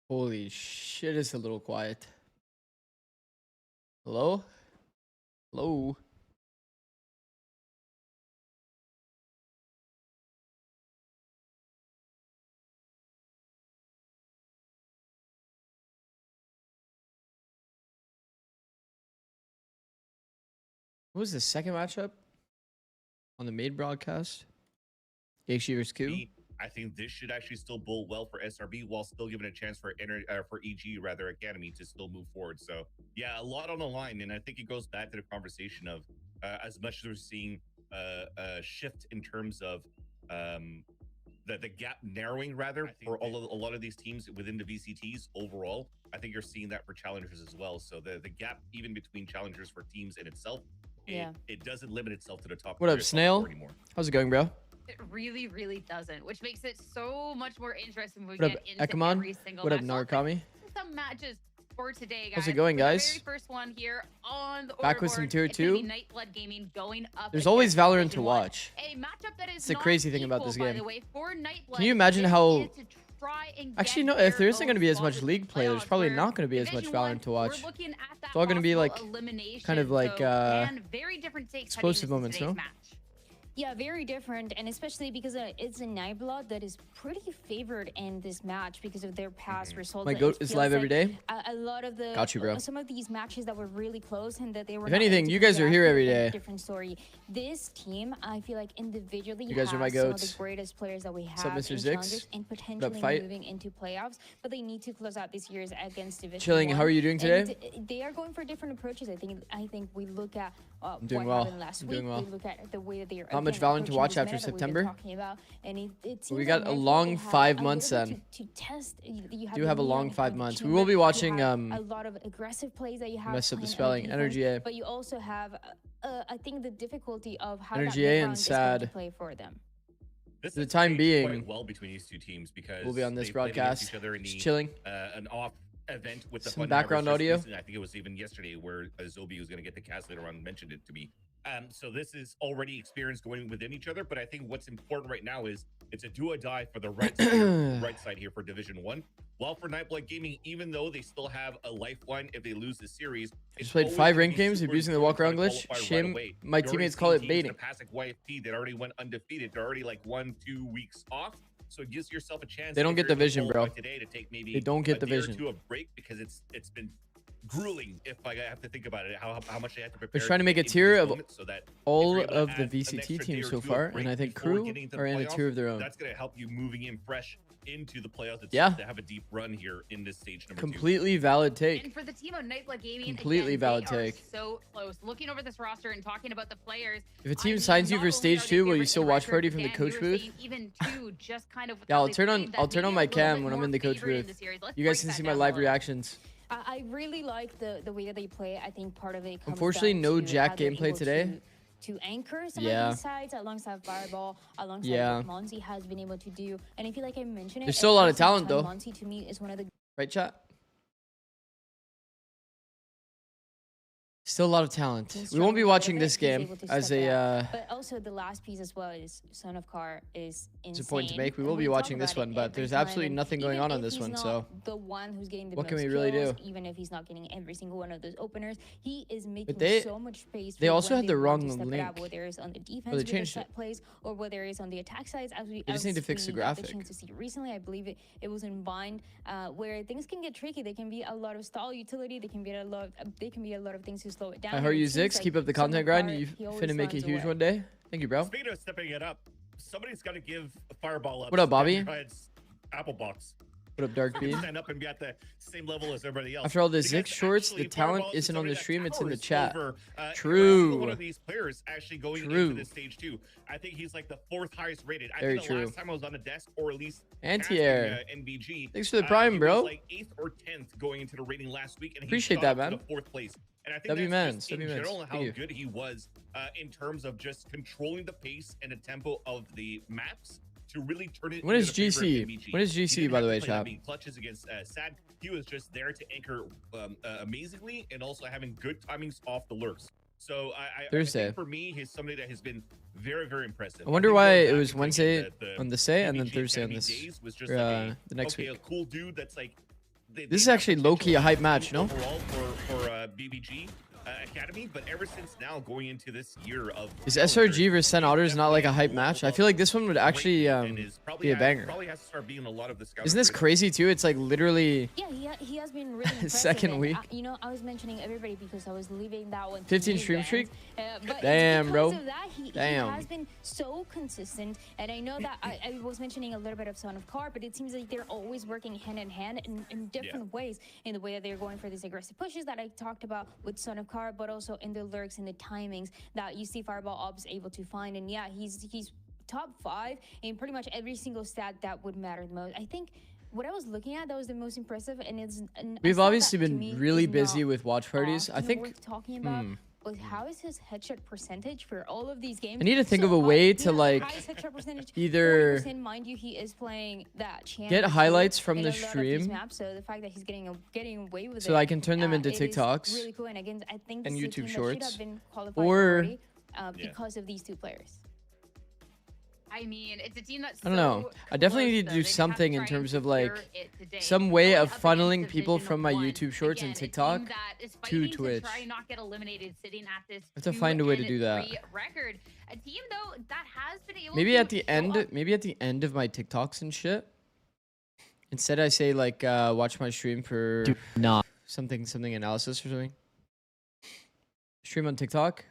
Holy shit, it's a little quiet. Hello? Hello? What was the second matchup on the main broadcast? AXG versus COO? I think this should actually still bowl well for SRB while still giving a chance for EG rather Academy to still move forward. So yeah, a lot on the line, and I think it goes back to the conversation of as much as we're seeing a shift in terms of the gap narrowing rather for a lot of these teams within the VCTs overall. I think you're seeing that for challengers as well. So the gap even between challengers for teams in itself, it doesn't limit itself to the top. What up, Snail? Anymore. How's it going, bro? It really, really doesn't, which makes it so much more interesting when we What get up, into Ekamon? every single What up, match. Narkami? Some matches for today, guys. How's it going, guys? The very first one here on the Back with some tier 2. Nightblood Gaming going up. There's always Valorant to 1. watch. A matchup that is it's the crazy thing about equal, this game. By the way, for Nightblood. Can you imagine how... Actually, no, if there isn't going going to be as much League play, there's probably not going to be as much Valorant to watch. It's all going to be like, kind of like, very different explosive moments, no? Match. Yeah, very different, and especially because it's a Nightblood that is pretty favored in this match because of their past results. My goat is live every day. A lot of the got you, bro. Some of these matches that were really close and that they were. If anything, you guys are here every day. Different story. This team, I feel like individually, you guys are my some goats. of the greatest players that we have. What's up, Mr. in Zix? And potentially moving into playoffs, but they need to close out this year's against Division Chilling. 1. How are you doing today? And they are going for different approaches. I think we look at I'm doing what well. happened last I'm week. doing well. We look at the way that they are. Not much Valorant to watch after September. And we got a long 5 months then. To test, do have a long 5 months. We will be watching a lot of aggressive plays that you have. Mess up the spelling. NRGA. But you also have, I think, the difficulty of how NRGA and SAD to play for them. For the time being, well between these two teams because we'll be on this broadcast. Just chilling. An off event with the some background audio. I think it was even yesterday where Zobi was going to get the cast later on mentioned it to me. So this is already experience going within each other, but I think what's important right now is it's a do or die for the right side here for Division 1. While for Nightblood Gaming, even though they still have a lifeline if they lose the series, just played 5 ranked games abusing the walk around glitch. Shame, my teammates call it baiting. Pacific YFT that already went undefeated. They're already like 1-2 weeks off. So it gives yourself a chance. They don't get the vision, bro. Today to take maybe they don't get the vision. To a break because it's been grueling if I have to think about it. How much they have to prepare. We're trying to make a tier of so that all of the VCT teams so far, and I think Crew are in a tier of their own. That's going to help you moving in fresh into the playoffs. Yeah. To have a deep run here in this stage number 2. Completely valid take. And for the team of Nightblood Gaming, completely again, valid they take. Are so close. Looking over this roster and talking about the players. If a team signs you for stage 2, will you still watch party from the coach booth? Even two, just kind of yeah, I'll turn on my cam when I'm in the coach booth. You guys can see my live reactions. I really like the way that they play. I think part of it comes unfortunately down no to Jack how they're gameplay able today. To anchor some of these sides alongside Fireball, alongside what Monty has been able to do. And I feel like I mentioned it. There's still a lot of talent though. Monty to me is one of the right, chat? Still a lot of talent. We won't be watching this game as a. But also the last piece as well is Son of Car is insane. It's a point to make. We will be watching this one, but there's absolutely nothing going on this one. So the one who's getting the what most can we really do? Even if he's not getting every single one of those openers, he is making so much space. They also had the wrong link. Whether it's on the defense with the set plays or whether it's on the attack sides, as we just need to fix the graphic. To see recently, I believe it was in Bind, where things can get tricky. They can be a lot of stall utility. They can be a lot of things to slow it down. How are you, Zix? Keep up the content grind. You finna make it huge one day. Thank you, bro. Speaking of stepping it up, somebody's got to give a Fireball up. What up, Bobby? Apple box. What up, Dark Bean? Stand up and be at the same level as everybody else. After all the Zix shorts, the talent isn't on the stream; it's in the chat. True. One of these players actually going into this stage 2. I think he's like the 4th highest rated. I think the last time I was on the desk, or at least anti-air. NBG. Thanks for the prime, bro. Like 8th or 10th going into the rating last week, and he appreciate that, man. To the 4th place. And I think that's just in general how good he was in terms of just controlling the pace and the tempo of the maps to really turn it. When is GC? When is GC, by the way, chat? Clutches against SAD. He was just there to anchor amazingly and also having good timings off the lurks. So I think for me, he's somebody that has been very, very impressive. I wonder why it was Wednesday on the say and then Thursday on this. Was just the next week. A cool dude that's like This is actually low-key a hype match, no? Overall for BBG Academy, but ever since now going into this year of Is SRG versus Sen Otters not like a hype match? I feel like this one would actually be a banger. Probably has to start being a lot of the scouts. Isn't this crazy too? It's like literally Yeah, he has been really impressive. second and, week. you know, I was mentioning everybody because I was leaving that one. to 15 you stream guys. streak? But Damn, it's bro. because of that, he Damn. has been so consistent. And I know that I was mentioning a little bit of Son of Car, but it seems like they're always working hand in hand in different ways, in the way that they're going for these aggressive pushes that I talked about with Son of Car, but also in the lurks and the timings that you see Fireball Ops able to find. And yeah, he's top 5 in pretty much every single stat that would matter the most. I think what I was looking at that was the most impressive, and it's We've obviously been really busy with watch parties. I think worth talking about was how is his headshot percentage for all of these games. I need to think of a So way high. He to has the like highest headshot percentage, either 40%, mind you, he is playing that champ get highlights from in the a lot of these stream maps, so the fact that he's getting away with so it, I can turn them into it is TikToks really cool. And again, I think and this is a YouTube team that should Shorts, have been qualified or already, because of these two players. I mean, it's a team that's I don't know. I definitely need to do something in terms of like some way of funneling people from my YouTube Shorts and TikTok to Twitch. Try and not get eliminated sitting at this I have to find a way to do that. 2-3 record. A team though that has been able Maybe to at the show end, up. maybe at the end of my TikToks and shit. Instead, I say like, watch my stream for something analysis or something. Stream on TikTok.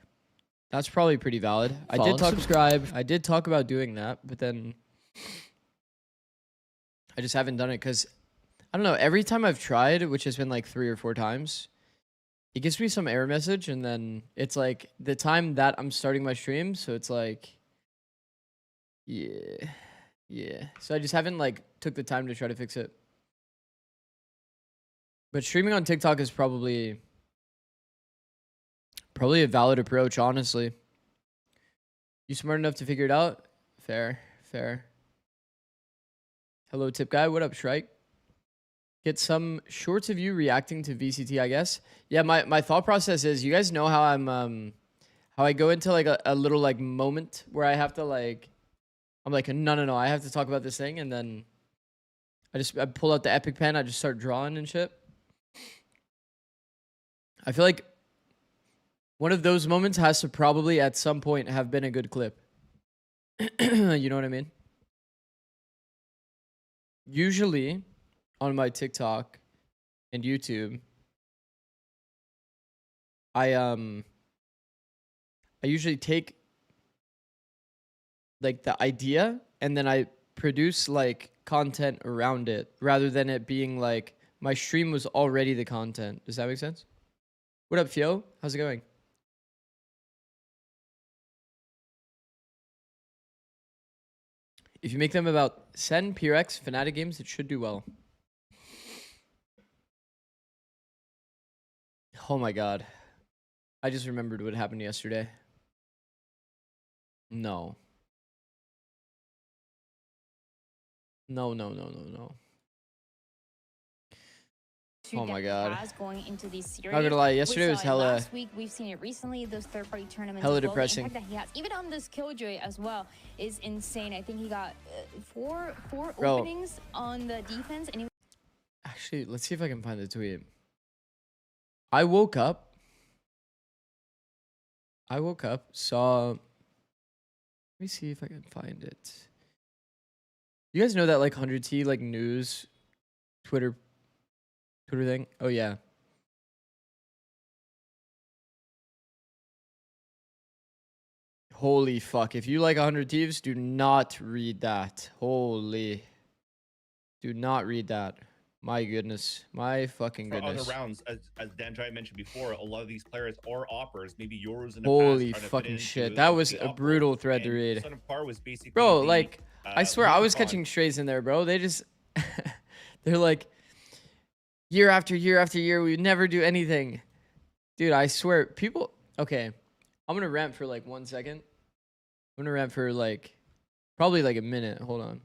That's probably pretty valid. I did subscribe. I did talk about doing that, but then I just haven't done it because I don't know. Every time I've tried, which has been like 3 or 4 times, it gives me some error message, and then it's like the time that I'm starting my stream, so it's like, yeah. So I just haven't like took the time to try to fix it. But streaming on TikTok is probably a valid approach, honestly. You smart enough to figure it out? Fair. Hello, tip guy. What up, Shrike? Get some shorts of you reacting to VCT, I guess. Yeah, my thought process is, you guys know how how I go into like a little like moment where I have to like, I'm like, no, I have to talk about this thing, and then I pull out the epic pen, I just start drawing and shit. I feel like one of those moments has to probably at some point have been a good clip. You know what I mean? Usually on my TikTok and YouTube, I usually take like the idea and then I produce like content around it rather than it being like my stream was already the content. Does that make sense? What up, Fio? How's it going? If you make them about Sen, PRX, Fnatic games, it should do well. Oh my god. I just remembered what happened yesterday. No. No. Oh my god. Going into these series. Not gonna lie, yesterday was hella. Last week, we've seen it recently. Those third-party tournaments. Hella as well. depressing. The impact that he has, even on this Killjoy as well, is insane. I think he got four openings on the defense, and he. Actually, let's see if I can find the tweet. I woke up, saw. Let me see if I can find it. You guys know that like 100T like news Twitter thing? Oh yeah. Holy fuck. If you like 100 Thieves, do not read that. Holy. Do not read that. My goodness. My fucking goodness. For other rounds, as Dan Jai mentioned before, a lot of these players are oppers. Maybe yours in the Holy past, fucking shit. That was a brutal thread to read. Son of Par was basically bro, the, like, I swear I was Rubicon. catching strays in there, bro. They just, they're like, year after year after year, we never do anything. Dude, I swear, people, okay. I'm going to rant for like 1 second. I'm going to rant for like, probably like a minute. Hold on.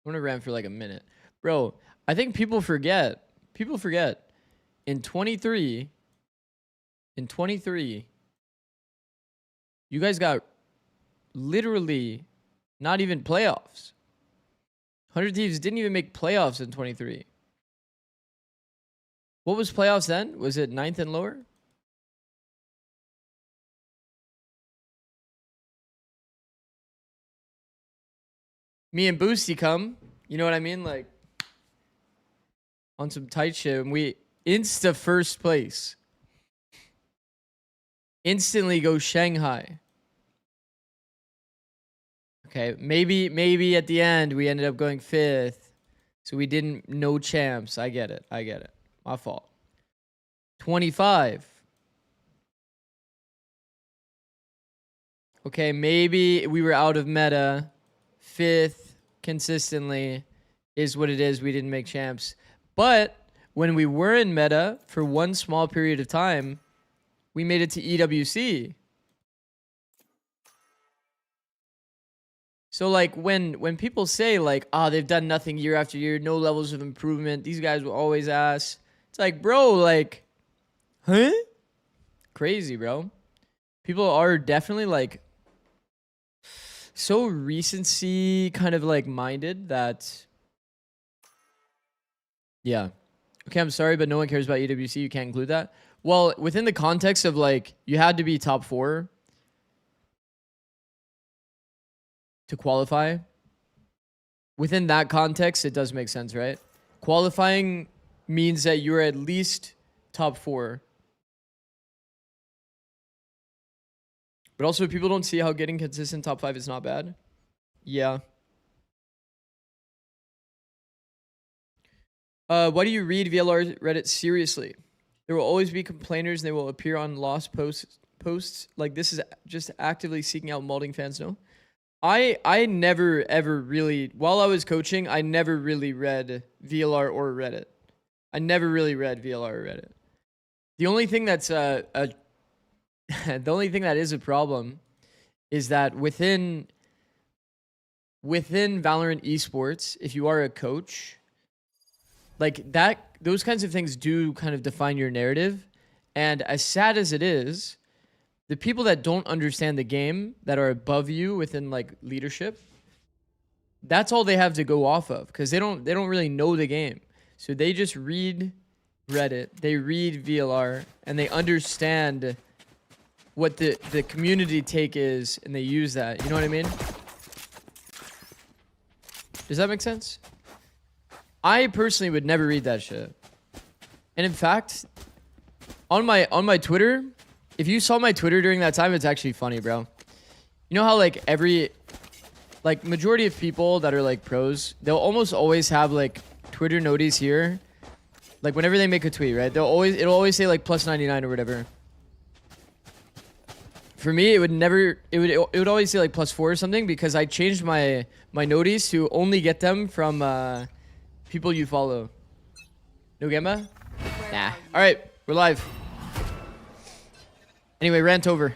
I'm going to rant for like a minute. Bro, I think people forget. In 23, You guys got literally not even playoffs. 100 Thieves didn't even make playoffs in 23. What was playoffs then? Was it 9th and lower? Me and Boosty come. You know what I mean? Like, on some tight shit. And we insta first place. Instantly go Shanghai. Okay, maybe at the end we ended up going 5th. So we didn't no champs. I get it. My fault. 25. Okay, maybe we were out of meta. 5th consistently is what it is. We didn't make champs. But when we were in meta for one small period of time, we made it to EWC. So like when people say like, oh, they've done nothing year after year, no levels of improvement, these guys will always ask. It's like, bro, like, huh? Crazy, bro. People are definitely like so recency kind of like minded that, yeah. Okay, I'm sorry, but no one cares about EWC. You can't include that. Well, within the context of like, you had to be top 4 to qualify. Within that context, it does make sense, right? Qualifying means that you're at least top 4. But also, people don't see how getting consistent top 5 is not bad. Yeah. Why do you read VLR Reddit seriously? There will always be complainers, and they will appear on lost posts. Like, this is just actively seeking out molding fans, no? I never, ever really, while I was coaching, I never really read VLR or Reddit. I never really read VLR or Reddit. The only thing that's the only thing that is a problem is that within Valorant esports, if you are a coach, like that, those kinds of things do kind of define your narrative. And as sad as it is, the people that don't understand the game, that are above you within like leadership, that's all they have to go off of, because they don't really know the game. So they just read Reddit, they read VLR, and they understand what the community take is, and they use that. You know what I mean? Does that make sense? I personally would never read that shit. And in fact, on my Twitter, if you saw my Twitter during that time, it's actually funny, bro. You know how like majority of people that are like pros, they'll almost always have like Twitter noties here. Like whenever they make a tweet, right? It'll always say like +99 or whatever. For me, it would always say like +4 or something, because I changed my noties to only get them from people you follow. No Gemma? Nah. All right, we're live. Anyway, rant over.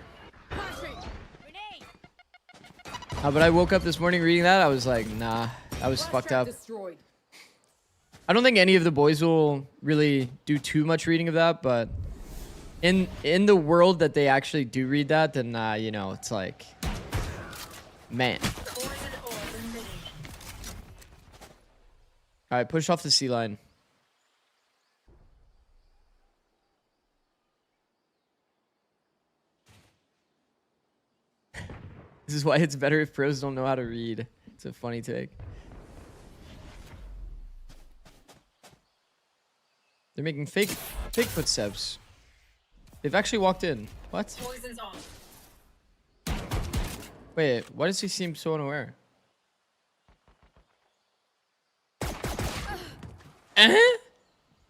But I woke up this morning reading that. I was like, nah, that was fucked up. I don't think any of the boys will really do too much reading of that, but in the world that they actually do read that, then you know, it's like, man. All right, push off the C line. This is why it's better if pros don't know how to read. It's a funny take. They're making fake footsteps. They've actually walked in. What? Poison's on. Wait, why does he seem so unaware?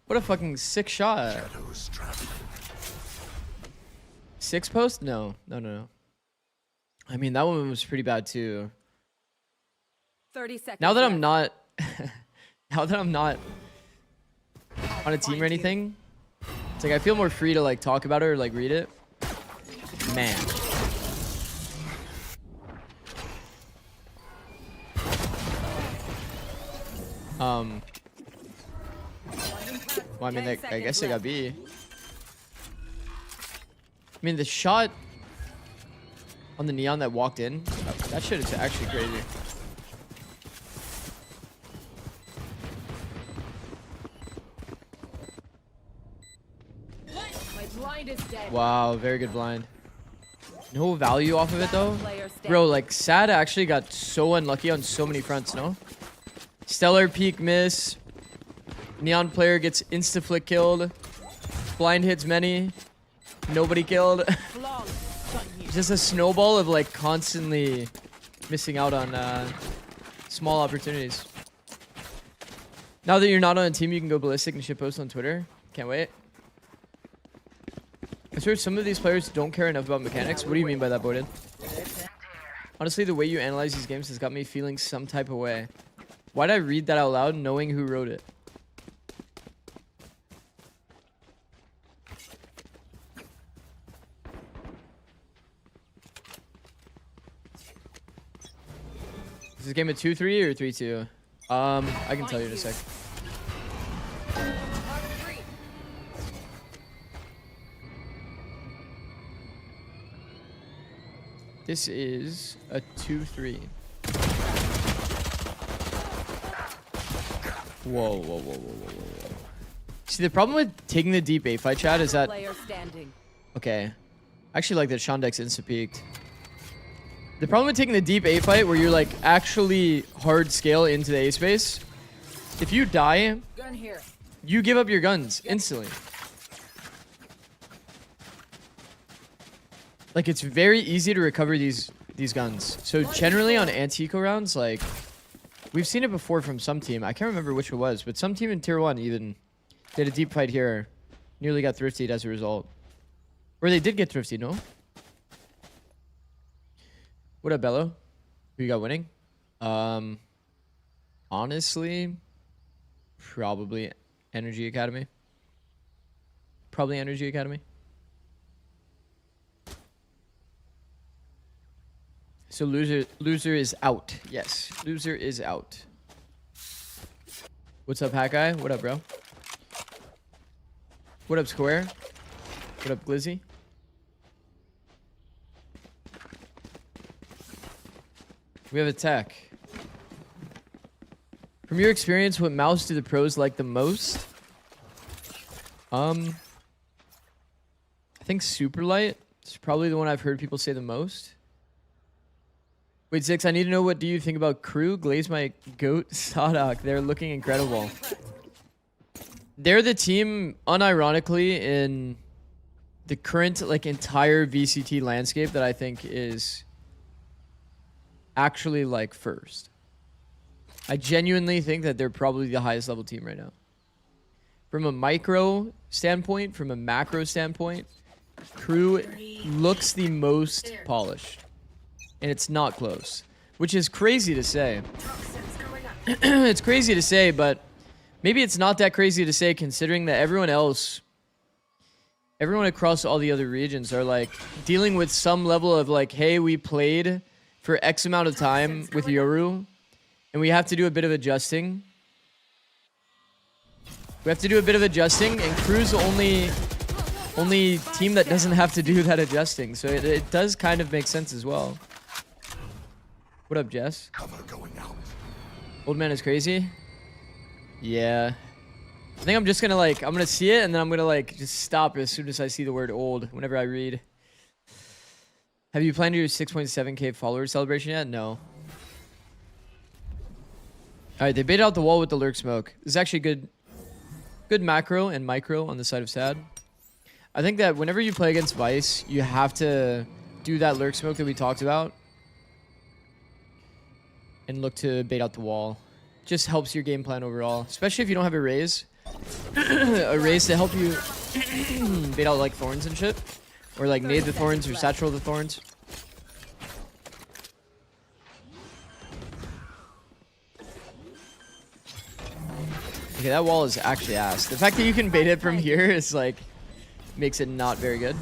What a fucking sick shot. 6 post? No. I mean, that one was pretty bad too. 30 seconds. Now that I'm not on a team or anything, it's like I feel more free to like talk about it or like read it. Man. Well, I mean, I guess they got B. I mean, the shot. on the neon that walked in. That shit is actually crazy. My blind is dead. Wow, very good blind. No value off of it though. Player standing. Bro, like SAD actually got so unlucky on so many fronts, no? Stellar peak miss. Neon player gets insta flick killed. Blind hits many. Nobody killed. It's just a snowball of like constantly missing out on small opportunities. Now that you're not on a team, you can go ballistic and shit post on Twitter. Can't wait. I swear some of these players don't care enough about mechanics. What do you mean by that, Boyded? Honestly, the way you analyze these games has got me feeling some type of way. Why'd I read that out loud knowing who wrote it? Is this game a 2-3 or 3-2? I can tell you in a sec. This is a 2-3. Whoa, whoa, whoa, whoa, whoa, whoa. See, the problem with taking the deep A fight, chat, is that... Player standing. Okay. I actually like that Shondex insta-peaked. The problem with taking the deep A fight, where you're like actually hard scale into the A space, if you die, Gun here. you give up your guns instantly. Like, it's very easy to recover these guns. So generally on anti-eco rounds, like, we've seen it before from some team. I can't remember which it was, but some team in tier 1 even did a deep fight here. Nearly got thriftied as a result. Or they did get thriftied, no? What up, Bello? Who you got winning? Honestly, probably Energy Academy. Probably Energy Academy. So loser is out. Yes, loser is out. What's up, Hat Guy? What up, bro? What up, Square? What up, Glizzy? We have attack. From your experience, what mouse do the pros like the most? I think super light. It's probably the one I've heard people say the most. Wait, Six, I need to know, what do you think about Crew, Glaze My Goat, Sadak? They're looking incredible. They're the team, unironically, in the current like entire VCT landscape that I think is actually like first. I genuinely think that they're probably the highest level team right now. From a micro standpoint, from a macro standpoint, Crew looks the most polished. And it's not close, which is crazy to say. It's crazy to say, but maybe it's not that crazy to say considering that everyone across all the other regions are like dealing with some level of like, hey, we played for X amount of time with Yoru, and we have to do a bit of adjusting. And Crew's the only team that doesn't have to do that adjusting, so it does kind of make sense as well. What up, Jess? Old man is crazy? Yeah. I think I'm just gonna like, I'm gonna see it and then I'm gonna like just stop as soon as I see the word old whenever I read. Have you planned your 6.7k follower celebration yet? No. Alright, they baited out the wall with the lurk smoke. This is actually good macro and micro on the side of SAD. I think that whenever you play against Vice, you have to do that lurk smoke that we talked about. And look to bait out the wall. Just helps your game plan overall. Especially if you don't have a raise. A raise to help you bait out like thorns and shit. Or like nade the thorns or satchel the thorns. Okay, that wall is actually ass. The fact that you can bait it from here is like, makes it not very good.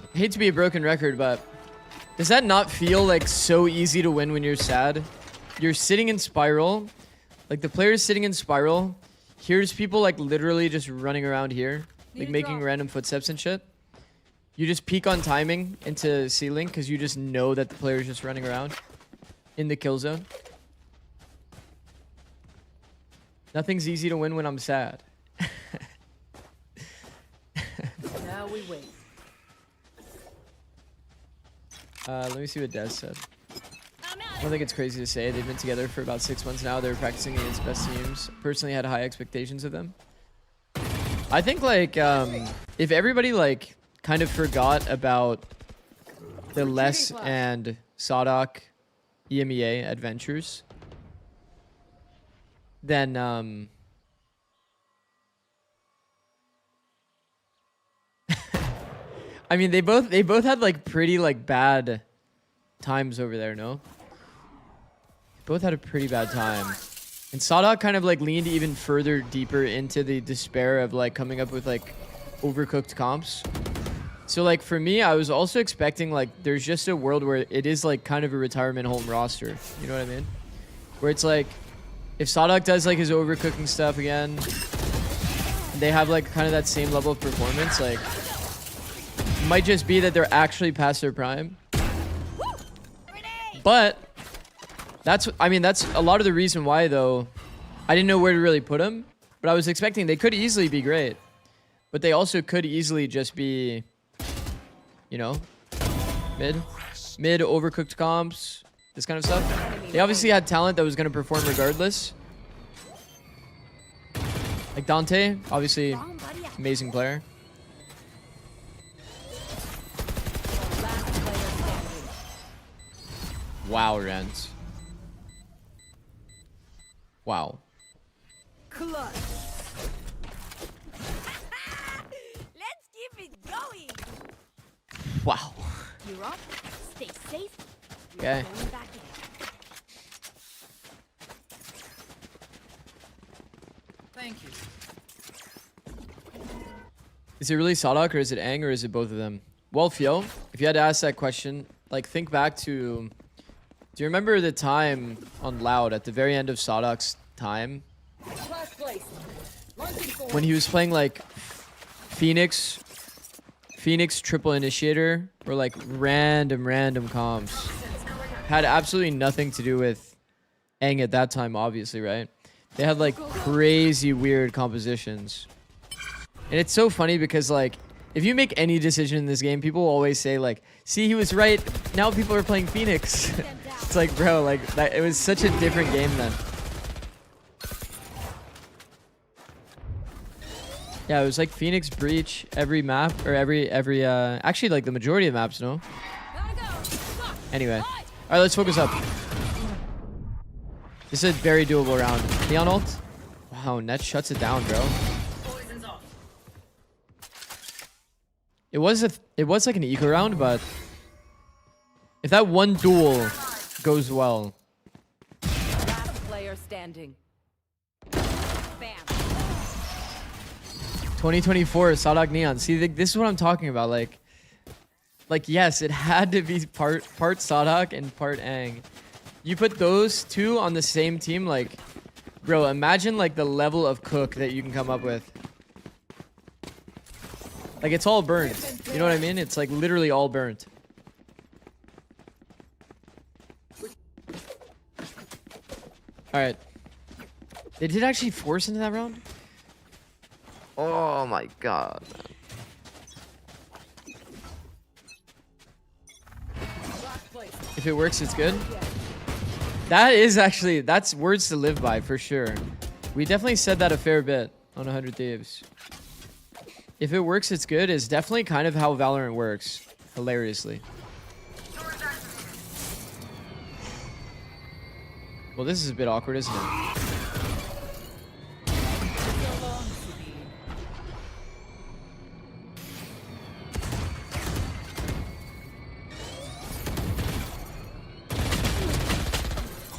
I hate to be a broken record, but does that not feel like so easy to win when you're SAD? you're sitting in spiral, like the player's sitting in spiral. Here's people like literally just running around here, like making random footsteps and shit. You just peek on timing into ceiling because you just know that the player's just running around in the kill zone. Nothing's easy to win when I'm sad. Now we wait. Let me see what Des said. I don't think it's crazy to say. They've been together for about 6 months now. They're practicing against best teams. Personally had high expectations of them. I think like if everybody like kind of forgot about the Les and SAD EMEA adventures, then I mean they both had like pretty like bad times over there, no? Both had a pretty bad time. And SAD kind of like leaned even further deeper into the despair of like coming up with like overcooked comps. So like for me, I was also expecting like there's just a world where it is like kind of a retirement home roster. You know what I mean? Where it's like if SAD does like his overcooking stuff again, they have like kind of that same level of performance, like it might just be that they're actually past their prime. But that's a lot of the reason why though. I didn't know where to really put them, but I was expecting they could easily be great, but they also could easily just be, you know, mid overcooked comps, this kind of stuff. They obviously had talent that was going to perform regardless. Like Dante, obviously amazing player. Wow, Rent. Wow. Clutch. Let's keep it going. Wow. You're up. Stay safe. Okay. Going back in. Thank you. Is it really SAD or is it Aang or is it both of them? Well, Fio, if you had to ask that question, like think back to, do you remember the time on Loud at the very end of SAD's time when he was playing like Phoenix triple initiator or like random comps? Had absolutely nothing to do with Aang at that time, obviously, right? They had like crazy weird compositions. And it's so funny because like if you make any decision in this game, people will always say like, see, he was right. Now people are playing Phoenix. It's like, bro, like that, it was such a different game then. Yeah, it was like Phoenix, Breach, every map, or every actually like the majority of maps, no? Anyway. Alright, let's focus up. This is a very doable round. Neon ult? Wow, Net shuts it down, bro. It was like an eco round, but if that one duel goes well. Last player standing. Bam. 2024 SAD Neon. See, this is what I'm talking about. Like yes, it had to be part SAD and part Aang. You put those two on the same team, like, bro, imagine like the level of cook that you can come up with. Like it's all burnt. You know what I mean? It's like literally all burnt. Alright. They did actually force into that round? Oh my god. If it works, it's good. That is actually, that's words to live by for sure. We definitely said that a fair bit on 100 Thieves. If it works, it's good is definitely kind of how Valorant works. Hilariously. Well, this is a bit awkward, isn't it?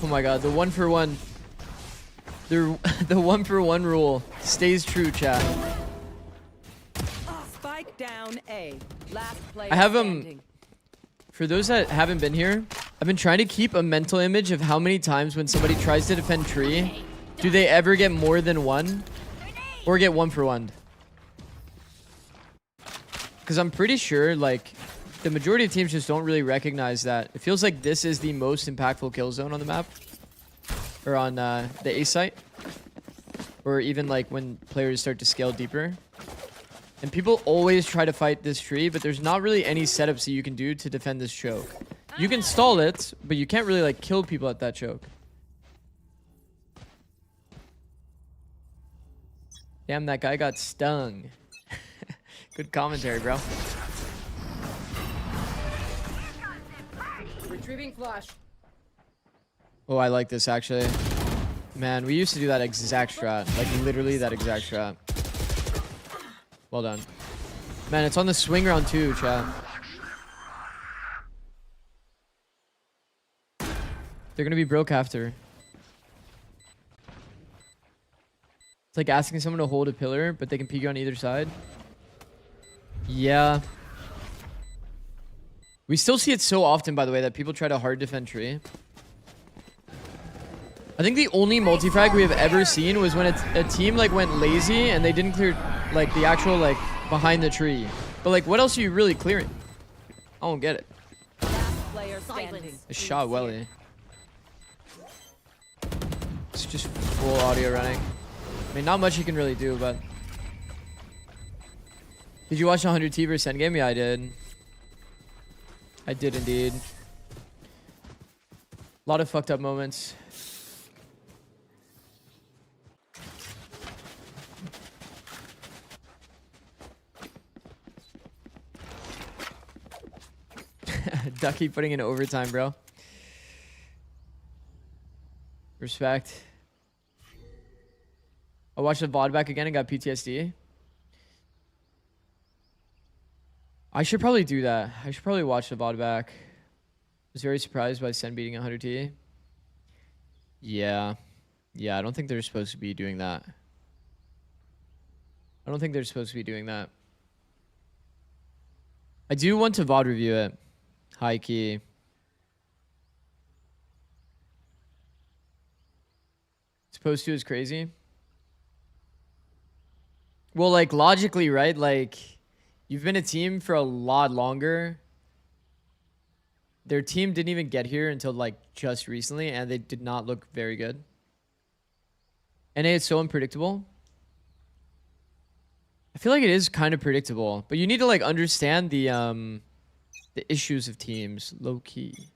Oh my god, the 1-for-1. The 1-for-1 rule stays true, chat. Spike down A. Last player I have standing. For those that haven't been here, I've been trying to keep a mental image of how many times when somebody tries to defend tree, do they ever get more than one or get 1 for 1? Because I'm pretty sure like the majority of teams just don't really recognize that. It feels like this is the most impactful kill zone on the map or on the A site, or even like when players start to scale deeper. And people always try to fight this tree, but there's not really any setups that you can do to defend this choke. You can stall it, but you can't really like kill people at that choke. Damn, that guy got stung. Good commentary, bro. Retrieving flash. Oh, I like this actually. Man, we used to do that exact strat. Like literally that exact strat. Well done. Man, it's on the swing round too, chat. They're gonna be broke after. It's like asking someone to hold a pillar, but they can peek you on either side. Yeah. We still see it so often, by the way, that people try to hard defend tree. I think the only multi-frag we have ever seen was when a team like went lazy and they didn't clear like the actual like behind the tree. But like, what else are you really clearing? I don't get it. Last player standing. A shot welly. It's just full audio running. I mean, not much you can really do, but... Did you watch 100T versus Endgame? Yeah, I did. I did indeed. A lot of fucked up moments. Ducky putting in overtime, bro. Respect. I watched the VOD back again and got PTSD. I should probably do that. I should probably watch the VOD back. I was very surprised by Sen beating 100T. Yeah. Yeah, I don't think they're supposed to be doing that. I don't think they're supposed to be doing that. I do want to VOD review it. High key. Supposed to is crazy. Well, like logically, right? Like you've been a team for a lot longer. Their team didn't even get here until like just recently, and they did not look very good. NA is so unpredictable. I feel like it is kind of predictable, but you need to like understand the issues of teams, low key.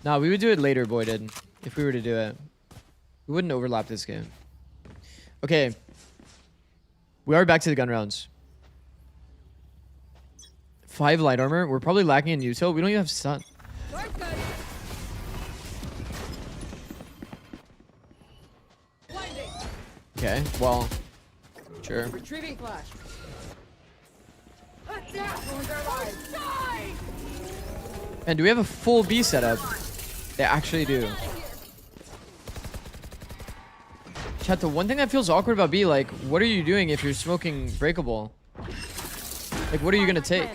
Nah, we would do it later, Boyded, if we were to do it. We wouldn't overlap this game. Okay. We are back to the gun rounds. 5 light armor. We're probably lacking in util. We don't even have stun. Okay, well, sure. Retrieving flash. And do we have a full B setup? They actually do. Chat, the one thing that feels awkward about B, like, what are you doing if you're smoking breakable? Like, what are you gonna take?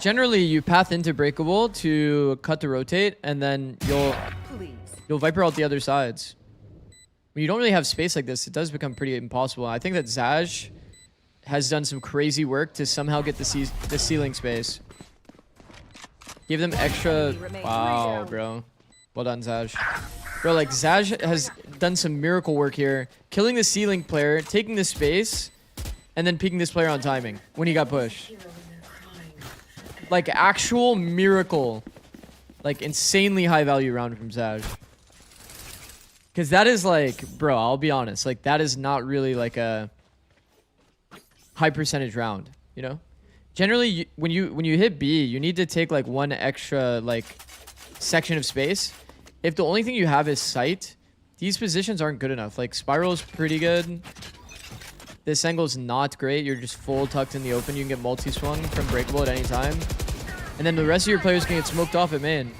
Generally, you path into breakable to cut the rotate, and then you'll Viper out the other sides. When you don't really have space like this, it does become pretty impossible. I think that Zaj has done some crazy work to somehow get the ceiling space. Give them extra... Wow, bro. Well done, Zaj. Bro, like, Zaj has done some miracle work here. Killing the ceiling player, taking the space, and then peeking this player on timing when he got pushed. Like, actual miracle. Like, insanely high value round from Zaj. Because that is like, bro, I'll be honest. Like, that is not really like a high percentage round, you know? Generally, when you hit B, you need to take like one extra like section of space. If the only thing you have is sight, these positions aren't good enough. Like, Spiral's pretty good. This angle's not great. You're just full tucked in the open. You can get multi-swung from breakable at any time. And then the rest of your players can get smoked off at main.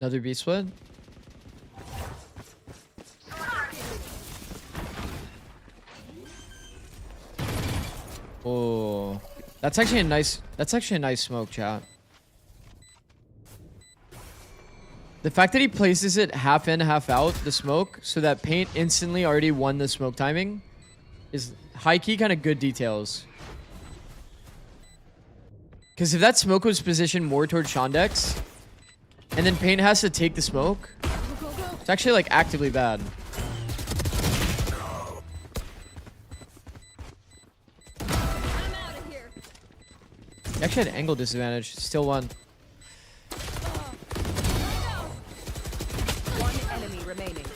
Another B split. Oh, that's actually a nice. That's actually a nice smoke, chat. The fact that he places it half in, half out, the smoke, so that Paint instantly already won the smoke timing, is high key kind of good details. Because if that smoke was positioned more towards Shondex, and then Paint has to take the smoke, it's actually like actively bad. He actually had angle disadvantage. Still won. One enemy remaining.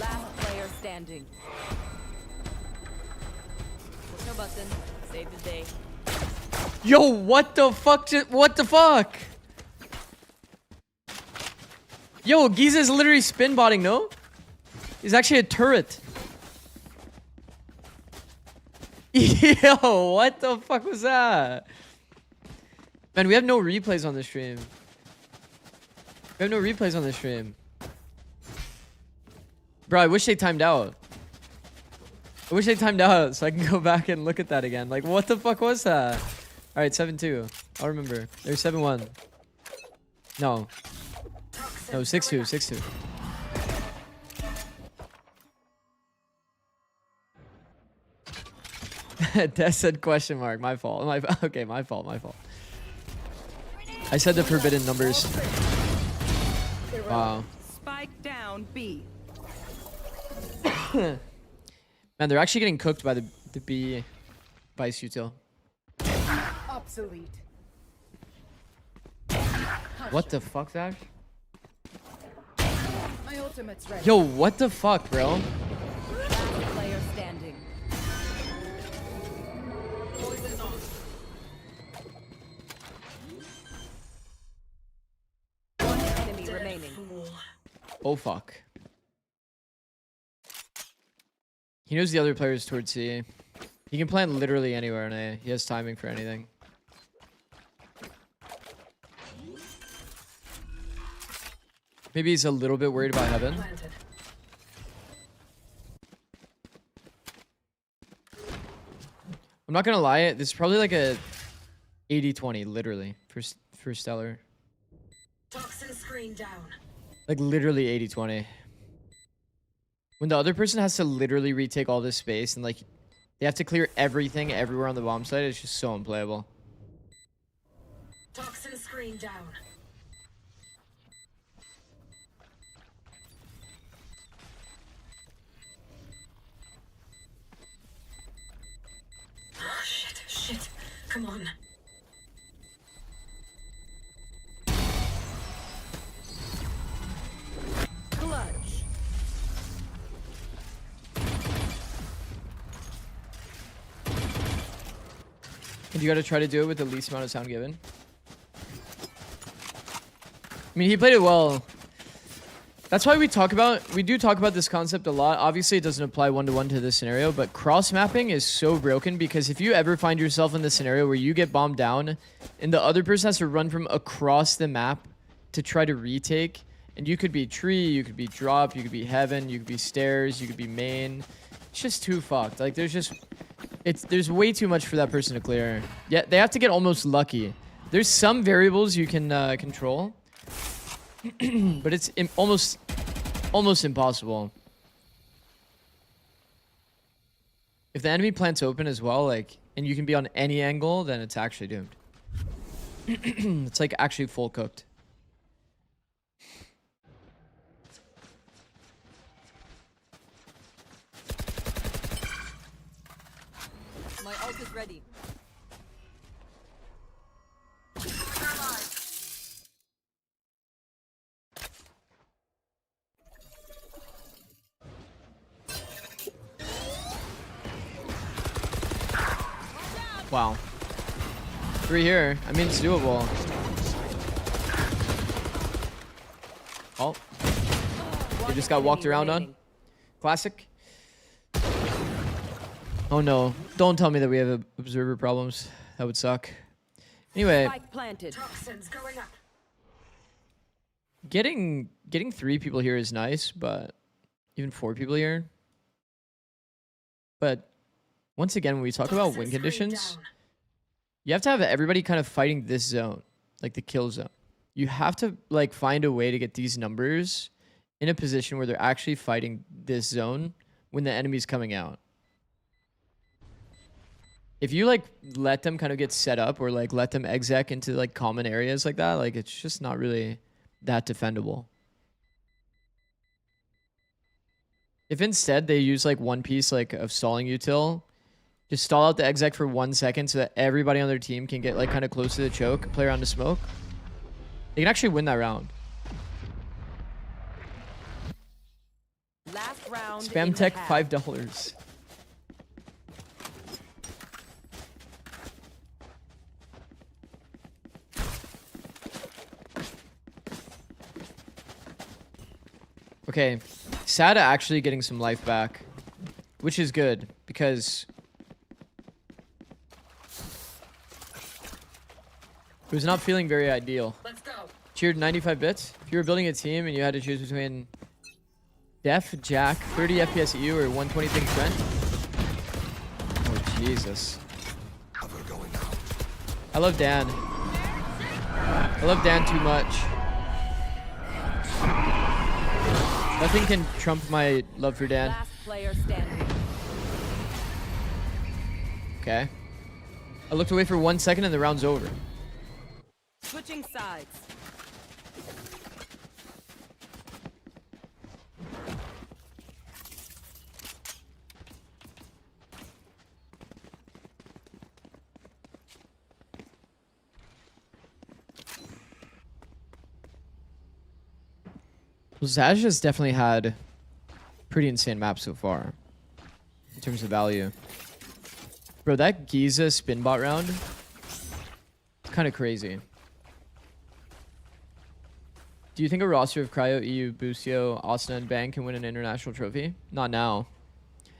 Last player standing. Push no button. Save the day. Yo, what the fuck? What the fuck? Yo, Giza is literally spin botting, no? He's actually a turret. Yo, what the fuck was that? Man, we have no replays on the stream. We have no replays on the stream. Bro, I wish they timed out. I wish they timed out so I can go back and look at that again. Like, what the fuck was that? Alright, 7-2. I'll remember. There's 7-1. No. No, 6-2. 6-2. Des said question mark. My fault. Okay, my fault. My fault. I said the forbidden numbers. Wow. Spike down B. Man, they're actually getting cooked by the B Vice util. Obsolete. What the fuck, Zach? My ultimate's ready. Yo, what the fuck, bro? Last player standing. One enemy remaining. Oh fuck. He knows the other player's towards C. He can plant literally anywhere in A. He has timing for anything. Maybe he's a little bit worried about heaven. I'm not gonna lie, this is probably like a 80-20, literally, for Stellar. Toxin screen down. Like literally 80-20. When the other person has to literally retake all this space and like they have to clear everything everywhere on the bomb site, it's just so unplayable. Toxin screen down. Oh, shit. Come on. Clutch. And you gotta try to do it with the least amount of sound given. I mean, he played it well. That's why we do talk about this concept a lot. Obviously, it doesn't apply one-to-one to this scenario, but cross-mapping is so broken because if you ever find yourself in this scenario where you get bombed down and the other person has to run from across the map to try to retake, and you could be tree, you could be drop, you could be heaven, you could be stairs, you could be main. It's just too fucked. Like, there's way too much for that person to clear. Yeah, they have to get almost lucky. There's some variables you can control. But it's almost impossible. If the enemy plants open as well, like, and you can be on any angle, then it's actually doomed. It's like actually full cooked. My ult is ready. Wow. 3 here. I mean, it's doable. Oh. They just got walked around on. Classic. Oh no. Don't tell me that we have observer problems. That would suck. Anyway. Spike planted. Toxins going up. Getting 3 people here is nice, but even 4 people here. But once again, when we talk about win conditions, you have to have everybody kind of fighting this zone, like the kill zone. You have to like find a way to get these numbers in a position where they're actually fighting this zone when the enemy's coming out. If you like let them kind of get set up or like let them exec into like common areas like that, like it's just not really that defendable. If instead they use like one piece like of stalling util, just stall out the exec for 1 second so that everybody on their team can get like kind of close to the choke, play around the smoke, they can actually win that round. Last round. Spam tech $5. Okay, SAD actually getting some life back, which is good because it was not feeling very ideal. Let's go. Cheered 95 bits. If you were building a team and you had to choose between Def, Jack, 30 FPS EU, or 120 ping Trent. Oh, Jesus. I love Dan. I love Dan too much. Nothing can trump my love for Dan. Last player standing. Okay. I looked away for 1 second and the round's over. Switching sides. Well, Zaj has definitely had pretty insane maps so far in terms of value. Bro, that Giza spin bot round, it's kind of crazy. Do you think a roster of Cryo, EU, Busio, Asuna, and Bang can win an international trophy? Not now.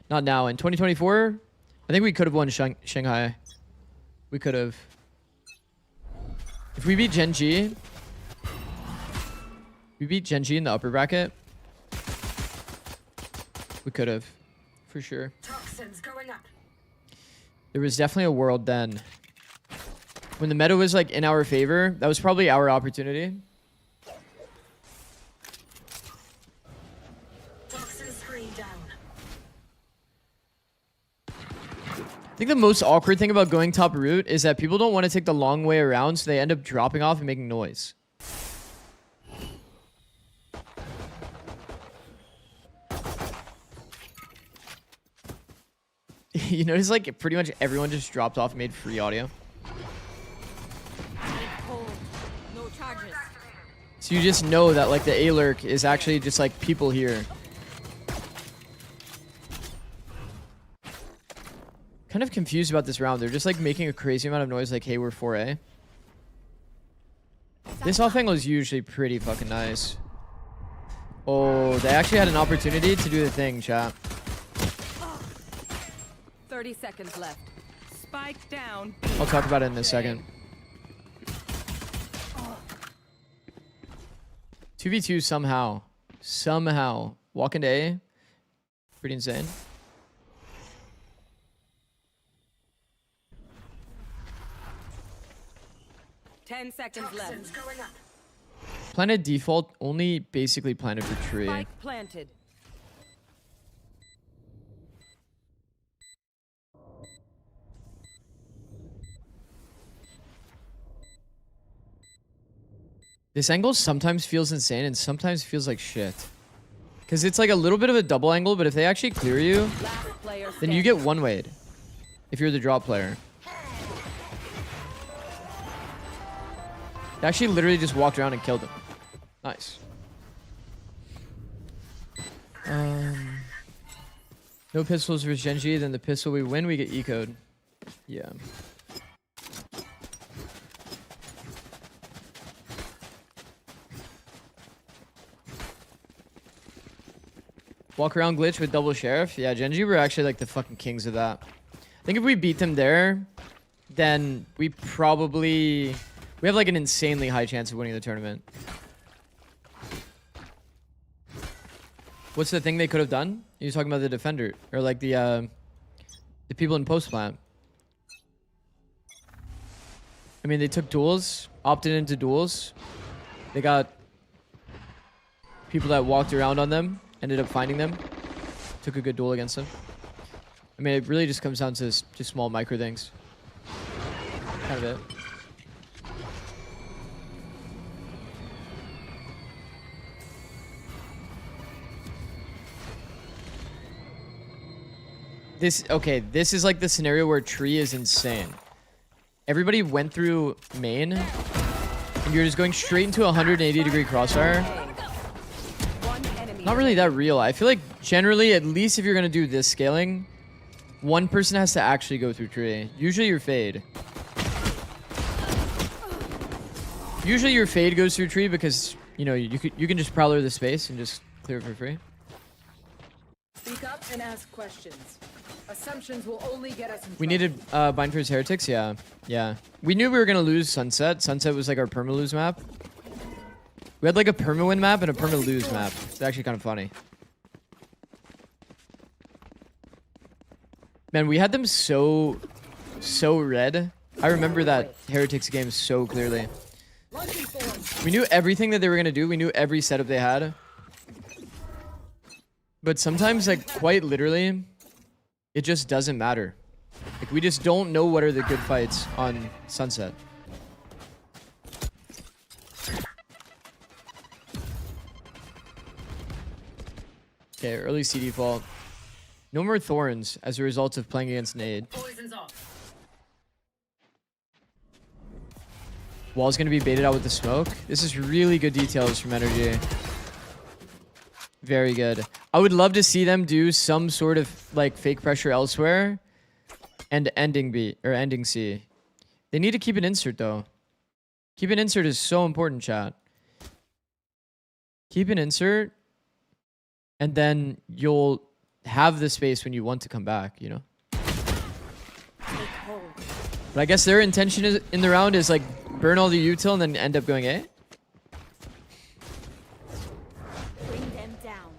Not now. In 2024, I think we could have won Shanghai. We could have. If we beat Gen G, we beat Gen G in the upper bracket, we could have, for sure. Toxins going up. There was definitely a world then when the meta was like in our favor. That was probably our opportunity. Toxin screen down. I think the most awkward thing about going top route is that people don't want to take the long way around, so they end up dropping off and making noise. You notice like pretty much everyone just dropped off and made free audio. Cold. No charges. So you just know that like the A-lurk is actually just like people here. Kind of confused about this round. They're just like making a crazy amount of noise like, hey, we're 4A. This off angle is usually pretty fucking nice. Oh, they actually had an opportunity to do the thing, chat. 30 seconds left. Spike down. I'll talk about it in a second. 2v2 somehow. Somehow. Walk into A. Pretty insane. Ten seconds left. Toxins going up. Planted default only basically planted for tree. Spike planted. This angle sometimes feels insane and sometimes feels like shit. Because it's like a little bit of a double angle, but if they actually clear you, Last player then you get one-wayed. If you're the drop player. They actually literally just walked around and killed him. Nice. No pistols versus Gen G, then the pistol we win, we get E-code. Yeah. Walk around glitch with double sheriff. Yeah, Gen G were actually like the fucking kings of that. I think if we beat them there, then we have like an insanely high chance of winning the tournament. What's the thing they could have done? You're talking about the defender or like the people in post plant. I mean, they took duels, opted into duels. They got people that walked around on them, ended up finding them, took a good duel against them. I mean, it really just comes down to just small micro things. Kind of it. This is like the scenario where tree is insane. Everybody went through main, and you're just going straight into a 180-degree crossfire. Not really that real. I feel like generally, at least if you're gonna do this scaling, one person has to actually go through tree. Usually your fade. Usually your fade goes through tree because you know you can just prowler the space and just clear it for free. Speak up and ask questions. Assumptions will only get us in We trouble. needed bind for his heretics, yeah. We knew we were gonna lose Sunset. Sunset was like our perma lose map. We had like a perma win map and a perma lose map. It's actually kind of funny. Man, we had them so red. I remember that heretics game so clearly. We knew everything that they were gonna do. We knew every setup they had. But sometimes, like, quite literally, it just doesn't matter. Like, we just don't know what are the good fights on Sunset. Okay, early CD fault. No more thorns as a result of playing against Nade. Poison's off. Wall's gonna be baited out with the smoke. This is really good details from NRGA. Very good. I would love to see them do some sort of like fake pressure elsewhere and ending B or ending C. They need to keep an insert though. Keep an insert is so important, chat. Keep an insert and then you'll have the space when you want to come back, you know? But I guess their intention is in the round is like burn all the util and then end up going A. Bring them down.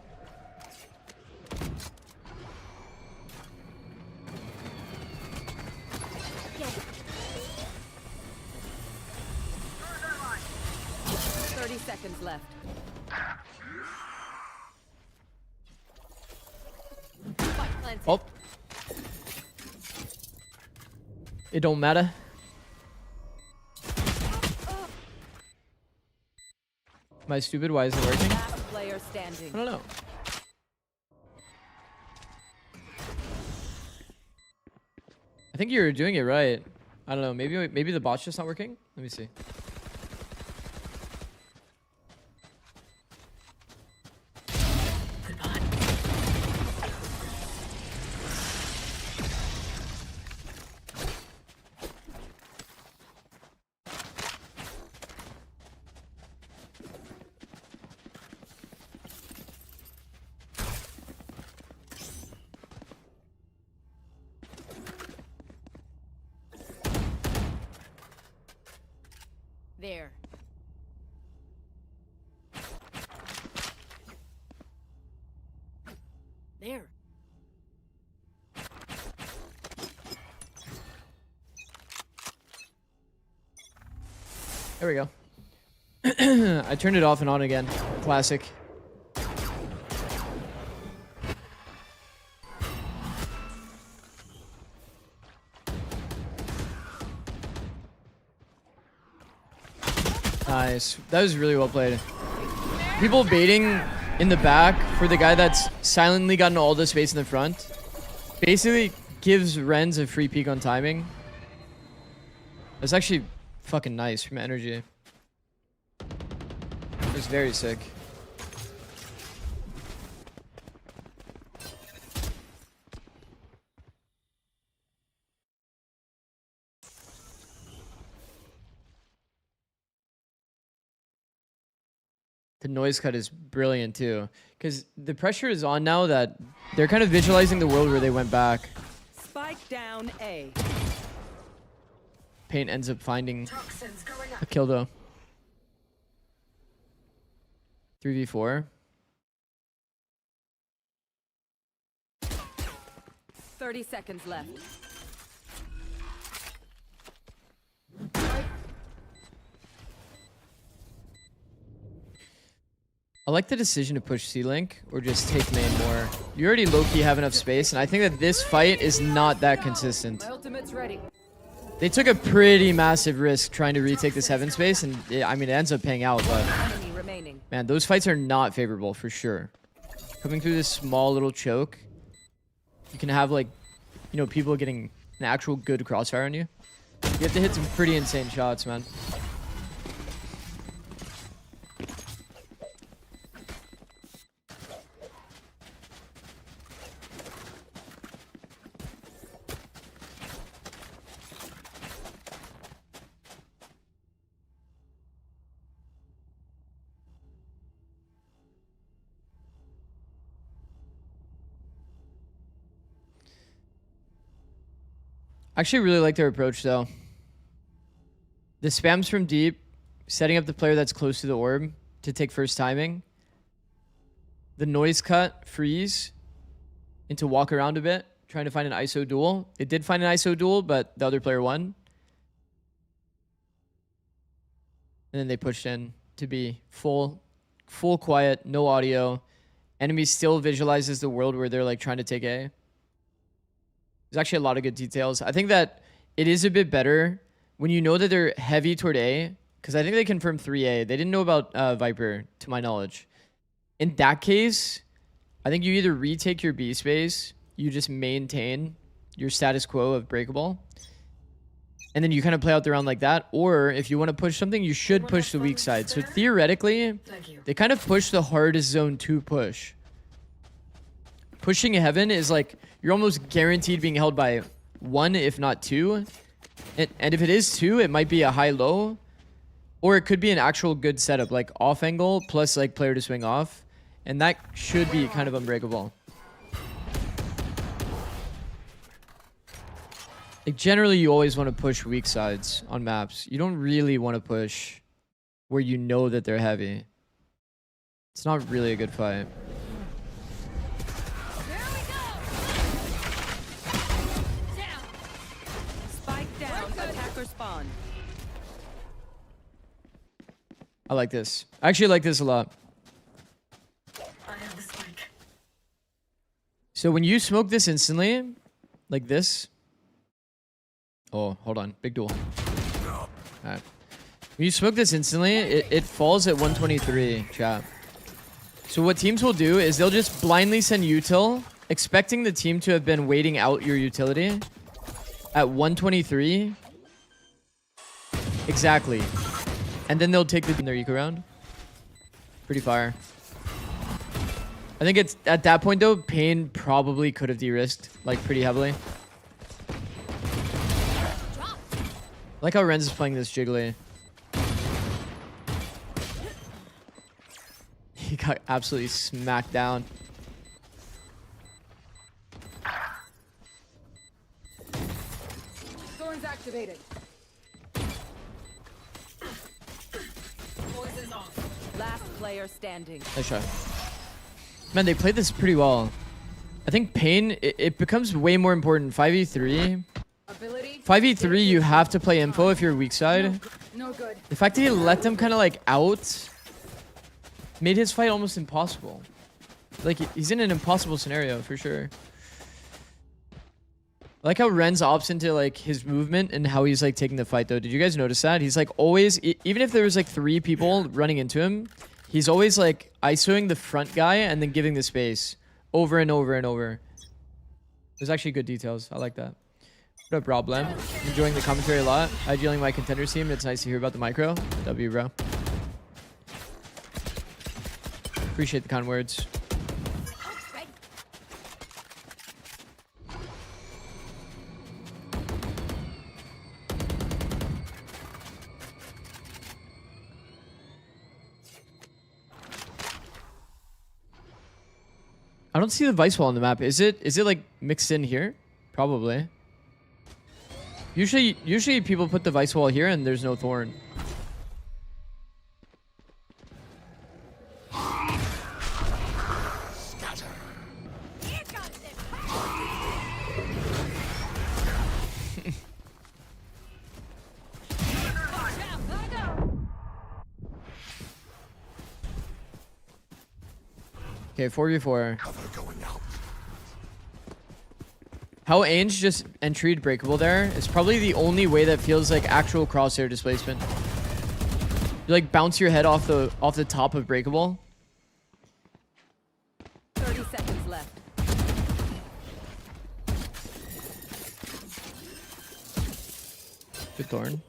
Get it. 30 seconds left. Spike planted. Oh. It don't matter. Am I stupid? Why isn't it working? Last player standing. I don't know. I think you're doing it right. I don't know. Maybe the bot's just not working. Let me see. There. There. There we go. I turned it off and on again. Classic. Nice. That was really well played. People baiting in the back for the guy that's silently gotten all the space in the front basically gives Renz a free peek on timing. That's actually fucking nice from NRGA. It's very sick. The noise cut is brilliant too, because the pressure is on now that they're kind of visualizing the world where they went back. Spike down A. Paint ends up finding Toxins going a up. kill though. 3v4. 30 seconds left. I like the decision to push C-Link or just take main more. You already low-key have enough space, and I think that this fight is not that consistent. My ultimate's ready. They took a pretty massive risk trying to retake this heaven space, and I mean, it ends up paying out, but Enemy remaining. man, those fights are not favorable for sure. Coming through this small little choke, you can have like, you know, people getting an actual good crossfire on you. You have to hit some pretty insane shots, man. I actually really like their approach though. The spams from deep, setting up the player that's close to the orb to take first timing. The noise cut, freeze, into walk around a bit, trying to find an ISO duel. It did find an ISO duel, but the other player won. And then they pushed in to be full quiet, no audio. Enemy still visualizes the world where they're like trying to take A. There's actually a lot of good details. I think that it is a bit better when you know that they're heavy toward A, because I think they confirmed 3A. They didn't know about Viper, to my knowledge. In that case, I think you either retake your B space, you just maintain your status quo of breakable, and then you kind of play out the round like that, or if you want to push something, you should push the weak side. So theoretically, they kind of push the hardest zone to push. Pushing heaven is like, you're almost guaranteed being held by 1, if not 2. And if it is 2, it might be a high-low. Or it could be an actual good setup, like off angle plus like player to swing off. And that should be kind of unbreakable. Like generally, you always want to push weak sides on maps. You don't really want to push where you know that they're heavy. It's not really a good fight. Spawn. I like this. I actually like this a lot. I have the spike. So when you smoke this instantly, like this. Oh, hold on. Big duel. Alright. When you smoke this instantly, it falls at 123, chat. So what teams will do is they'll just blindly send util, expecting the team to have been waiting out your utility at 123. Exactly. And then they'll take their eco round. Pretty fire. I think it's at that point though, Pain probably could have de-risked like pretty heavily. I like how Renz is playing this jiggly. He got absolutely smacked down. Thorns activated. Poison's off. Last player standing. Nice shot. Man, they played this pretty well. I think Pain, it becomes way more important. 5v3. Ability. 5v3, you have to play info if you're weak side. No good. The fact that he let them kind of like out made his fight almost impossible. Like, he's in an impossible scenario for sure. I like how Renz opts into like his movement and how he's like taking the fight though. Did you guys notice that? He's like always, even if there was like 3 people running into him, he's always like ISOing the front guy and then giving the space over and over and over. There's actually good details. I like that. What up, Rob Lem? Enjoying the commentary a lot. Idealing my contenders team. It's nice to hear about the micro. W, bro. Appreciate the kind words. I don't see the vice wall on the map. Is it like mixed in here? Probably. Usually people put the vice wall here and there's no thorn. Okay, 4v4. How Ainge just entry'd breakable there is probably the only way that feels like actual crosshair displacement. You like bounce your head off the top of breakable. 30 seconds left. Good thorn.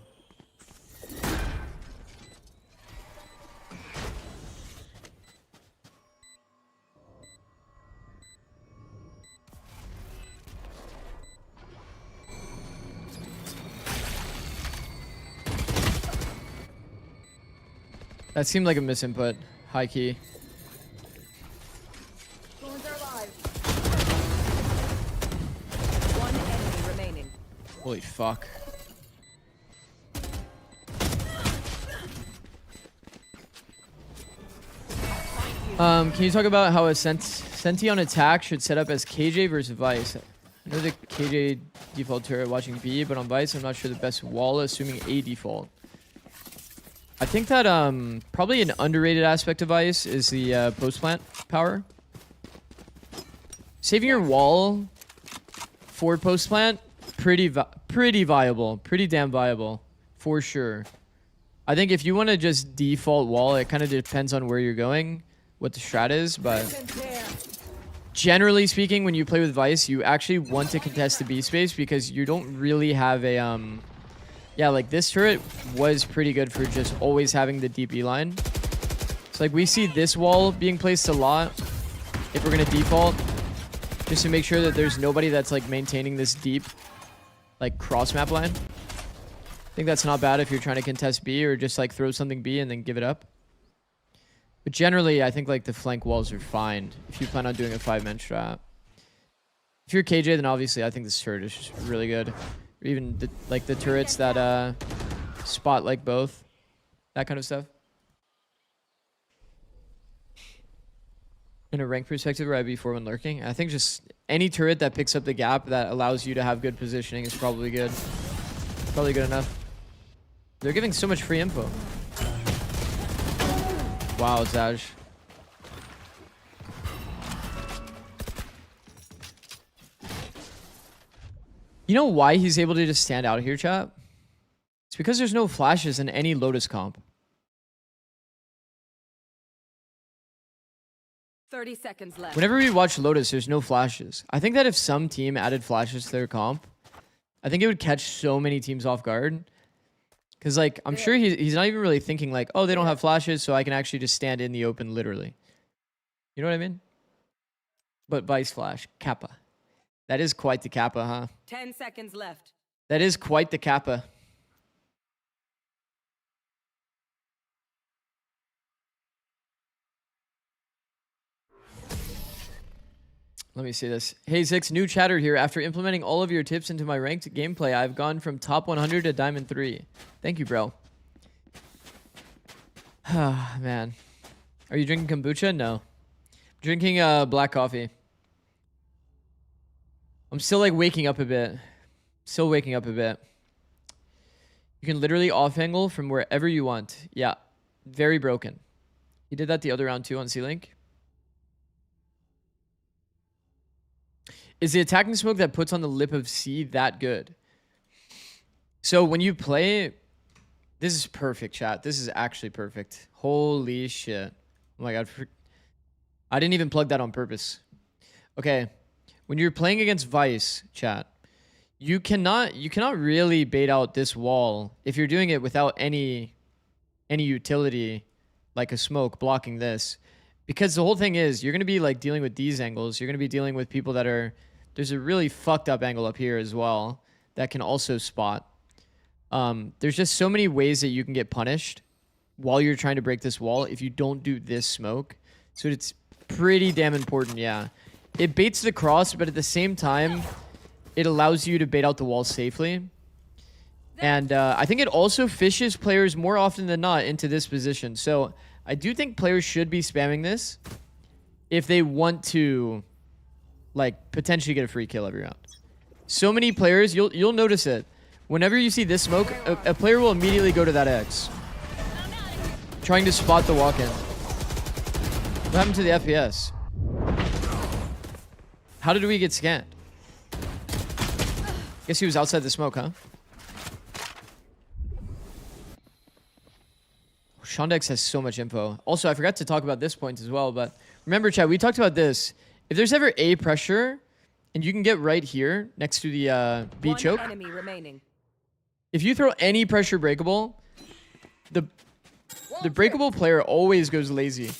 That seemed like a misinput. High key. Drones are live. One enemy remaining. Holy fuck. Can you talk about how a Senti on attack should set up as KJ versus Vice? I know the KJ default turret watching B, but on Vice, I'm not sure the best wall, assuming A default. I think that probably an underrated aspect of Vice is the post plant power. Saving your wall for post plant, pretty viable, pretty damn viable, for sure. I think if you want to just default wall, it kind of depends on where you're going, what the strat is, but generally speaking, when you play with Vice, you actually want to contest the B space because you don't really have a yeah, like this turret was pretty good for just always having the deep E line. So like we see this wall being placed a lot if we're gonna default, just to make sure that there's nobody that's like maintaining this deep like cross map line. I think that's not bad if you're trying to contest B or just like throw something B and then give it up. But generally, I think like the flank walls are fine if you plan on doing a 5-man strat. If you're KJ, then obviously I think this turret is just really good. Or even like the turrets that spot like both, that kind of stuff. In a rank perspective, where I'd be 4 when lurking, I think just any turret that picks up the gap that allows you to have good positioning is probably good. Probably good enough. They're giving so much free info. Wow, Zaj. You know why he's able to just stand out here, chat? It's because there's no flashes in any Lotus comp. 30 seconds left. Whenever we watch Lotus, there's no flashes. I think that if some team added flashes to their comp, I think it would catch so many teams off guard. Because, like, I'm sure he's not even really thinking, like, oh, they don't have flashes, so I can actually just stand in the open, literally. You know what I mean? But Vice Flash, Kappa. That is quite the Kappa, huh? 10 seconds left. That is quite the Kappa. Let me see this. Hey, Zix, new chatter here. After implementing all of your tips into my ranked gameplay, I've gone from top 100 to diamond 3. Thank you, bro. Man. Are you drinking kombucha? No. Drinking black coffee. I'm still like waking up a bit. Still waking up a bit. You can literally off angle from wherever you want. Yeah. Very broken. He did that the other round too on C-Link. Is the attacking smoke that puts on the lip of C that good? So when you play, this is perfect, chat. This is actually perfect. Holy shit. Oh my god. I didn't even plug that on purpose. Okay. When you're playing against Vice, chat, you cannot really bait out this wall if you're doing it without any utility, like a smoke blocking this. Because the whole thing is, you're going to be like dealing with these angles. You're going to be dealing with people that are... There's a really fucked up angle up here as well that can also spot. There's just so many ways that you can get punished while you're trying to break this wall if you don't do this smoke. So it's pretty damn important, yeah. It baits the cross, but at the same time, it allows you to bait out the wall safely. And I think it also fishes players more often than not into this position. So I do think players should be spamming this if they want to, like, potentially get a free kill every round. So many players, you'll notice it. Whenever you see this smoke, a player will immediately go to that X, trying to spot the walk-in. What happened to the FPS? How did we get scanned? Guess he was outside the smoke, huh? Shondex has so much info. Also, I forgot to talk about this point as well, but remember, chat, we talked about this. If there's ever A pressure, and you can get right here next to the B choke, Enemy remaining. if you throw any pressure breakable, the breakable player always goes lazy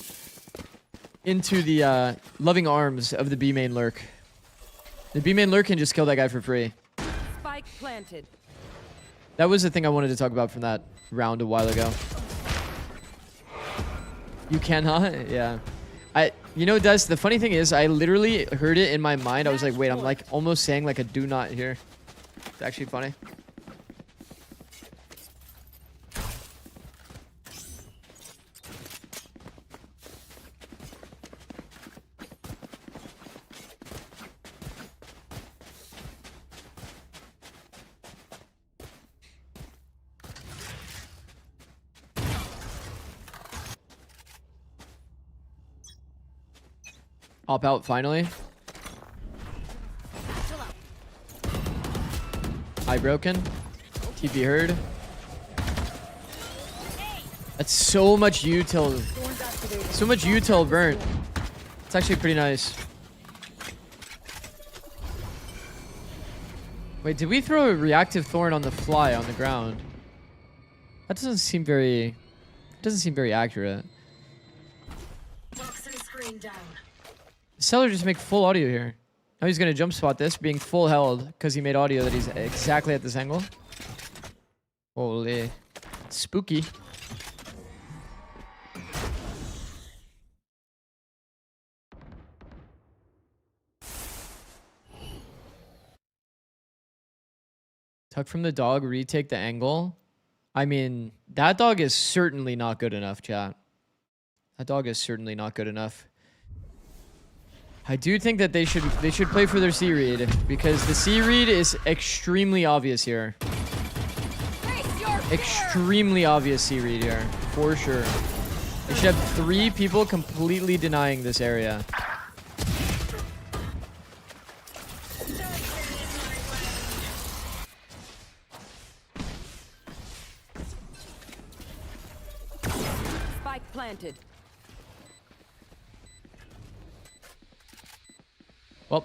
into the loving arms of the B main lurk. The B main lurk can just kill that guy for free. Spike planted. That was the thing I wanted to talk about from that round a while ago. You cannot? Yeah. You know, Des, the funny thing is, I literally heard it in my mind. I was like, wait, I'm like almost saying like a do not here. It's actually funny. Pop out finally. Eye broken. TP heard. That's so much util. So much util burnt. It's actually pretty nice. Wait, did we throw a reactive thorn on the fly on the ground? That doesn't seem very accurate. Toxin screen down. Seller just make full audio here. Now he's gonna jump spot this, being full held because he made audio that he's exactly at this angle. Holy, spooky. Tuck from the dog, retake the angle. I mean, that dog is certainly not good enough, chat. That dog is certainly not good enough. I do think that they should play for their C read because the C read is extremely obvious here. Extremely obvious C read here, for sure. They should have 3 people completely denying this area. Spike planted. Well.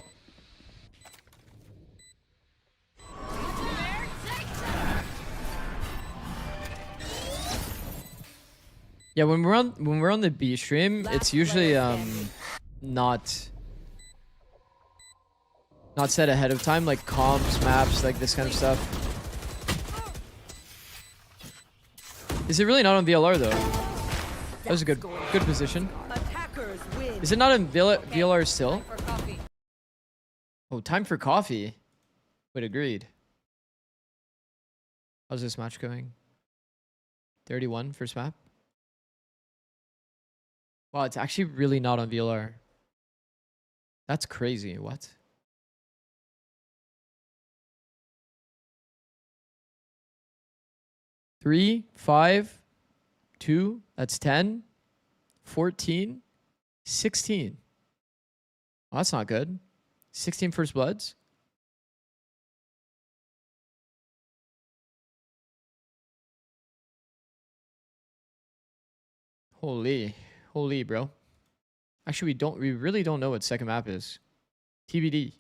Yeah, when we're on the B stream, it's usually not set ahead of time, like comps, maps, like this kind of stuff. Is it really not on VLR though? That was a good position. Attackers win. Is it not in VLR still? Oh, time for coffee. Wait, agreed. How's this match going? 31 first map. Wow, it's actually really not on VLR. That's crazy. What? Three, 5, 2, that's 10, 14, 16. Oh, that's not good. 16 first bloods. Holy, bro. Actually, we really don't know what second map is. TBD.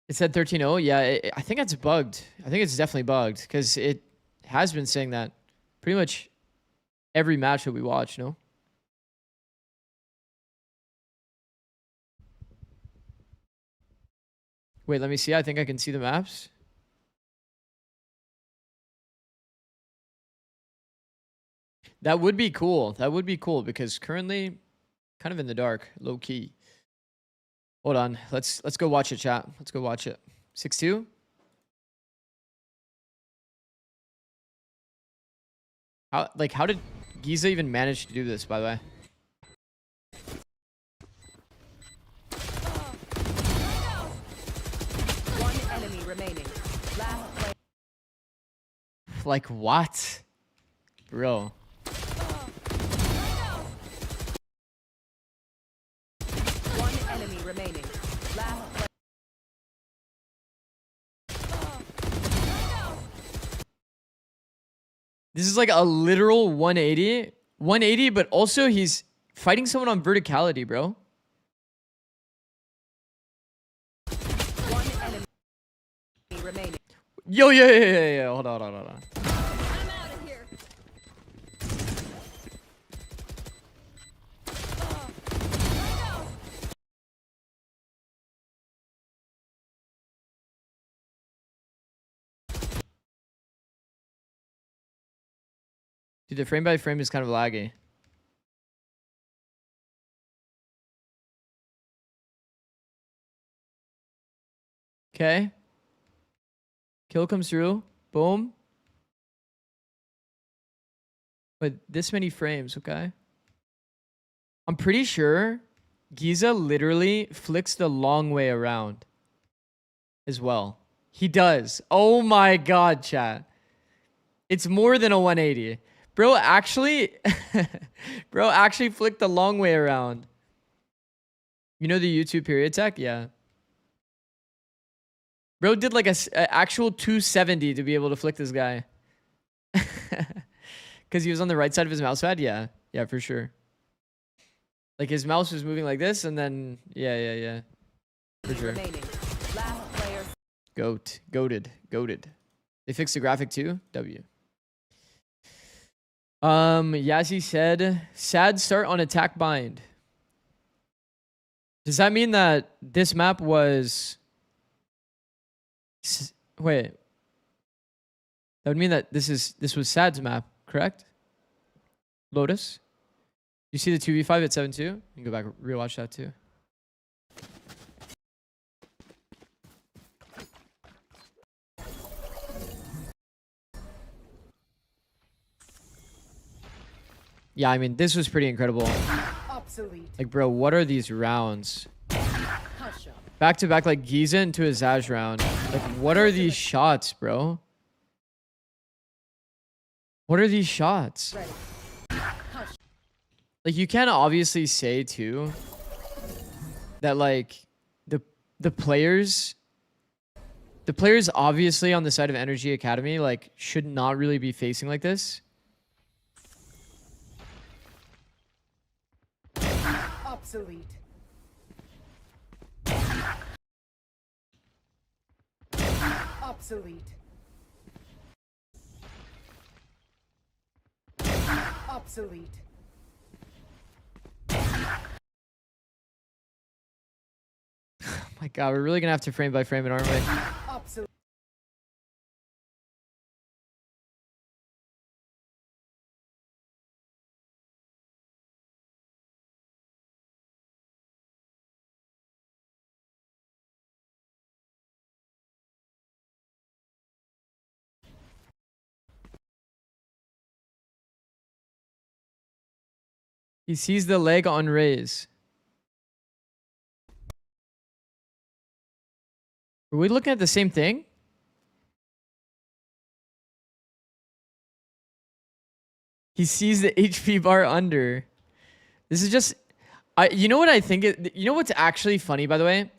It said 13-0. Yeah, I think it's bugged. I think it's definitely bugged because it has been saying that pretty much every match that we watch, no? Wait, let me see. I think I can see the maps. That would be cool. That would be cool because currently kind of in the dark, low key. Hold on. Let's go watch it, chat. Let's go watch it. 6-2. How did Giza even manage to do this, by the way? One enemy remaining. Last play. Like what? Bro. remaining. Last player. This is like a literal 180. 180, but also he's fighting someone on verticality, bro. One enemy remaining. Yo, yeah. Hold on. I'm out of here. Dude, the frame by frame is kind of laggy. Okay. Kill comes through. Boom. But this many frames, okay? I'm pretty sure Giza literally flicks the long way around as well. He does. Oh my god, chat. It's more than a 180. Bro actually flicked the long way around. You know the YouTube period tech? Yeah. Bro did like a actual 270 to be able to flick this guy. Because he was on the right side of his mouse pad? Yeah. Yeah, for sure. Like his mouse was moving like this and then... Yeah. For sure. Remaining. Last player. Goated. They fixed the graphic too? W. Yazzie said, SAD start on attack bind. Does that mean that this map was... Wait. That would mean that this was SAD's map, correct? Lotus? You see the 2v5 at 7-2? You can go back and rewatch that too. Yeah, I mean, this was pretty incredible. Obsolete. Like, bro, what are these rounds? Hush up. Back to back, like, Giza into a Zaj round. Like, what are these shots, bro? What are these shots? Ready. Like, you can't obviously say, too, that, like, the players obviously on the side of NRGA Academy, like, should not really be facing like this. Obsolete. Obsolete. Obsolete. Oh my god, we're really gonna have to frame by frame it, aren't we? Obsolete. He sees the leg on raise. Are we looking at the same thing? He sees the HP bar under. This is just... you know what I think... You know what's actually funny, by the way?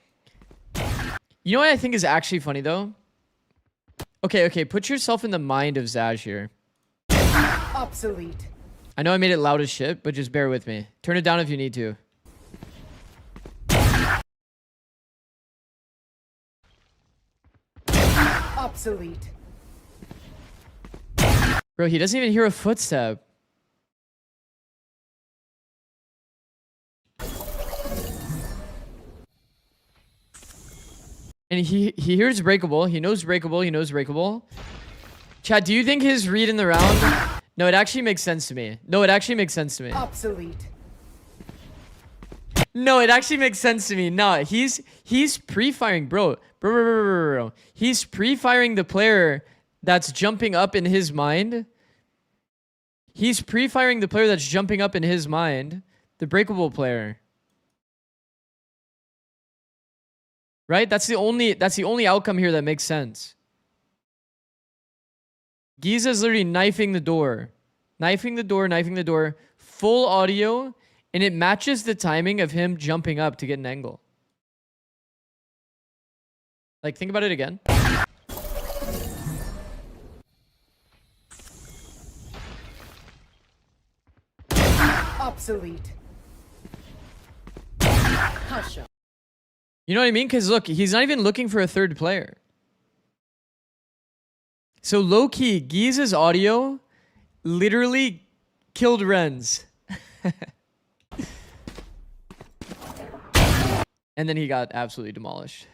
You know what I think is actually funny, though? Okay. Put yourself in the mind of Zaj here. Obsolete. I know I made it loud as shit, but just bear with me. Turn it down if you need to. Obsolete. Bro, he doesn't even hear a footstep. And he hears breakable. He knows breakable. He knows breakable. Chad, do you think his read in the round... No, it actually makes sense to me. Obsolete. No, it actually makes sense to me. No, he's pre-firing, bro. Bro. He's pre-firing the player that's jumping up in his mind. He's pre-firing the player that's jumping up in his mind. The breakable player. Right? That's the only outcome here that makes sense. Giza's literally knifing the door. Knifing the door. Full audio. And it matches the timing of him jumping up to get an angle. Like, think about it again. Obsolete. Hush up. You know what I mean? Because look, he's not even looking for a third player. So low-key, Giza's audio literally killed Renz. And then he got absolutely demolished.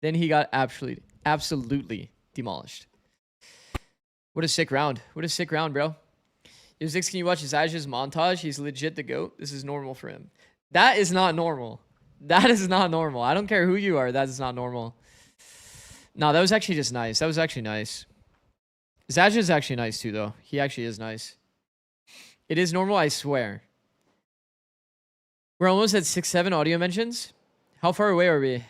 Then he got absolutely demolished. What a sick round. What a sick round, bro. Yo, Zix, can you watch Zaj's montage? He's legit the GOAT. This is normal for him. That is not normal. That is not normal. I don't care who you are. That is not normal. No, that was actually just nice. That was actually nice. Zaj is actually nice too, though. He actually is nice. It is normal, I swear. We're almost at 6-7 audio mentions. How far away are we?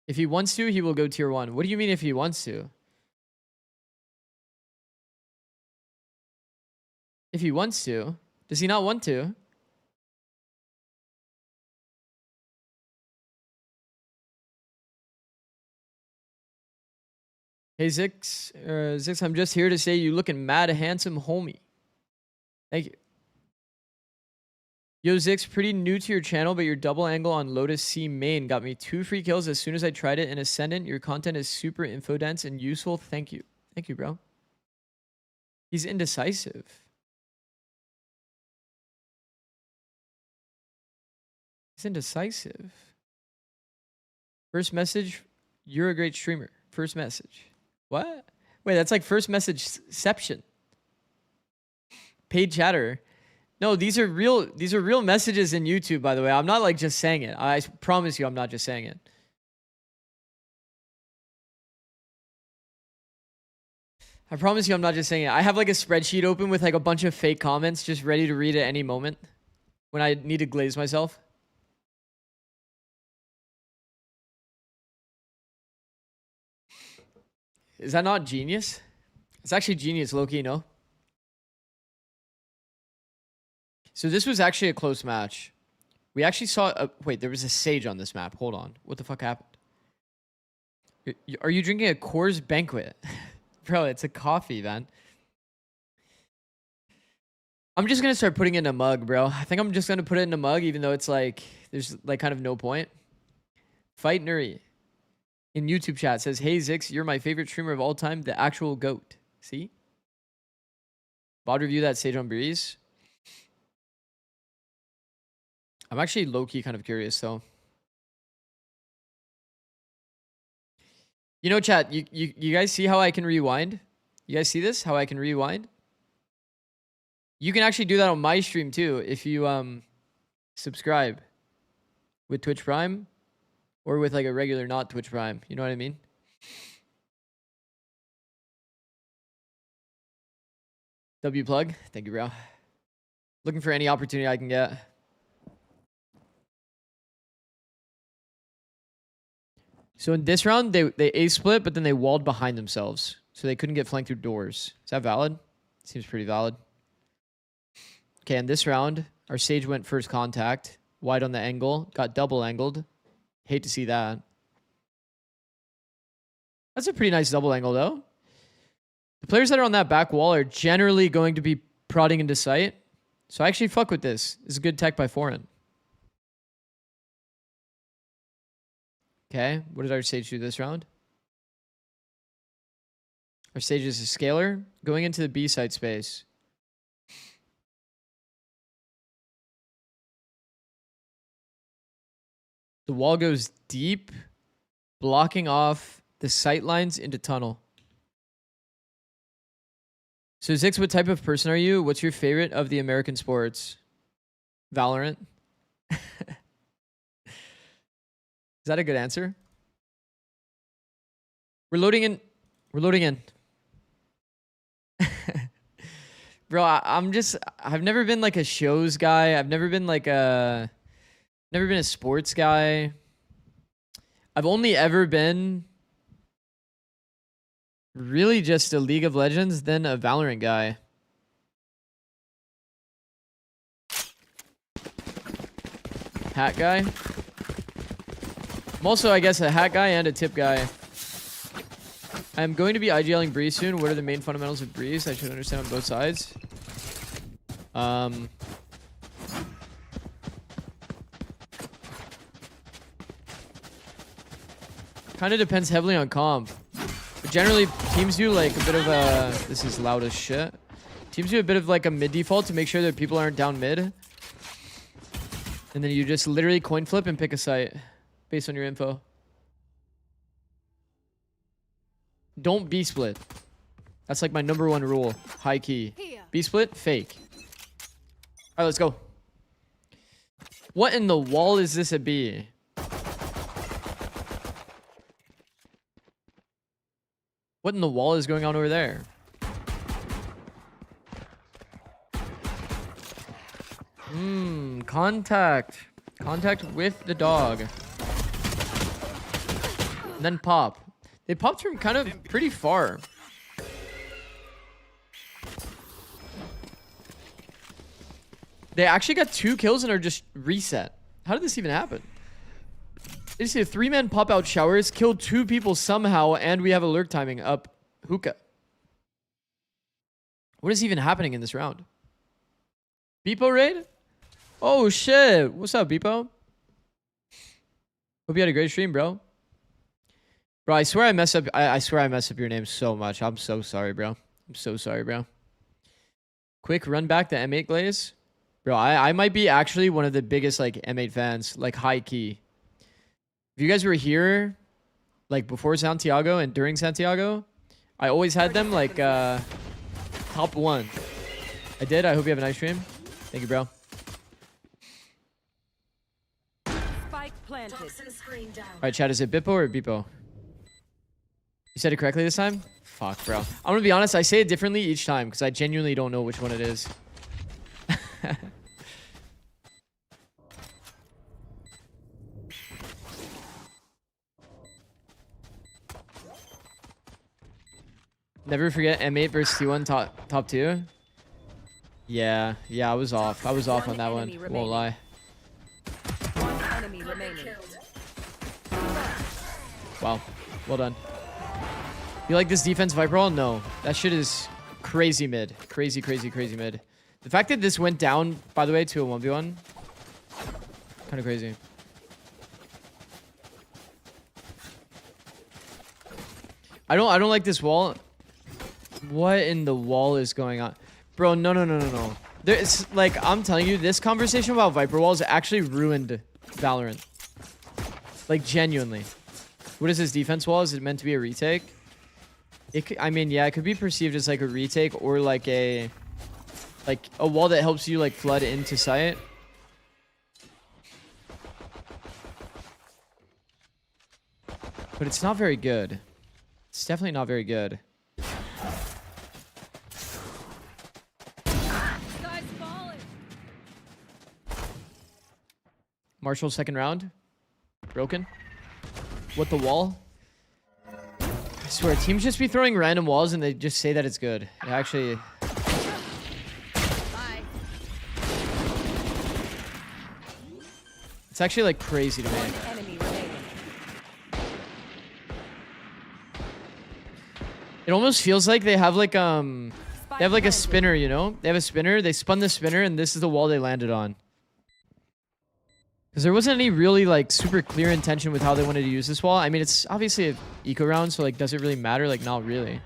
If he wants to, he will go tier 1. What do you mean if he wants to? If he wants to? Does he not want to? Hey Zix, Zix, I'm just here to say you looking mad handsome, homie. Thank you. Yo Zix, pretty new to your channel, but your double angle on Lotus C main got me 2 free kills as soon as I tried it in Ascendant. Your content is super info dense and useful. Thank you. Thank you, bro. He's indecisive. He's indecisive. First message, you're a great streamer. First message. What? Wait, that's like first messageception. Paid chatter. No, these are real messages in YouTube, by the way. I'm not like just saying it. I promise you I'm not just saying it. I promise you I'm not just saying it. I have like a spreadsheet open with like a bunch of fake comments just ready to read at any moment when I need to glaze myself. Is that not genius? It's actually genius, low-key, no? So this was actually a close match. We actually saw wait, there was a Sage on this map. Hold on. What the fuck happened? Are you drinking a Coors Banquet? Bro, it's a coffee, man. I'm just going to start putting it in a mug, bro. I think I'm just going to put it in a mug, even though it's like, there's like kind of no point. Fight Nuri in YouTube chat says, hey Zix, you're my favorite streamer of all time, the actual GOAT. See? Bod review that Sage on Breeze. I'm actually low-key kind of curious, though. You know, chat, you guys see how I can rewind? You guys see this? How I can rewind? You can actually do that on my stream, too, if you subscribe with Twitch Prime or with, like, a regular not Twitch Prime. You know what I mean? W plug. Thank you, bro. Looking for any opportunity I can get. So in this round, they A-split, but then they walled behind themselves. So they couldn't get flanked through doors. Is that valid? Seems pretty valid. Okay, in this round, our Sage went first contact. Wide on the angle. Got double angled. Hate to see that. That's a pretty nice double angle, though. The players that are on that back wall are generally going to be prodding into sight. So I actually fuck with this. This is good tech by Foreign. Okay, what did our Sage do this round? Our Sage is a scaler going into the B side space. The wall goes deep, blocking off the sight lines into tunnel. So Zix, what type of person are you? What's your favorite of the American sports? Valorant? Is that a good answer? We're loading in. We're loading in. Bro, I've never been like a shows guy. I've never been like never been a sports guy. I've only ever been really just a League of Legends, then a Valorant guy. Hat guy. I'm also, I guess, a hat guy and a tip guy. I'm going to be IGLing Breeze soon. What are the main fundamentals of Breeze? I should understand on both sides. Kind of depends heavily on comp. But generally, teams do like a bit of a... This is loud as shit. Teams do a bit of like a mid default to make sure that people aren't down mid. And then you just literally coin flip and pick a site based on your info. Don't B-split. That's like my #1 rule. High key. B-split, fake. Alright, let's go. What in the wall is this a B? What in the wall is going on over there? Contact. Contact with the dog. And then pop. They popped from kind of pretty far. They actually got 2 kills and are just reset. How did this even happen? They just see a 3-man pop out showers, killed 2 people somehow, and we have alert timing up hookah. What is even happening in this round? Beepo raid? Oh shit. What's up, Beepo? Hope you had a great stream, bro. Bro, I swear I mess up. I swear I mess up your name so much. I'm so sorry, bro. I'm so sorry, bro. Quick run back to M8 Glaze. Bro, I might be actually one of the biggest like M8 fans, like high key. If you guys were here, like before Santiago and during Santiago, I always had them like top 1. I did. I hope you have a nice stream. Thank you, bro. Spike planted. Toxin screen down. All right, chat. Is it Bippo or Beepo? You said it correctly this time? Fuck, bro. I'm gonna be honest. I say it differently each time because I genuinely don't know which one it is. Never forget M8 versus T1 top 2. Yeah, I was off. I was off on that one. Won't lie. One enemy remaining. Wow, well done. You like this defense Viper roll? No, that shit is crazy mid. Crazy mid. The fact that this went down, by the way, to a 1v1, kind of crazy. I don't like this wall. What in the wall is going on? Bro, no. It's like, I'm telling you, this conversation about Viper walls actually ruined Valorant. Like, genuinely. What is this defense wall? Is it meant to be a retake? I mean, yeah, it could be perceived as like a retake or like a wall that helps you like flood into site. But it's not very good. It's definitely not very good. Marshall, second round. Broken. What, the wall? I swear, teams just be throwing random walls and they just say that it's good. It actually... Bye. It's actually like crazy to me. Enemy remaining. It almost feels like they have like they have like a spinner, you know? They have a spinner, they spun the spinner, and this is the wall they landed on. Because there wasn't any really like super clear intention with how they wanted to use this wall. I mean, it's obviously an eco round, so like, does it really matter? Like, not really.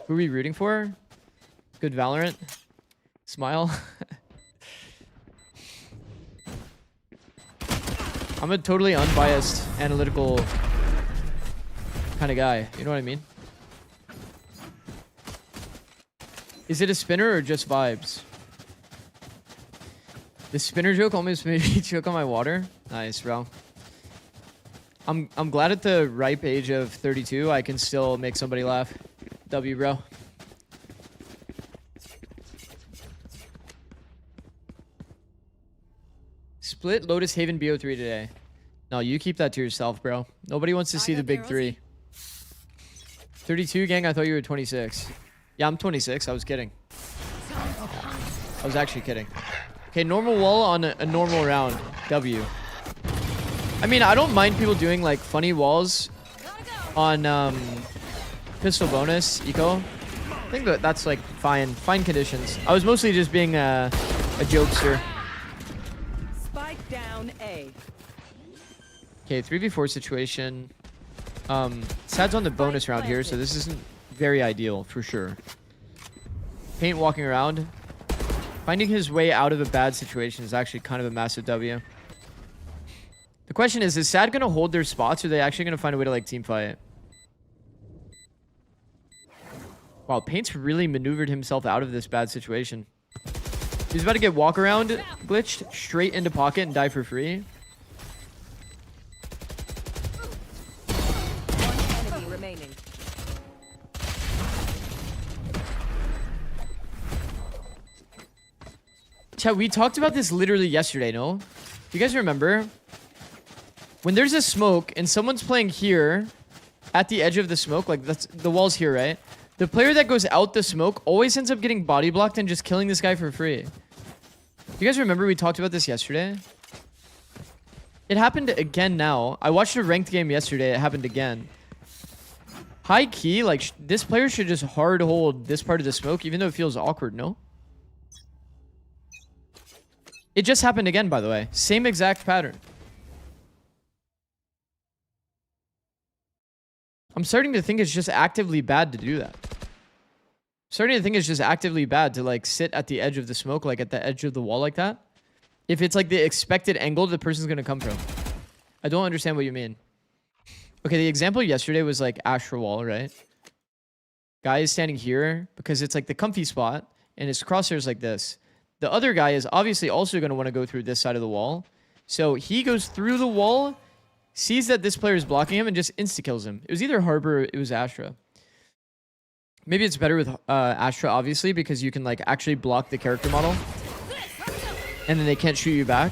Who are we rooting for? Good Valorant. Smile. I'm a totally unbiased, analytical kind of guy. You know what I mean? Is it a spinner or just vibes? The spinner joke almost made me choke on my water. Nice, bro. I'm glad at the ripe age of 32, I can still make somebody laugh. W, bro. Split Lotus Haven BO3 today. No, you keep that to yourself, bro. Nobody wants to see the big 3. 32, gang? I thought you were 26. Yeah, I'm 26. I was kidding. I was actually kidding. Okay, normal wall on a normal round. W. I mean, I don't mind people doing like funny walls on pistol bonus eco. I think that's like fine conditions. I was mostly just being a jokester. Spike down A. Okay, 3v4 situation. SAD's on the bonus round here, so this isn't very ideal for sure. Paint walking around. Finding his way out of a bad situation is actually kind of a massive W. The question is SAD going to hold their spots, or are they actually going to find a way to like team fight? Wow, Paint's really maneuvered himself out of this bad situation. He's about to get walk around glitched straight into pocket and die for free. One enemy remaining. Chat, we talked about this literally yesterday, no? Do you guys remember? When there's a smoke and someone's playing here at the edge of the smoke, like that's the wall's here, right? The player that goes out the smoke always ends up getting body blocked and just killing this guy for free. Do you guys remember we talked about this yesterday? It happened again now. I watched a ranked game yesterday. It happened again. High key, like this player should just hard hold this part of the smoke, even though it feels awkward, no? It just happened again, by the way. Same exact pattern. I'm starting to think it's just actively bad to do that. Starting to think it's just actively bad to like sit at the edge of the smoke, like at the edge of the wall like that. If it's like the expected angle the person's gonna come from. I don't understand what you mean. Okay, the example yesterday was like Astra wall, right? Guy is standing here because it's like the comfy spot and his crosshair's like this. The other guy is obviously also gonna want to go through this side of the wall. So he goes through the wall, sees that this player is blocking him, and just insta-kills him. It was either Harbor or it was Astra. Maybe it's better with Astra, obviously, because you can like actually block the character model. And then they can't shoot you back.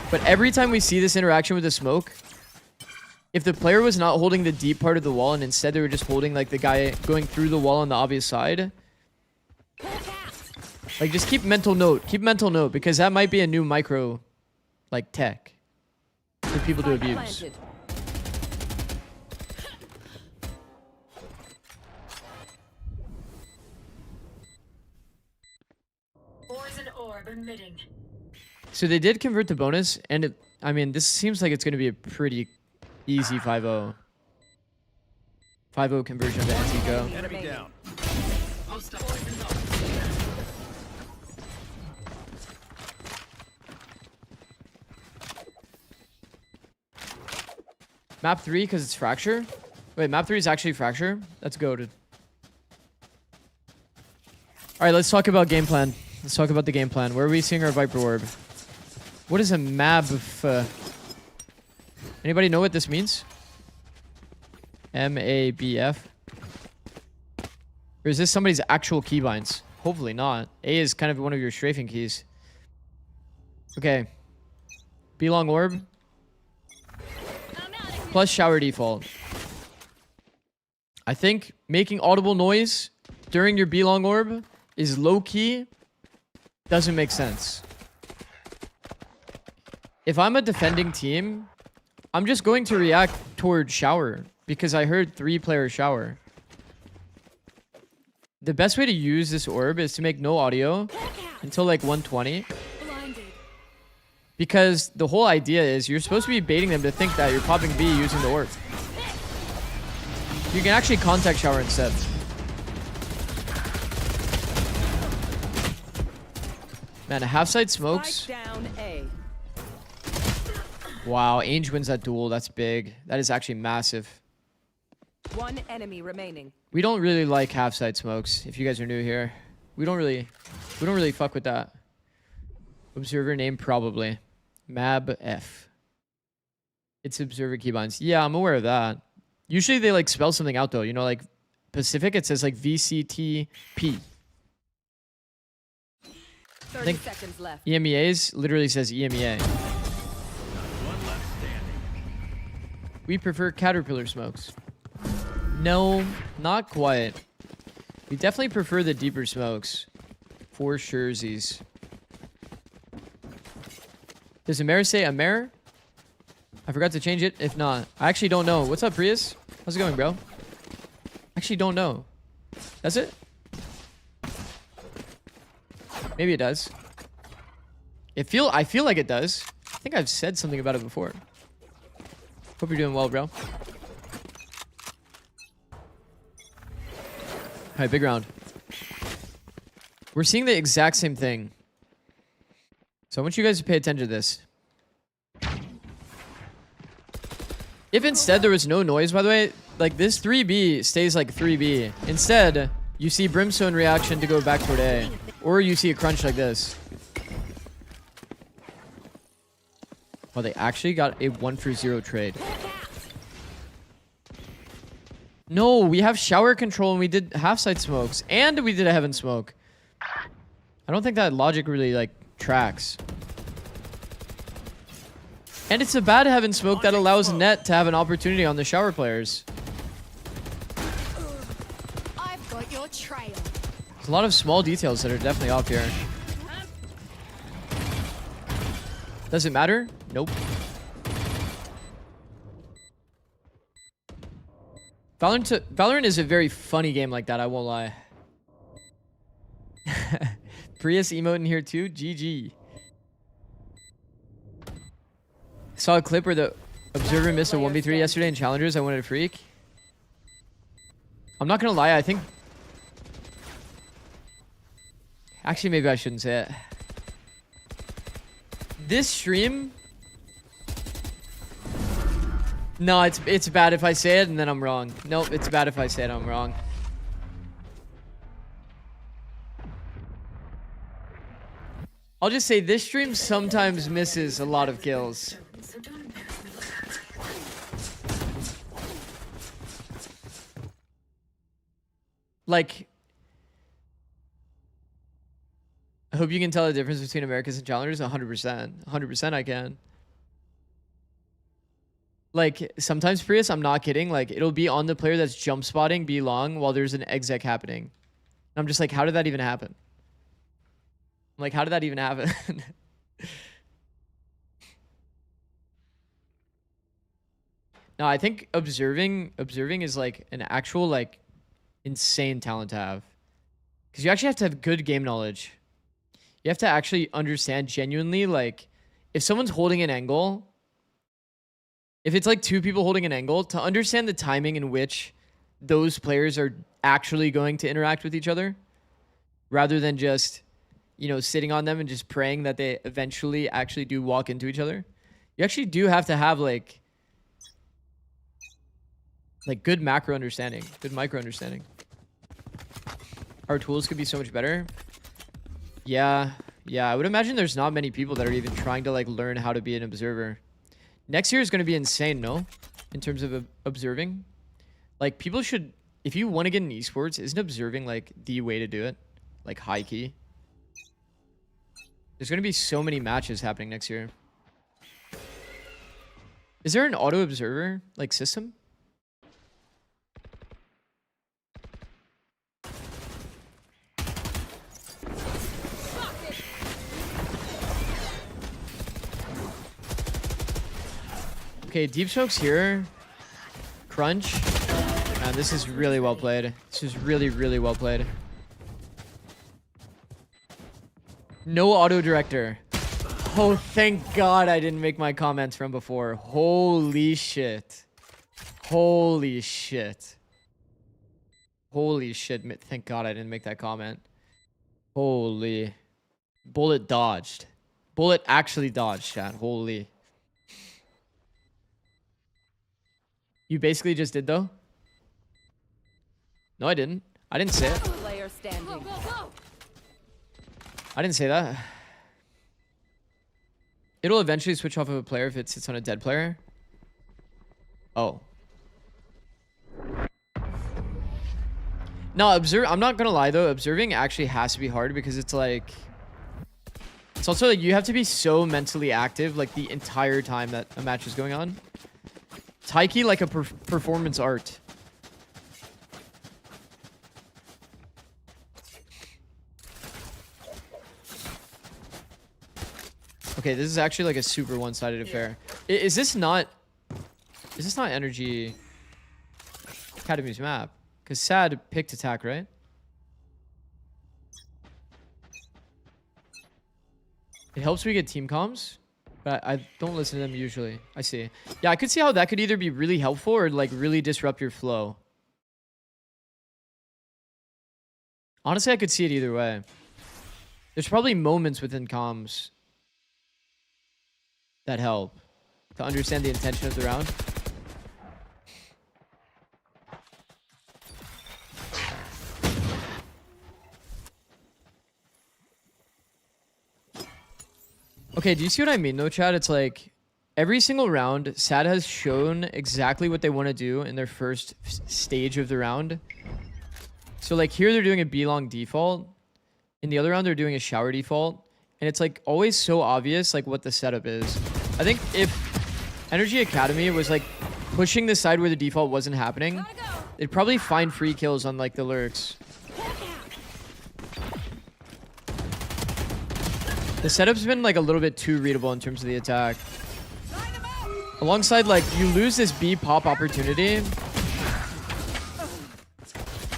But every time we see this interaction with the smoke, if the player was not holding the deep part of the wall and instead they were just holding like the guy going through the wall on the obvious side, like just keep mental note. Keep mental note, because that might be a new micro like tech for people to abuse. Planted. Poison orb emitting. So they did convert the bonus, and it, I mean, this seems like it's going to be a pretty easy 5-0. 5-0 conversion of the anti-go. Enemy down. Map 3 because it's Fracture? Wait, map 3 is actually Fracture? That's goated. Alright, let's talk about game plan. Let's talk about the game plan. Where are we seeing our Viper Orb? What is a MABF? Anybody know what this means? M-A-B-F? Or is this somebody's actual keybinds? Hopefully not. A is kind of one of your strafing keys. Okay. B-long orb. Plus shower default. I think making audible noise during your B-long orb is low-key. Doesn't make sense. If I'm a defending team, I'm just going to react toward shower because I heard 3-player shower. The best way to use this orb is to make no audio until like 120. Because the whole idea is you're supposed to be baiting them to think that you're popping B using the orb. You can actually contact shower instead. Man, a half-side smokes. Spike down A. Wow, Ainge wins that duel. That's big. That is actually massive. One enemy remaining. We don't really like half-side smokes, if you guys are new here. We don't really fuck with that. Observer name probably. MABF. It's observer keybinds. Yeah, I'm aware of that. Usually they like spell something out though. You know, like Pacific, it says like VCTP. 30 seconds left. EMEA's literally says EMEA. We prefer caterpillar smokes. No, not quite. We definitely prefer the deeper smokes. For surezies. Does Amer say Amer? I forgot to change it. If not, I actually don't know. What's up, Prius? How's it going, bro? Actually don't know. Does it? Maybe it does. I feel like it does. I think I've said something about it before. Hope you're doing well, bro. Alright, big round. We're seeing the exact same thing. So I want you guys to pay attention to this. If instead there was no noise, by the way, like this 3B stays like 3B. Instead, you see Brimstone reaction to go back toward A. Or you see a crunch like this. Well, they actually got a 1-for-0 trade. No, we have shower control and we did half-side smokes. And we did a heaven smoke. I don't think that logic really, like, tracks. And it's a bad heaven smoke that allows Net to have an opportunity on the shower players. I've got your trail. There's a lot of small details that are definitely off here. Does it matter? Nope. Valorant is a very funny game like that, I won't lie. Prius emote in here too? GG. Saw a clip where the observer missed a 1v3 yesterday in Challengers. I wanted to freak. I'm not gonna lie, I think... Actually, maybe I shouldn't say it. This stream... No, it's bad if I say it and then I'm wrong. Nope, it's bad if I say it, I'm wrong. I'll just say this stream sometimes misses a lot of kills. So don't embarrass me. Like, I hope you can tell the difference between Americans and Challengers. 100%. 100% I can. Like, sometimes, Prius, I'm not kidding. Like, it'll be on the player that's jump spotting B long while there's an exec happening. And I'm just like, how did that even happen? I'm like, how did that even happen? No, I think observing is like an actual, like, insane talent to have. Because you actually have to have good game knowledge. You have to actually understand genuinely, like, if someone's holding an angle... If it's like two people holding an angle, to understand the timing in which those players are actually going to interact with each other, rather than just, you know, sitting on them and just praying that they eventually actually do walk into each other. You actually do have to have like good macro understanding, good micro understanding. Our tools could be so much better. Yeah, I would imagine there's not many people that are even trying to like learn how to be an observer. Next year is going to be insane, no? In terms of observing. Like, people should... If you want to get in esports, isn't observing, like, the way to do it? Like, high key. There's going to be so many matches happening next year. Is there an auto-observer, like, system? Okay, deep smokes here. Crunch. Man, this is really well played. This is really, really well played. No auto director. Oh, thank God I didn't make my comments from before. Holy shit. Holy shit. Holy shit. Thank God I didn't make that comment. Holy. Bullet dodged. Bullet actually dodged, chat. Holy. You basically just did, though? No, I didn't. I didn't say it. Player standing. I didn't say that. It'll eventually switch off of a player if it sits on a dead player. Oh. No, I'm not gonna lie, though. Observing actually has to be hard because it's like... It's also like you have to be so mentally active like the entire time that a match is going on. Taiki like a performance art. Okay, this is actually like a super one-sided affair. Is this not NRG Academy's map? Because SAD picked attack, right? It helps me get team comms, but I don't listen to them usually. I see. Yeah, I could see how that could either be really helpful or like really disrupt your flow. Honestly, I could see it either way. There's probably moments within comms that help to understand the intention of the round. Okay, do you see what I mean though, Chad? It's like every single round, SAD has shown exactly what they want to do in their first stage of the round. So like here they're doing a B-long default. In the other round, they're doing a shower default. And it's like always so obvious like what the setup is. I think if NRGA Academy was like pushing the side where the default wasn't happening, they'd probably find free kills on like the lurks. The setup's been like a little bit too readable in terms of the attack. Alongside like you lose this B pop opportunity.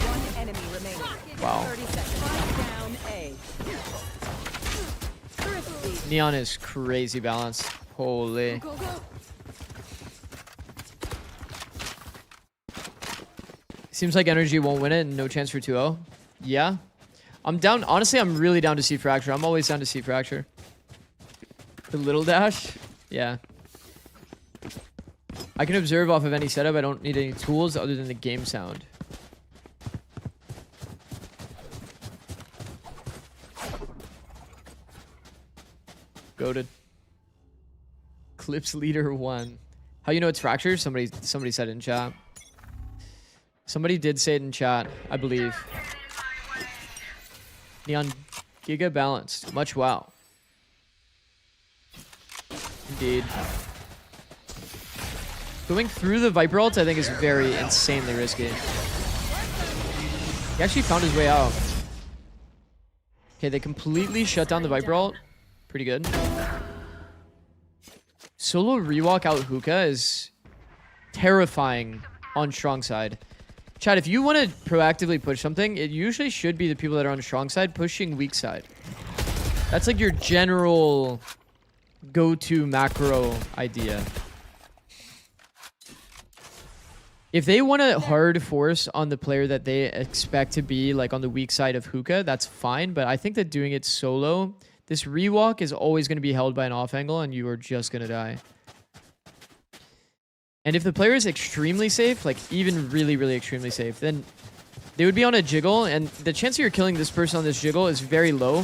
One enemy remaining. Wow. 30 seconds. Down A. Neon is crazy balanced. Holy. Seems like NRG won't win it and no chance for 2-0. Yeah. I'm down. Honestly, I'm really down to see Fracture. I'm always down to see Fracture. The little dash? Yeah. I can observe off of any setup. I don't need any tools other than the game sound. Goated. Clips leader 1. How you know it's Fracture? Somebody said it in chat. Somebody did say it in chat, I believe. Neon Giga balanced. Much wow. Indeed. Going through the Viper ult I think is very insanely risky. He actually found his way out. Okay, they completely shut down the Viper ult. Pretty good. Solo rewalk out hookah is terrifying on strong side. Chad, if you want to proactively push something, it usually should be the people that are on strong side pushing weak side. That's like your general go-to macro idea. If they want to hard force on the player that they expect to be like on the weak side of hookah, that's fine. But I think that doing it solo, this rewalk is always going to be held by an off angle and you are just going to die. And if the player is extremely safe, like even really, really extremely safe, then they would be on a jiggle and the chance that you're killing this person on this jiggle is very low.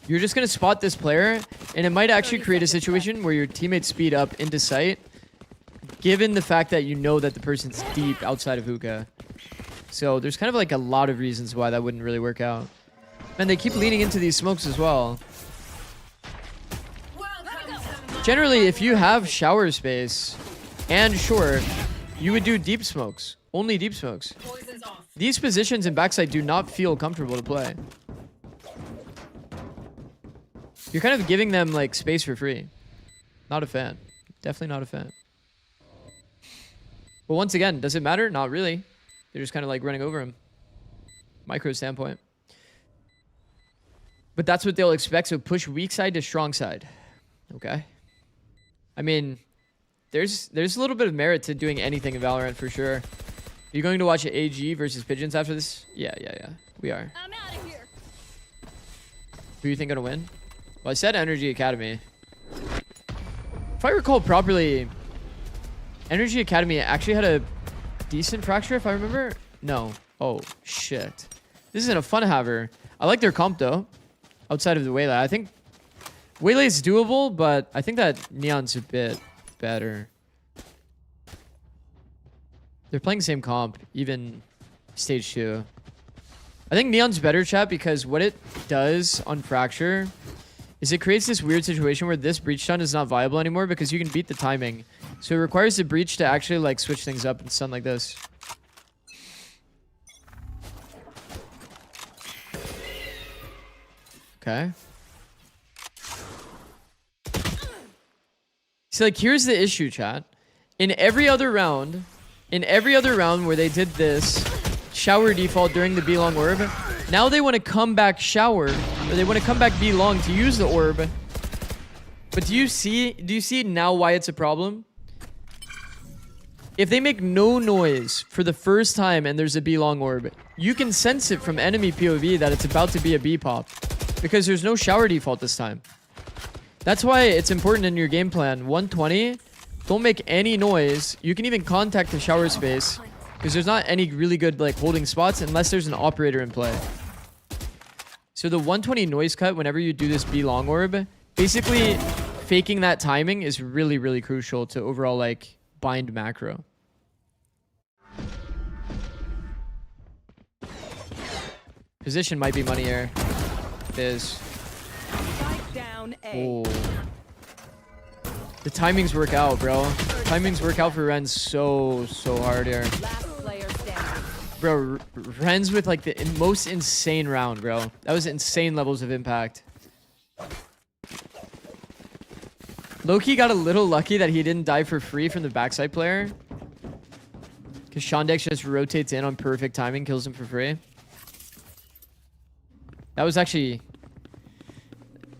You're just going to spot this player and it might actually create a situation where your teammates speed up into sight, given the fact that you know that the person's deep outside of hookah. So there's kind of like a lot of reasons why that wouldn't really work out. And they keep leaning into these smokes as well. Generally, if you have shower space and short, you would do deep smokes. Only deep smokes. These positions in backside do not feel comfortable to play. You're kind of giving them like space for free. Not a fan. Definitely not a fan. But once again, does it matter? Not really. They're just kind of like running over him. Micro standpoint. But that's what they'll expect. So push weak side to strong side. Okay. I mean, there's a little bit of merit to doing anything in Valorant for sure. Are you going to watch AG versus Pigeons after this? Yeah. We are. I'm out of here. Who do you think gonna win? Well, I said NRGA Academy. If I recall properly, NRGA Academy actually had a decent Fracture, if I remember. No. Oh, shit. This isn't a fun haver. I like their comp, though. Outside of the Waylay. I think Waylay is doable, but I think that Neon's a bit better. They're playing the same comp, even stage 2. I think Neon's better, chat, because what it does on Fracture is it creates this weird situation where this breach stun is not viable anymore because you can beat the timing. So it requires the breach to actually like switch things up and stun like this. Okay. So like, here's the issue, chat. In every other round where they did this shower default during the B long orb, now they want to come back shower, or they want to come back B long to use the orb. But do you see now why it's a problem? If they make no noise for the first time and there's a B long orb, you can sense it from enemy POV that it's about to be a B pop, because there's no shower default this time. That's why it's important in your game plan. 120, don't make any noise. You can even contact the shower space, because there's not any really good like holding spots unless there's an operator in play. So the 120 noise cut whenever you do this B long orb, basically faking that timing is really, really crucial to overall like bind macro. Position might be money here. It is. Spike down A. Oh. The timings work out, bro. Timings work out for Ren so hard here. Last player standing. Bro, Ren's with like the most insane round, bro. That was insane levels of impact. Loki got a little lucky that he didn't die for free from the backside player, because Shandex just rotates in on perfect timing, kills him for free. That was actually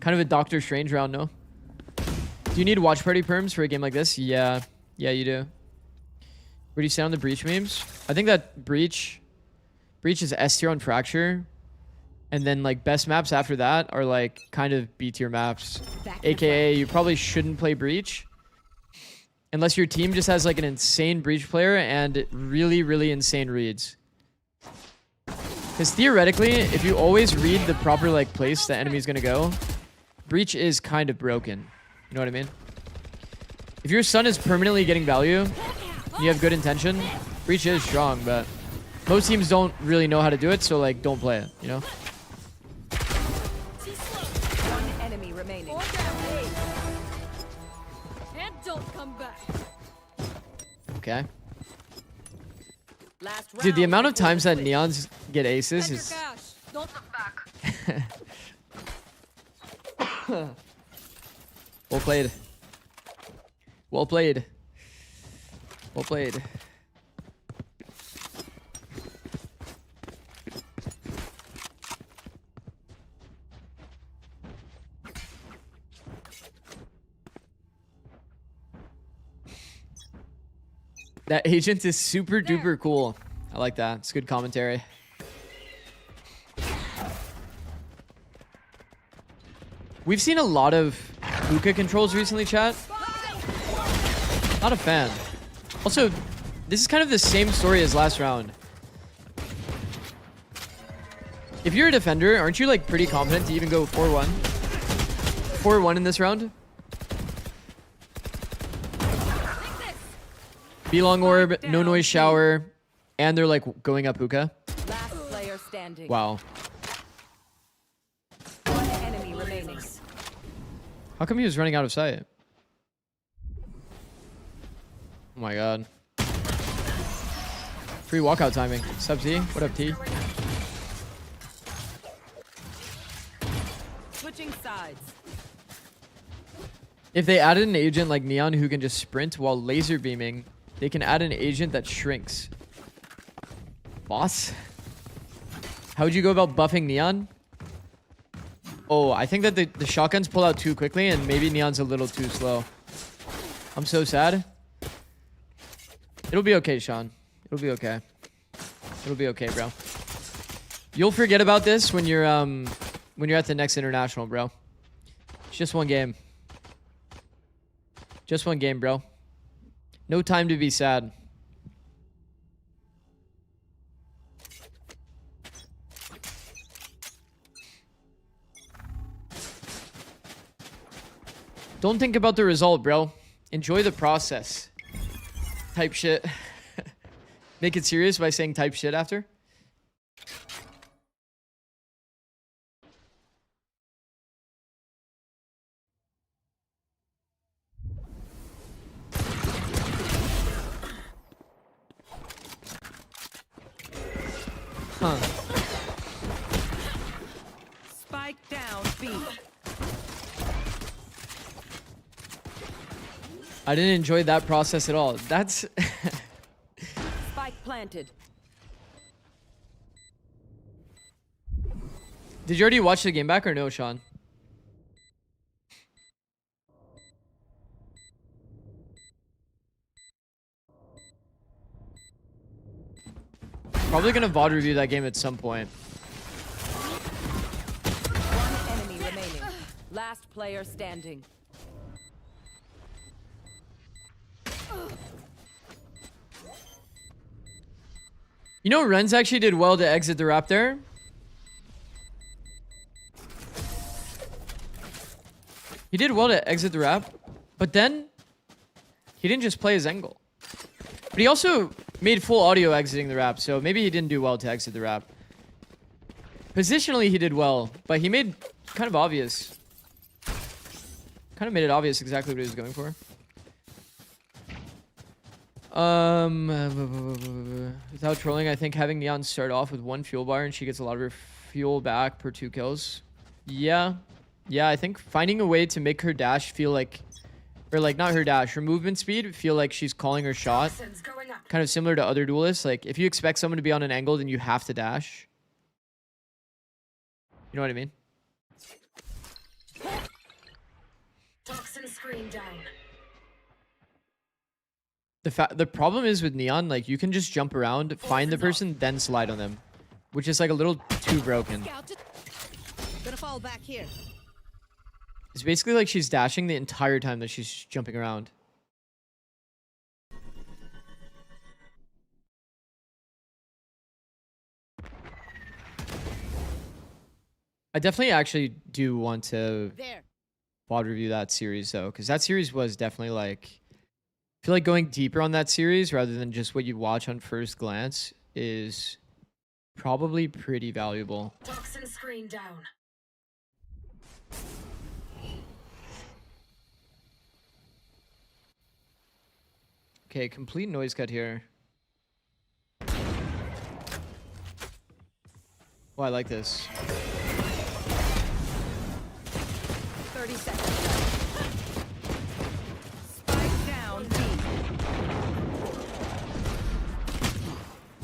kind of a Doctor Strange round, no? Do you need watch party perms for a game like this? Yeah. Yeah, you do. Where do you stand on the Breach memes? I think that Breach is S tier on Fracture. And then like best maps after that are like kind of B tier maps. AKA you probably shouldn't play Breach unless your team just has like an insane Breach player and really, really insane reads. Because theoretically, if you always read the proper like place the enemy's gonna go, Breach is kind of broken. You know what I mean? If your Sun is permanently getting value, and you have good intention, Breach is strong, but most teams don't really know how to do it, so like don't play it, you know? One enemy remaining. And don't come back. Okay. Last round. Dude, the amount of before times the that switch. Neons get aces Send your is... cash. Don't look back. Well played. Well played. Well played. That agent is super duper cool. I like that. It's good commentary. We've seen a lot of hookah controls recently, chat. Not a fan. Also, this is kind of the same story as last round. If you're a defender, aren't you like pretty confident to even go 4-1? 4-1 in this round? B-long orb, no noise shower, and they're like going up hookah. Last player standing. Wow. One enemy remaining. How come he was running out of sight? Oh my god. Free walkout timing. What's up, T? What up, T? Switching sides. If they added an agent like Neon who can just sprint while laser beaming, they can add an agent that shrinks. Boss? How would you go about buffing Neon? Oh, I think that the shotguns pull out too quickly and maybe Neon's a little too slow. I'm so sad. It'll be okay, Sean. It'll be okay. It'll be okay, bro. You'll forget about this when you're at the next international, bro. It's just one game. Just one game, bro. No time to be sad. Don't think about the result, bro. Enjoy the process. Type shit. Make it serious by saying type shit after. Huh. Spike down B. I didn't enjoy that process at all. That's Spike planted. Did you already watch the game back or no, Sean? Probably gonna VOD review that game at some point. One enemy remaining. Last player standing. You know, Renz actually did well to exit the rap there. He did well to exit the rap, but then he didn't just play his angle. But he also made full audio exiting the rap, so maybe he didn't do well to exit the rap. Positionally, he did well, but he made kind of obvious. Kind of made it obvious exactly what he was going for. Without trolling, I think having Neon start off with 1 fuel bar and she gets a lot of her fuel back per 2 kills. Yeah, I think finding a way to make her dash feel like, or like not her dash, her movement speed feel like she's calling her shot. Kind of similar to other duelists. Like if you expect someone to be on an angle, then you have to dash. You know what I mean? Toxin screen down. The problem is with Neon, like you can just jump around, find the person, then slide on them, which is like a little too broken. Gonna fall back here. It's basically like she's dashing the entire time that she's jumping around. I definitely actually do want to VOD review that series though, because that series was definitely like, I feel like going deeper on that series rather than just what you watch on first glance is probably pretty valuable. Toxin screen down. Okay, complete noise cut here. Oh, I like this. 30 seconds left. Spike down B.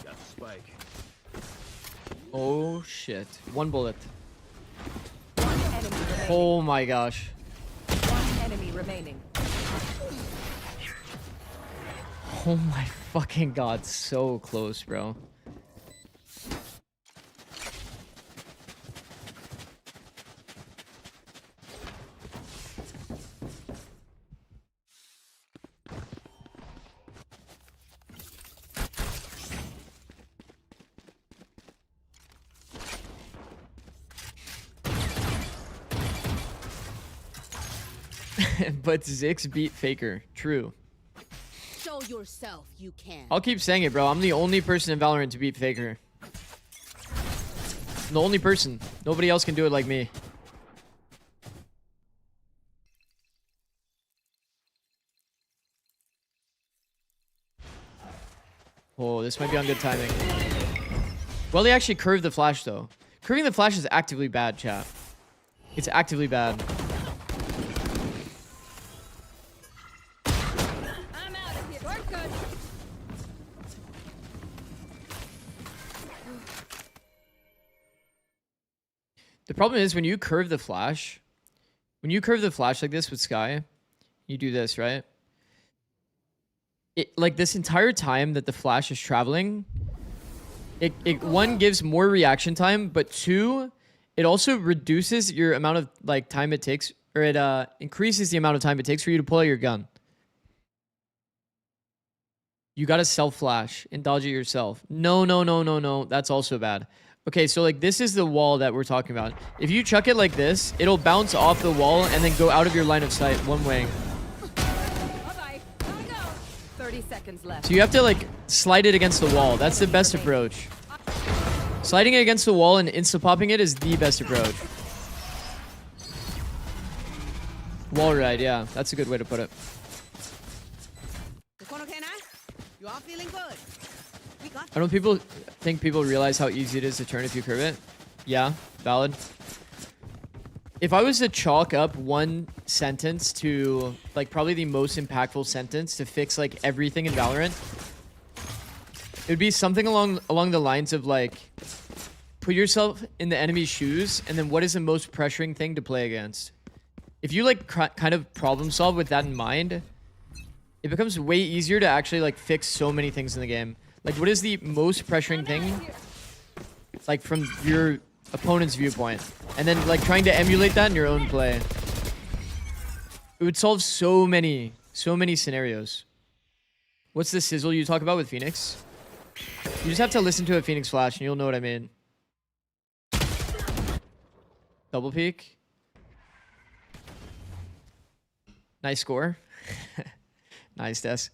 Got the spike. Oh shit. 1 bullet. One enemy remaining. Oh my gosh. One enemy remaining. Oh my fucking god. So close, bro. But Zix beat Faker. True. Show yourself you can. I'll keep saying it, bro. I'm the only person in Valorant to beat Faker. I'm the only person. Nobody else can do it like me. Oh, this might be on good timing. Well, they actually curved the flash, though. Curving the flash is actively bad, chat. It's actively bad. I'm out of here. We're good. The problem is when you curve the flash like this with Sky, you do this, right? It, like this entire time that the flash is traveling, it one gives more reaction time, but 2, it also reduces your amount of like time it takes, or it increases the amount of time it takes for you to pull out your gun. You gotta self flash and dodge it yourself. No. That's also bad. Okay, so like this is the wall that we're talking about. If you chuck it like this, it'll bounce off the wall and then go out of your line of sight one way. Bye-bye. Gotta go. 30 seconds left. So you have to like slide it against the wall. That's the best approach. Sliding it against the wall and insta-popping it is the best approach. Wall ride, yeah. That's a good way to put it. You all feeling good? We got I don't think people realize how easy it is to turn if you curve it. Yeah, valid. If I was to chalk up one sentence to like probably the most impactful sentence to fix like everything in Valorant, it would be something along the lines of like, put yourself in the enemy's shoes, and then what is the most pressuring thing to play against? If you like kind of problem solve with that in mind, it becomes way easier to actually like fix so many things in the game. Like, what is the most pressuring thing, like from your opponent's viewpoint, and then like trying to emulate that in your own play. It would solve so many scenarios. What's the sizzle you talk about with Phoenix? You just have to listen to a Phoenix flash and you'll know what I mean. Double peek. Nice score. Nice, Des.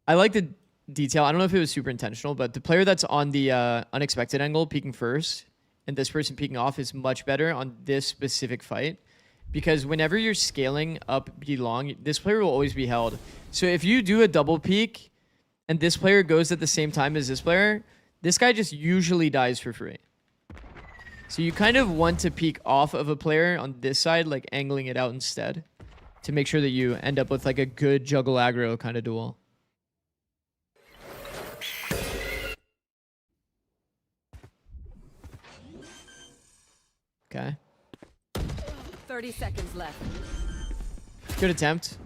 I like the detail. I don't know if it was super intentional, but the player that's on the unexpected angle peeking first and this person peeking off is much better on this specific fight, because whenever you're scaling up B long, this player will always be held. So if you do a double peek and this player goes at the same time as this player, this guy just usually dies for free. So you kind of want to peek off of a player on this side, like angling it out instead, to make sure that you end up with like a good juggle aggro kind of duel. Okay. 30 seconds left. Good attempt.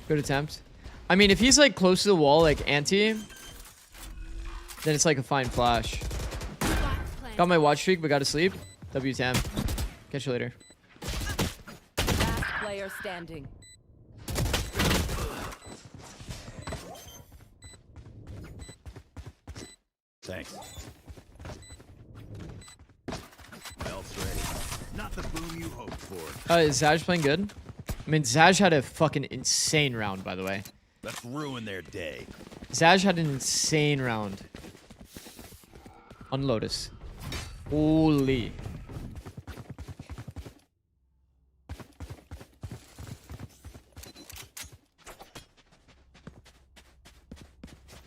Good attempt. I mean, if he's like close to the wall, like anti, then it's like a fine flash. Got my watch streak, but got to sleep. W10. Catch you later. Last player standing. Thanks. Else ready. Not the boom you hoped for. Is Zaj playing good? I mean, Zaj had a fucking insane round, by the way. Let's ruin their day. Zaj had an insane round. On Lotus. Holy.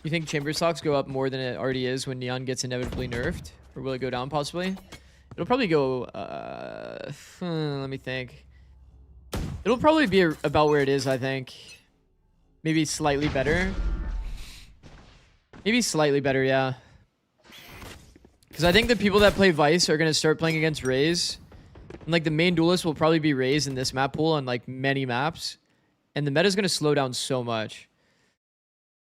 You think chamber stocks go up more than it already is when Neon gets inevitably nerfed? Or will it go down possibly? It'll probably go, let me think. It'll probably be about where it is, I think. Maybe slightly better. Maybe slightly better, yeah. Because I think the people that play Vice are going to start playing against Raze. And like the main duelist will probably be Raze in this map pool on like many maps. And the meta is going to slow down so much.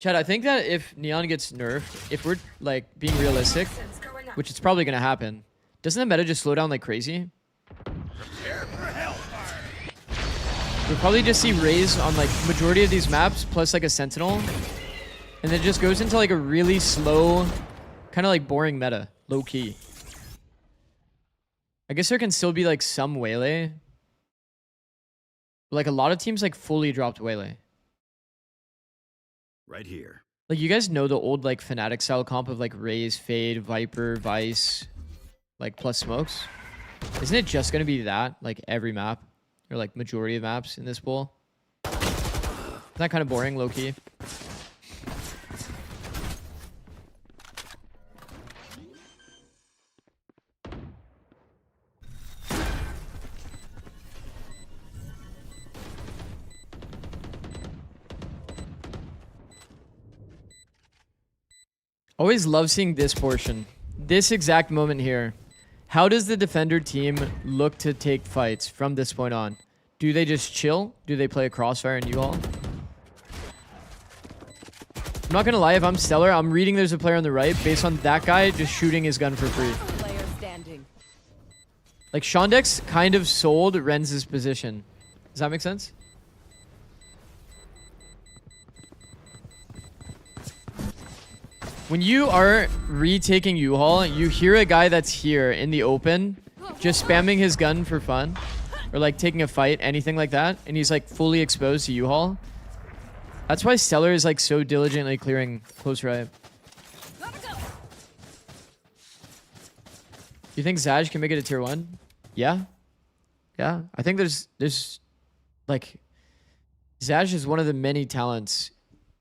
Chad, I think that if Neon gets nerfed, if we're like being realistic, which it's probably going to happen, doesn't the meta just slow down like crazy? We'll probably just see Raze on like majority of these maps plus like a sentinel. And then it just goes into like a really slow, kind of like boring meta. Low key. I guess there can still be like some Waylay. But like a lot of teams like fully dropped Waylay. Right here. Like you guys know the old like Fnatic style comp of like Raze, Fade, Viper, Vice, like plus smokes? Isn't it just going to be that like every map? Or like majority of maps in this pool? Isn't that kind of boring, low key? Always love seeing this portion. This exact moment here. How does the defender team look to take fights from this point on? Do they just chill? Do they play a crossfire and U-haul? I'm not gonna lie, if I'm Stellar, I'm reading there's a player on the right based on that guy just shooting his gun for free. Player standing. Like Shondex kind of sold Renz's position. Does that make sense? When you are retaking U-haul, you hear a guy that's here in the open just spamming his gun for fun, or like taking a fight, anything like that, and he's like fully exposed to U-haul. That's why Stellar is like so diligently clearing close right. You think Zaj can make it a tier 1? Yeah. Yeah. I think there's like Zaj is one of the many talents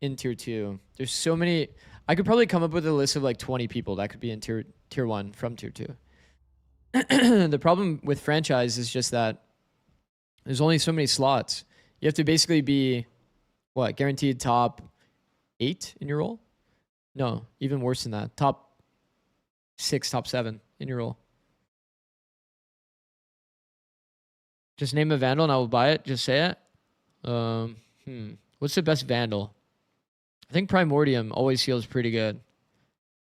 in tier 2. There's so many. I could probably come up with a list of like 20 people that could be in tier 1 from tier 2. The problem with franchise is just that there's only so many slots. You have to basically be, what, guaranteed top 8 in your role? No, even worse than that. Top 6, top 7 in your role. Just name a Vandal and I will buy it. Just say it. What's the best Vandal? I think Primordium always feels pretty good.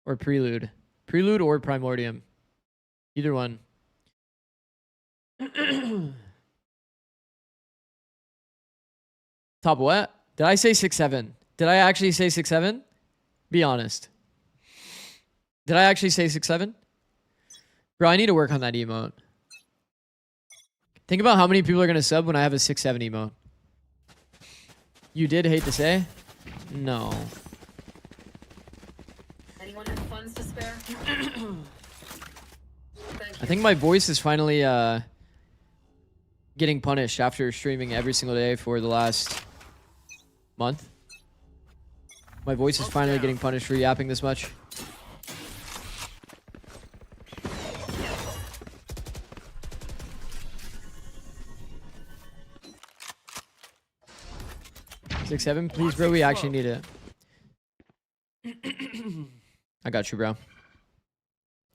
Or Prelude. Prelude or Primordium. Either one. Top what? Did I say 6'7"? Did I actually say 6'7"? Be honest. Did I actually say 6'7"? Bro, I need to work on that emote. Think about how many people are going to sub when I have a 6'7" emote. You did hate to say? No. Anyone have funds to spare? I think my voice is finally getting punished after streaming every single day for the last month. My voice is finally getting punished for yapping this much. Six, 7, please, bro. We actually need it. I got you, bro.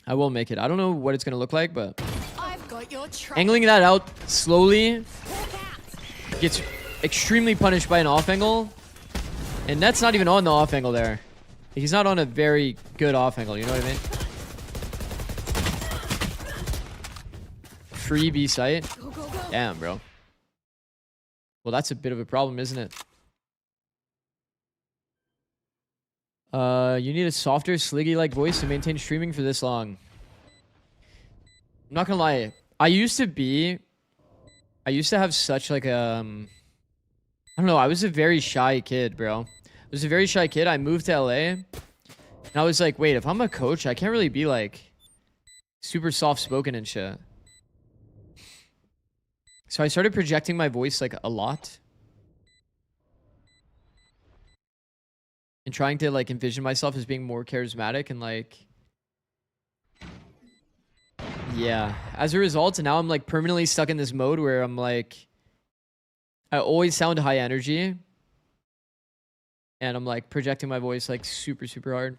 I will make it. I don't know what it's gonna look like, but angling that out slowly gets extremely punished by an off angle, and that's not even on the off angle there. He's not on a very good off angle. You know what I mean? Free B site. Damn, bro. Well, that's a bit of a problem, isn't it? You need a softer, sliggy-like voice to maintain streaming for this long. I'm not gonna lie. I used to have such like I don't know. I was a very shy kid, bro. I was a very shy kid. I moved to LA, and I was like, wait, if I'm a coach, I can't really be like super soft-spoken and shit. So I started projecting my voice like a lot. And trying to like envision myself as being more charismatic and like, yeah. As a result, now I'm like permanently stuck in this mode where I'm like, I always sound high energy. And I'm like projecting my voice like super, super hard.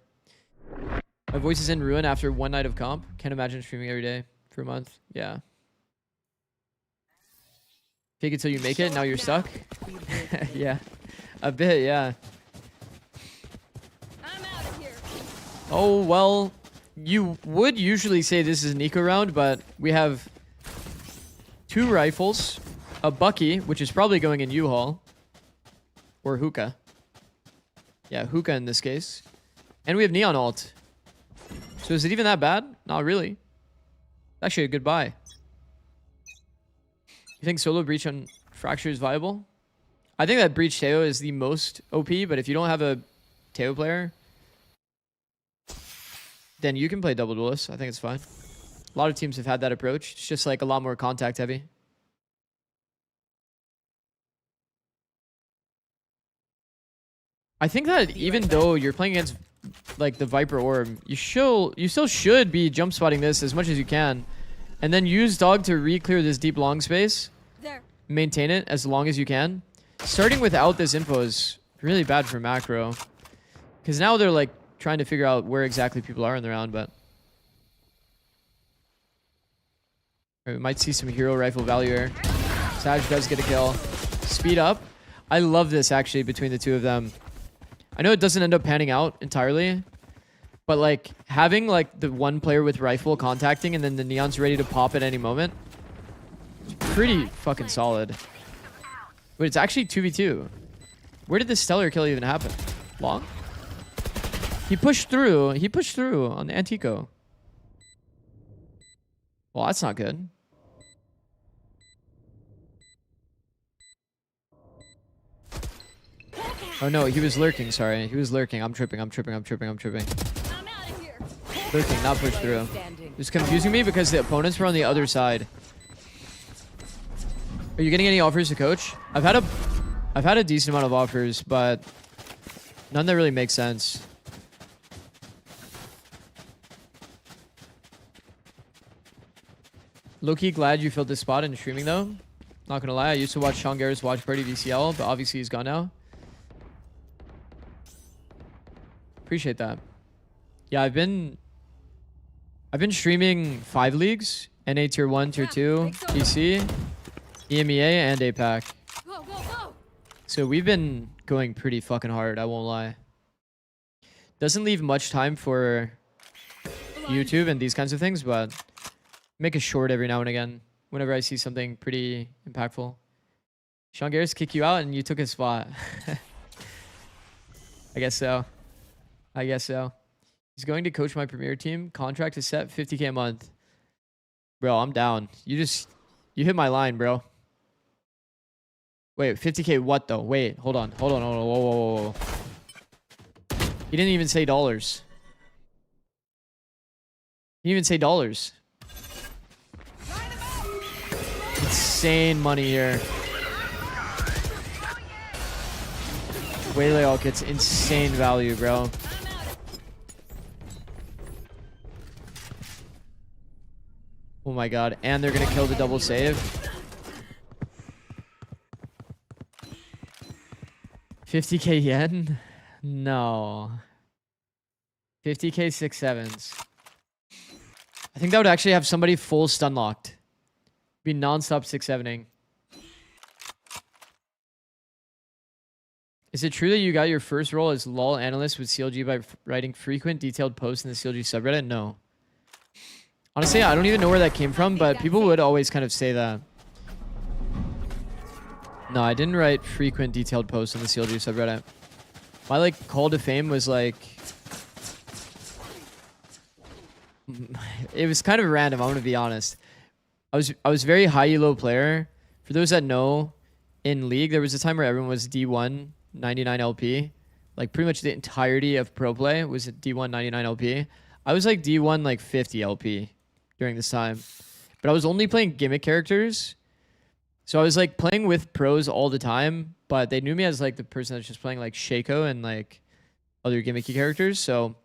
My voice is in ruin after one night of comp. Can't imagine streaming every day for a month. Yeah. Take it till you make it. Now you're stuck. Yeah. A bit, yeah. Oh, well, you would usually say this is an eco round, but we have 2 rifles, a Bucky, which is probably going in U-Haul, or Hookah. Yeah, Hookah in this case. And we have Neon Alt. So is it even that bad? Not really. Actually a good buy. You think solo breach on Fracture is viable? I think that breach Teo is the most OP, but if you don't have a Teo player, then you can play double duelist. I think it's fine. A lot of teams have had that approach. It's just like a lot more contact heavy. I think that even though you're playing against like the Viper Orb, you still should be jump spotting this as much as you can. And then use dog to re-clear this deep long space. Maintain it as long as you can. Starting without this info is really bad for macro. Because now they're like trying to figure out where exactly people are in the round, but we might see some hero rifle value here. Sag does get a kill. Speed up. I love this actually between the two of them. I know it doesn't end up panning out entirely, but like having like the one player with rifle contacting and then the Neon's ready to pop at any moment, it's pretty fucking solid. Wait, it's actually 2v2. Where did this stellar kill even happen? Long? He pushed through. He pushed through on the Antico. Well, that's not good. Oh no, he was lurking, sorry. He was lurking. I'm tripping. Lurking, not pushed through. It's confusing me because the opponents were on the other side. Are you getting any offers to coach? I've had a decent amount of offers, but none that really make sense. Low-key glad you filled this spot in streaming though. Not gonna lie, I used to watch Sean Garrett's Watch Party VCL, but obviously he's gone now. Appreciate that. Yeah, I've been streaming 5 leagues: NA Tier 1, Tier 2, PC, EMEA, and APAC. Go, go, go. So we've been going pretty fucking hard, I won't lie. Doesn't leave much time for YouTube and these kinds of things, but make a short every now and again whenever I see something pretty impactful. Sean Garrett's kick you out and you took his spot. I guess so. I guess so. He's going to coach my premier team. Contract is set, 50K a month. Bro, I'm down. You hit my line, bro. Wait, 50K what though? Wait, hold on. Whoa, whoa. He didn't even say dollars. He didn't even say dollars. Insane money here. Waylay all gets insane value, bro. Oh my god, and they're gonna kill the double save. 50K yen? No. 50K 6/7s. I think that would actually have somebody full stun locked. Be non-stop 6/7ing. Is it true that you got your first role as LOL analyst with CLG by writing frequent detailed posts in the CLG subreddit? No. Honestly, I don't even know where that came from, but people would always kind of say that. No, I didn't write frequent detailed posts in the CLG subreddit. My like call to fame was like, it was kind of random, I'm gonna be honest. I was very high elo player. For those that know, in League there was a time where everyone was D1 99 LP. Like pretty much the entirety of pro play was at D1 99 LP. I was like D1 like 50 LP during this time. But I was only playing gimmick characters. So I was like playing with pros all the time, but they knew me as like the person that's just playing like Shaco and like other gimmicky characters. So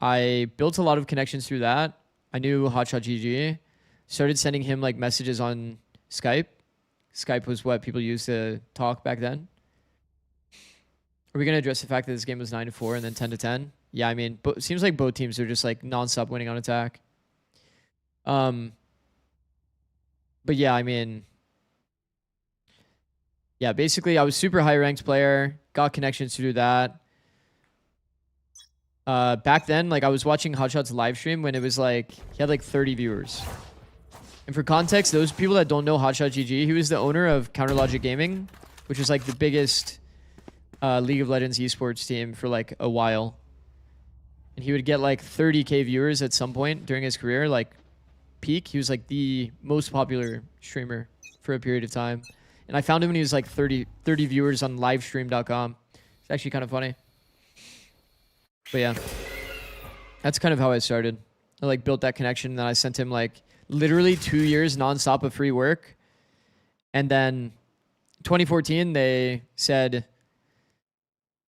I built a lot of connections through that. I knew Hotshot GG. Started sending him like messages on Skype. Skype was what people used to talk back then. Are we going to address the fact that this game was 9-4 and then 10-10? Yeah, I mean, it seems like both teams are just like non-stop winning on attack. But yeah, I mean, yeah, basically I was super high ranked player, got connections to do that. Back then, like I was watching Hotshot's live stream when it was like, he had like 30 viewers. And for context, those people that don't know Hotshot GG, he was the owner of Counter Logic Gaming, which was like the biggest League of Legends esports team for like a while. And he would get like 30K viewers at some point during his career, like peak. He was like the most popular streamer for a period of time. And I found him when he was like 30 viewers on livestream.com. It's actually kind of funny. But yeah, that's kind of how I started. I like built that connection, and then I sent him like literally 2 years nonstop of free work. And then 2014, they said,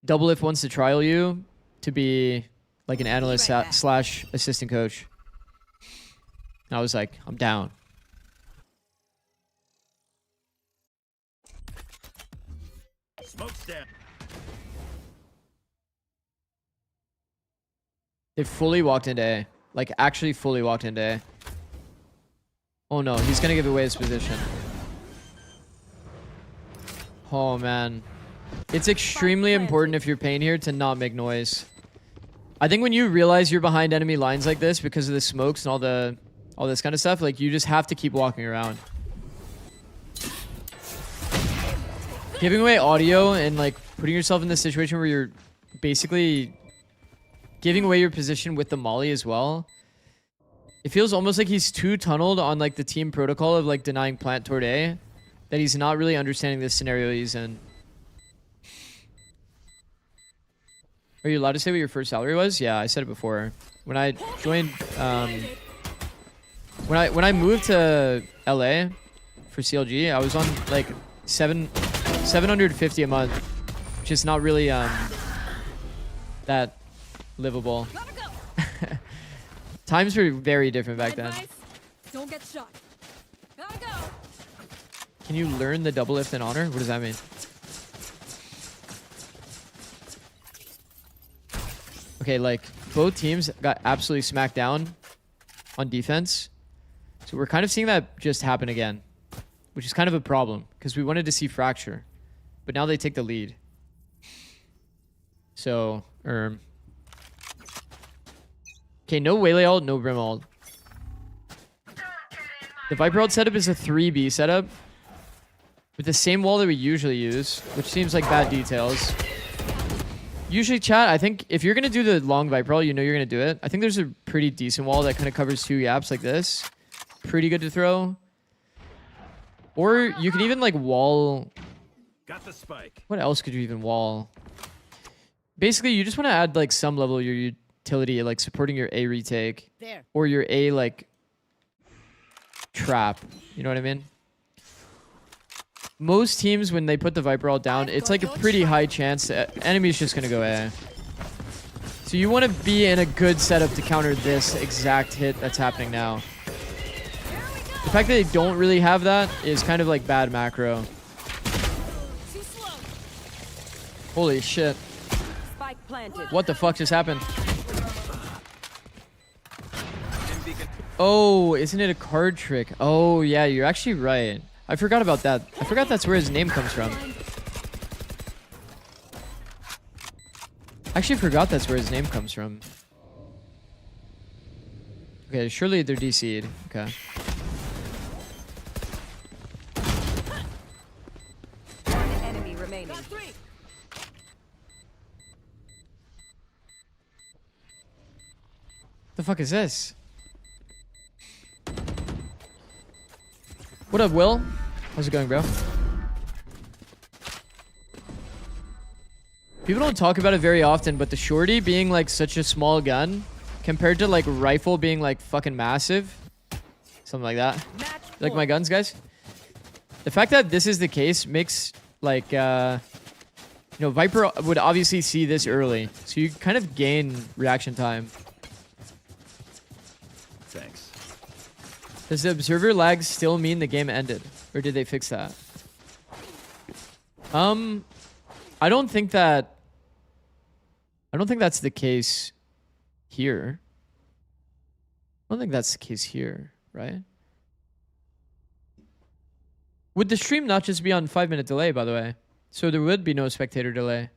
Double If wants to trial you to be like an analyst slash assistant coach. And I was like, I'm down. Smoke's down. They fully walked into A. Like, actually fully walked into A. Oh no, he's gonna give away his position. Oh man. It's extremely important if you're paying here to not make noise. I think when you realize you're behind enemy lines like this because of the smokes and all this kind of stuff, like you just have to keep walking around. Giving away audio and like putting yourself in this situation where you're basically giving away your position with the molly as well. It feels almost like he's too tunneled on like the team protocol of like denying plant toward A, that he's not really understanding the scenario he's in. Are you allowed to say what your first salary was? Yeah, I said it before. When I joined, when I moved to LA for CLG, I was on like 750 a month, which is not really that livable. Times were very different back then. Advice? Don't get shot. Gotta go. Can you learn the double lift in honor? What does that mean? Okay, like both teams got absolutely smacked down on defense. So we're kind of seeing that just happen again, which is kind of a problem because we wanted to see fracture, but now they take the lead. So, okay, no Waylay ult, no Brim ult. The Viper ult setup is a 3B setup with the same wall that we usually use, which seems like bad details. Usually, chat, I think if you're going to do the long Viper ult, you know you're going to do it. I think there's a pretty decent wall that kind of covers 2 gaps like this. Pretty good to throw. Or you can even like wall... Got the spike. What else could you even wall? Basically, you just want to add like some level of your utility, like supporting your A retake. There. Or your A like trap. You know what I mean? Most teams, when they put the Viper ult down, it's like a pretty high chance that enemy's just going to go A. So you want to be in a good setup to counter this exact hit that's happening now. The fact that they don't really have that is kind of like bad macro. Holy shit. Spike planted. What the fuck just happened? Oh, isn't it a card trick? Oh, yeah, you're actually right. I forgot about that. I forgot that's where his name comes from. I actually forgot that's where his name comes from. Okay, surely they're DC'd. Okay. One enemy remaining. The fuck is this? What up, Will? How's it going, bro? People don't talk about it very often, but the shorty being like such a small gun compared to like rifle being like fucking massive. Something like that. You like my guns, guys? The fact that this is the case makes like, you know, Viper would obviously see this early. So you kind of gain reaction time. Thanks. Does the observer lag still mean the game ended? Or did they fix that? I don't think that's the case here. I don't think that's the case here, right? Would the stream not just be on 5-minute delay, by the way? So there would be no spectator delay.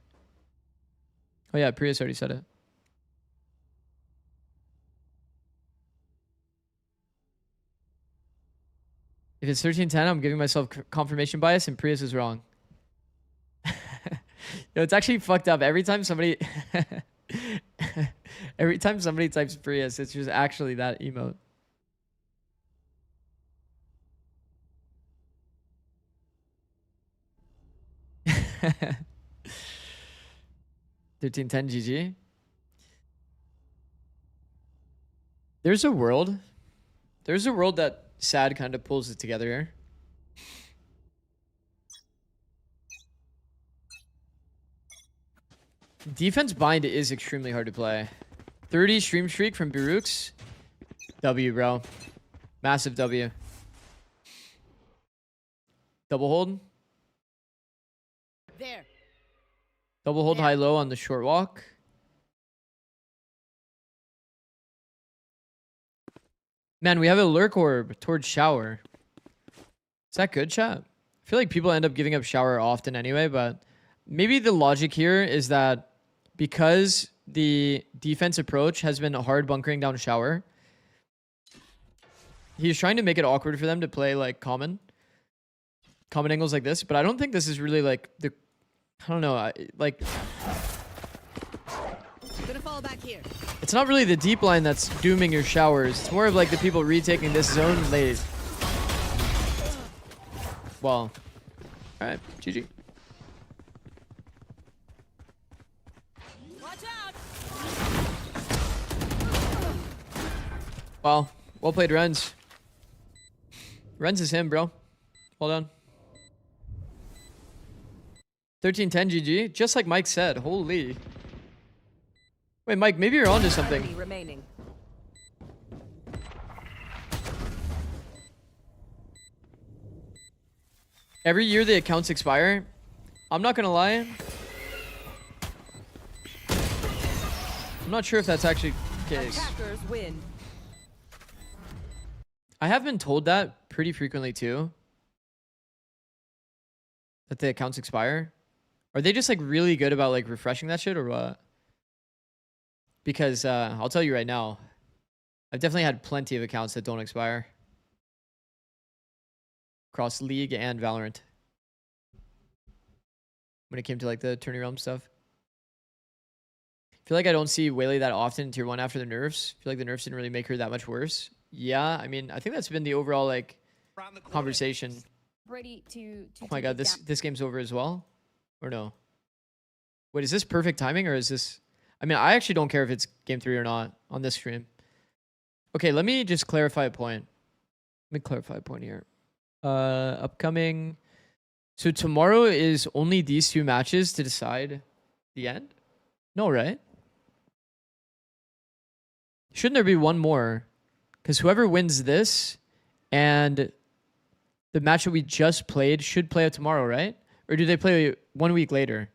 Oh yeah, Prius already said it. If it's 1310, I'm giving myself confirmation bias and Prius is wrong. Yo, it's actually fucked up. Every time somebody types Prius, it's just actually that emote. $13.10 GG. There's a world that SAD kind of pulls it together here. Defense bind is extremely hard to play. 30 stream streak from Birux. W, bro. Massive W. Double hold. There. Double hold high low on the short walk. Man, we have a lurk orb towards shower. Is that good, chat? I feel like people end up giving up shower often anyway, but maybe the logic here is that because the defense approach has been hard bunkering down shower, he's trying to make it awkward for them to play like common angles like this, but I don't think this is really like the, I don't know, like Gonna fall back here. it's not really the deep line that's dooming your showers. It's more of like the people retaking this zone late. Well, alright, GG. Watch out. Well played, Renz. Renz is him, bro. Well done. 13-10 GG, just like Mike said. Holy. Wait, Mike, maybe you're onto something. Enemy remaining. Every year the accounts expire. I'm not gonna lie. I'm not sure if that's actually the case. Attackers win. I have been told that pretty frequently too. That the accounts expire. Are they just like really good about like refreshing that shit or what? Because I'll tell you right now, I've definitely had plenty of accounts that don't expire. Across League and Valorant. When it came to like the Tourney Realm stuff. I feel like I don't see Whaley that often in Tier 1 after the nerfs. I feel like the nerfs didn't really make her that much worse. Yeah, I mean, I think that's been the overall like conversation. Ready to Oh my god, this game's over as well? Or no? Wait, is this perfect timing or is this... I mean, I actually don't care if it's game 3 or not on this stream. Okay, let me just clarify a point. Let me clarify a point here. Upcoming... So tomorrow is only these 2 matches to decide the end? No, right? Shouldn't there be one more? Because whoever wins this and the match that we just played should play out tomorrow, right? Or do they play 1 week later?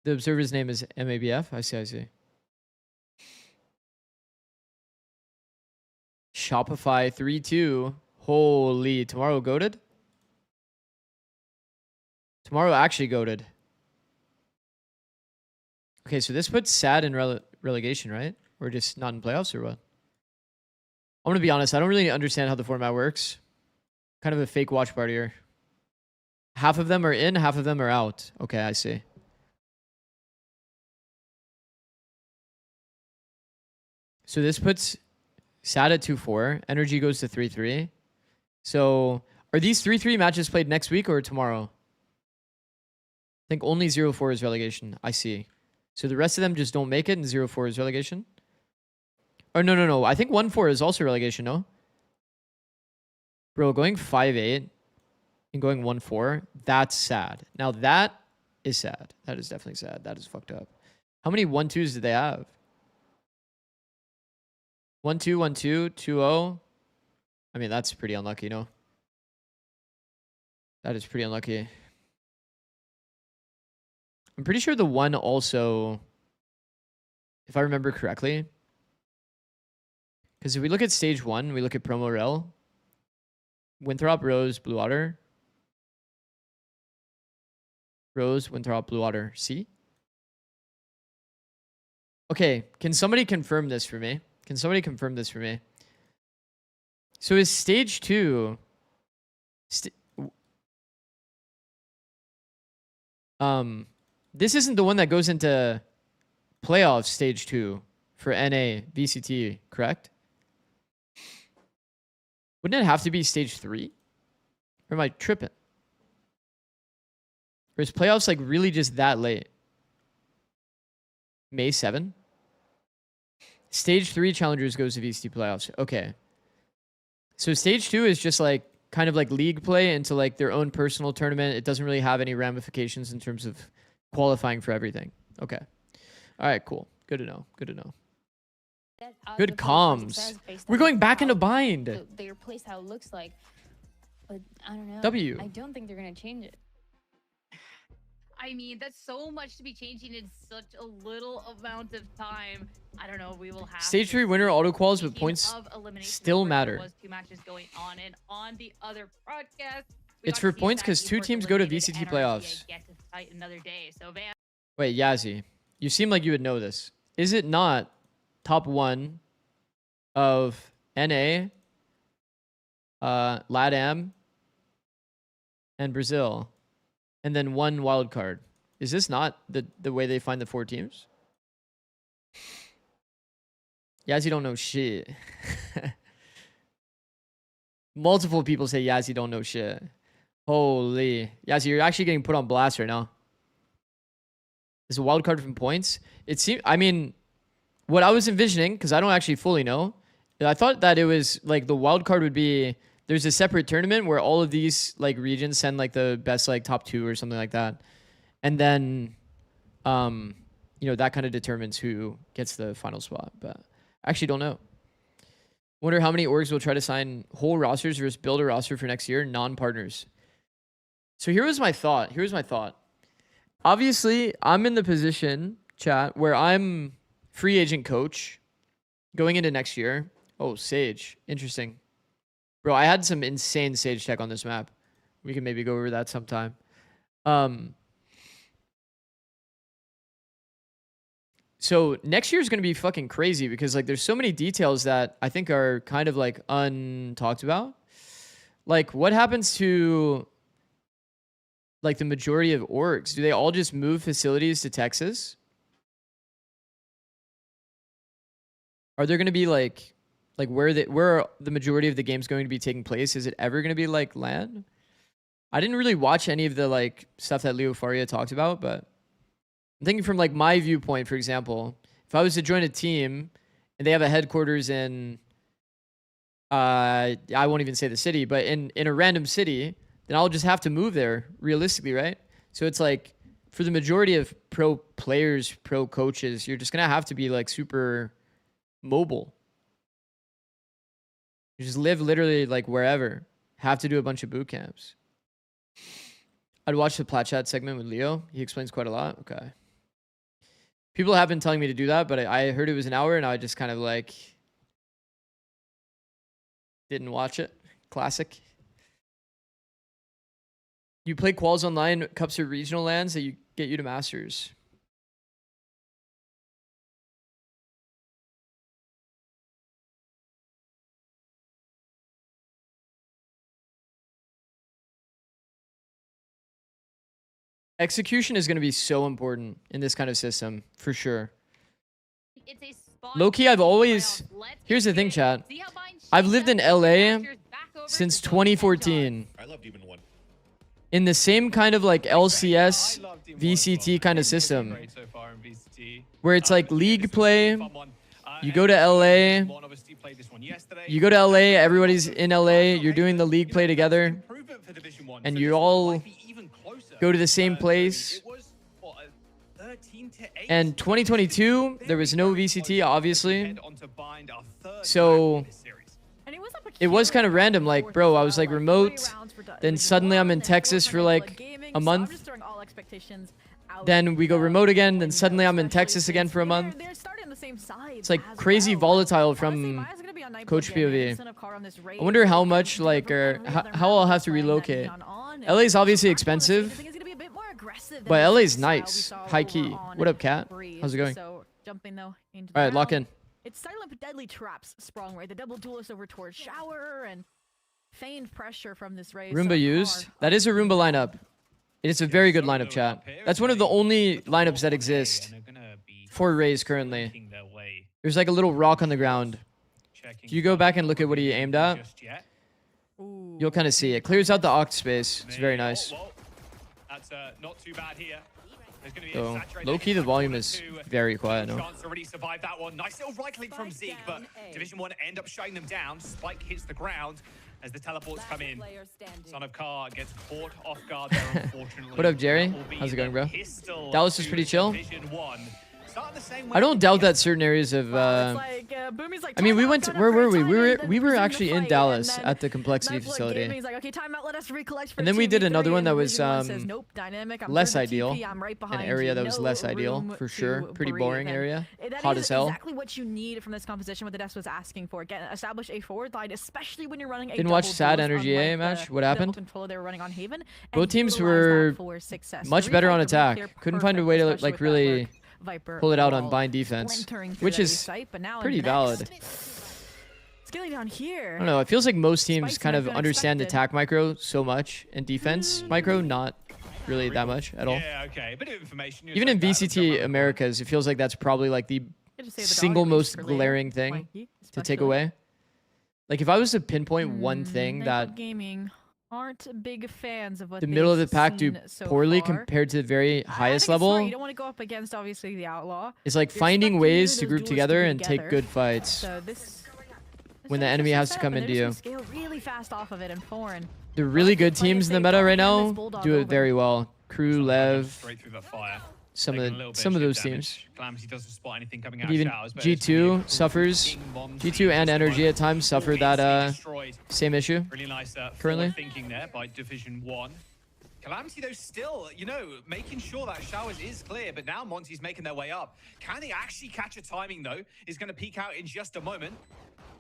The observer's name is MABF. I see. Shopify 3-2. Holy, tomorrow goated? Tomorrow actually goated. Okay, so this puts SAD in relegation, right? Or just not in playoffs or what? I'm gonna be honest, I don't really understand how the format works. Kind of a fake watch party here. Half of them are in, half of them are out. Okay, I see. So this puts SAD at 2-4. Energy goes to 3-3. So are these 3-3 matches played next week or tomorrow? I think only 0-4 is relegation. I see. So the rest of them just don't make it and 0-4 is relegation? Or no. I think 1-4 is also relegation, no? Bro, going 5-8 and going 1-4, that's sad. Now that is sad. That is definitely sad. That is fucked up. How many 1-2s did they have? 1-2, 1-2, 2-0. I mean, that's pretty unlucky, no? That is pretty unlucky. I'm pretty sure the 1 also, if I remember correctly, because if we look at stage 1, we look at promo rel, Winthrop, Rose, Blue Water. Rose, Winthrop, Blue Water. See? Okay, can somebody confirm this for me? Can somebody confirm this for me? So is stage 2... this isn't the one that goes into playoffs stage 2 for NA, VCT, correct? Wouldn't it have to be stage 3? Or am I tripping? Or is playoffs like really just that late? May 7? Stage 3 challengers goes to VCT playoffs. Okay. So stage 2 is just like kind of like league play into like their own personal tournament. It doesn't really have any ramifications in terms of qualifying for everything. Okay. All right, cool. Good to know. Good to know. Good comms. We're going back into bind. Their place how it looks like. But I don't know. W. I don't think they're going to change it. I mean, that's so much to be changing in such a little amount of time. I don't know. We will have Stage 3 winner auto quals with points still matter. There was 2 matches going on, and on the other broadcast, it's for points because 2 teams go to VCT playoffs. Get to fight another day. So wait, Yazzie, you seem like you would know this. Is it not top 1 of NA, LATAM, and Brazil? And then 1 wild card. Is this not the way they find the 4 teams? Yazzie don't know shit. Multiple people say Yazzie don't know shit. Holy. Yazzie, you're actually getting put on blast right now. Is a wild card from points? It seems, I mean, what I was envisioning, because I don't actually fully know, I thought that it was like the wild card would be there's a separate tournament where all of these like regions send like the best like top 2 or something like that. And then, you know, that kind of determines who gets the final spot. But I actually don't know. Wonder how many orgs will try to sign whole rosters versus build a roster for next year, non-partners. So here was my thought. Here's my thought. Obviously, I'm in the position, chat, where I'm free agent coach going into next year. Oh, Sage. Interesting. Bro, I had some insane Sage tech on this map. We can maybe go over that sometime. So next year is going to be fucking crazy because like there's so many details that I think are kind of like untalked about. Like what happens to like the majority of orgs? Do they all just move facilities to Texas? Are there going to be like where are the majority of the games going to be taking place? Is it ever going to be like LAN? I didn't really watch any of the like stuff that Leo Faria talked about, but I'm thinking from like my viewpoint, for example, if I was to join a team and they have a headquarters in, I won't even say the city, but in a random city, then I'll just have to move there realistically, right? So it's like for the majority of pro players, pro coaches, you're just going to have to be like super mobile. You just live literally like wherever, have to do a bunch of boot camps. I'd watch the Plat Chat segment with Leo. He explains quite a lot. Okay. People have been telling me to do that, but I heard it was an hour and I just kind of like didn't watch it. Classic. You play quals online, cups or regional lands that you get you to masters. Execution is going to be so important in this kind of system, for sure. Low-key, I've always... Here's the thing, chat. I've lived in LA since 2014. I love Demon 1. In the same kind of like LCS, VCT kind of system. Where it's like league play. You go to LA. You go to LA, everybody's in LA. You're doing the league play together. And you all go to the same place. And 2022, there was no VCT, obviously. So it was kind of random. Like, bro, I was like remote. Then suddenly I'm in Texas for like a month. Then we go remote again. Then suddenly I'm in Texas again for a month. It's like crazy volatile from Coach POV. I wonder how much like, or how I'll have to relocate. LA is obviously expensive, but LA is nice, high key. What up, Kat? How's it going? All right, lock in. It's silent but deadly traps sprung, right? The double duelist over towards shower and feigned pressure from this race. Roomba used. That is a Roomba lineup. It's a very good lineup, chat. That's one of the only lineups that exist for Raze currently. There's like a little rock on the ground. If you go back and look at what he aimed at, you'll kind of see it. Clears out the oct space. It's very nice. That's not too bad here. So, low-key, the volume is very quiet now. Chance to really survive that one. Nice little right click from Zeke, but Division 1 end up shutting them down. Spike hits the ground as the teleports come in. Son of Car gets caught off guard there, unfortunately. What up, Jerry? How's it going, bro? Dallas is pretty chill. I don't doubt that certain areas of I mean, we went to, where were we? We were actually in Dallas at the Complexity facility. And then we did another one that was less ideal. An area that was less ideal for sure. Pretty boring area. Hot as hell. Exactly what you need from this composition, what the desk was asking for. Establish a forward line, especially when you're running a Didn't watch SAD NRGA match. What happened? They were running on Haven. Both teams were much better on attack. Couldn't find a way to like really pull it out on bind defense, which is pretty valid. Scaling down here. I don't know. It feels like most teams kind of understand attack micro so much and defense micro not really that much at all. Yeah, okay. Bit of information. Even in VCT Americas, it feels like that's probably like the single most glaring thing to take away. Like if I was to pinpoint one thing that gaming aren't big fans of what the middle of the pack do poorly compared to the very highest level, you don't want to go up against obviously the outlaw. It's like finding ways to group together and take good fights when the enemy has to come into you. Scale really fast off of it and foreign. The really good teams in the meta right now do it very well. Crew, Lev, some Taking a of little bit some of ship those damage. teams. Calamity doesn't spot anything coming Like out of even showers, but it's G2 really suffers. fucking Monty G2 and just NRGA at times suffer instantly that destroyed. same issue. Really nice currently. thinking there by Division 1. Calamity, though, still, you know, making sure that Showers is clear, but now Monty's making their way up. Can they actually catch a timing, though? He's going to peek out in just a moment.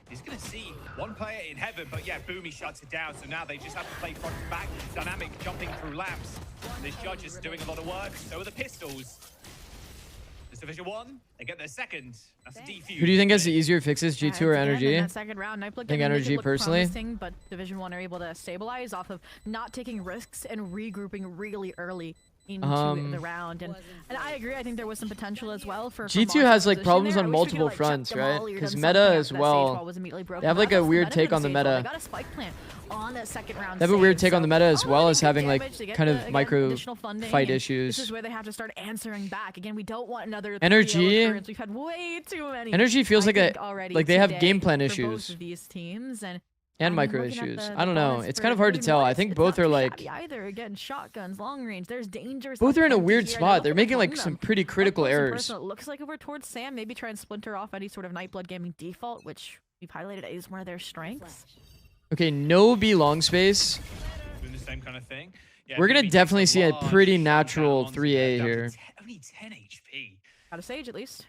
He's going to see one player in heaven, but yeah, Boomy shuts it down, so now they just have to play front to back. Dynamic jumping through lamps. This judge is doing a lot of work, so are the pistols. This Division 1, they get their second. That's a defuse. Who do you think has the easier fixes, G2 or In NRGA? that second round, Nightblood think Gaming make it NRG look personally. promising, but Division 1 are able to stabilize off of not taking risks and regrouping really early into the round. And I agree, I think there was some potential as well for G2 has like problems on multiple fronts, right? Because meta as well. They have like a weird take on the meta. Got a spike plant on that second round. They have a weird take on the meta as well as having like damage, they get kind the, of micro additional funding, fight and issues. This is where they have to start answering back. Again, we don't want another NRG occurrence. We've had way too many. NRG feels I like think, a already like they have today game plan for issues both of these teams, and micro looking at issues. the I don't know. bonus It's for kind of hard to Division tell. 1, I think it's both not are too like shabby either. Again, shotguns, long range. There's dangers. both are in a plenty weird here. I spot. look They're at making among like them. some pretty Up critical close and errors. personal, it looks like over towards Sam. Maybe try and splinter off any sort of Nightblood Gaming default, which we've highlighted as one of their strengths. Okay, no B long space. Doing the same kind of thing. Yeah, We're gonna BB definitely takes see a large pretty shot natural down 3A down to here. only 10 HP. Got a Sage at least.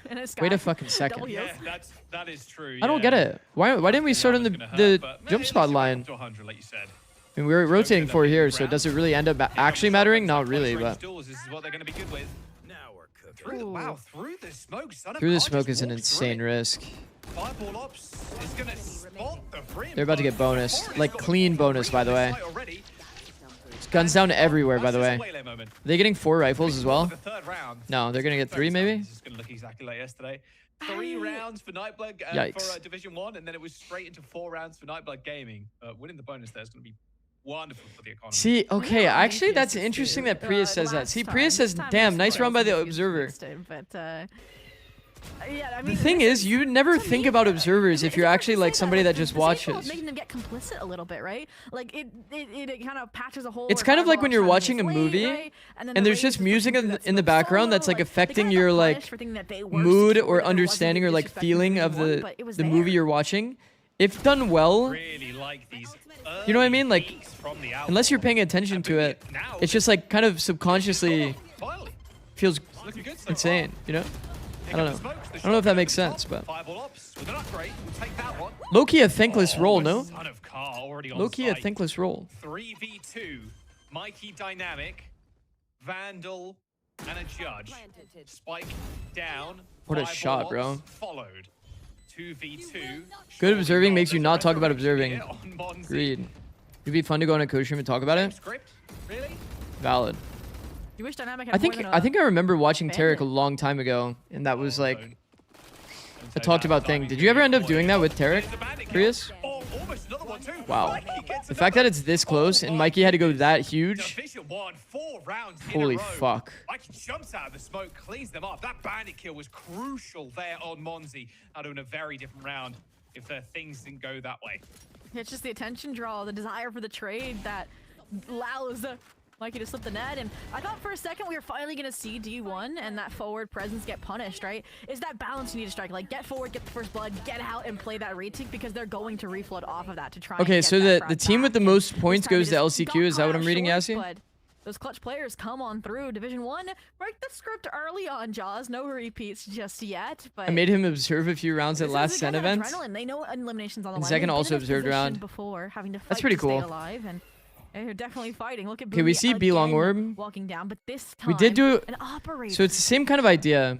And a Wait a Sky. fucking second. Double Yeah, heals. that is true. I don't yeah. get it. Why didn't we start on That the was gonna the hurt, but, jump at spot least it went line? up to 100, like you said. I mean, we were rotating that for big here, so round. does it really end up actually mattering? Not really, but This is what they're going to be good with. Now we're cooking. Wow, through the smoke, Son of through the God smoke just is an walked insane through it. risk. Fireball Ops is going to spot the brim. They're about to get bonus, Forrest like got clean bonus, three by the on way. site already. Guns down everywhere, by the That's way. just a Waylay moment. Are they getting 4 rifles as well? The third round. No, they're gonna get 3 maybe. This is going to look exactly like yesterday. 3 rounds for Nightblood Yikes. for Division 1, and then it was straight into 4 rounds for Nightblood Gaming. Winning the bonus there is going to be wonderful for the economy. See, okay, Yeah, actually Prius that's is interesting good. that Prius says that. Last See, time- Prius this says, time damn, it's nice run by the Prius observer. against it, but yeah, I mean, The thing this is, you never to think me, about observers if it's you're hard actually to like say somebody that the just same thing about watches. making them get complicit a little bit, right? Like it kind of patches a hole. It's where kind of like Fireball when you're Ops watching a timing is movie, late, right? then and the there's just Raze is music looking in for the that background solo, that's like they affecting kinda your got like punished for thinking that they were mood secured, or that it wasn't understanding or like disrespecting feeling of Division 1, the but it was the there. movie you're watching. If done well, Really like these. you know what I mean? Like, peaks from the unless you're outlaw. paying attention And to bringing it, now, it's just like kind of subconsciously finally. feels It's looking good so insane, far. you know? Pick I don't up the know. smokes, the I don't know if that shotgun makes at the sense, top. but Fireball Ops with an upgrade. We'll take that one. low-key a thankless Oh, role, the no? Son of Car already on Low-key a site. thankless role. 3v2, Mikey Dynamic, Vandal, and a Judge. Spike down. What a Fireball shot, Ops bro. Followed. 2v2. Good observing makes you There's a not talk about referee observing. here on Monzi. Agreed. It'd be fun to go on a coach room and talk about it. Script? Really? Valid. You wish Dynamic had I think more than I think I remember watching bandit. Tarek a long time ago, and that was like Don't a say talked that. about thing. Diving Did you ever end up forward. doing that with Tarek, There's a bandit kill. Prius? Oh, almost another one too. Wow. Mikey gets The fact that it's this close and Mikey had to go that huge. Division 1, 4 rounds Holy in a row. fuck. Mikey jumps out of the smoke, cleans them up. That bandit kill was crucial there on Monzi. Out of a very different round if things didn't go that way. It's just the attention draw, the desire for the trade that allows Mikey to slip the net. And I thought for a second we were finally going to see D1 and that forward presence get punished, right? Is that balance you need to strike? Like, get forward, get the first blood, get out and play that retake because they're going to reflood off of that to try and Okay, get so that the frag team with back. the most And points this time goes they to just LCQ. got Is that what caught I'm out reading, short, Yassi? but those clutch players come on through. Division 1, write the script early on, Jaws. No repeats just yet, but I made him observe a few rounds at this last is, Sen again, that events. adrenaline. They know eliminations on the And line. Second They've been also in this observed position round. before, having to fight That's pretty to stay cool. alive, and they're definitely fighting. Look at Okay, we Boomy see B long again orb. walking down, but this time We did do an operator. so it's the same kind of idea.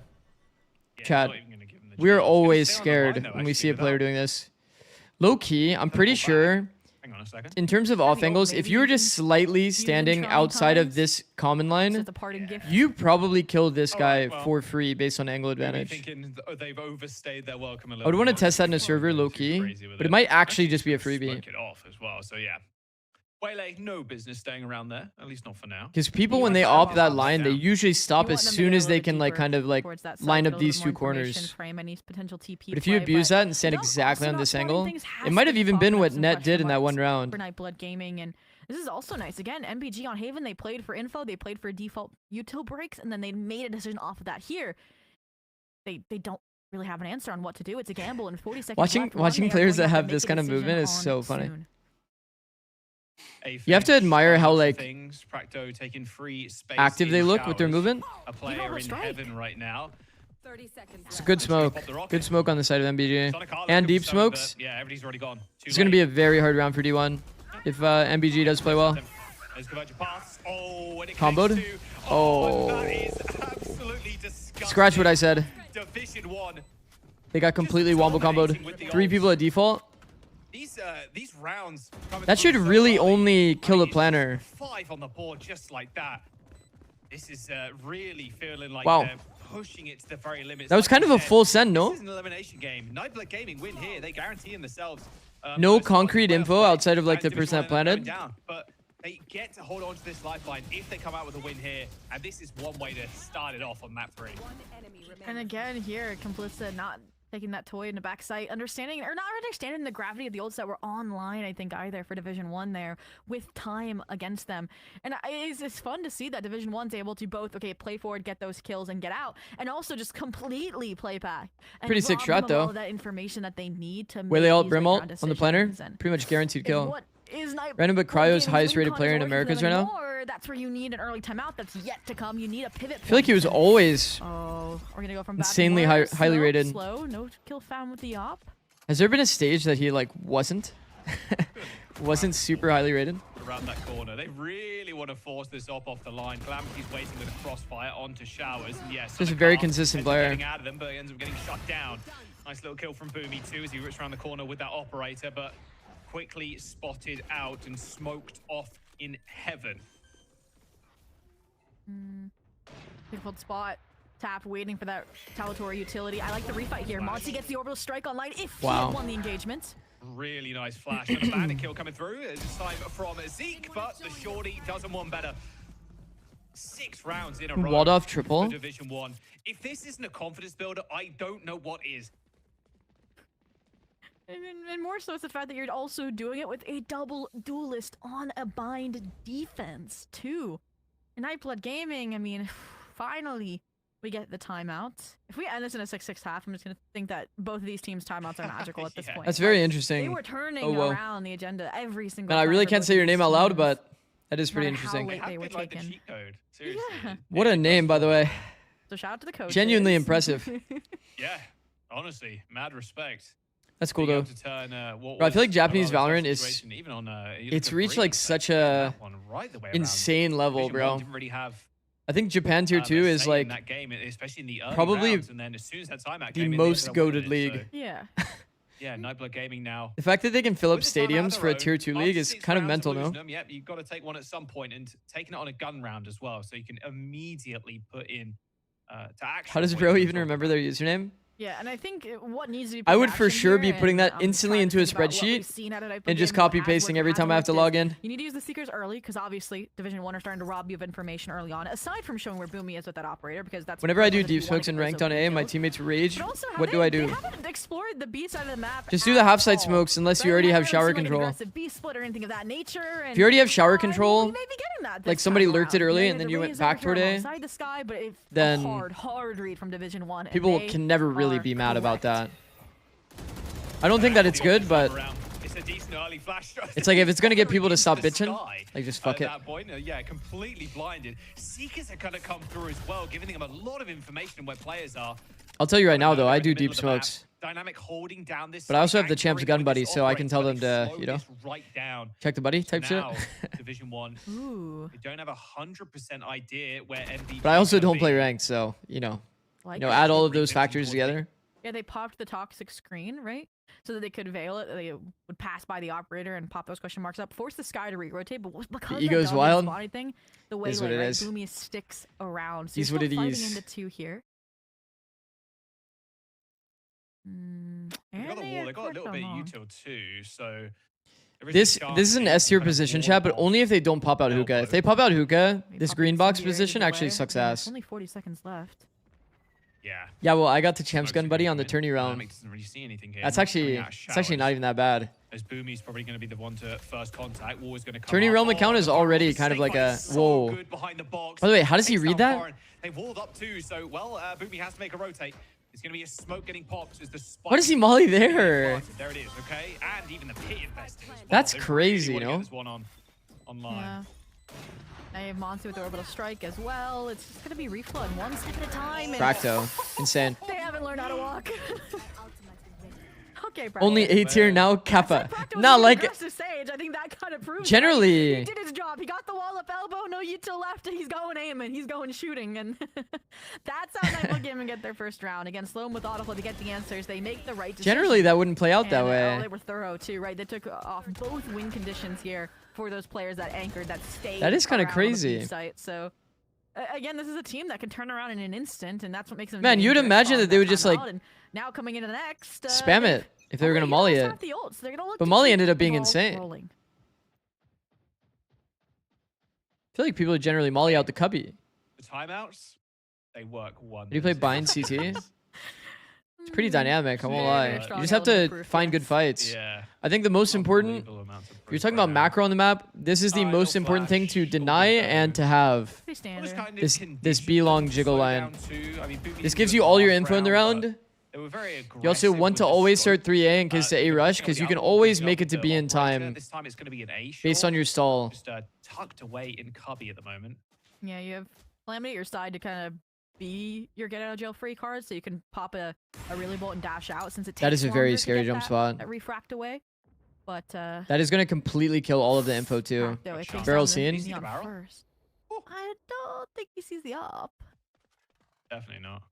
Yeah, Chad, not even gonna give him the we're chance. He's gonna always stay on the scared line, though, when we see actually, a player doing this. Low key, I'm pretty sure Hang on a second. in terms of off angles, if you were just slightly standing trying outside of times. this common It's line, just a parting gift. you probably killed this guy Alright, well, for free based on angle Maybe advantage. thinking they've overstayed their welcome a I little would want to bit. test that in a Not server going low too key, crazy with but it might actually just be a freebie. Smoke it off as well, so yeah. Waylay, no business staying around there, at least not for now. Because people, You when want they that opt off that down. line, they usually stop You as want them to soon get a as they little can like deeper kind of like towards that side, line get up a little these bit two more information, corners. frame any potential TP But if you play, abuse but that and stand don't exactly also on not this spotting angle, things has it might to have be even been fogging what up some Net question did in that marks one round. for Nightblood Gaming, and This is also nice. Again, MBG on Haven, they played for info, they played for default util breaks, and then they made a decision off of that. Here, they don't really have an answer on what to do. It's a gamble, and 40 seconds left. Watching players that have this kind of movement is so funny. You have to admire how like active they look with their movement. A player in heaven right now. 30 seconds. It's a good smoke. Good smoke on the side of MBG. And deep smokes. Yeah, everybody's already gone. It's going to be a very hard round for D1 if MBG does play well. Comboed? Oh. Scratch what I said. They got completely wombo comboed. 3 people at default. These rounds. That should really only kill a planner. 5 on the board just like that. This is really feeling like wow. They're pushing it to the very limits. That was kind of a full send, no? This is an elimination game. Nightblood Gaming win here. They guarantee themselves. No concrete info outside of like the person that planted. But they get to hold on to this lifeline if they come out with a win here. And this is one way to start it off on map 3. And again, here, Complicit not taking that toy in the backside, not understanding the gravity of the ults that were online, I think, either for Division 1 there, with time against them. And it's fun to see that Division 1's able to both, play forward, get those kills, and get out, and also just completely play back. Pretty sick strat, though. All that information that they need to Where they all brim ult on the planner, pretty much guaranteed kill. Random but Cryo's highest rated player in Americas right now. That's where you need an early timeout that's yet to come. You need a pivot. I feel like he was always we're gonna go from insanely highly rated. Slow, no kill found with the op. Has there been a stage that he like wasn't super highly rated? Around that corner, they really want to force this op off the line. Calamity's waiting with a crossfire onto Showers. And yes, just a very consistent player. Getting out of them, but ends up getting shut down. Nice little kill from Boomy too as he rips around the corner with that operator, but quickly spotted out and smoked off in heaven. Difficult spot. Tap waiting for that Talator utility. I like the refight here. Monty gets the orbital strike online if he had won the engagement. Really nice flash. And a bandit kill coming through. This time from Zeke, but the shorty does him one better. 6 rounds in a row. Walled off triple. Division 1. If this isn't a confidence builder, I don't know what is. And more so it's the fact that you're also doing it with a double duelist on a bind defense too. In Nightblood Gaming, I mean, finally we get the timeout. If we end this in a 6-6 half, I'm just going to think that both of these teams' timeouts are magical at this point. That's very interesting. They were turning around the agenda every single time. I really can't say your name out loud, but that is pretty interesting. They were taken. The cheat code. Seriously. Yeah. What a name, by the way. So shout out to the coach. Genuinely impressive. Yeah, honestly, mad respect. That's cool though. Bro, I feel like Japanese Valorant is it's reached like such a insane level, bro. I think Japan tier 2 is like probably the most goated league. Yeah. Yeah, Nightblood Gaming now. The fact that they can fill up stadiums for a tier 2 league is kind of mental, no? Yep, you've got to take one at some point and taking it on a gun round as well, so you can immediately put in to action. How does bro even remember their username? Yeah, and I think what needs to be I would for sure be putting that instantly into a spreadsheet and just copy pasting every time I have to log in. You need to use the Seekers early because obviously Division 1 are starting to rob you of information early on, aside from showing where Boomy is with that operator, because that's whenever I do deep smokes and ranked on A and my teammates rage, what do I do? They haven't explored the B side of the map. Just do the half side smokes unless you already have shower control. B split or anything of that nature. If you already have shower control, like somebody lurked it early and then you went back toward A, then hard read from Division 1. People can never really be mad about that. I don't think that it's good, but it's a decent early flash. It's like if it's gonna get people to stop bitching, like just fuck it. At that point, yeah, completely blinded. Seekers are gonna come through as well, giving them a lot of information where players are. I'll tell you right now, though, I do deep smokes. Dynamic holding down this, but I also have the champ's gun buddy, so I can tell them to, you know, check the buddy type shit. Division 1. Ooh. They don't have 100% idea where MVP. But I also don't play ranked, so you know, add all of those factors together. Yeah, they popped the toxic screen, right? So that they could veil it. They would pass by the operator and pop those question marks up, force the sky to re-rotate. But because the ego's wild, thing, the way is what it is. Boomy sticks around. So he's what it is. Into 2 here. They got a little bit of util too, so. This is an S tier position, chat, but only if they don't pop out hookah. If they pop out hookah, this green box position actually sucks ass. Only 40 seconds left. Yeah. Yeah, well, I got the champs Smoke's gun gonna buddy be on the coming. tourney realm. Dynamic doesn't really see anything here. That's Not coming actually out of it's actually not showers. even that bad. As Boomy's probably going to be the one to first contact. Wall is going to come Tourney up. realm account is the already Valorant kind of like mistake, a but he's whoa. so good behind the box. By the way, how does he Takes read down that? Foreign. They walled up too, so well, Boomy has to make a rotate. It's going to be a smoke getting popped as the spike. What is he molly there? There it is, okay? And even the pit invested as well. That's They crazy, really you wanna know? get this one on online. Yeah. Now you have Monty with the orbital strike as well. It's just gonna be reflood one step at a time. And Fracto. Insane. they haven't learned how to walk. Okay, Bracto. Only A tier now, Kappa. Bracto was Not an like aggressive Sage. I think that kind of proves generally. he did his job. He got the wall up elbow, no you to left, and he's going aiming. He's going shooting, and that's how Nightblood Gaming get their first round against slow and methodical to get the answers. They make the right decision. Generally, that wouldn't play out that And, way. they were thorough too, right? They took off both win conditions here for those players that anchored, that stayed. That is kinda around on the crazy. B site. So again, this is a team that can turn around in an instant, and that's what makes them. Man, you'd dangerous imagine calling that they would just, timeout. like, And now coming into the next, Spam it if they were gonna you molly also it. have the ults. They're gonna look But to molly keep ended up the being ball insane. rolling. I feel like people generally molly out the cubby. The timeouts, they work one. Did you play bind CT? It's pretty dynamic, I won't Very, lie. very You strong just have element to of proof, find good yes. fights. Yeah. I think the most important, Unbelievable amounts of if you're proof talking right about now. macro on the map, this is the Oh, most no important thing to flash, deny short and to have. Pretty Well, this standard. kind of This conditions B-long them jiggle slow line. down too. I mean, Boomy's This been gives good you the all your last info in the round, round. but they were very You also aggressive want with to the always scope. start 3A in case the A They're rush, pushing because out you the can output, always pushing make out it to the B in operator. time This time it's going to be an A based short. on your stall. Just tucked away in cubby at the moment. Yeah, you have Calamity at your side to kind of be your get out of jail free card, so you can pop a really bolt and dash out since it takes That is a very longer to scary get jump that, spot. that refract away. But That is going to completely kill all of the info too. Fracto, it takes Barrel down the seen? Neon Barrel? first. I don't think he sees the up. Definitely not.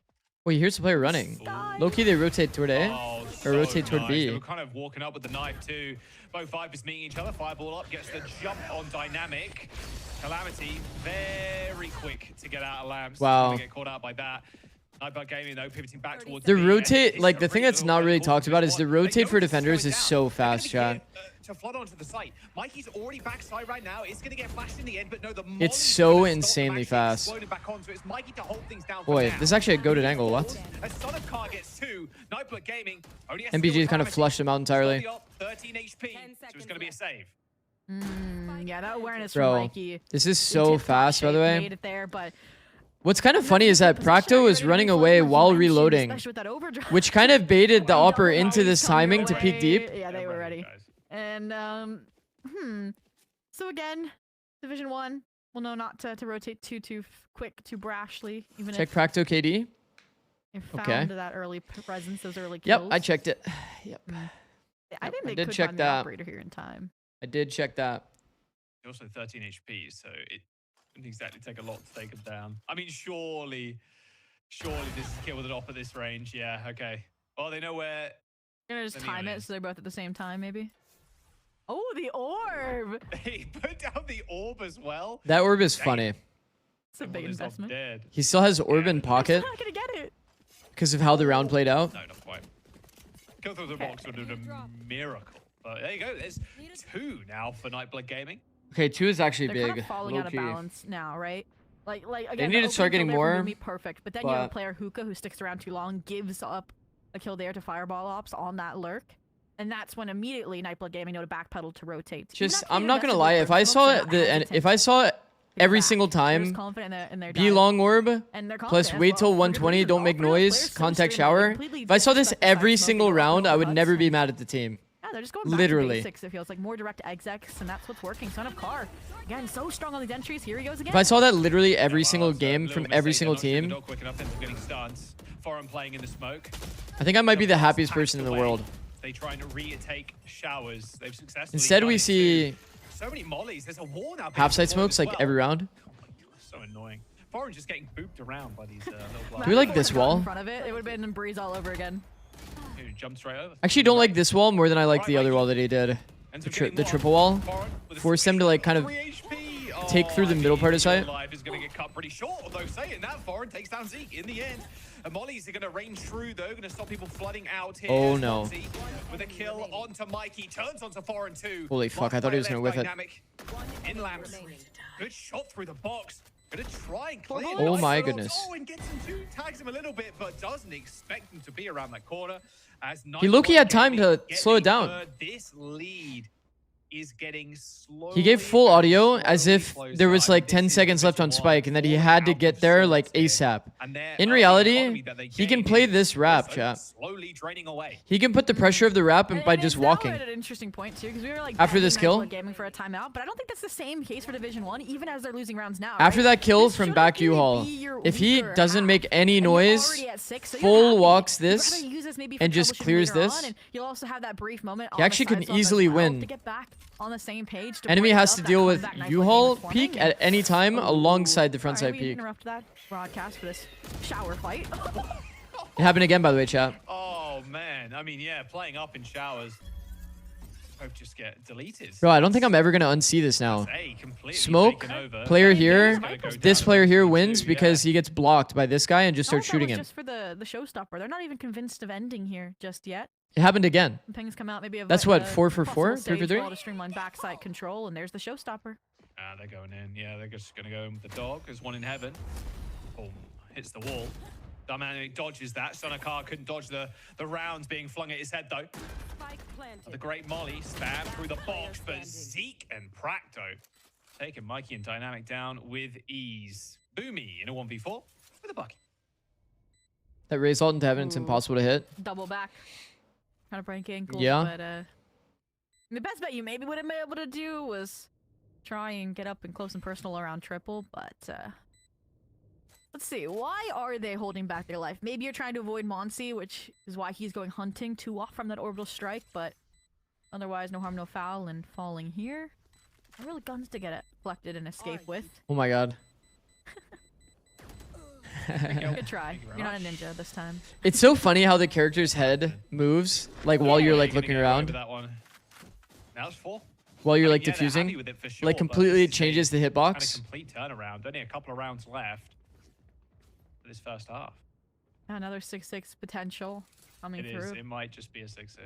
Wait, here's the player running. Low-key, they rotate toward A. Oh, Or rotate toward nice. B. They were kind of walking up with the knife too. Both Vipers meeting each other. Fireball up, gets the jump on Dynamic. Calamity, very quick to get out of Lamps. Wow. Gonna get caught out by that. Nightblood Gaming though, pivoting back towards The B. rotate, It's like a the thing pretty that's little not really early talked about is the squad. They rotate know for this is defenders going is down. so They're gonna fast, be chat. here, to flood onto the site. Mikey's already backside right now. It's going to get flashed in the end, but no, the It's molly's so gonna stop them insanely actually fast. exploding back on, so it's Mikey to hold things down for Boy, now. this is actually a goated angle. What? As Son of Car gets two, Nightblood Gaming only has MBG skill kind of Calamity. flushed him out entirely. Still the op, 13 HP, so it's going to be a save. Yeah, that awareness Bro, from Mikey. this is The so tip-top fast, by the shape way. made it there, but What's kind of funny is that Practo is running away while reloading, which kind of baited the upper into this timing to peek deep. Yeah, they were ready. And so again, Division 1 will know not to rotate too quick, too brashly, even Check if Practo KD. you found Okay. that early presence, those early Yep, kills. I checked it. Yep, I think I they did could check find the that. operator here in time. I did check that. Also 13 HP, so it didn't exactly take a lot to take him down. I mean, surely this is a kill with an op at this range. Yeah, okay. Well, they know where. You're gonna just Then time even it so they're both at the same time, maybe. Oh, the orb! He put down the orb as well. That orb is funny. It's a big Everyone is up investment. dead. He still has orb in pocket I'm not gonna get it. because of how the round played out. No, not quite. Kill through the box would have been a miracle. But there you go. There's two now for Nightblood Gaming. Okay, 2 is actually They're kind big. of falling out of Low-key. balance now, right? Like again, need the to start opening getting kill there more, from Boomy, perfect. But then you have a but- player Hookah who sticks around too long, gives up a kill there to Fireball Ops on that lurk, and that's when immediately Nightblood Gaming know to backpedal to rotate. Just, Even after I'm they not gonna invested lie. with If I Burst saw Smoke, they're not the and hesitant if I saw to every back. single They're just time, confident in their B dive. long orb And they're plus confident wait as till well. 120, don't make All players noise, so contact stream, like, shower. completely If I saw this disrespect the side every smoke, single they don't round, know I the would huts. never be mad at the team. Yeah, they're just going Literally. back to basics, it feels like more direct execs, and that's what's working. Son of Car, again, so strong on these entries. Here he goes again. If I saw that literally every single Wow, so game little from mistake every there, single not shooting the team, dog quick enough, then getting stuns. Foreign playing in the smoke. I think I might be the Box happiest packed person in the away. world. They try and retake showers. They've successfully. Instead, done we it too. see So many mollies. There's a war now. half side being smokes deployed like as every well. round. Oh my God, so annoying. Foreign just getting booped around by these little blocks. Do we like this If they would've got wall? in front of it, it would have been Breeze all over again. Who jumped straight over. I actually don't like this wall more than I like the Right, other Mikey. wall that he did. Ends The, up getting the one. triple wall. Foreign with a Force them to like kind of 3 HP. take through the middle part of site. Life is going to get cut pretty short, although saying that, Foreign takes down Zeke in the end. And mollies are going to range through, though, going to stop people flooding out here. Oh, no. Monty with a kill onto Mikey, turns onto Foreign 2. Holy fuck, I thought he was gonna whiff it. In lamps. Good shot through the box. Gonna try and clear. Oh the my ice goodness. Oh, and gets him two, tags him a little bit, but doesn't expect him to be around that corner. As He low-key had time to slow it down. This lead is getting slowly. He gave full and audio as slowly if closer. there was I mean, like 10 this is seconds left on Division Spike and that he had to get there like ASAP. And they're In early reality, economy that they he can gained play is this rap, also chat. slowly draining away. He can put the pressure of the rap and by And just it's now walking. at an interesting point too, because we were like After this begging kill? Nightblood Gaming for a timeout, but I don't think that's the same case for Division 1, even as they're losing rounds now. After right? that kill This from shouldn't back really U-Haul, be your if he weaker doesn't half. make any And you're noise, already at 6, so you're full happy. walks You'd this, rather use this maybe for and just troubleshooting clears later this, on, and you'll also have that brief moment he on actually the can side swap easily as well win. to get back on the same page. To Enemy break has up to that deal with comeback Nightblood U-Haul Gaming peek forming. at any time alongside the frontside Sorry, we peek. interrupt that broadcast for this shower fight. It happened again, by the way, chat. Oh man, I mean, yeah, playing up in showers. Hope just get deleted. Bro, I don't think I'm ever going to unsee this now. Hey, completely Smoke, taken over. player It's here, gonna go this down player here 2-2, wins because he gets blocked by this guy and just starts shooting him. Just for the showstopper. They're not even convinced of ending here just yet. It happened again. Pings come out, maybe That's what, 4 for 4? 3 for 3? To streamline backside control, and there's the showstopper. Ah, they're going in. Yeah, they're just going to go in with the dog. There's one in heaven. Boom. Hits the wall. Dynamic dodges that. Sonakar couldn't dodge the rounds being flung at his head, though. The great Molly spam through the box, but Zeke and Practo taking Mikey and Dynamic down with ease. Boomy in a 1v4 with a bucket. That raise ult into heaven, it's impossible to hit. Double back. Kind of break ankles, Yeah. but the best bet you maybe would have been able to do was try and get up and close and personal around triple, but let's see. Why are they holding back their life? Maybe you're trying to avoid Monsi, which is why he's going hunting too off from that orbital strike, but otherwise no harm, no foul, and falling here. No real guns to get it collected and escape with. Oh my god. Good try. You're not a ninja this time. It's so funny how the character's head moves, like while you're like looking around, That one. Now it's 4. while you're I like mean, yeah, they're happy diffusing, with it for sure, like but completely this is changes the kind of hitbox. complete turnaround. Only a couple of rounds left for this first half. Another 6-6 potential coming It through. is. It might just be a 6-6.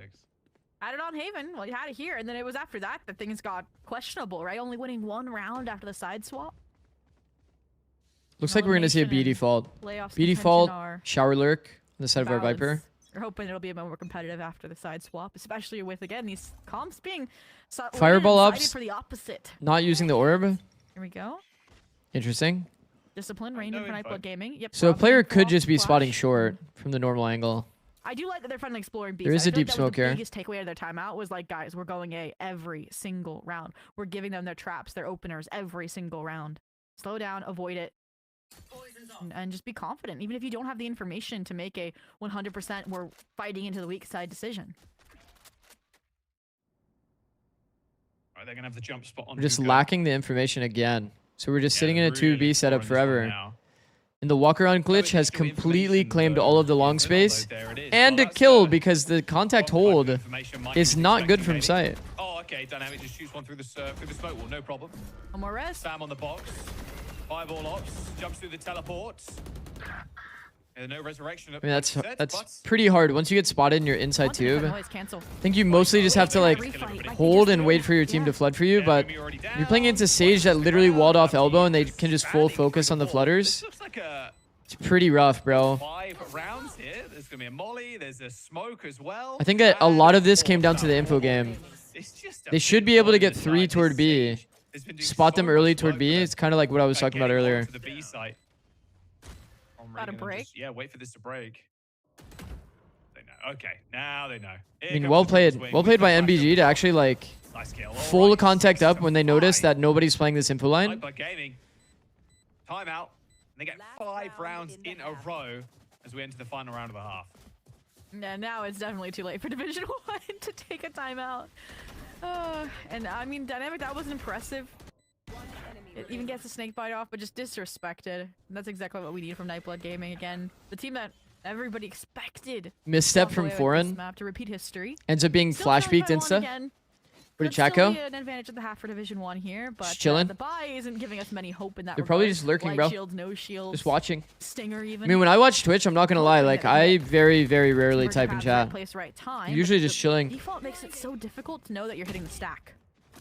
Had it on Haven. Well, you had it here, and then it was after that that things got questionable, right? Only winning 1 round after the side swap. Looks like we're gonna see a B default. B default, shower lurk on the side of our Viper. We're hoping it'll be a bit more competitive after the side swap, especially with, again, these comps being Fireball weighted and ups. cited for the opposite. Not using the orb. Here we go. Interesting. Discipline, ranging for Nightblood Gaming. Yep. So a Robin player info could off just be flash. spotting short from the normal angle. I do like that they're finally exploring B. There is I a feel like deep that was smoke here. The biggest takeaway of their timeout was like, guys, we're going A every single round. We're giving them their traps, their openers every single round. Slow down, avoid it, and just be confident. Even if you don't have the information to make a 100% we're fighting into the weak side decision. Right, they're gonna have the jump spot on. We're just Hugo. lacking the information again. So we're just Yeah, sitting in a really 2B setup exploring this one forever. now. And the walk around glitch has Just do completely information, claimed but all of the long although space there it is. and Well, a that's, kill because the contact one kind of hold information Mike is was not good from expecting, sight. maybe. Oh, okay. Dynamic just shoots one through the smoke wall, no problem. One more res. Sam on the box. 5 all ops. Jumps through the teleports. And no resurrection. I mean, that's pretty hard. Once you get spotted and you're inside tube, Noise, cancel. I think you mostly just have to like hold and wait for your team to flood for you, but you're playing into Sage that literally walled off elbow and they can just full focus on the flutters. Looks like a It's pretty rough, bro. 5 rounds here. There's gonna be a molly. There's a smoke as well. I think that a lot of this came down to the info game. It's just a They should big be able to one get inside 3 this toward B. Sage. Has been doing Spot them so early much toward work B. for It's kind of like what I was talking about getting earlier. onto the B site. Got a break. Yeah, wait for this to break. They know. Okay, now they know. I mean, well played. Well played by NBG to actually like Nice kill. full Alright, contact up when they notice 6-5. that nobody's playing this info line. Nightblood Gaming. Timeout. They get 5 rounds in a row as we enter the final round of the half. Yeah, now it's definitely too late for Division 1 to take a timeout. And I mean, Dynamic, that was impressive. It even gets the snake bite off, but just disrespected. And that's exactly what we need from Nightblood Gaming again. The team that everybody expected. Misstep walk from away with this foreign. map to repeat history. Ends up being Still flash trailing peeked by 1 insta. again. What Could did still Chaco? be an advantage at the half for Division 1 here, but Just chilling. the buy isn't giving us many hope in that They're probably regard. just lurking, Light bro. Shields, no shields. Just watching. Stinger even. I mean, when I watch Twitch, I'm not gonna lie. Like, I very, very rarely First type in pass, chat. right place, right time, I'm usually but just the chilling. Default makes it so difficult to know that you're hitting the stack.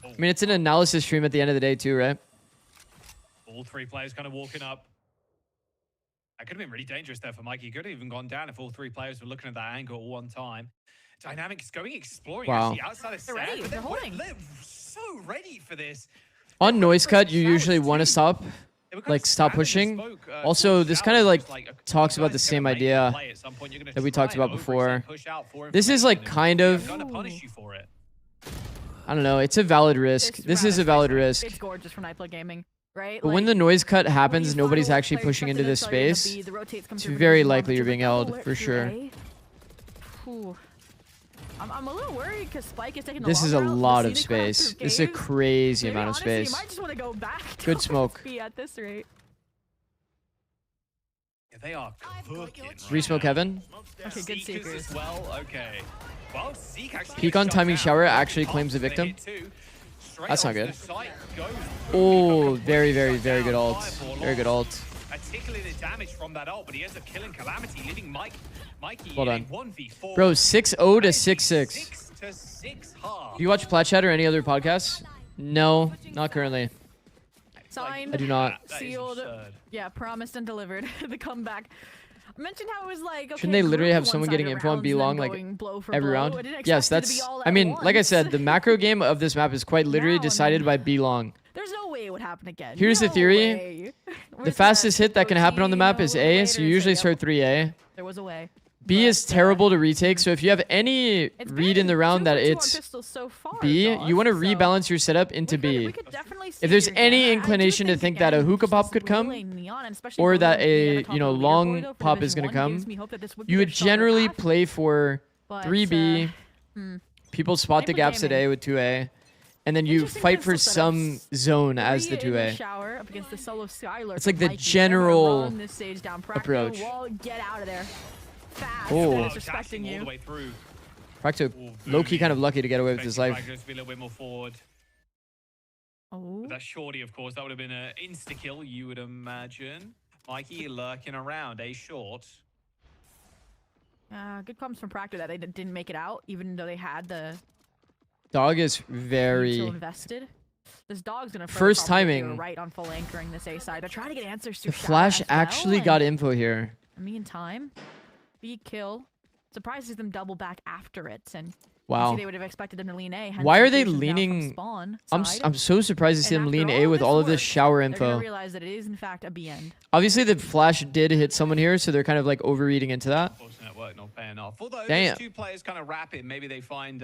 I mean, it's an analysis stream at the end of the day too, right? All three players kind of walking up. That could have been really dangerous there for Mikey. He could have even gone down if all three players were looking at that angle at one time. Dynamics going exploring Wow. actually outside of They're ready. They're holding. They're so ready for this. On noise cut, you usually want to stop, like stop pushing. Also, this kind of like talks about the same idea that we talked about before. This is like kind of, Gonna punish you for it. I don't know, it's a valid risk. This is a valid risk. It's gorgeous for Nightblood Gaming, right? But when the noise cut happens, nobody's actually pushing into this space. It's very likely you're being held, for sure. I'm a little worried because Spike is taking This is a lot of space. This is a crazy amount of space. You might just want to go back. Good smoke. At this rate. Yeah, they are cooking. Resmoke heaven. Okay, good seekers as well. Okay. Well, Zeke actually Peek on gets timing shot shower down. actually claims a They victim. hit two. Straight That's not off good. the site goes Oh, Boom. very good ult. Fireball Very good ult. Particularly the damage from that ult, but he ends up killing Calamity, leaving Mikey Hold in on. a 1v4. Bro, 6-0 to 6-6. 6-6 half. Do you watch Plat Chat or any other podcasts? No, not currently. Signed. I do not. That is Sealed. absurd. Yeah, promised and delivered. The comeback. I mentioned how it was like. Okay, Shouldn't they literally group have someone getting one-sided info on rounds B and then long like going blow for every blow. round? I didn't Yes, expect it to that's. be all I at mean, like I once. said, the macro game of this map is quite literally Now, I decided mean- by B long. There's no way it would happen again. Here's the No theory. way. The Where's fastest hit that can happen on the OT, map a is little A, later, so you it's usually like, start yep, 3A. There was a way. B is But, terrible to retake, so if you have any it's read been in the round 2 that for 2 on it's pistols so far, B, Doss, you want to so rebalance your setup into we B. could definitely see If there's it any again. I do inclination to think that a again, hookah just pop this could come, Lily Neon, and especially or that Lily being at a the top you know of the long leaderboard, though, for pop is Division gonna 1, gives come, me hope that this would be you their would stronger generally path, play for but, 3B. People spot the Nightblood gaps at Gaming. A with 2A, and then you Interesting fight for pistol some setups. zone as the 3 in the 2A. shower up against the solo Skylar It's from like the Mikey. general Run this stage down. Practo approach. Wall, get out of there. Fast. Oh. They're Dashing disrespecting all the you. way through. Practo, Oh, low-key Boomie. kind of lucky to get away with his Expecting life. Fragos to be a little bit more forward. Oh. But that shorty, of course, that would have been an insta-kill, you would imagine. Mikey lurking around, a short. Good comments from Practo that they didn't make it out, even though they had the Dog is so very... invested. This dog's gonna First further complicate timing. right on full anchoring this A side. They're trying to get answers through The shower Flash as well, actually and got info here. in the meantime, B kill. Surprised to see them double back after it, and you Wow. see they would have expected them to lean A. hence Why are the they confusion now from leaning- Spawn I'm side. so surprised to see And them after lean all A of with this all of this work, shower They're gonna info. realize that it is in fact a B end. Obviously, the Flash did hit someone here, so they're kind of like overreading into that. Unfortunate work not paying off. Although Damn. those two players kind of rapid, maybe they find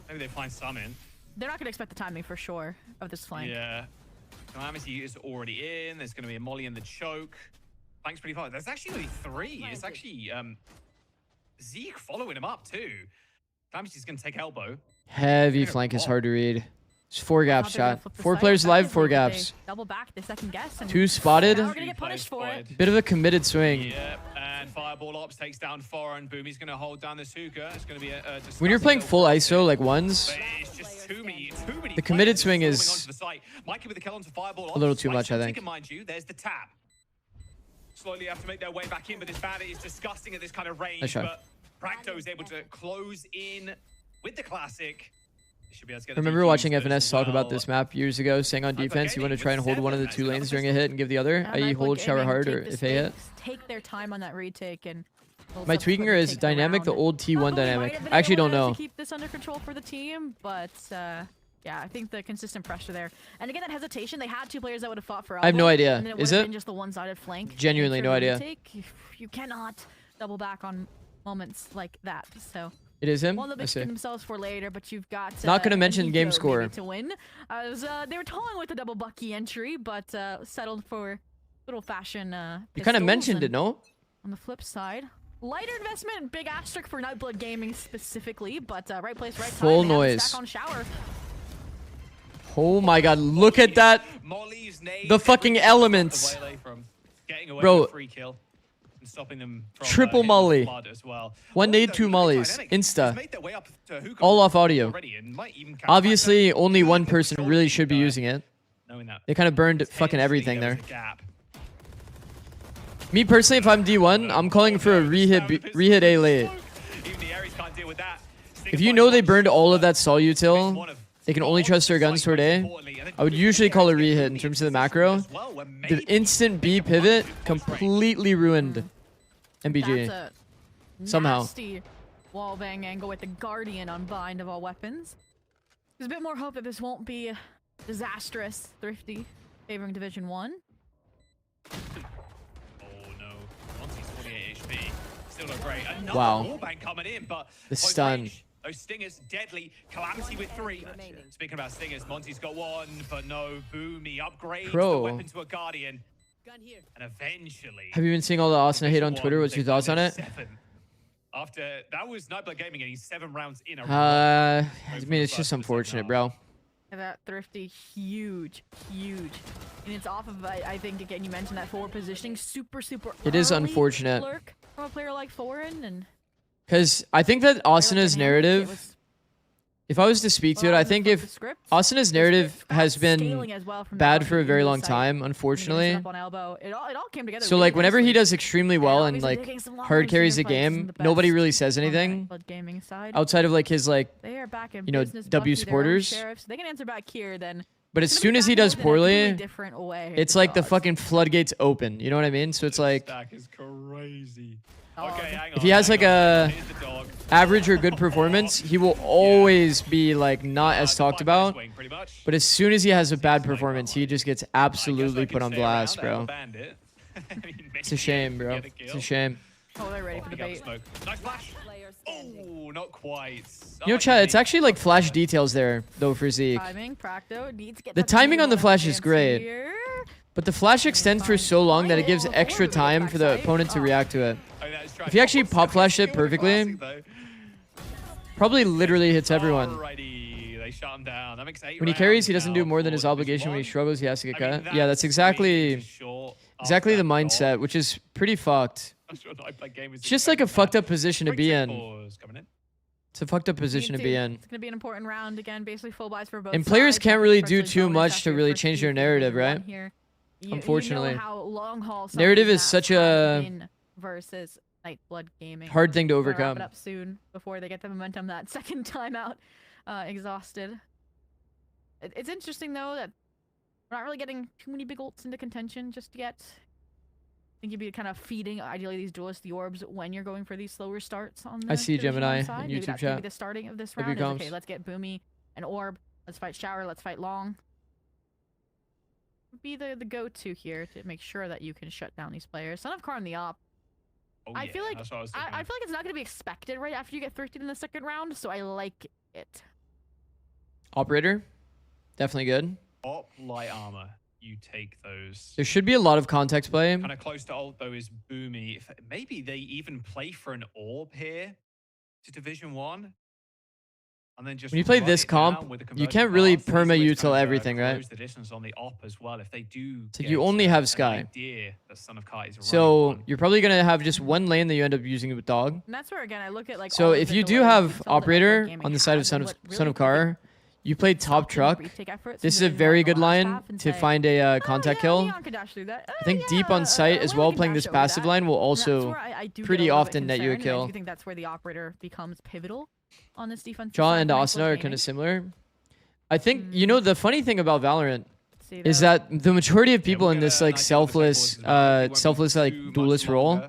maybe they find some in. They're not gonna expect the timing for sure of this flank. Yeah. Calamity is already in. There's going to be a molly in the choke. Flank's pretty far. There's actually only 3. It's actually Zeke following him up too. Calamity's going to take elbow. Heavy They're gonna flank is block. hard to read. It's 4 I gaps, thought they were gonna chat. flip the 4 site players live, effectively, 4 but they gaps. Double back, they second guess, and 2 spotted. now we're gonna get punished for it. Bit of a committed swing. Yep, and Fireball Ops takes down Foreign. Boomy's going to hold down this hookah. It's going to be a When you're playing full ISO like ones, But it's just too many the committed players swing swarming is onto the site. Mikey with the kill onto Fireball a little Ops. too much, I Slight think. shot, mind you, there's the tap. Slowly have to make their way back in, but this bandit is disgusting at this kind of range. Nice shot. But Practo is able to close in with the classic. Should be able to get the remember DQs watching first FNS as talk about well. this map years ago, saying on defense you want to try and hold one of the 2 lanes during a hit and give the other, And i.e. Nightblood hold shower Gaming hard take or the if A hit. stakes, take their time on that retake and we'll My subsequently tweaker is take dynamic, the round. old T1 Probably might dynamic. have been I actually able don't know. to keep this under control for the team, but yeah, I think the consistent pressure there. And again, that hesitation, they had 2 players that would have fought for I have no elbow, idea. and then Is would have it? been just the one-sided flank. Genuinely And for no the idea. retake, you cannot double back on moments like that. So It is him? one that I they see. pick themselves for later, but you've got Not gonna mention Nico game maybe score. to win. They were toying with the double Bucky entry, but settled for good old-fashioned You kind of pistols. mentioned And it, no? on the flip side, lighter investment, big asterisk for Nightblood Gaming specifically, but right place, right time. Full They have a noise. stack on shower. Oh my god, look at that. Molly's nade, The fucking everything elements. away from getting away Bro, with a free kill and stopping them from triple hitting molly. blood as well. One nade, Also, 2 mollies. Dynamic has Insta. made their way up to hookah All off audio. already and might even catch Obviously, Practo. only one Good person control really team should be guy, using it. knowing that They kind of burned fucking potentially everything there there. was a gap. Me personally, if I'm D1, I'm calling for a rehit A late. Even the Ares can't deal with that. If you know they burned all of that sol util, they can only trust their guns toward A. I would usually call a re-hit in terms of the macro. The instant B pivot completely ruined MBG. That's a Somehow. nasty wallbang angle with the Guardian on bind of all weapons. There's a bit more hope that this won't be disastrous. Thrifty favoring Division 1. Oh no. Monty's 48 HP. Still not great. Another Wow. wallbang coming in, but The close stun. range. Those stingers deadly. Calamity with 3. Speaking about stingers, Monty's got 1, but no. Boomy upgrades Pro. the weapon to a Guardian. Gun here. And eventually... Have you been seeing all the Asuna hate on Twitter? What's your thoughts on it? 7. After that was Nightblood Gaming getting 7 rounds in a row. I mean, it's just unfortunate, bro. That Thrifty, huge. And it's off of, I think, again, you mentioned that forward positioning. Super It is early unfortunate. lurk from a player like Foreign. And Because I think that Asuna's narrative, if I was to speak to it, I think if Asuna's narrative has been bad for a very long time, unfortunately. So like whenever he does extremely well and like hard carries the game, nobody really says anything outside of like his like, you know, W supporters. They can answer back here then. But as soon as he does poorly, it's like the fucking floodgates open. You know what I mean? So it's like, Stack is crazy. Okay, hang if he has like a average or good performance, he will always be like not as talked about. But as soon as he has a bad performance, he just gets absolutely put on blast, bro. It's a shame, bro. It's a shame. Oh, they're ready for the bait. Nice flash. Oh, not quite. You know, Chad, it's actually like flash details there, though, for Zeke. The timing on the flash is great, but the flash extends for so long that it gives extra time for the opponent to react to it. If he actually pop flashed it perfectly, probably literally hits everyone. They shut him down. That makes 8 When he carries, he doesn't do more than his obligation. When he struggles, he has to get cut. Yeah, that's exactly the mindset, which is pretty fucked. It's just like a fucked up position to be in. It's a fucked up position to be in. It's gonna be an important round again, basically full buys for both. And players sides. can't really do Versus too bonus much after to really first change their piece, narrative, Division right? one here. Unfortunately. You know how long haul Narrative is something such that a win versus Nightblood Gaming. hard thing to They'll wrap overcome. it up soon before they get the momentum that second time out, exhausted. It's interesting though that we're not really getting too many big ults into contention just yet. I think you'd be kind of feeding ideally these duelists the orbs when you're going for these slower starts on the I see Division Gemini one in side. YouTube Maybe that chat. could be the starting of this Hope he round. Is, okay, comes. let's get Boomy and Orb. Let's fight Shower. Let's fight Long. Be the go-to here to make sure that you can shut down these players. Son of Car on the op. Oh, I feel like that's what I was I thinking. feel like it's not going to be expected right after you get thrifted in the second round, so I like it. Operator, definitely good. Op light armor. You take those. There should be a lot of context play. Kind of close to ult though is Boomy. If, maybe they even play for an orb here to Division 1. And then just When you play run this it down comp, with a you converted can't really path. These perma ways util kind of, everything, right? close the distance on the op as well. If they do So you only have Sky. idea that Son of Kite is So running you're probably gonna have just one lane that you end up using with dog. And that's where again I look at like. So all of if the you do delays have we saw that operator Nightblood Gaming on the side of has, Son and of what Son of really Car, you play top truck. retake efforts This is from a Division very 1 good the last line half and to say, find a "Oh, contact yeah, kill. Leon can dash through that. I think deep on site as well, playing this passive line will also pretty often net you a kill. I do think that's where the operator becomes pivotal on this defense. Jaw and Asuna are kind of similar. I think, you know, the funny thing about Valorant is that the majority of people in this like selfless like duelist role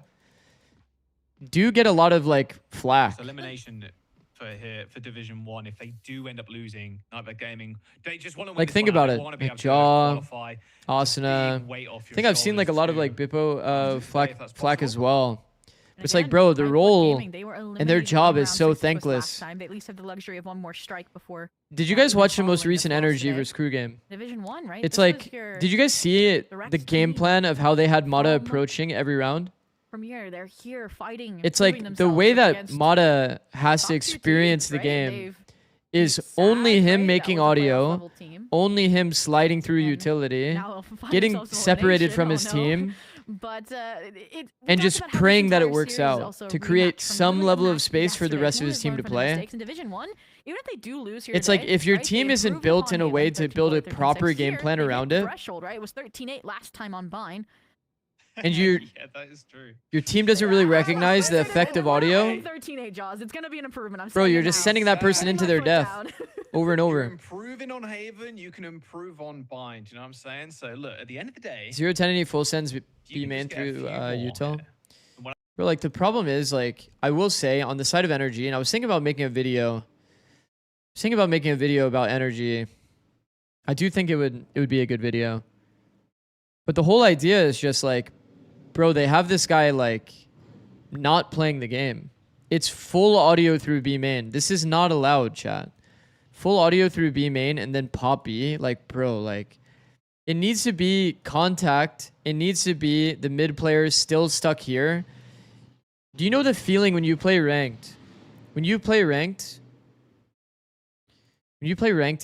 do get a lot of like flack. So elimination for here for Division 1 if they do end up losing Nightblood Gaming. They just want to win Like this think one about out. it. They wanna be Like able to Jaw, qualify. Asuna. Big weight off I your think I've seen like a shoulders lot of to like Bippo do if flack that's as well. And It's like, again, bro, the Nightblood role Gaming, they were and their eliminated job in is round so 6 was last thankless. time. They at least have the luxury of one more strike before. Did you not guys even watch the most following recent this loss NRG today. versus Crew game? Division 1, right? It's This was like, your did you guys see direct the game team plan of how they had Mata from approaching every round? premiere. They're here fighting. It's proving like the themselves way that against Mata has to top-tier experience teams, the right? game They've is beat only SAD, him right? making That was a playoff audio, level team. only him sliding through And utility, Now they'll find getting themselves in separated elimination. from Oh, his no. team, But we and talked just about how this praying that it entire works series out also to rematched create from some really level the of match space for the yesterday. rest of Who his has team learned to from their play. mistakes in Division 1, even if they do lose here It's today, like if your right, team they isn't improve built upon in a the way event to 13 build a 13 proper 6 game here. plan They hit around it, threshold, right? It was 13-8 last time on Vine. and your Yeah, that is true. team doesn't really recognize the effect of audio, 13-8 Jaws. It's gonna be an improvement. I'm bro, saying you're it just now. sending that person Putting into my their foot death down. over and You're over. improving improving on Haven, you can improve on Bind. You know what I'm saying? So look, at the end of the day, 0-10 full sends you B can main just get a through few more util. here. When But like the problem is, like, I will say on the side of energy, and I was thinking about making a video. About energy. I do think it would be a good video. But the whole idea is just like, bro, they have this guy like not playing the game. It's full audio through B main. This is not allowed, chat. Full audio through B main and then pop B. Like, bro, like, it needs to be contact. It needs to be the mid players still stuck here. Do you know the feeling when you play ranked? When you play ranked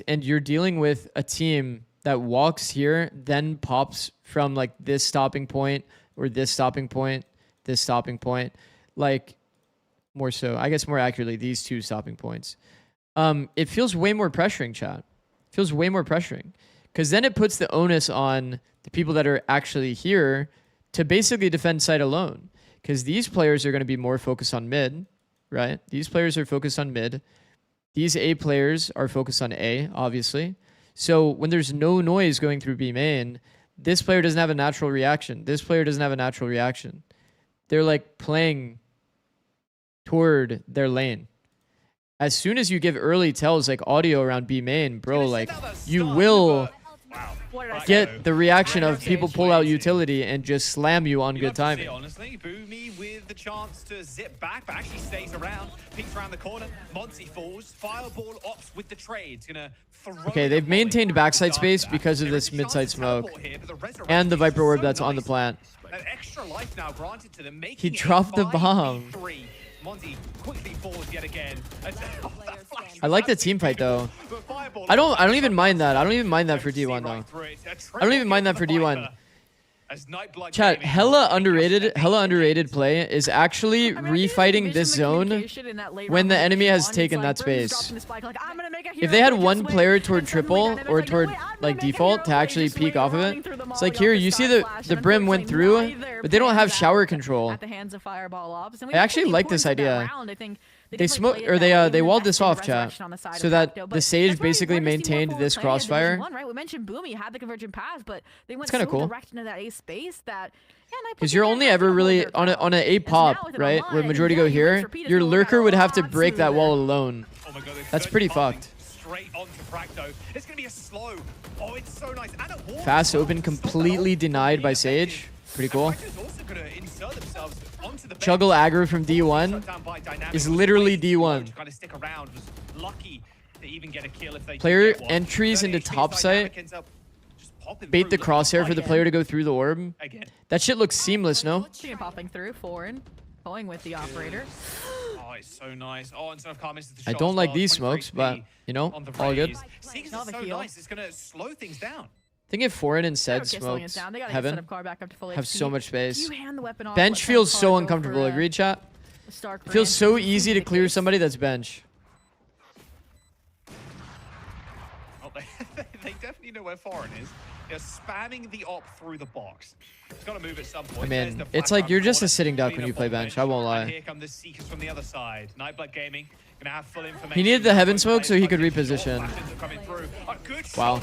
and you're dealing with a team that walks here, then pops from like this stopping point or this stopping point, this stopping point, like more so, I guess more accurately, these two stopping points. It feels way more pressuring, chat. It feels way more pressuring because then it puts the onus on the people that are actually here to basically defend site alone. Because these players are going to be more focused on mid, right? These players are focused on mid. These A players are focused on A, obviously. So when there's no noise going through B main, this player doesn't have a natural reaction. This player doesn't have a natural reaction. They're like playing toward their lane. As soon as you give early tells like audio around B main, bro, like you will get the reaction of people pull out utility and just slam you on good timing. Honestly, Boomy with the chance to zip back, but actually stays around, peeks around the corner. Monty falls. Fireball opts with the trade. It's gonna throw. Okay, they've maintained backside space because of this mid-side smoke and the Viper Orb that's on the plant. That extra life now granted to them, He dropped the bomb. Monty quickly falls yet again. I like the team fight though. I don't even mind that. I don't even mind that for D1 though. I don't even mind that for D1. Chat, hella underrated play is actually refighting this zone when the enemy has taken that space. If they had one player toward triple or toward like default to actually peek off of it, it's like here you see the brim went through, but they don't have shower control. I actually like this idea. They smoke or they walled this off, chat, so that the Sage basically maintained this crossfire. We mentioned Boomy had the convergent pass, but they went so cool. direct into that A space that because you're only ever really on a A pop, right, where majority go here. Your lurker would have to break that wall alone. That's pretty fucked. It's gonna be a slow. Oh, it's so nice. Fast open completely denied by Sage. Pretty cool. Juggle aggro from D1 is literally D1. Player entries into top site. Bait the crosshair for the player to go through the orb. That shit looks seamless, no? Popping through, foreign, going with the operator. Oh, it's so nice. Oh, and Son of Car misses the I shot don't as like well. these smokes, but you know, all good. Seems so nice. It's gonna slow things down. I think if Foreign and SAD smokes Heaven, have so much space. Bench feels so uncomfortable. Agreed, chat? It feels so easy to clear somebody that's bench. Oh, they definitely know where Foreign is. They're spamming the op through the box. It's got to move at some point. I mean, it's like you're just a sitting duck when you play bench. I won't lie. Here come the Seekers from the other side. Nightblood Gaming gonna have full information. He needed the Heaven smoke so he could reposition. Wow.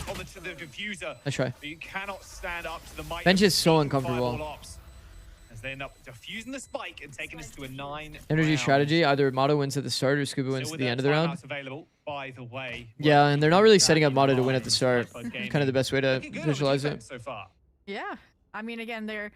Nice try. You cannot stand up to the might. Bench is so uncomfortable. As they end up diffusing the spike and taking us to a 9. Energy strategy: either Motto wins at the start or Scuba wins at the end of the round. Available, by the way. Yeah, and they're not really setting up Motto to win at the start. Kind of the best way to visualize it. So far. Yeah, I mean, again, they're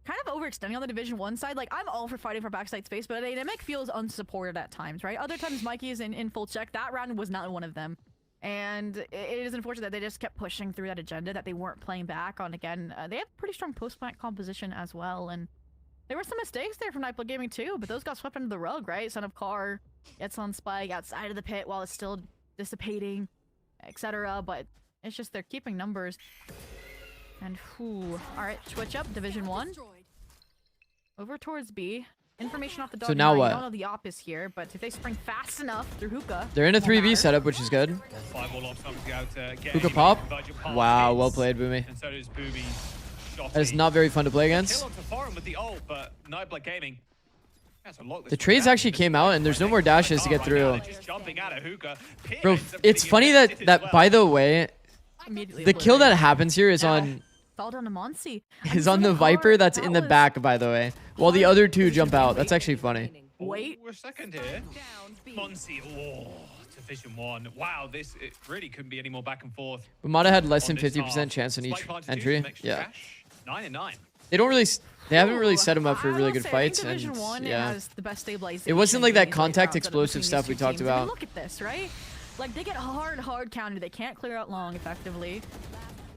kind of overextending on the Division 1 side. Like, I'm all for fighting for backside space, but Dynamic feels unsupported at times, right? Other times, Mikey is in full check. That round was not one of them. And it is unfortunate that they just kept pushing through that agenda that they weren't playing back on. Again, they have pretty strong post-plant composition as well, and there were some mistakes there from Nightblood Gaming too, but those got swept under the rug, right? Son of Car gets on Spike outside of the pit while it's still dissipating, etc. But it's just they're keeping numbers. And whew. Alright, switch up, Division 1. Over towards B. Information off the dog. So now what? I don't know the op is here, but if they spring fast enough through Hookah... They're in a 3v setup, which is good. Hookah pop. Wow, well played, Boomy. And so does Boomy. That is not very fun to play against. Kill onto Foreign with the ult, but Nightblood Gaming The trades actually came out, and there's no more dashes to get through. Bro, it's funny that by the way, the kill that happens here is on is on the Viper that's in the back, by the way, while the other two jump out. That's actually funny. Wait a second here. Monsi, Division 1. Wow, it really couldn't be any more back and forth. Bumada had less than 50% chance on each entry. Yeah. 9 and 9. They haven't really set him up for really good fights, and yeah, it wasn't like that contact explosive stuff we talked about. Look at this, right? Like they get hard counted. They can't clear out long effectively.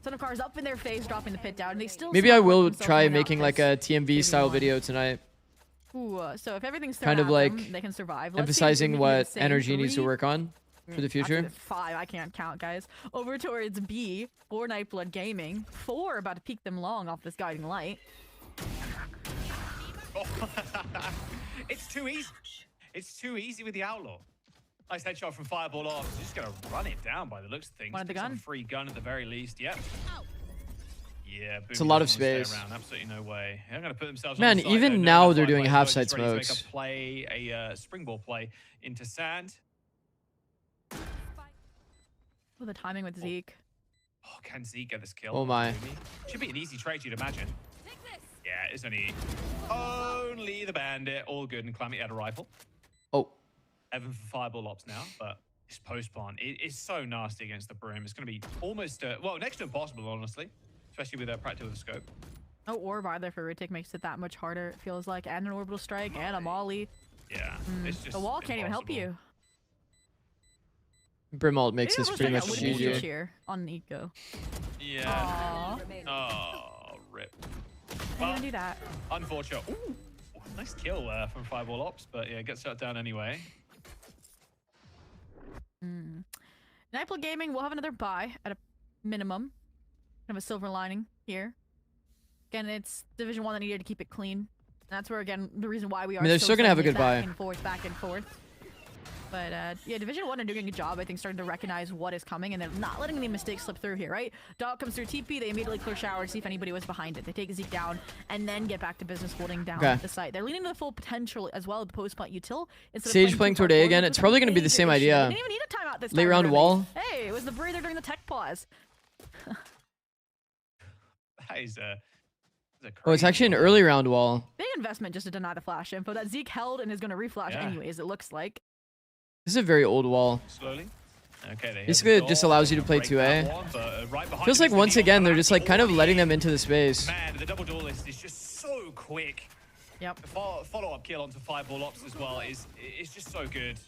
Son of cars up in their face, dropping the pit down, and they still. Maybe I will try making like a TMV style video tonight. Ooh, so if everything's kind of like them, they can survive. Emphasizing what NRG needs to work on for the future. 5, I can't count, guys. Over towards B, 4 Nightblood Gaming. 4 about to peek them long off this guiding light. It's too easy. It's too easy with the Outlaw. Nice headshot from Fireball off. He's just gonna run it down by the looks of things. Wanted the gun? Free gun at the very least. Yep. Yeah, it's a lot of space. Absolutely no way. They're gonna put themselves. Man, on the even now they're doing half side smokes. Make a play, a springboard play into sand. Oh, the timing with Zeke. Oh, can Zeke get this kill? Oh my. Should be an easy trade, you'd imagine. Yeah, it's only the bandit. All good, and Clammy had a rifle. Oh. Evan for Fireball Ops now, but his post plant is so nasty against the Brim. It's going to be almost, well, next to impossible, honestly. Especially with a practical with the scope. No orb either for retake makes it that much harder, it feels like. And an orbital strike, and a molly. Yeah, it's just the wall can't even help you. Brim ult makes this pretty much GG. Here on Nico. Yeah. Oh, rip. How you gonna do that? Unfortunate. Ooh, nice kill from Fireball Ops, but yeah, gets shut down anyway. Nightblood Gaming will have another buy at a minimum. Kind of a silver lining here. Again, it's Division 1 that needed to keep it clean. And that's where, again, the reason why we are. I mean, they're still gonna have a good buy. Back and forth. But yeah, Division 1 are doing a good job, I think, starting to recognize what is coming, and they're not letting any mistakes slip through here, right? Dog comes through TP, they immediately clear shower to see if anybody was behind it. They take Zeke down, and then get back to business holding down the site. They're leaning to the full potential as well at the post-plant util. Sage playing toward A again. It's probably going to be the same idea. They didn't even need a timeout this time. Late round wall. Hey, it was the breather during the tech pause. That is oh, it's actually an early round wall. Big investment just to deny the flash info that Zeke held and is going to reflash anyways, it looks like. This is a very old wall. Slowly. Okay, basically, it just allows you to play 2A. Feels like once again, they're just like kind of letting them into the space. Man, the double duelist is just so quick. Yep. The follow-up kill onto Fireball Ops as well is just so good.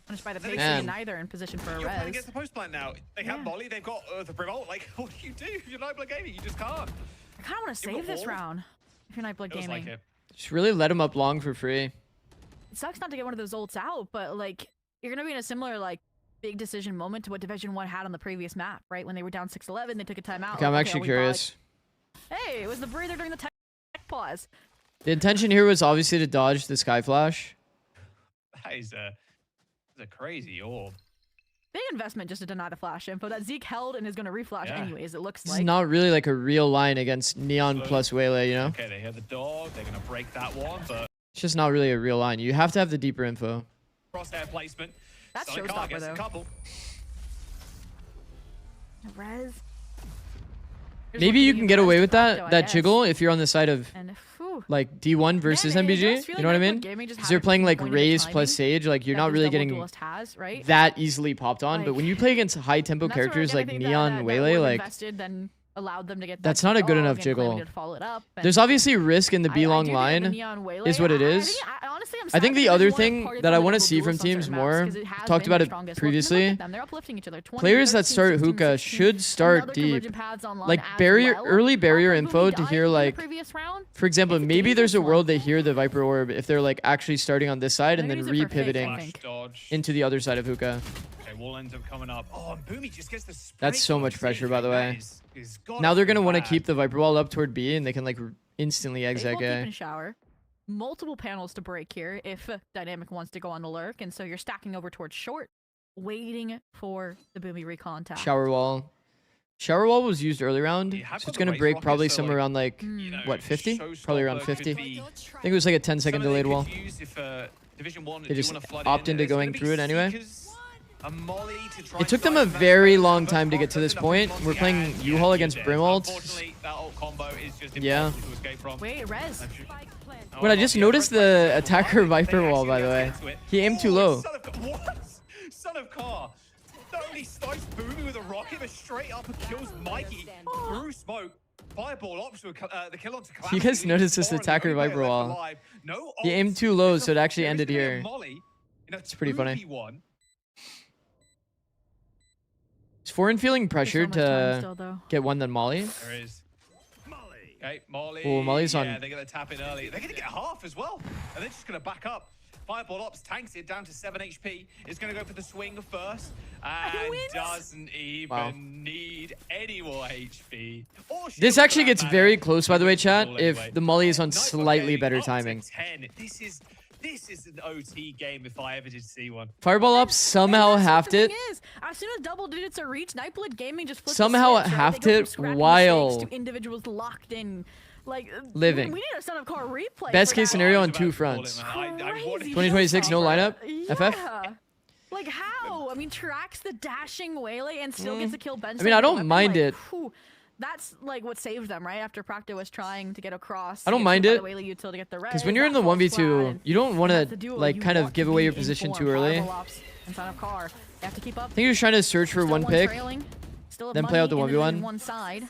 Punished by the face, and neither in position for a res. You're playing against the post plant now. They have Molly, they've got the Brimalt. Like, what do you do if you're Nightblood Gaming? You just can't. I kind of want to save this round if you're Nightblood Gaming. Like it. Just really let them up long for free. It sucks not to get one of those ults out, but like you're gonna be in a similar like big decision moment to what Division 1 had on the previous map, right? When they were down 6-11, they took a timeout. Okay, I'm actually curious. Hey, it was the breather during the tech pause. The intention here was obviously to dodge the Sky Flash. That is a crazy orb. Big investment just to deny the flash info that Zeke held and is going to reflash anyways, it looks like. It's not really like a real line against Neon plus Waylay, you know? Okay, they hear the dog. They're going to break that one, but... It's just not really a real line. You have to have the deeper info. Crosshair placement. That's showstopper, though. A couple. Res. Maybe you can get away with that jiggle if you're on the side of like D1 versus MBG. You know what I mean? Because you're playing like Raze plus Sage, like you're not really getting that easily popped on. But when you play against high tempo characters like Neon, Waylay, like allowed them to get that's not a good enough jiggle. There's obviously risk in the B long line, is what it is. I think the other thing that I want to see from teams more, talked about it previously, players that start hookah should start deep. Like early barrier info to hear like, for example, maybe there's a world they hear the Viper Orb if they're like actually starting on this side and then re-pivoting into the other side of hookah. Wall ends up coming up. Oh, and Boomy just gets the that's so much pressure, by the way. Now they're going to want to keep the Viper wall up toward B, and they can like instantly exec A. Shower. Multiple panels to break here if Dynamic wants to go on the lurk, and so you're stacking over towards short, waiting for the Boomy recon tap. Shower wall. Shower wall was used early round, You have so got it's the gonna race break rocket, probably so, somewhere like, around like you know, what 50? showstopper Probably around could 50. be I think it was like a 10-second something they delayed could wall. use if, Division 1 They do just wanna flood opt in. into There's gonna going be through it anyway. Seekers, a molly to try It took them and a drive very that long first time to get box. to this That's enough point. for We're Monty, playing and U-Haul yeah, against he's Brim dead. ult. Unfortunately, that ult combo is just Yeah. impossible to escape from. Wait, Rez. But I just noticed the attacker Viper wall, by the way. He aimed too low. What? Son of Car. Not only snipes Boomy with a rocket, but straight up kills Mikey through smoke. Fireball ops with the kill onto Calamity. You guys noticed this attacker Viper wall. No He aimed too low, so it actually ended here. It's pretty funny. Is Foreign feeling pressured to get one than Molly? There is. Okay, Molly. Oh, Molly's on. Yeah, they're going to tap it early. They're going to get half as well. And they're just going to back up. Fireball Ops tanks it down to 7 HP. Is going to go for the swing first. And doesn't even need any more HP. This actually gets very close, by the way, chat, if the Molly is on slightly better Up to timing. 10. This is an OT game if I ever did see one. Fireball up somehow halved it. As soon as double digits are reached, Nightblood Gaming just flips Somehow the switch, halved They go it from scrappy while mistakes to individuals locked in. Like living. We need a Son of Car replay. Best for case that. scenario on About two to call it, fronts. man. I wanted- 2026 no lineup. Yeah. FF. Like how? I mean, tracks the dashing Waylay and still gets to kill Ben. I mean, I don't mind it. That's like what saved them, right? After Practo was trying to get across. I don't mind it. Because when you're in the 1v2, you don't want to like kind of give away your position too early. I And Son of Car, they have to keep up. think you're just trying to search for one pick, then play out the 1v1. One side.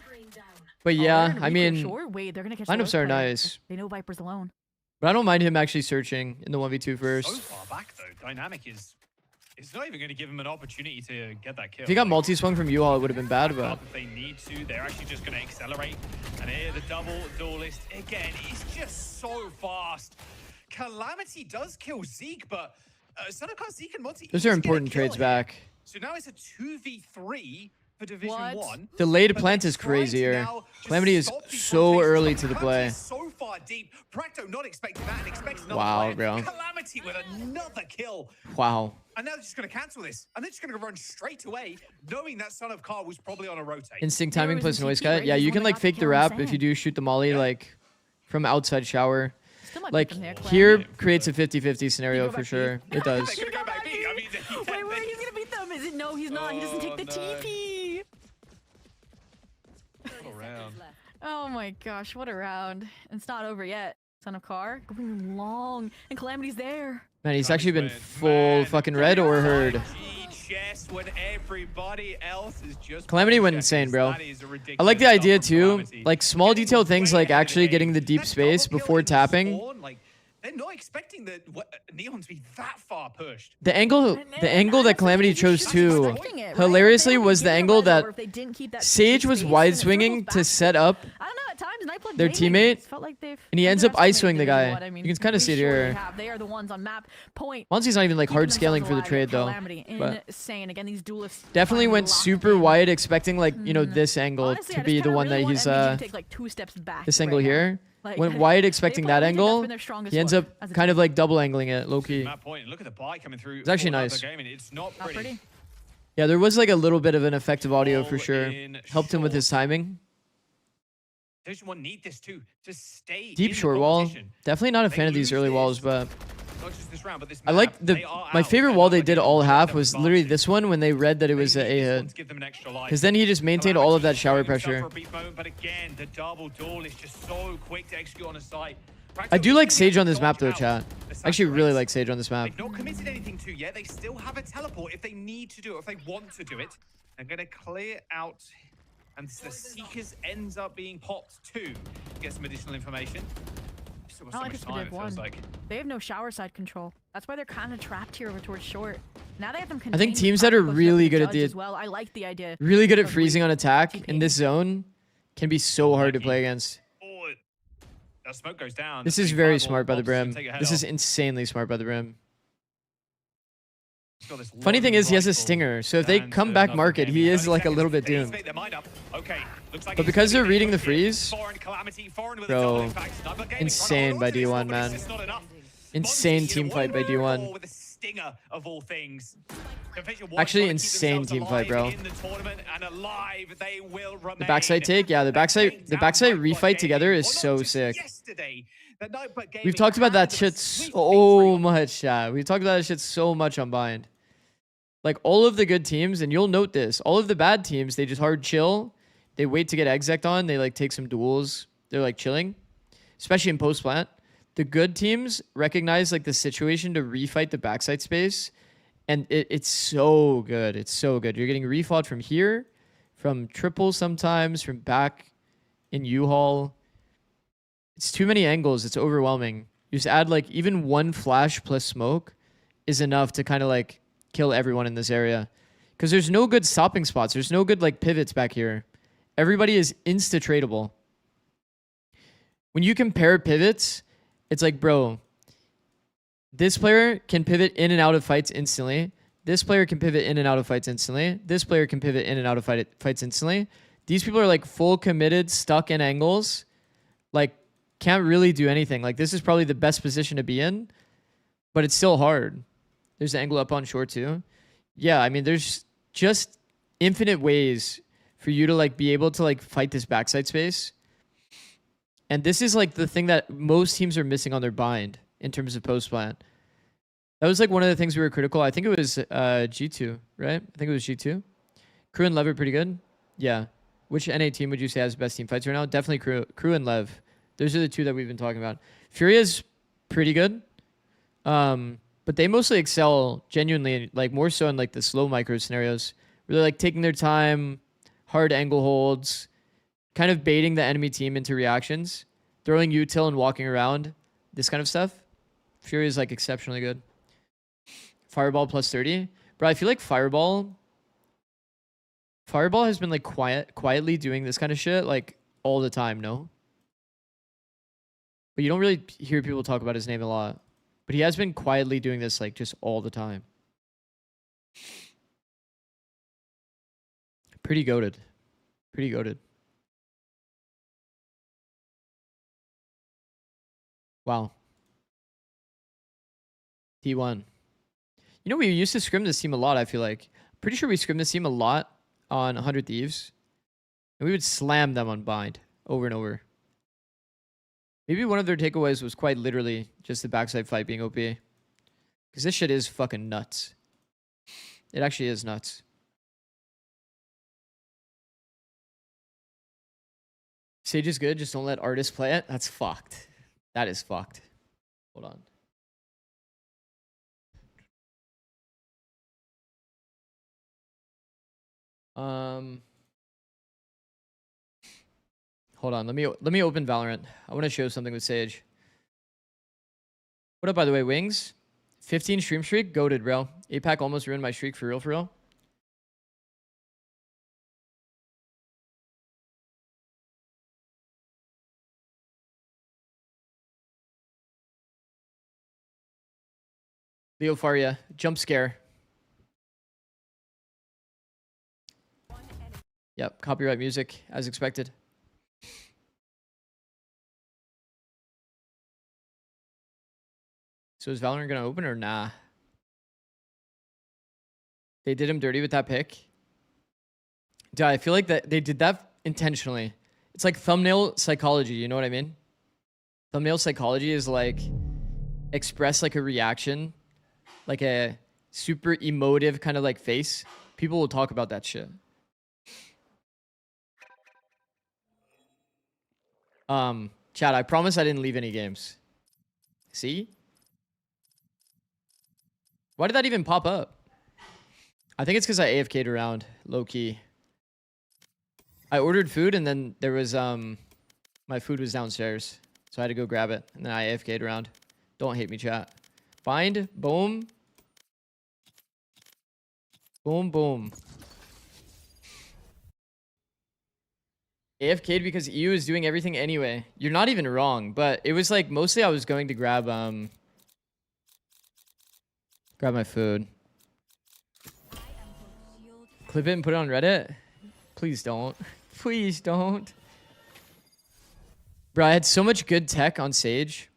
But yeah, I mean, Wait, they're gonna catch lineups are nice. They know Viper's alone. But I don't mind him actually searching in the 1v2 So first. far back though, Dynamic is. It's not even going to give him an opportunity to get that kill. If he got multi-swung from U-Haul, it would have been bad, but... If they need to, they're actually just going to accelerate. And here, the double duelist, again, is just so fast. Calamity does kill Zeke, but Son of Car, Zeke, and Monty... Those are important trades back. So now it's a 2v3 for Division 1. Delayed plant is crazier. Calamity is so early to the play. So far deep. Practo not expecting that and expects another Wow, player. bro. Calamity with another kill. Wow. And now they're just going to cancel this. And they're just going to run straight away, knowing that Son of Car was probably on a rotate. Instinct timing plus noise cut. Yeah, you can like fake the wrap if you do shoot the molly like from outside shower. Like here creates a 50-50 scenario for sure. It does. Wait, where he's gonna beat them? Is it no? He's not. He doesn't take the TP. Oh my gosh, what a round! And it's not over yet. Son of Car going long, and Calamity's there. Man, he's actually been full fucking red or herd. When everybody else is just Calamity went insane, bro. I like the idea too. Like small detail things like actually getting the deep space before tapping. They're not expecting the Neon to be that far pushed. The angle that Calamity chose too, hilariously, was the angle that Sage was wide swinging to set up their teammate, and he ends up ice-swing the guy. You can kind of see it here. They are the ones on map. Point. Monty's not even like hard scaling for the trade though. But Insane. Again, these duelists definitely went super wide, expecting like, you know, this angle to be the one that he's this angle here. Went wide expecting that angle. He ends up kind of like double angling it, low key. Look at the buy coming through. It's actually nice. It's not pretty. Yeah, there was like a little bit of an effective audio for sure. Helped him with his timing. Division 1 need this too to stay Deep short wall. Definitely not a fan of these early walls, but not just this round, but this I like my favorite wall they did all half was literally this one when they read that it was a hit. Because then he just maintained all of that shower pressure. But again, the double duel is just so quick to execute on a site. I do like Sage on this map though, chat. I actually really like Sage on this map. They've not committed anything to yet. They still have a teleport if they need to do it, if they want to do it. They're going to clear out. And the Seekers ends up being popped too. Get some additional information. Still got so much time, it feels like. They have no shower side control. That's why they're kind of trapped here over towards short. Now they have them. I think teams that are really good at the I like the idea. Really good at freezing on attack in this zone can be so hard to play against. That smoke goes down. This is very smart by the Brim. This is insanely smart by the Brim. Funny thing is he has a stinger, so if they come back market, he is like a little bit doomed. But because they're reading the freeze, bro, insane by D1, man. Insane team fight by D1. stinger of all things. Actually, insane team fight, bro. In the tournament and alive, they will remain. The backside take, yeah, the backside refight together is so sick. We've talked about that shit so much, yeah. We've talked about that shit so much on Bind. Like, all of the good teams, and you'll note this, all of the bad teams, they just hard chill. They wait to get exec on. They, like, take some duels. They're, like, chilling. Especially in post-plant. The good teams recognize, like, the situation to refight the backside space. And it's so good. It's so good. You're getting refought from here, from triple sometimes, from back in U-Haul. It's too many angles. It's overwhelming. You just add, like, even one flash plus smoke is enough to kind of, like, kill everyone in this area. Because there's no good stopping spots. There's no good, like, pivots back here. Everybody is insta-tradable. When you compare pivots, it's like, bro, this player can pivot in and out of fights instantly. This player can pivot in and out of fights instantly. This player can pivot in and out of fights instantly. These people are, like, full committed, stuck in angles. Like, can't really do anything. Like, this is probably the best position to be in, but it's still hard. There's an angle up on short too. Yeah, I mean, there's just infinite ways for you to, like, be able to, like, fight this backside space. And this is, like, the thing that most teams are missing on their bind in terms of post-plant. That was, like, one of the things we were critical. I think it was G2, right? I think it was G2. Crew and Lev are pretty good. Yeah. Which NA team would you say has best team fights right now? Definitely Crew and Lev. Those are the two that we've been talking about. Furia's pretty good. But they mostly excel genuinely, like, more so in, like, the slow micro scenarios where they're, like, taking their time, hard angle holds, kind of baiting the enemy team into reactions, throwing util and walking around, this kind of stuff. Fury is, like, exceptionally good. Fireball plus 30. Bro, I feel like Fireball has been, like, quietly doing this kind of shit, like, all the time, no? But you don't really hear people talk about his name a lot. But he has been quietly doing this, like, just all the time. Pretty goated. Pretty goated. Wow. T1. You know, we used to scrim this team a lot, I feel like. Pretty sure we scrimmed this team a lot on 100 Thieves. And we would slam them on bind over and over. Maybe one of their takeaways was quite literally just the backside fight being OP. Because this shit is fucking nuts. It actually is nuts. Sage is good, just don't let artists play it. That's fucked. That is fucked. Hold on. Hold on, let me open Valorant. I want to show something with Sage. What up, by the way, Wings? 15 stream streak? Goated, bro. APAC almost ruined my streak for real, for real. Leo Faria, jump scare. Yep, copyright music, as expected. So is Valorant gonna open or nah? They did him dirty with that pick. Dude, I feel like that they did that intentionally. It's like thumbnail psychology, you know what I mean? Thumbnail psychology is like express like a reaction, like a super emotive kind of like face. People will talk about that shit. Chat, I promise I didn't leave any games. See? Why did that even pop up? I think it's because I AFK'd around, low key. I ordered food and then there was, my food was downstairs. So I had to go grab it and then I AFK'd around. Don't hate me, chat. Bind, boom. Boom, boom. AFK'd because EU is doing everything anyway. You're not even wrong, but it was like mostly I was going to grab my food. Clip it and put it on Reddit? Please don't. Please don't. Bro, I had so much good tech on Sage.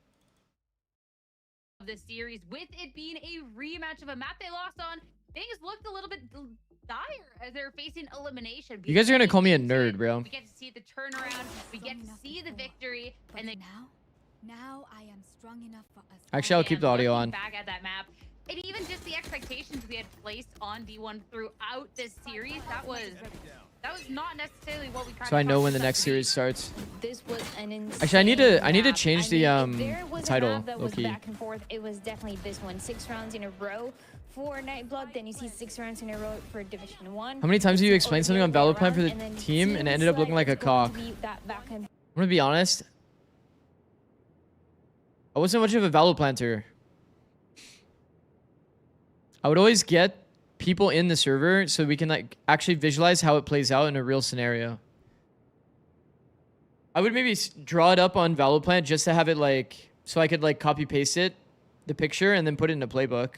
this series, with it being a rematch of a map they lost on. Things looked a little bit dire as they're facing elimination. You guys are gonna call me a nerd, bro. We get to see the turnaround, we get to see the victory, and then now I am strong enough for us. Actually, I'll keep the audio on. Back at that map, and even just the expectations we had placed on D1 throughout this series, that was not necessarily what we kind So of I know when the thought next it would be. series starts. This was an insane Actually, I need to map. change I the mean, if there was a title. map that was Okay. back and forth, it was definitely this one. 6 rounds in a row for Nightblood, then you see 6 rounds in a row for Division 1. How many times have you explained something on VALORANT for the And then team and it ended up seems looking like a it's going cock? to be that back and I'm gonna be honest. I wasn't much of a Valo planter. I would always get people in the server so we can like actually visualize how it plays out in a real scenario. I would maybe draw it up on Valoplant just to have it like, so I could like copy paste it, the picture, and then put it in a playbook.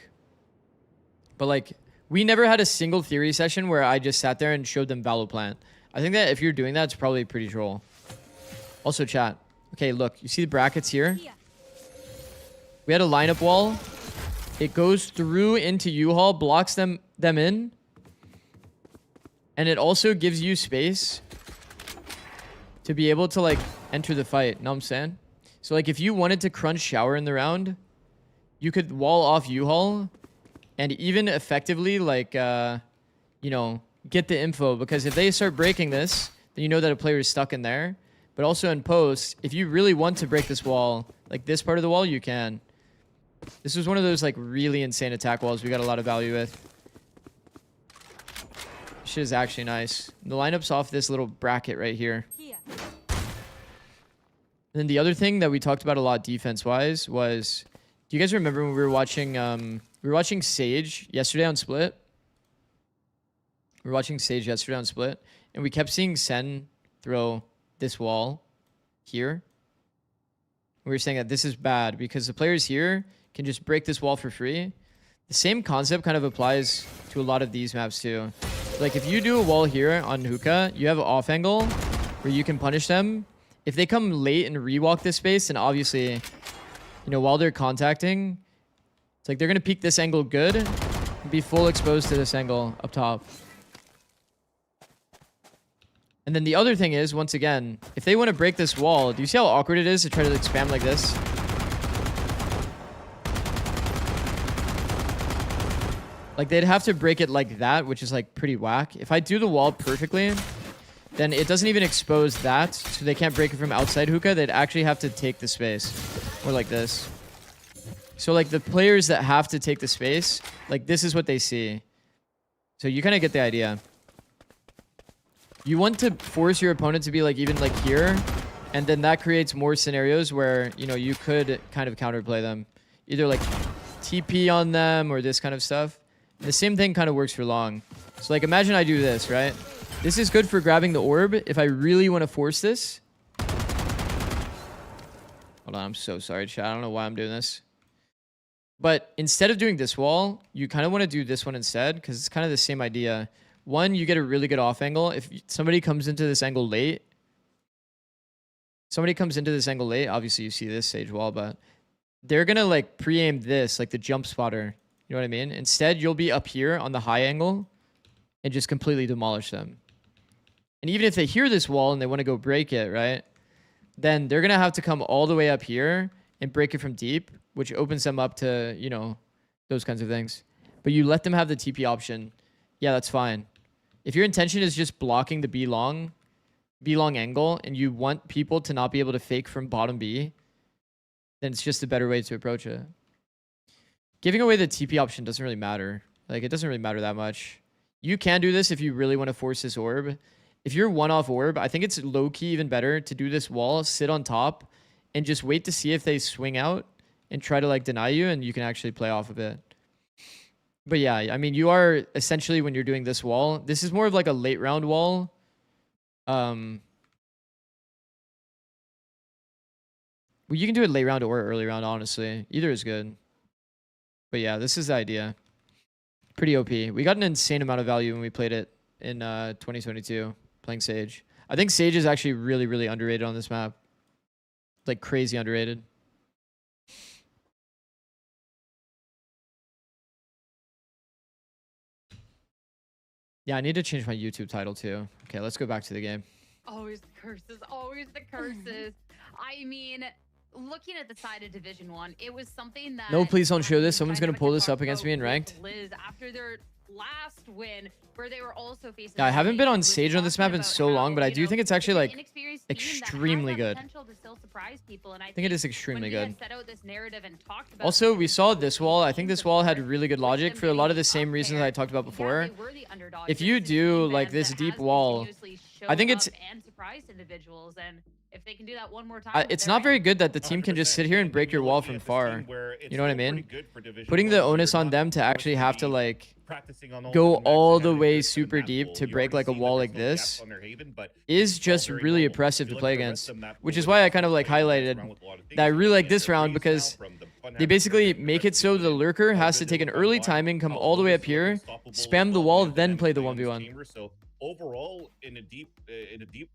But like, we never had a single theory session where I just sat there and showed them Valoplant. I think that if you're doing that, it's probably pretty troll. Also chat. Okay, look, you see the brackets here? We had a lineup wall. It goes through into U-Haul, blocks them in. And it also gives you space to be able to like enter the fight. Know what I'm saying? So like if you wanted to crunch shower in the round, you could wall off U-Haul and even effectively like, you know, get the info. Because if they start breaking this, then you know that a player is stuck in there. But also in post, if you really want to break this wall, like this part of the wall, you can. This was one of those like really insane attack walls we got a lot of value with. Shit is actually nice. The lineup's off this little bracket right here. And then the other thing that we talked about a lot defense-wise was, do you guys remember when we were watching Sage yesterday on Split? We were watching Sage yesterday on Split, and we kept seeing Sen throw this wall here. We were saying that this is bad because the players here can just break this wall for free. The same concept kind of applies to a lot of these maps too. Like if you do a wall here on Hookah, you have an off angle where you can punish them. If they come late and rewalk this space, then obviously, you know, while they're contacting, it's like they're going to peek this angle good and be full exposed to this angle up top. And then the other thing is, once again, if they want to break this wall, do you see how awkward it is to try to like spam like this? Like they'd have to break it like that, which is like pretty whack. If I do the wall perfectly, then it doesn't even expose that, so they can't break it from outside Hookah. They'd actually have to take the space, or like this. So like the players that have to take the space, like this is what they see. So you kind of get the idea. You want to force your opponent to be like even like here, and then that creates more scenarios where, you know, you could kind of counterplay them. Either like TP on them or this kind of stuff. The same thing kind of works for long. So like imagine I do this, right? This is good for grabbing the orb if I really want to force this. Hold on, I'm so sorry, chat. I don't know why I'm doing this. But instead of doing this wall, you kind of want to do this one instead because it's kind of the same idea. One, you get a really good off angle. If somebody comes into this angle late, obviously you see this Sage wall, but they're going to like pre-aim this, like the jump spotter. You know what I mean? Instead, you'll be up here on the high angle and just completely demolish them. And even if they hear this wall and they want to go break it, right? Then they're going to have to come all the way up here and break it from deep, which opens them up to, you know, those kinds of things. But you let them have the TP option. Yeah, that's fine. If your intention is just blocking the B long angle and you want people to not be able to fake from bottom B, then it's just a better way to approach it. Giving away the TP option doesn't really matter. Like, it doesn't really matter that much. You can do this if you really want to force this orb. If you're one-off orb, I think it's low-key even better to do this wall, sit on top, and just wait to see if they swing out and try to, like, deny you, and you can actually play off of it. But yeah, I mean, you are essentially, when you're doing this wall, this is more of like a late-round wall. Well, you can do it late round or early round, honestly. Either is good. But yeah, this is the idea. Pretty OP. We got an insane amount of value when we played it in 2022, playing Sage. I think Sage is actually really, really underrated on this map. Like, crazy underrated. Yeah, I need to change my YouTube title too. Okay, let's go back to the game. Always the curses, always the curses. I mean, looking at the side of Division 1, it was something that... No, please don't show this. Someone's gonna Dynamic pull had this talked up against about me in with ranked. Liz after their last win, where they were also facing... Yeah, I haven't been on was Sage on this talking map in about so long, how, but I you do know, think it's it's actually an like inexperienced team that has extremely that good. potential to still surprise people, and I think it is extremely when we good. had set out this narrative and talked about Also, we saw the this wall. I think teams this wall had before, really good with logic them for a lot of getting the same up reasons there. I talked about Yeah, before. they were the underdogs. If This you is a do team like band this that deep has wall, continuously I think shown it's up and surprised individuals, and if they can do that one more time, it's they're not very in. good that the team can just sit here and break your wall from far. You know what I mean? Putting the onus on them to actually have to like go all the way super deep to break like a wall like this is just really oppressive to play against, which is why I kind of like highlighted that I really like this round because they basically make it so the lurker has to take an early timing, come all the way up here, spam the wall, then play the 1v1. Overall, in a deep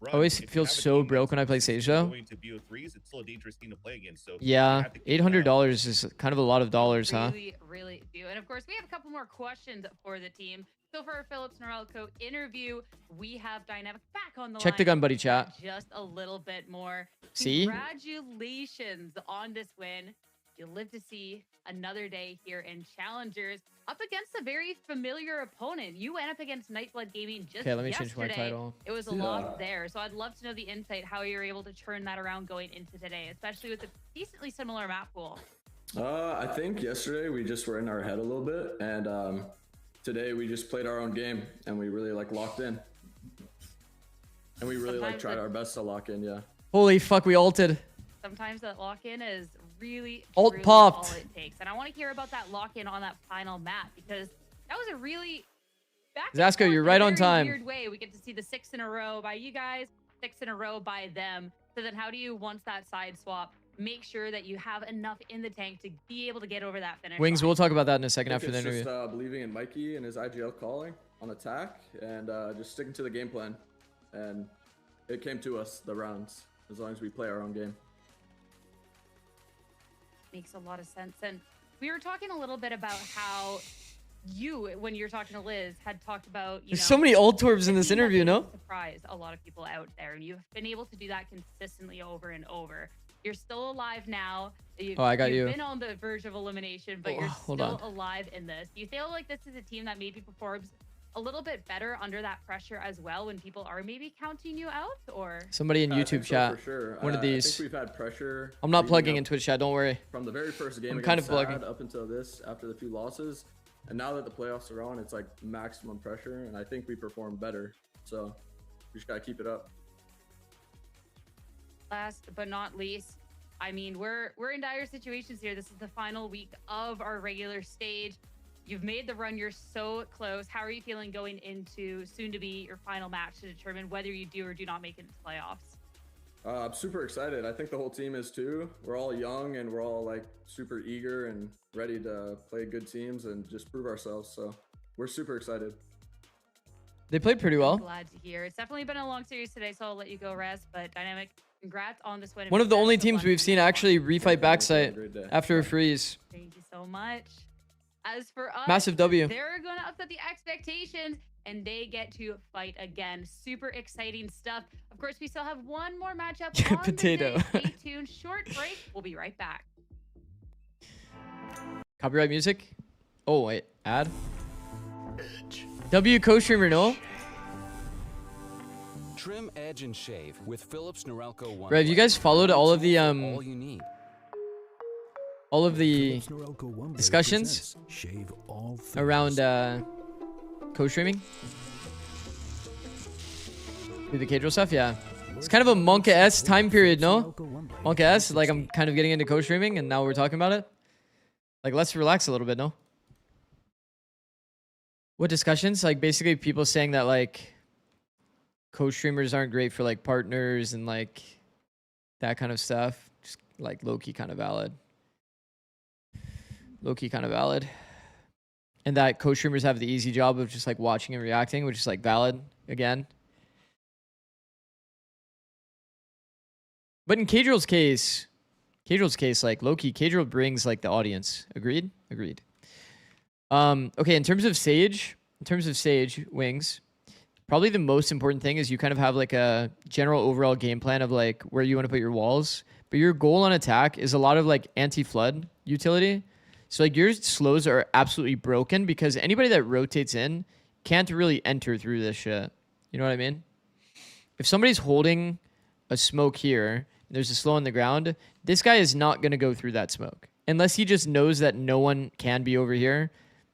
run, Always feels so broke when I play Sage though. It's still a dangerous team to play against. So Yeah, $800 is kind of a lot of dollars, huh? Really, really do. And of course, we have a couple more questions for the team. So for our Phillips Norelco interview, we have Dynamic back on the line. Check the gun buddy chat. Just a little bit more. See? Congratulations on this win. You'll live to see another day here in Challengers up against a very familiar opponent. You went up against Nightblood Gaming just Okay, let me change my yesterday. title. It was a loss there. So I'd love to know the insight, how you're able to turn that around going into today, especially with a decently similar map pool. I think yesterday we just were in our head a little bit, and today we just played our own game and we really like locked in. And we really like tried our best to lock in, yeah. Holy fuck, we ulted. Sometimes that lock-in is really, Ult truly popped. all it takes. And I want to hear about that lock-in on that final map because that was a really back and Zasco, forth you're in a right on very time. Weird way. We get to see the 6 in a row by you guys, 6 in a row by them. So then how do you, once that side swap, make sure that you have enough in the tank to be able to get over that finish Wings, line? we'll talk about that in a second I after think the it's interview. just believing in Mikey and his IGL calling on attack and just sticking to the game plan. And it came to us, the rounds, as long as we play our own game. Makes a lot of sense. And we were talking a little bit about how you, when you're talking to Liz, had talked about, There's so many ult orbs in this interview, no? Surprise a lot of people out there, and you've been able to do that consistently over and over. You're still alive now. Oh, I got you. You've been on the verge of elimination, but you're hold still on. alive in this. Do you feel like this is a team that maybe performs a little bit better under that pressure as well when people are maybe counting you out, or Somebody in I YouTube think so, chat. for sure. One of I these. think we've had pressure. I'm not leading plugging up in Twitch chat, don't worry. from the very first game I'm against kind of SAD plugging. up until this, after the few losses, and now that the playoffs are on, it's like maximum pressure, and I think we perform better. So we just gotta keep it up. last but not least, I mean, we're in dire situations here. This is the final week of our regular stage. You've made the run. You're so close. How are you feeling going into soon to be your final match to determine whether you do or do not make it into playoffs? I'm super excited. I think the whole team is too. We're all young and we're all like super eager and ready to play good teams and just prove ourselves. So we're super excited. They played pretty well. Glad to hear. It's definitely been a long series today, so I'll let you go rest. But Dynamic, congrats on this win. One of the only teams we've seen actually refight backside after a freeze. Thank you so much. As for us, Massive W. They're going to upset the expectations, and they get to fight again. Super exciting stuff. Of course, we still have one more matchup on Potato. the day. Stay tuned. Short break. We'll be right back. Copyright music? Oh, wait. Ad? W co-streamer, no? Trim, edge, and shave with Philips Norelco 1. Bro, have you guys followed all of the all you need. all of the discussions around co-streaming? Do the casual stuff? Yeah. It's kind of a Monka-S time period, no? Monka-S, like I'm kind of getting into co-streaming and now we're talking about it. Like, let's relax a little bit, no? What discussions? Like, basically people saying that, like, co-streamers aren't great for, like, partners and, like, that kind of stuff. Just, like, low-key kind of valid. Low-key kind of valid. And that co-streamers have the easy job of just, like, watching and reacting, which is, like, valid, again. But in Cadrill's case, like, low-key, Cadrill brings, like, the audience. Agreed? Agreed. Okay, in terms of Sage, in terms of Sage wings, probably the most important thing is you kind of have like a general overall game plan of like where you want to put your walls. But your goal on attack is a lot of like anti-flood utility. So like your slows are absolutely broken because anybody that rotates in can't really enter through this shit. You know what I mean? If somebody's holding a smoke here, and there's a slow on the ground, this guy is not going to go through that smoke. Unless he just knows that no one can be over here,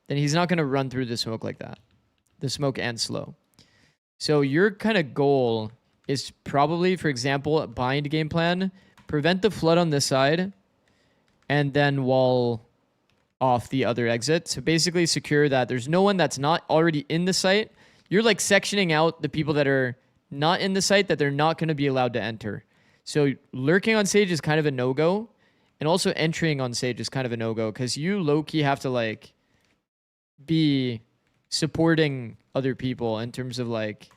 then he's not going to run through the smoke like that. The smoke and slow. So your kind of goal is probably, for example, bind game plan, prevent the flood on this side, and then wall off the other exit. So basically secure that there's no one that's not already in the site. You're like sectioning out the people that are not in the site that they're not going to be allowed to enter. So lurking on stage is kind of a no-go. And also entering on stage is kind of a no-go because you low-key have to like be supporting other people in terms of like,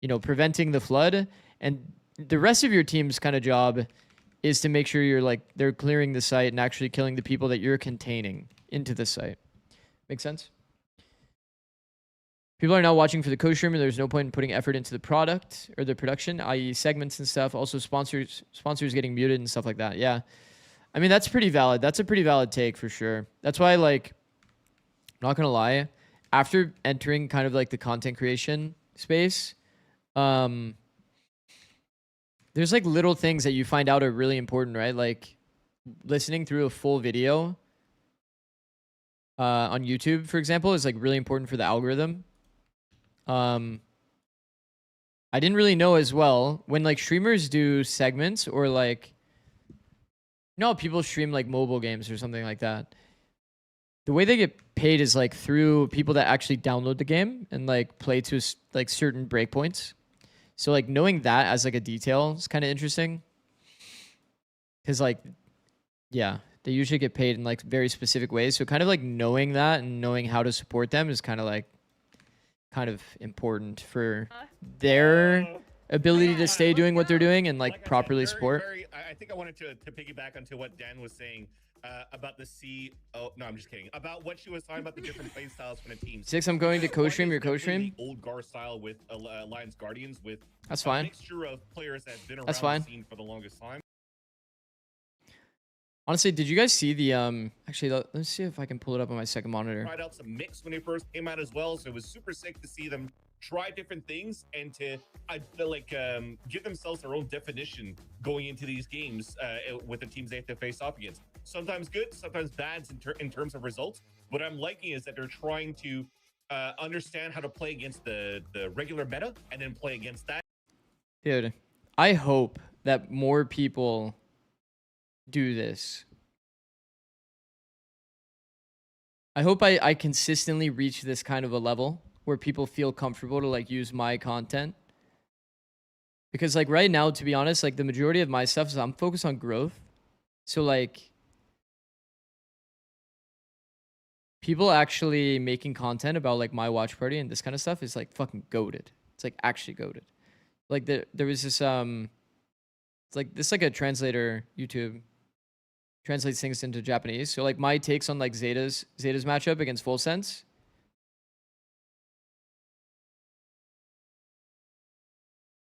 you know, preventing the flood. And the rest of your team's kind of job is to make sure you're like, they're clearing the site and actually killing the people that you're containing into the site. Make sense? People are now watching for the co-streamer. There's no point in putting effort into the product or the production, i.e. segments and stuff. Also sponsors getting muted and stuff like that. Yeah. I mean, that's pretty valid. That's a pretty valid take for sure. That's why, like, I'm not going to lie. After entering kind of like the content creation space, there's like little things that you find out are really important, right? Like listening through a full video on YouTube, for example, is like really important for the algorithm. I didn't really know as well when like streamers do segments or like, you know, people stream like mobile games or something like that. The way they get paid is like through people that actually download the game and like play to like certain breakpoints. So like knowing that as like a detail is kind of interesting. Cause like, yeah, they usually get paid in like very specific ways. So kind of like knowing that and knowing how to support them is kind of important for their ability to stay doing what they're doing and like properly support. I think I wanted to piggyback onto what Dan was saying about the CO. No, I'm just kidding. About what she was talking about the different play styles from the team. Six, I'm going to co-stream your co-stream. Old Gar style with Alliance Guardians with that's fine. A mixture of players that have been around the scene for the longest time. Honestly, did you guys see the actually let's see if I can pull it up on my second monitor. Tried out some mix when they first came out as well, so it was super sick to see them try different things and to give themselves their own definition going into these games with the teams they have to face off against. Sometimes good, sometimes bad in terms of results. What I'm liking is that they're trying to understand how to play against the regular meta and then play against that. Dude, I hope that more people do this. I hope I consistently reach this kind of a level where people feel comfortable to like use my content. Because like right now, to be honest, like the majority of my stuff is I'm focused on growth. So like people actually making content about like my watch party and this kind of stuff is like fucking goated. It's like actually goated. Like there was this it's like this like a translator YouTube translates things into Japanese. So like my takes on like Zeta's matchup against Full Sense.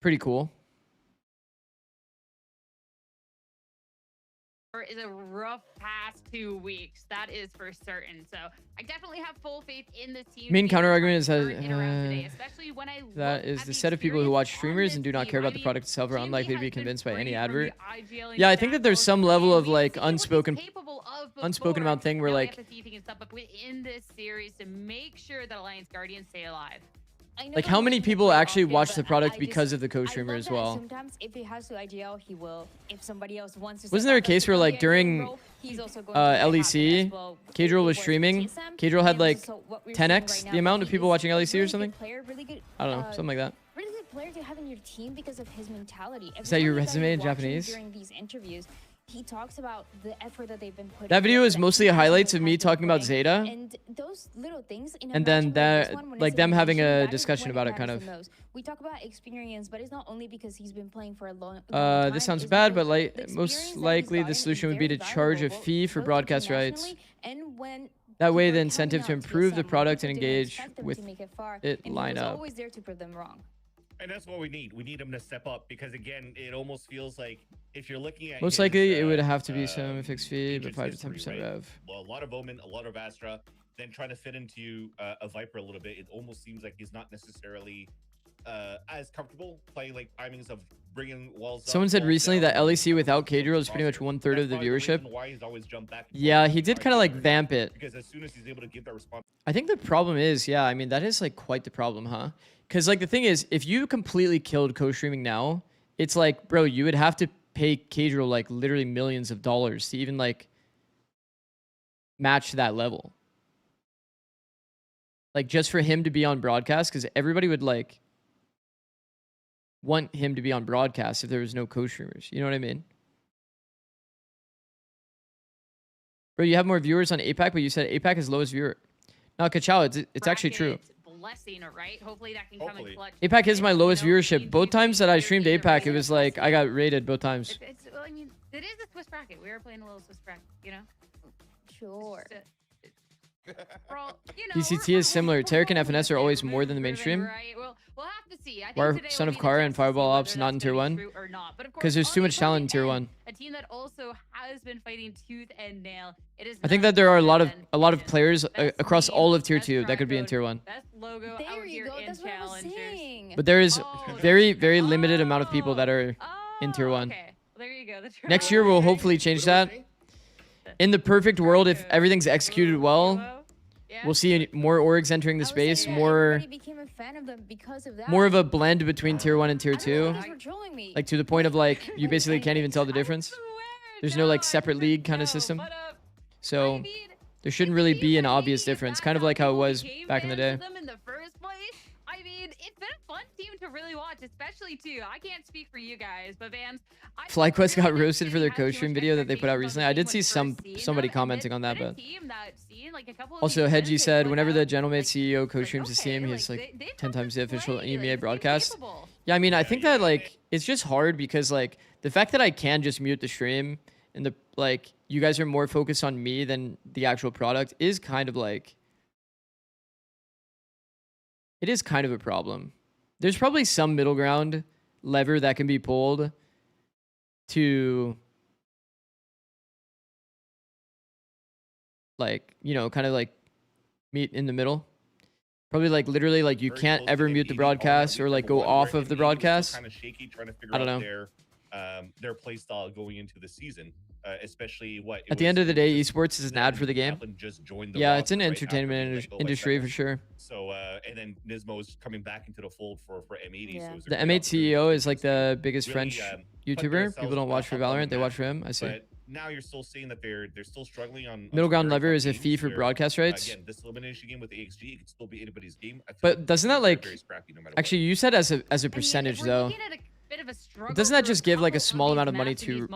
Pretty cool. Is a rough past 2 weeks. That is for certain. So I definitely have full faith in this team. Main counter argument is that is the set of people who watch streamers and do not care about the product itself are unlikely to be convinced by any advert. Yeah, I think that there's some level of like unspoken amount thing where like within this series to make sure that Alliance Guardians stay alive. Like how many people actually watch the product because of the co-streamer as well? Sometimes if he has the IGL, he will. If somebody else wants to. Wasn't there a case where like during LEC, K-Drill was streaming, K-Drill had like 10x the amount of people watching LEC or something? I don't know, something like that. Really good player to have in your team because of his mentality. Is that your resume in Japanese? During these interviews, he talks about the effort that they've been putting. That video is mostly highlights of me talking about Zeta, and those little things. And then that, like them having a discussion about it, kind of. We talk about experience, but it's not only because he's been playing for a long. This sounds bad, but like most likely the solution would be to charge a fee for broadcast rights. And when That way, the people are incentive to coming out improve the assemble. product and People didn't engage expect them with to make it far, it and he line was up. always there to prove them wrong. And that's what we need. We need him to step up because again, it almost feels like if you're looking at Most his, likely, it would have to be some fixed fee, but agent's 5 to history, 10% right? rev. Well, a lot of Omen, a lot of Astra, then trying to fit into a Viper a little bit. It almost seems like he's not necessarily as comfortable playing like timings of bringing walls up, Someone said walls recently down, that LEC and without pushing K-Drill is pretty much roster. 1/3 of the That's probably viewership. reason why he's always jumped back and forth Yeah, he between did kind of like Viper and vamp it. because as soon as he's able to give that response. I think the problem is, yeah, I mean, that is like quite the problem, huh? Because like the thing is, if you completely killed co-streaming now, it's like, bro, you would have to pay K-Drill like literally millions of dollars to even like match that level. Like just for him to be on broadcast, because everybody would like want him to be on broadcast if there was no co-streamers. You know what I mean? Bro, you have more viewers on APAC, but you said APAC is lowest viewer. No, Kachao, it's actually true. Blessing, right? Hopefully that can come in clutch. APAC is my lowest You know, viewership. Both times that I streamed APAC, it was like I got rated both times. Well, I mean, it is a Swiss bracket. We are playing a little Swiss bracket, you know? Sure. DCT is similar. Tarek and FNS are always more than the mainstream. Right. We'll have to see. I think Why are today Son will of be the Kara test and to see Fireball whether Ops not in that's tier gonna 1? be true or not. But of Because course, there's on too the much talent in tier opposing 1. end, a team that also has been fighting tooth and nail. It is I think none that there are a lot other of than players best across team, all of tier best 2 that track could be in code, tier 1. Best logo There out you here go. in That's what I was Challengers. saying. But there is Oh, very limited amount of people that are in tier 1. Okay. Well, there you go. The Next year we'll hopefully change that. In the perfect world, if everything's executed well, we'll see more orgs entering the space, more became a fan of them because of that. more of a blend between tier 1 and tier 2. Guys were trolling me. Like to the point of like you basically can't even tell the difference. There's no like separate league kind of system. So there shouldn't really be an obvious difference, kind of like how it was back in the day. I mean, it's been a fun team to really watch, especially too. I can't speak for you guys, but Vans, FlyQuest got roasted for their co-stream video that they put out recently. I did see somebody commenting on that, but also Hedgie said whenever the Gentleman CEO co-streams his team, he's like 10 times the official EMEA broadcast. Yeah, I mean, I think that like it's just hard because like the fact that I can just mute the stream and the like you guys are more focused on me than the actual product is kind of like it is kind of a problem. There's probably some middle ground lever that can be pulled to like, you know, kind of like meet in the middle. Probably like literally like you can't ever mute the broadcast or like go off of the broadcast. Kind of shaky trying to figure I don't out know. their play style going into the season. Especially what at the end of the day, esports is an ad for the game. Yeah, it's an entertainment industry for sure. So and then Nismo's coming back into the fold for M80. Yeah. So it was a The great M8 opportunity CEO to is like the biggest really, French put YouTuber. themselves People don't watch for up on the Valorant, they watch map. for him. I see. But now you're still seeing that they're still struggling on Middle some ground very lever tough is a games fee for where, broadcast rights. Again, this elimination game with AXG, it could still be anybody's game. I feel But like doesn't that it's like very scrappy no matter actually you said as a percentage though? Doesn't that just give like a small amount of money to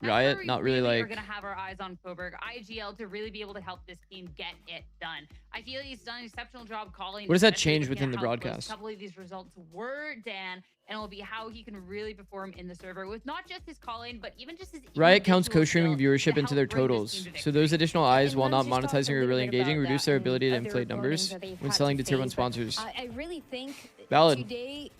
Riot? Not really like. We're gonna have our eyes on Coburg, IGL to really be able to help this team get it done. I feel he's done an exceptional job calling. What does that especially change looking within at the how close broadcast? A couple of these results were, Dan, and it will be how he can really perform in the server with not just his calling, but even just his. Riot counts individual co-streaming skill viewership to into their help bring this totals. team to So those additional eyes, while not Lance just talked monetizing a or little really bit engaging, about reduce that their and ability to other inflate numbers opponents that they've when had selling to to tier 1 face, but sponsors. I really think Valid. today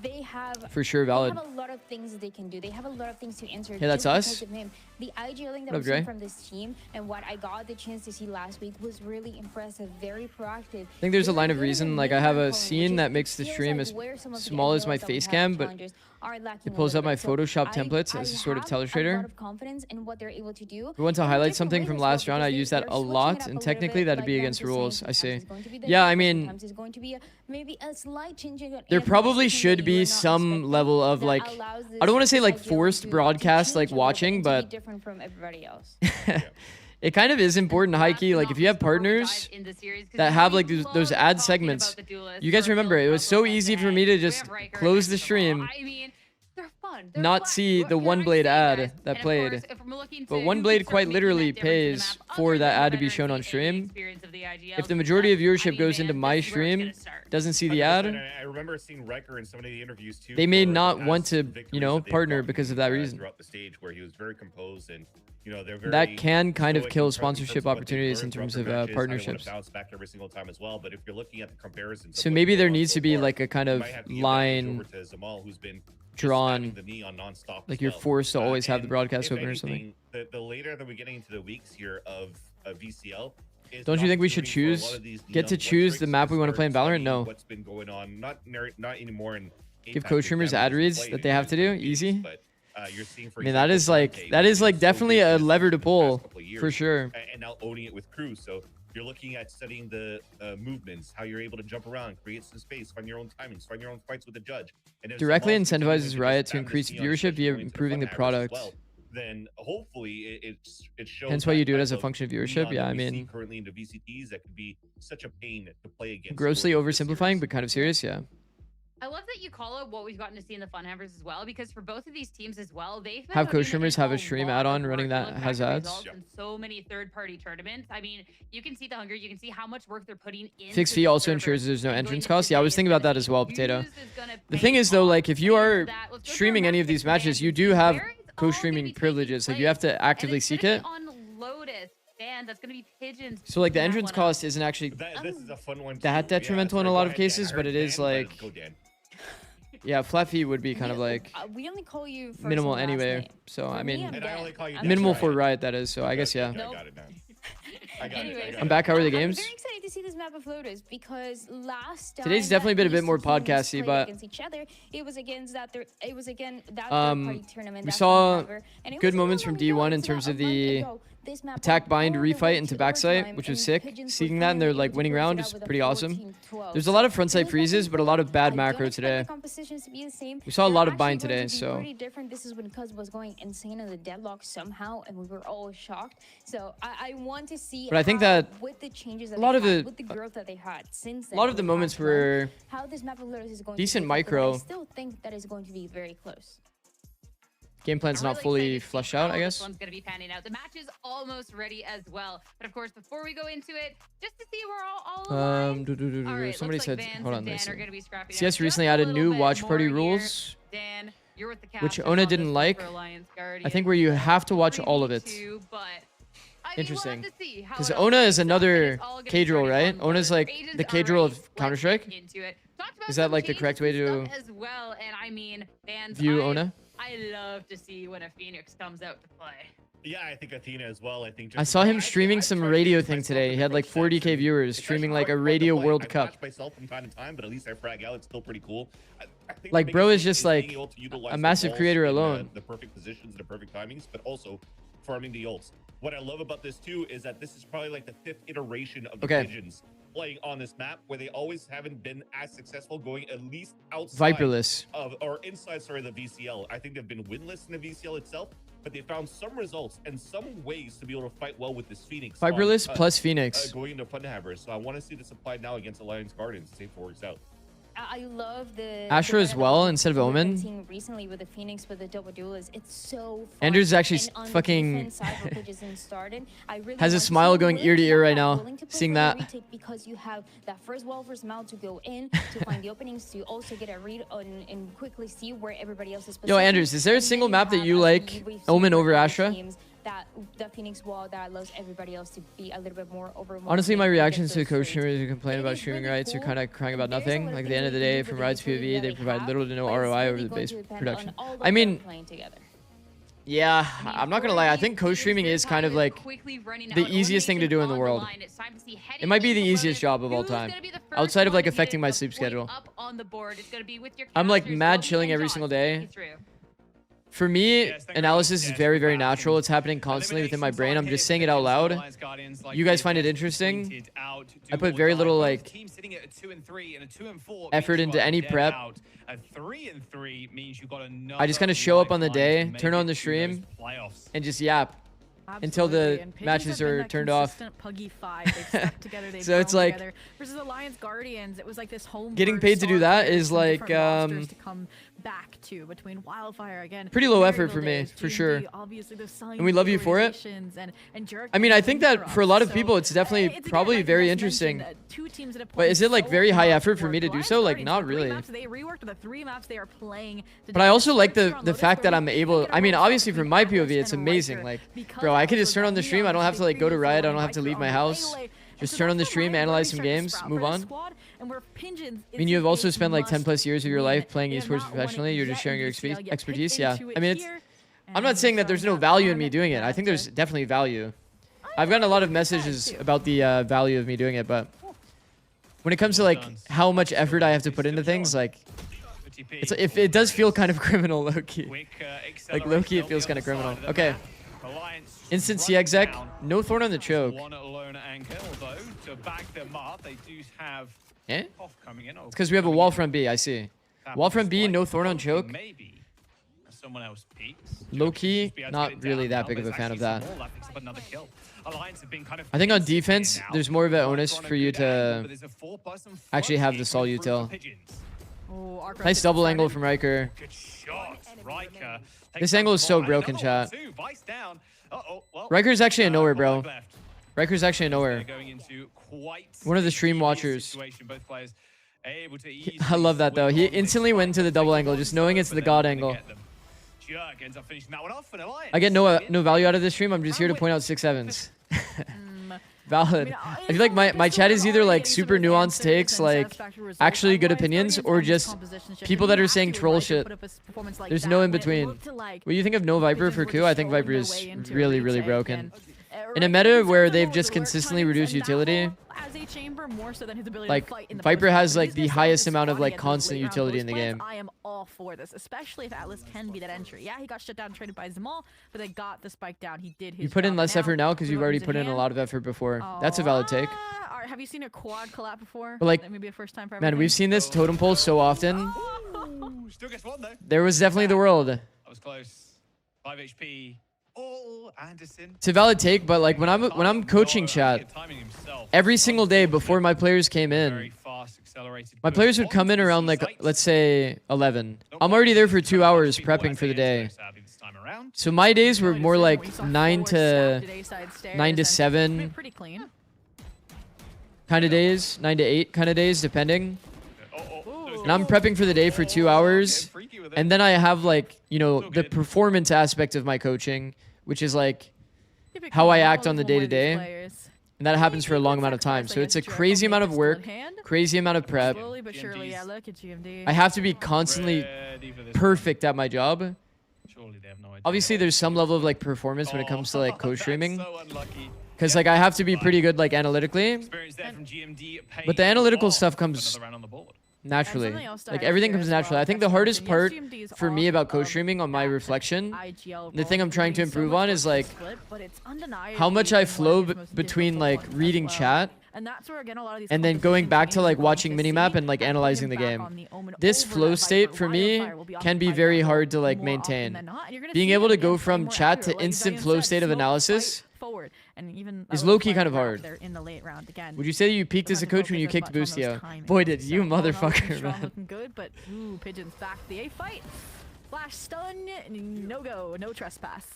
they have For sure, valid. They have a lot of things they can do. They have a lot of things to answer. Yeah, that's just us. because of him. The IGLing that What up, we've seen Dre? from this team and what I got the chance to see last week was really impressive, very proactive. I think there's a They're line of good in reason. Like I have mid-round a calling, scene which that is- makes the feels stream like as where some of the small as my MMOs that we face have cam, but challengers are lacking it a pulls little up my bit. So Photoshop I templates as a sort of have a lot telestrator. of confidence in what they're able to do. If we want to in highlight different something ways from as well, last round, I because use that they're a switching it lot, up a and little technically bit, that'd like be Vance against was saying. rules. I Sometimes see. it's going to be the Yeah, I jungle, mean, sometimes it's going to be maybe a slight changing. there probably should be some level of like, I don't want to say like forced broadcast like watching, but different from everybody else. it kind of is important, high key. Like if you have partners that have like those ad segments, you guys remember it was so easy for me to just close the stream, I mean, they're fun. not see the one blade ad that played. But one blade quite literally pays for that ad to be shown on stream. If the majority of viewership goes into my stream, doesn't see the ad, I remember seeing Riker in some of the interviews too. they may not want to, you know, partner because of that reason. Throughout the stage, where he was very composed and, you know, they're very That can kind of stoic kill and present sponsorship of what they've opportunities in learned terms throughout of their matches. I partnerships. wanna bounce back every single time as well. But if you're looking at the comparisons, So maybe there needs to be like a kind of line drawn, like you're forced to always have the broadcast open or something. The later that we're getting into the weeks here of VCL. Don't you think we should get to choose the map we want to play in Valorant? No. What's been going on? Not anymore in. Give co-streamers ad reads that they have to do easy. I mean, that is like definitely a lever to pull for sure. And now owning it with crew. So you're looking at studying the movements, how you're able to jump around, create some space, find your own timings, find your own fights with the judge. And directly incentivizes Riot to increase viewership via improving the product. Then hopefully it shows. Hence why you do it as a function of viewership. Yeah, I we mean, see currently into VCTs that could be such a pain to play against. grossly oversimplifying, but kind of serious. Yeah. I love that you call out what we've gotten to see in the Fun Hammers as well, because for both of these teams as well, they've been Have putting co-streamers in have a stream add-on running that has ads. in so many third-party tournaments. I mean, you can see the hunger, you can see how much work they're putting in. Fixed fee also ensures there's no entrance cost. Yeah, I was thinking about that as well, Potato. The thing is though, like if you are streaming any of these matches, you do have co-streaming privileges. Like you have to actively seek it. That's gonna be pigeons. So like the entrance cost isn't actually this is a fun one that detrimental in a lot of cases, but it is like, yeah, flat fee would be kind of like we only call you first minimal and last anyway. name. So For I me, mean, I'm Dan. minimal for Riot that is. So I guess yeah. I got it now. I got it. I'm back. How are the games? I'm very excited to see this map of Lotus because last time Today's definitely been a bit more these teams podcasty, played but against each other, it was against that third-party tournament. We that saw Vancouver, and it good was moments from D1 in it's terms about of a month the ago. This map attack, went bind, all the refight way into to backside, overtime, which was and sick. Pigeons Seeing were that and their finally like able to winning close it round out is with a pretty awesome. 14-12. There's a lot of frontside Really freezes, but a lot of bad macro today. We saw a lot of bind today, so pretty different. This is when Cuz was going insane in the deadlock somehow, and we were all shocked. So I want to see. But I think how, that with the changes that a lot of the with the growth that they had since a lot of the moments were how this map of Lotus is going decent to micro. I still think that is going to be very close. Game plan's not fully fleshed out, I guess. This one's going to be panning out. The match is almost ready as well. But of course, before we go into it, just to see we're all aligned. All right, somebody looks said, like Vance hold on, and let me Dan see. are going to be scrapping CS out recently just a added little new bit watch party more here. rules, Dan, you're with the which casters Ona on didn't this like. for Alliance I Guardian. think where you have to watch all of it. 3v2, but Interesting. Because Ona is another cage roll, right? Ona's like the cage roll of Counter-Strike. Is that like the correct way to as well? And I mean, Vance, view Ona? I love to see when a Phoenix comes out to play. Yeah, I think Athena as well. I think. I saw him streaming some radio thing today. He had like 40k viewers streaming like a radio World Cup. Myself from time to time, but at least I frag out. It's still pretty cool. I think like bro is just like being able to utilize a the massive balls creator in alone. The perfect positions and the perfect timings, but also farming the ults. What I love about this too is that this is probably like the 5th iteration of the Pigeons playing on this map, where they always haven't been as successful going at least outside Viperless of or inside the VCL. I think they've been winless in the VCL itself, but they found some results and some ways to be able to fight well with this Phoenix. Viperless plus Phoenix going into Fun Hammers. So I want to see this applied now against Alliance Guardians. See if it works out. I love the Astra as well instead of Omen. Recently with the Phoenix with the double duelist, it's so fun. Andrew's actually fucking has a smile going ear to ear right now, seeing that. Because you have that first wall first mount to go in to find the openings, to also get a read on and quickly see where everybody else is positioned. Yo, Andrews, is there a single map that you like Omen over Astra? That the Phoenix wall that allows everybody else to be a little bit more over. Honestly, my reactions to co-streamers who complain about streaming rights are kind of crying about nothing. Like at the end of the day, from Riot's POV, they provide little to no ROI over the base production. I mean, yeah, I'm not gonna lie. I think co-streaming is kind of like the easiest thing to do in the world. It might be the easiest job of all time, outside of like affecting my sleep schedule. I'm like mad chilling every single day. For me, analysis is very, very natural. It's happening constantly within my brain. I'm just saying it out loud. You guys find it interesting? I put very little like effort into any prep. I just kind of show up on the day, turn on the stream, and just yap. until the Absolutely, and Pigeons matches have been are that turned off. consistent Puggy 5. They've stuck together. They've So it's grown like together. Versus Alliance Guardians, it was like this home. getting paid to do that is like to come back to between Wildfire again. pretty low Very effort for little me, days, for G&D, sure. Obviously, those And we love you for it. organizations and Jerk I mean, I and think that for a lot of so, people, it's definitely it's again, probably like you very just interesting. mentioned, two teams that have But is played it like so very high much effort for me to work. do Alliance so? Like, Guardians, not the three really. maps they reworked the 3 maps they are playing. But I also like Here the on the Lotus, fact where that we I'm can able. get I mean, around obviously between from my Atlas POV, it's and amazing. Riker Like, because bro, I could also just turn on the the stream. I don't have to like go to previously Riot. I don't were have to Riker leave on my the house. melee. Just So turn on the that's why stream, Riot analyze some already started to games, sprout move for this on. squad, and where Pigeons I mean, is you've a also big spent like 10 must plus years of your win. life playing They have esports not won it professionally. You're just yet sharing in your UCL, yet expertise. picked Yeah. into I it mean, it's. here, I'm not and saying that there's no showing value in fun me doing it. I think that, there's definitely value. I've gotten a lot of messages about the value of me doing it, but when it comes to like how much effort I have to put into things, like it's if it does feel kind of criminal, low-key. Like low-key, it feels kind of criminal. Okay. Instant CX exec, no thorn on the choke. One alone anchor, although to back them up, they do have Eh? off coming in. It's because we have a wall front B. I see. Wall front B, no thorn on choke. Maybe someone else peeks. Low-key, not really that big of a fan of that. I think on defense, there's more of an onus for you to actually have the Sol util. Nice double angle from Riker. This angle is so broken, chat. Riker's actually a nowhere, bro. Riker's actually a nowhere. One of the stream watchers. I love that, though. He instantly went into the double angle, just knowing it's the god angle. I get no value out of this stream. I'm just here to point out 6-7s. Valid. I feel like my chat is either like super nuanced takes, like actually good opinions, or just people that are saying troll shit. There's no in between. What do you think of no Viper for COO? I think Viper is really, really broken. In a meta where they've just consistently reduced utility, like Viper has like the highest amount of like constant utility in the game. I am all for this, especially if Atlas can be that entry. Yeah, he got shut down and traded by Zamal, but they got the spike down. He did his You put in job. less Now, effort now because you've already reloads put in a hand. lot of effort before. That's a valid take. Have you seen a quad collab before? But like, Maybe a first time for man, we've seen this totem pole so often. Still gets one though. There was definitely the world. That was close. 5 HP. Oh, Anderson. It's a valid take, but like when I'm coaching chat, every single day before my players came in, my players would come in around like, let's say 11. I'm already there for 2 hours prepping for the day. So my days were more like 9 to 7 pretty clean. kind of days, 9 to 8 kind of days, depending. And I'm prepping for the day for 2 hours. And then I have like, you know, the performance aspect of my coaching, which is like how I act on the day to day. And that happens for a long amount of time. So it's a crazy amount of work, crazy amount of prep. Slowly but surely, yeah, look at GMD. I have to be constantly perfect at my job. Obviously, there's some level of like performance when it comes to like co-streaming. Because like I have to be pretty good like analytically. But the analytical stuff comes naturally. Like everything comes naturally. I think the hardest part for me about co-streaming on my reflection, the thing I'm trying to improve on is like how much I flow between like reading chat and then going back to like watching minimap and like analyzing the game. This flow state for me can be very hard to like maintain. Being able to go from chat to instant flow state of analysis is low-key kind of hard. Would you say you peaked as a coach when you kicked Boostio? Boy, did you motherfucker, man. Looking good, but ooh, Pigeons back the A fight. Flash stun, no go, no trespass.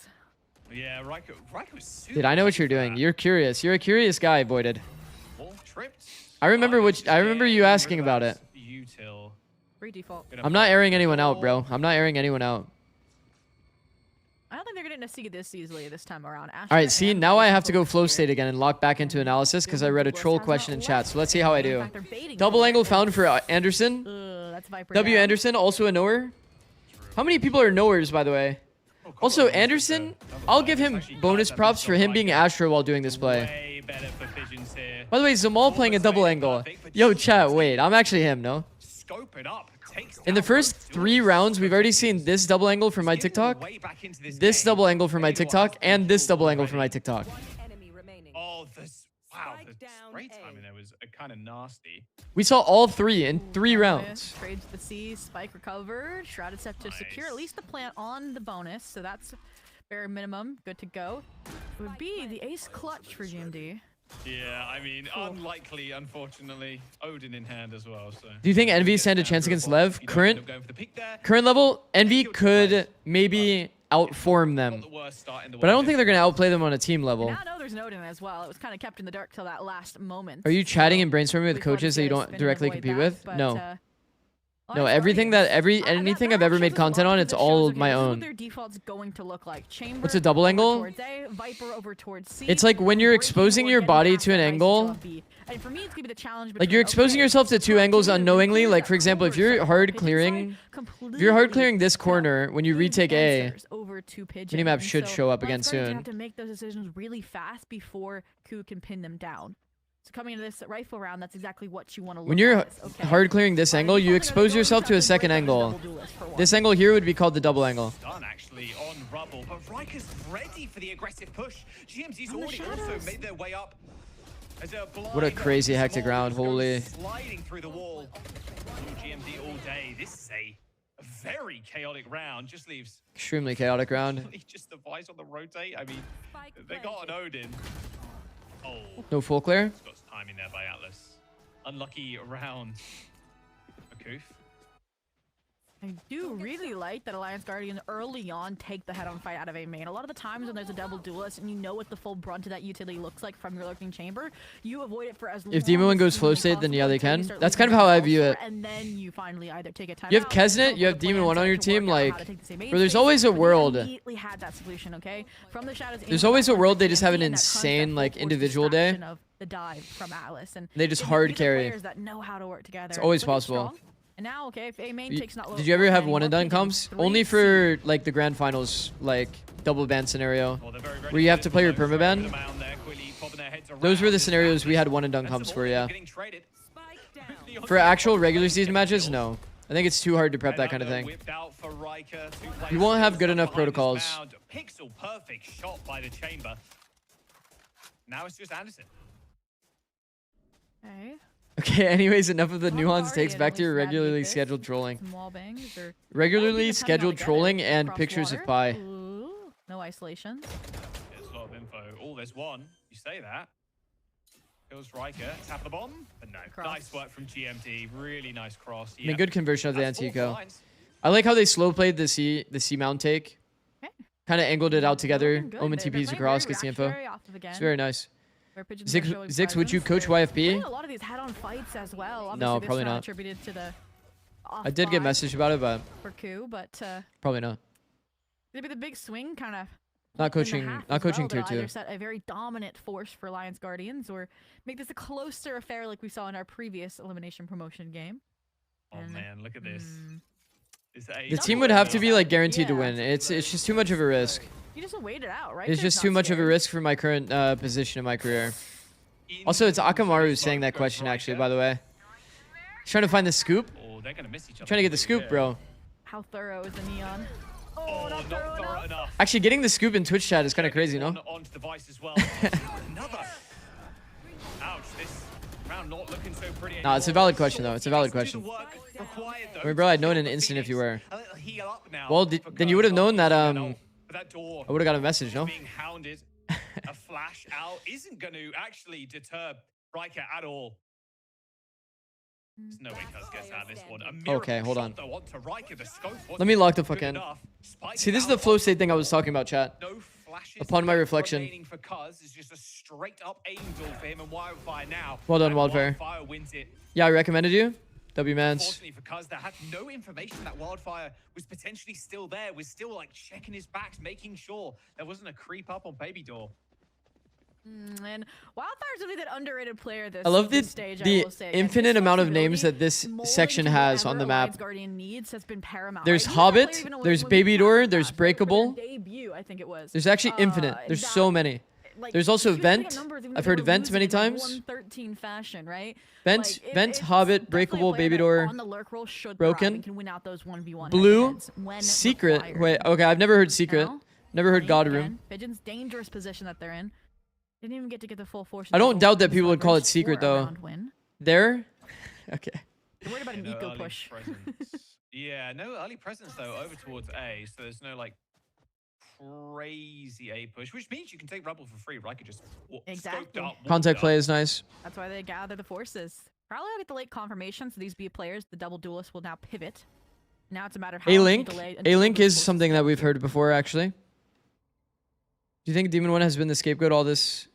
Yeah, Riker was super. Dude, I know what you're doing. You're curious. You're a curious guy, Voided. Tripped. I remember you asking about it. Free default. I'm not airing anyone out, bro. I'm not airing anyone out. I don't think they're gonna see this easily this time around. All right, see, now I have to go flow state again and lock back into analysis because I read a troll question in chat. So let's see how I do. Double angle found for Anderson. W. Anderson, also a knower. How many people are knowers, by the way? Also, Anderson, I'll give him bonus props for him being Astro while doing this play. By the way, Zamal playing a double angle. Yo, chat, wait, I'm actually him, no? In the first 3 rounds, we've already seen this double angle from my TikTok, this double angle from my TikTok, and this double angle from my TikTok. Oh, wow, the spray timing there was kind of nasty. We saw all 3 in 3 rounds. Trades the C, spike recovered, Shrouded Scepter secure at least the plant on the bonus, so that's bare minimum, good to go. It would be the ace clutch for GMD. Yeah, I mean, unlikely, unfortunately. Odin in hand as well, so... Do you think Envy stand a chance against Lev? Current level, Envy could maybe outform them. But I don't think they're going to outplay them on a team level. Now I know there's an Odin as well. It was kind of kept in the dark till that last moment. Are you chatting and brainstorming with coaches that you don't directly compete with? No. No, anything I've ever made content on, it's all my own. Their default's going to look like chamber. What's a double angle? Viper over towards C. It's like when you're exposing your body to an angle. And for me, it's gonna be the challenge. Like you're exposing yourself to two angles unknowingly. Like for example, if you're hard clearing this corner when you retake A, minimap should show up again soon. You have to make those decisions really fast before COO can pin them down. So coming into this rifle round, that's exactly what you want to look when you're at. hard clearing this angle, you expose yourself to a second angle. This angle here would be called the double angle. Done actually on rubble, but Riker's ready for the aggressive push. GMZ's already also made their way up. What a crazy hectic round, holy. Sliding through the wall. GMZ all day. This is a very chaotic round. Just leaves extremely chaotic round. Just the Vice on the rotate. I mean, they got an Odin. Oh. No full clear. Got timing there by Atlas. Unlucky round for Koof. I do really like that Alliance Guardian early on take the head-on fight out of A main. A lot of the times when there's a double duelist and you know what the full brunt of that utility looks like from your lurking chamber, you avoid it for as long as if Demon One goes flow state, then yeah, they can. That's kind of how I view it. And then you finally either take a time. You have Kesnet, you have Demon One on your team, like, where there's always a world. Had that solution, okay? From the shadows, there's always a world they just have an insane, like, individual day. The dive from Atlas, and they just hard carry. That know how to work together. It's always possible. And now, okay, if A main takes not did you ever have one and done comps? Only for like the grand finals, like double ban scenario, where you have to play your permaban. Those were the scenarios we had one and done comps for, yeah. For actual regular season matches, no. I think it's too hard to prep that kind of thing. You won't have good enough protocols. Pixel perfect shot by the chamber. Now it's just Anderson. Okay. Okay, anyways, enough of the nuance takes. Back to your regularly scheduled trolling. Regularly scheduled trolling and pictures of pie. Ooh, no isolation. There's a lot of info. Oh, there's one. You say that. Kills Riker. Tap the bomb. But no. Cross. Nice work from GMT. Really nice cross. I mean, good conversion of the anti-eco. I like how they slow played the C mount take. Okay. Kind of angled it out together. Omen TPs across, gets the info. It's very nice. Zix, would you coach YFP? A lot of these head-on fights as well. Obviously, no, probably not. Attributed to the I did get messaged about it, but for COO, but probably not. Maybe the big swing kind of not coaching tier 2. Either set a very dominant force for Alliance Guardians, or make this a closer affair like we saw in our previous elimination promotion game. Oh man, look at this. The team would have to be like guaranteed to win. It's just too much of a risk. You just wait it out, right? It's just too much of a risk for my current position in my career. Also, it's Akamaru saying that question, actually, by the way. He's trying to find the scoop. Oh, they're gonna miss each other. Trying to get the scoop, bro. How thorough is the neon? Oh, not thorough enough. Actually, getting the scoop in Twitch chat is kind of crazy, no? Onto the Vice as well. Another. Ouch, this round not looking so pretty. Nah, it's a valid question, though. It's a valid question. I mean, bro, I'd known in an instant if you were. Well, then you would have known that, I would have got a message, no? Being hounded, a flash out isn't going to actually deter Riker at all. There's no way Cuz gets out of this one. Okay, hold on. Let me lock the fuck in. See, this is the flow state thing I was talking about, chat. Upon my reflection. For Cuz is just a straight up aim duel for him and Wildfire now. Well done, Wildfire. Wildfire wins it. Yeah, I recommended you. W-mans. Unfortunately for Cuz, that had no information that Wildfire was potentially still there, was still like checking his backs, making sure there wasn't a creep up on Baby Door. And Wildfire's really that underrated player this I love the stage, infinite amount of names that this section has on the map. Has been paramount, there's Hobbit, there's Baby Door, there's Breakable. Debut, I think it was. There's actually infinite. There's so many. Like, there's also Vent. I've heard Vent many times. 113 fashion, right? Vent, Vent, Hobbit, Breakable, Baby Door, Broken, Blue, Secret. Wait, okay, I've never heard Secret. Never heard God Room. Pigeon's dangerous position that they're in. Didn't even get to the full force. I don't doubt that people would call it Secret, though. There? Okay. They're worried about an eco push. Yeah, no early presence, though, over towards A, so there's no, like, crazy A push, which means you can take Rebel for free. Riker just Exactly. scoped up, Contact walked play up. is nice. That's why they gather the forces. Probably will get the late confirmation, so these B players, the double duelists, will now pivot. Now it's a matter of how long A-Link. they delay until A-Link those is forces something that come we've through. heard before, actually. Do you think Demon One has been the scapegoat all this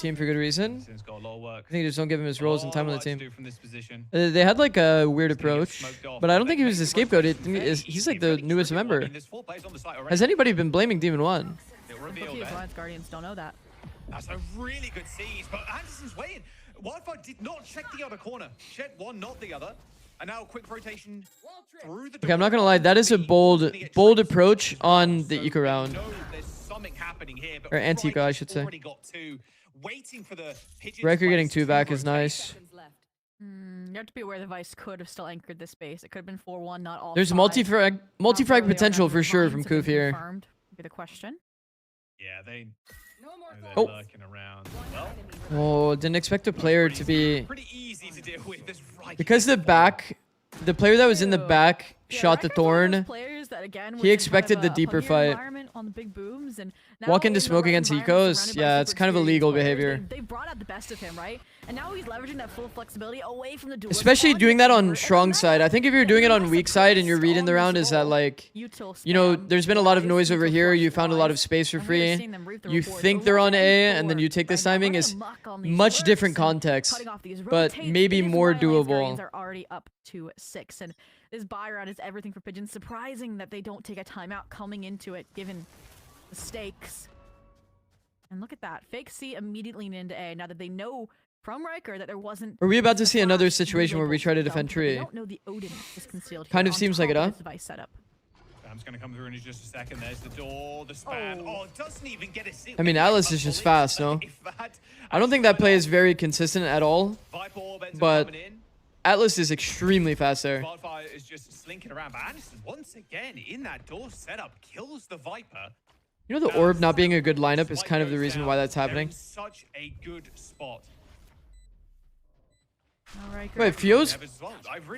team for good reason? He's got a lot of work. I think they just don't give him his roles and time on the team. From this position. They had like a weird He's gonna get approach, smoked off. but I don't think he was the Maybe scapegoat. Roach He's like very the newest tricky one. I member. mean, there's 4 players on the site already. Has anybody been blaming Demon One? It'll Rookie reveal there. Alliance Guardians don't know that. That's a really good siege, but Anderson's waiting. Wildfire did not check the other corner. Checked one, not the other. And now a quick rotation through the door. Okay, I'm not gonna lie. That is a bold approach on the eco round. No, there's something happening here, but Or anti-eco, I should say. already got 2. Waiting for the pigeons Riker to getting place 2 back is rotations. nice. You have to be aware the Vice could have still anchored this base. It could have been 4-1, not all There's 5. multi-frag How far they are potential down for the sure lines from have been Koof here. confirmed, would be the question. Yeah, they're Oh. lurking around. Well, Oh, didn't expect a player to be pretty easy to deal with. This Riker because the player that was in the back Yeah, shot the Riker's one of those thorn. players that, again, He was in expected kind of the a deeper punkier fight. environment on the big booms, and now Walk into in the smoke right against environment, ecos. surrounded by Yeah, super it's kind of experienced illegal players, behavior. They brought out the best of him, right? And now he's leveraging that full flexibility away from the duelist. Especially on doing the that on chamber, strong and side. I think if you're doing it on weak side and you're reading the round, is that like, you know, there's been a lot of noise over here. You found a lot of space for free. You think they're on A, and then you take this timing is much different context, but maybe more doable. Are already up to 6, and this buy round is everything for Pigeons. Surprising that they don't take a timeout coming into it, given the stakes. And look at that, Fake C immediately into A. Now that they know from Riker that there wasn't. Are we about to the see another flash situation where we label try to dump, defend but tree? They don't know the Odin is concealed. Kind here of on seems like top it, of huh? this device setup. Sam's gonna come through in just a second. There's the door, the span. Oh, doesn't even get a single. I mean, Atlas is just fast, no? I don't think that play is very consistent at all, but Atlas is extremely fast there. Wildfire is just slinking around, but Anderson once again in that door setup kills the Viper. You know, the orb not being a good lineup is kind of the reason why that's happening. Such a good spot. Wait, Fio's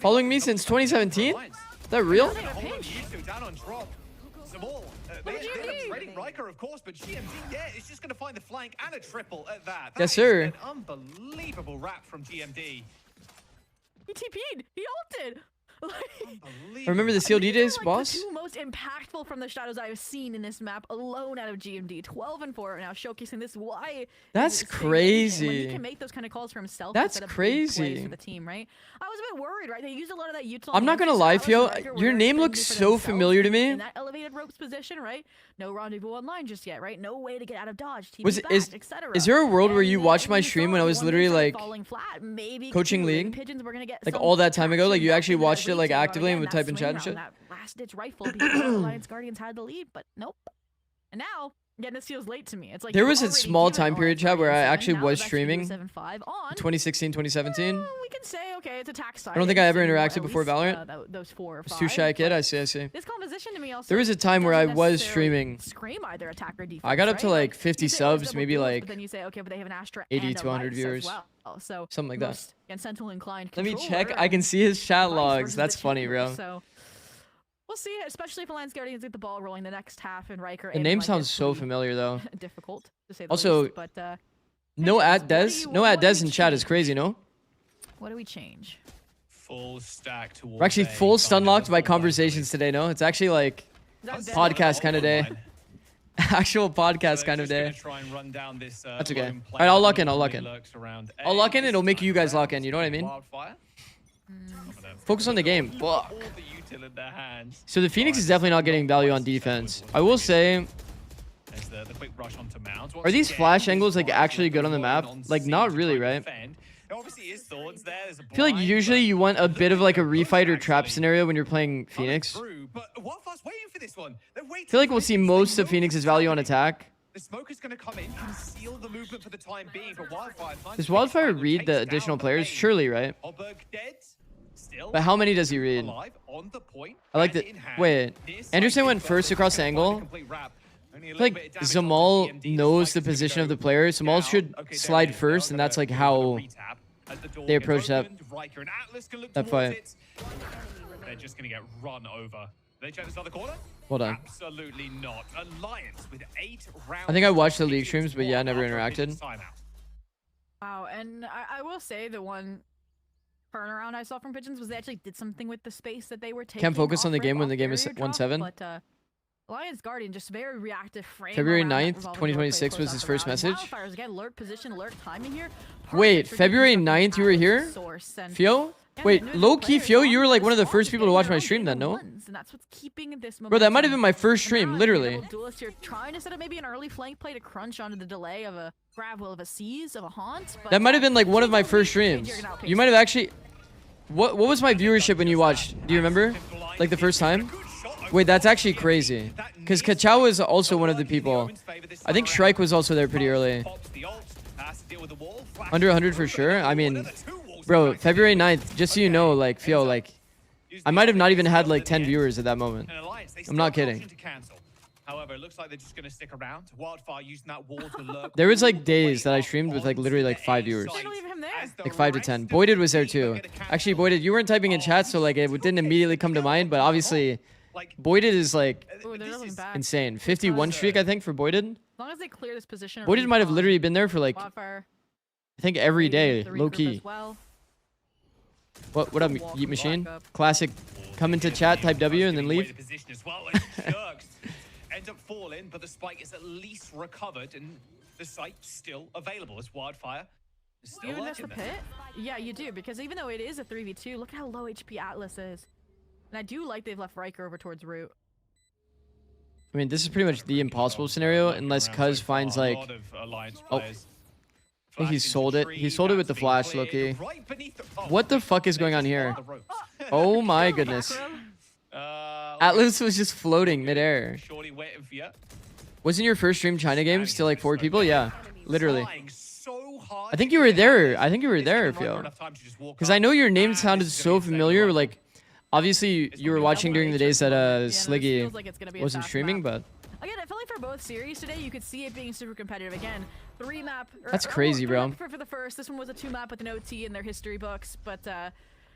following me since 2017? Is that real? Down on drop. Zamal, they're trading Riker, of course, but GMD, yeah, is just going to find the flank and a triple at that. Yes, sir. An unbelievable wrap from GMD. He TP'd. He ulted. Remember the CLD days, like boss? The 2 most impactful from the shadows I've seen in this map alone out of GMD. 12 and 4 now, showcasing this. Why? That's when crazy. he can make those kind of calls for himself. That's instead of big plays crazy. for the team, right? I was a bit worried, right? They used a lot of that util. I'm not gonna lie, Fio. Your name looks so familiar to me. In that elevated ropes position, right? No rendezvous online just yet, right? No way to get out of dodge. Is there a world where you watched my stream when I was literally like coaching league, like all that time ago? Like you actually watched it like actively and would type in chat and shit? That last-ditch rifle because Alliance Guardians had the lead, but nope. And now, again, this feels late to me. It's like There you're was a already small doing time period, chat, where I Alliance actually Guardians was 7, streaming. now it's actually 7-5 on. 2016, 2017. We can say, okay, it's attack side. I don't think I ever At interacted before least, Valorant. those 4 or 5. I was too shy a kid. I see. This composition to me also. There was a time where I doesn't was necessarily streaming. Scream either attack or defense, I got up to right? like 50 you say, oh, it's subs, double maybe duels, like but then you say, okay, but they have an Astra 80 and to 100 a Rice as viewers. well. So Something like that. most, again, Sentinel inclined Let me controller check. I can see his chat Rice logs. versus That's the funny, chamber, bro. So we'll see, especially if Alliance Guardians get the ball rolling the next half and Riker. The name sounds so familiar though. Difficult to say the Also, least, but no at Des. No at what do Des you in chat is change? crazy, no? what do we change? Full stack towards We're actually full stun locked by conversations today, no? It's actually like podcast kind of day. Actual podcast kind of day. That's okay. All right, I'll lock in. I'll lock in. I'll lock in. It'll make you guys lock in. You know what I mean? Focus on the game. Fuck. So the Phoenix is definitely not getting value on defense. I will say, are these flash angles like actually good on the map? Like not really, right? I feel like usually you want a bit of like a refight or trap scenario when you're playing Phoenix. I feel like we'll see most of Phoenix's value on attack. The smoke is going to come in, conceal the movement for the time being, but Wildfire... Does Wildfire read the additional players? Surely, right? But how many does he read? I like that. Wait, Anderson went first across the angle. I feel like Zamal knows the position of the player. Zamal should slide first, and that's like how they approach that fight. They're just going to get run over. They check this other corner? Hold on. Absolutely not. Alliance with 8 rounds. I think I watched the league streams, but yeah, I never interacted. Wow, and I will say the one turnaround I saw from Pigeons was they actually did something with the space that they were taking. Can't focus on the off-ramp, game when the game off is barrier drop, 1-7. But Alliance Guardian just very reactive frame. February around that 9th, revolving door 2026 play was close his out first the round. message. Wildfires again, alert position, alert timing here. Wait, Perfect for February keeping something 9th you were out of here? source, and Fio? yeah, Wait, the low-key players Fio, on you were like one of the spawn first people to watch getting my their stream own then, no? ones, and that's what's keeping this Bro, that might have momentum. been my first And stream, now, literally. if you're Duelist, you're trying to set up maybe an early flank play to crunch onto the delay of a grab will of a seize of a haunt. But That might have been like one of my first streams. You might have actually... What was my viewership when you watched? Do you remember? Like the first time? Wait, that's actually crazy. Because Kachao was also one of the people. I think Shrike was also there pretty early. Under 100 for sure. I mean, bro, February 9th, just so you know, like, Fio, like, I might have not even had like 10 viewers at that moment. I'm not kidding. However, it looks like they're just going to stick around. Wildfire using that wall to lurk. There was like days that I streamed with like literally like 5 viewers. Like 5 to 10. Boyded was there too. Actually, Boyded, you weren't typing in chat, so like it didn't immediately come to mind, but obviously Boyded is like insane. 51 streak, I think, for Boyded. As long as they clear this position. Boyded might have literally been there for like, Wildfire, I think every day, the low regroup key. as well. What up, Yeet Machine? Classic, come into chat, type W, and then leave. End up falling, but the spike is at least recovered, and the site's still available as Wildfire is still You invest the lurking there. pit? Yeah, you do, because even though it is a 3v2, look how low HP Atlas is. And I do like they've left Riker over towards root. I mean, this is pretty much the impossible scenario, unless Cuz finds like... Oh, I think he sold it. He sold it with the flash, Loki. What the fuck is going on here? Oh my goodness. Atlas was just floating midair. Wasn't your first stream China games to like 4 people? Yeah, literally. I think you were there. I think you were there, Fio. Because I know your name sounded so familiar. Like, obviously you were watching during the days that Sliggy wasn't streaming, but... Again, I feel like for both series today, you could see it being super competitive. Again, 3 map. That's crazy, bro. For the first, this one was a 2 map with an OT in their history books, but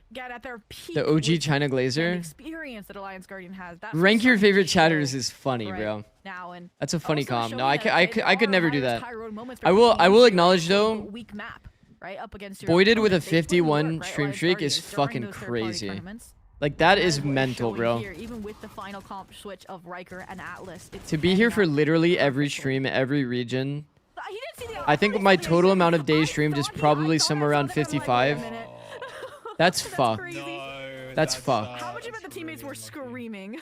again, at their peak. The OG China Glazer. Experience that Alliance Guardian has. That Rank your favorite chatters is funny, bro. Now and that's a funny also com. No, showing I that could never do that. moments I will acknowledge though. Weak map, right? Up against your Boyded with a opponent. They put in the work, 51 right? stream Alliance streak is Guardians during fucking those third-party crazy. tournaments. Like that is And we're mental, showing bro. Here, even with the final comp switch of Riker and Atlas, it's To be here for literally every stream, every region. I think my total amount of days streamed is probably somewhere around 55. That's fucked. That's fucked. How much of it the teammates were screaming?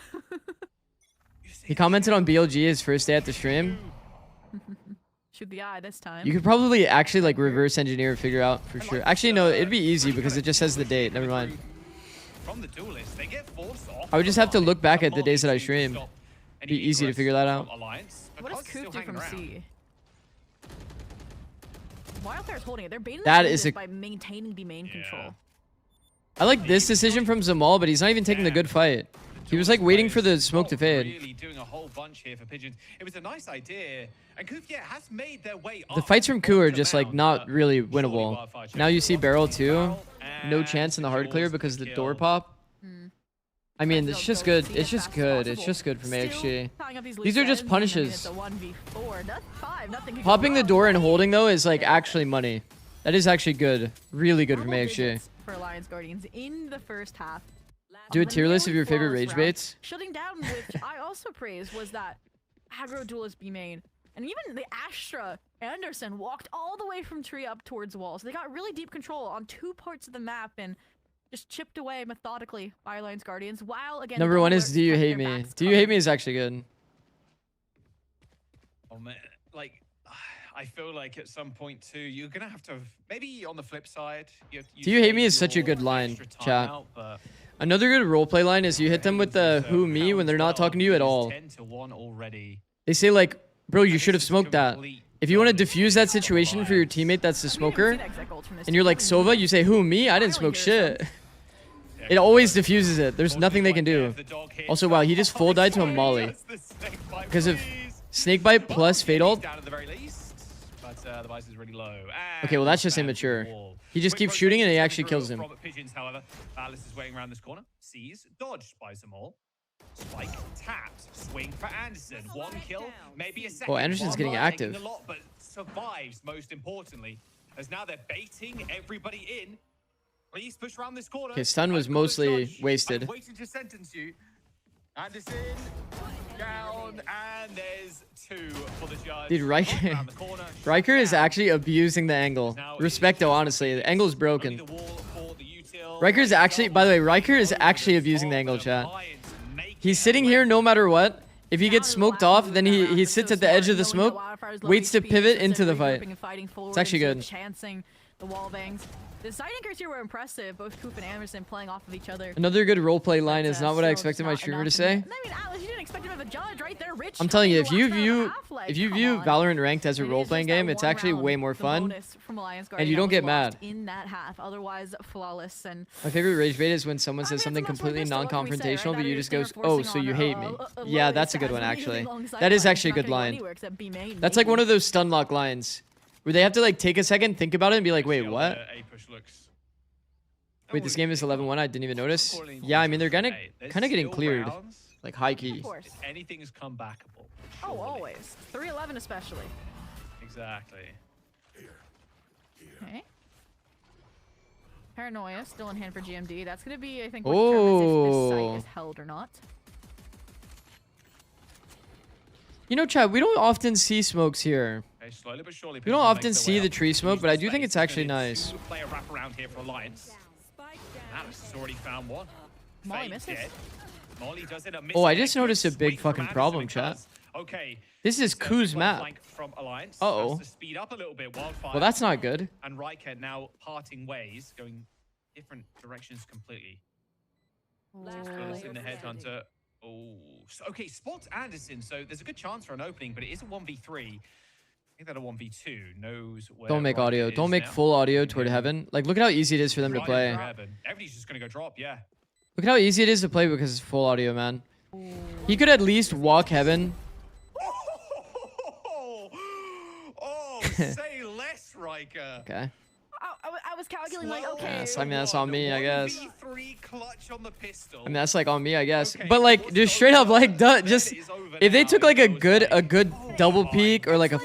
He commented on BLG his first day at the stream. Shoot the eye this time. You could probably actually like reverse engineer and figure out for sure. Actually, no, it'd be easy because it just says the date. Never mind. From the Duelist, they get forced off. I would just have to look back at the days that I streamed. It'd be easy to figure that out. What does Coop do from C? Wildfire's holding it. They're baiting That the is a... by maintaining the main control. I like this decision from Zamal, but he's not even taking the good fight. He was like waiting for the smoke to fade. Really doing a whole bunch here for Pigeons. It was a nice idea, and Coop has made their way The fights from Ku are just like not really winnable. Now you see Barrel too. No chance in the hard clear because of the door pop. I mean, it's just good. It's just good. It's just good from AXG. These are just punishes. Popping the door and holding though is like actually money. That is actually good. Really good from AXG. For Alliance Guardians in the first half. Do a tier list of your favorite rage baits. Shutting down, which I also praised, was that aggro duelist B main. And even the Astra Anderson walked all the way from tree up towards walls. They got really deep control on 2 parts of the map and just chipped away methodically by Alliance Guardians. While again, Number 1 is Do You Hate Me? Do You Hate Me is actually good. Oh man, like I feel like at some point too, you're gonna have to maybe on the flip side. Do You Hate Me is such a good line, chat. Another good roleplay line is you hit them with the who me when they're not talking to you at all. They say like, bro, you should have smoked that. If you want to defuse that situation for your teammate that's the smoker, and you're like, Sova, you say, who, me? I didn't smoke shit. It always diffuses it. There's nothing they can do. Also, wow, he just full died to a molly. Because of snakebite plus fade ult. Okay, well, that's just immature. He just keeps shooting and he actually kills him. Pigeons, however, Alice is waiting around this corner. Sees, dodged by Zamal. Spike tapped. Swing for Anderson. 1 kill, maybe a second. Oh, Anderson's getting One more, active. taking a lot, but survives most importantly. As now they're baiting everybody in. Please push around this corner. Okay, stun was mostly wasted. I'm waiting to sentence you. Anderson down, and there's 2 for the judge. Dude, Riker is actually abusing the angle. Respecto, honestly. The angle's broken. Riker's actually, by the way, Riker is actually abusing the angle, chat. He's sitting here no matter what. If he gets smoked off, then he sits at the edge of the smoke, waits to pivot into the fight. It's actually good. Chancing the wall bangs. The side anchors here were impressive, both Coop and Anderson playing off of each other. Another good roleplay line is not what I expected my streamer to say. I mean, Alice, you didn't expect him to have a judge, right? They're rich. I'm telling you, if you view Valorant Ranked as a role-playing game, it's actually way more fun, and you don't get mad. In that half, otherwise flawless. And my favorite rage bait is when someone says something completely non-confrontational, but you just go, "Oh, so you hate me?" Yeah, that's a good one actually. That is actually a good line. That's like one of those stun lock lines, where they have to like take a second, think about it, and be like, "Wait, what?" Wait, this game is 11-1. I didn't even notice. Yeah, I mean they're kind of getting cleared, like high key. Anything is comebackable. Oh, always. 3-11 especially. Exactly. Okay. Paranoia still in hand for GMD. That's gonna be, I think, what determines if this site is held or not. You know, Chad, we don't often see smokes here. Okay, slowly but surely, We don't often see the tree smoke, but I do think it's actually nice. Play a wrap around here for Alliance. Alex has already found one. Molly misses. Molly does it. Oh, I just noticed a big fucking problem, chat. Okay. This is KOO's map. Uh-oh. Speed up a little bit. Wildfire. Well, that's not good. And Riker now parting ways, going different directions completely. In the headhunter. Oh, so, okay. Spots Anderson. So there's a good chance for an opening, but it is a 1v3. I think that a 1v2 knows where. Don't make Riker audio. is Don't make now. full audio toward heaven. Like, look at how easy it is for them to play. Everybody's just gonna go drop. Yeah. Look at how easy it is to play because it's full audio, man. He could at least walk heaven. Oh, say less, Riker. Okay. I was calculating like, okay. Yes, I mean that's on me, I guess. 1v3 clutch on the pistol. I mean that's like on me, I guess. But like, just straight up, like, just if they took like a good double peek or like a.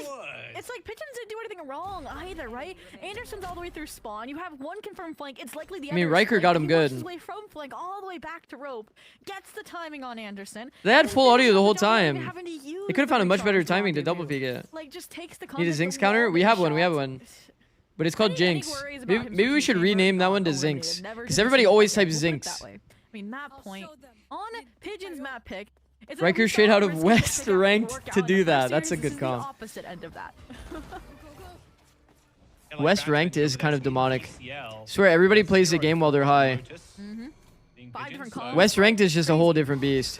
It's like Pigeons didn't do anything wrong either, right? Anderson's all the way through spawn. You have one confirmed flank. It's likely the other. I mean, Riker got him good. He way from flank all the way back to rope. Gets the timing on Anderson. They had full audio the whole time. They could have found a much better timing to double peek it. Like, just takes the Need a Zinx counter? We have one. We have one. But it's called Jinx. Maybe we should rename that one to Zinx, because everybody always types Zinx. I mean, map point on Pigeon's map pick. Riker straight out of West ranked to do that. That's a good comp. Opposite end of that. West ranked is kind of demonic. Swear everybody plays the game while they're high. West ranked is just a whole different beast.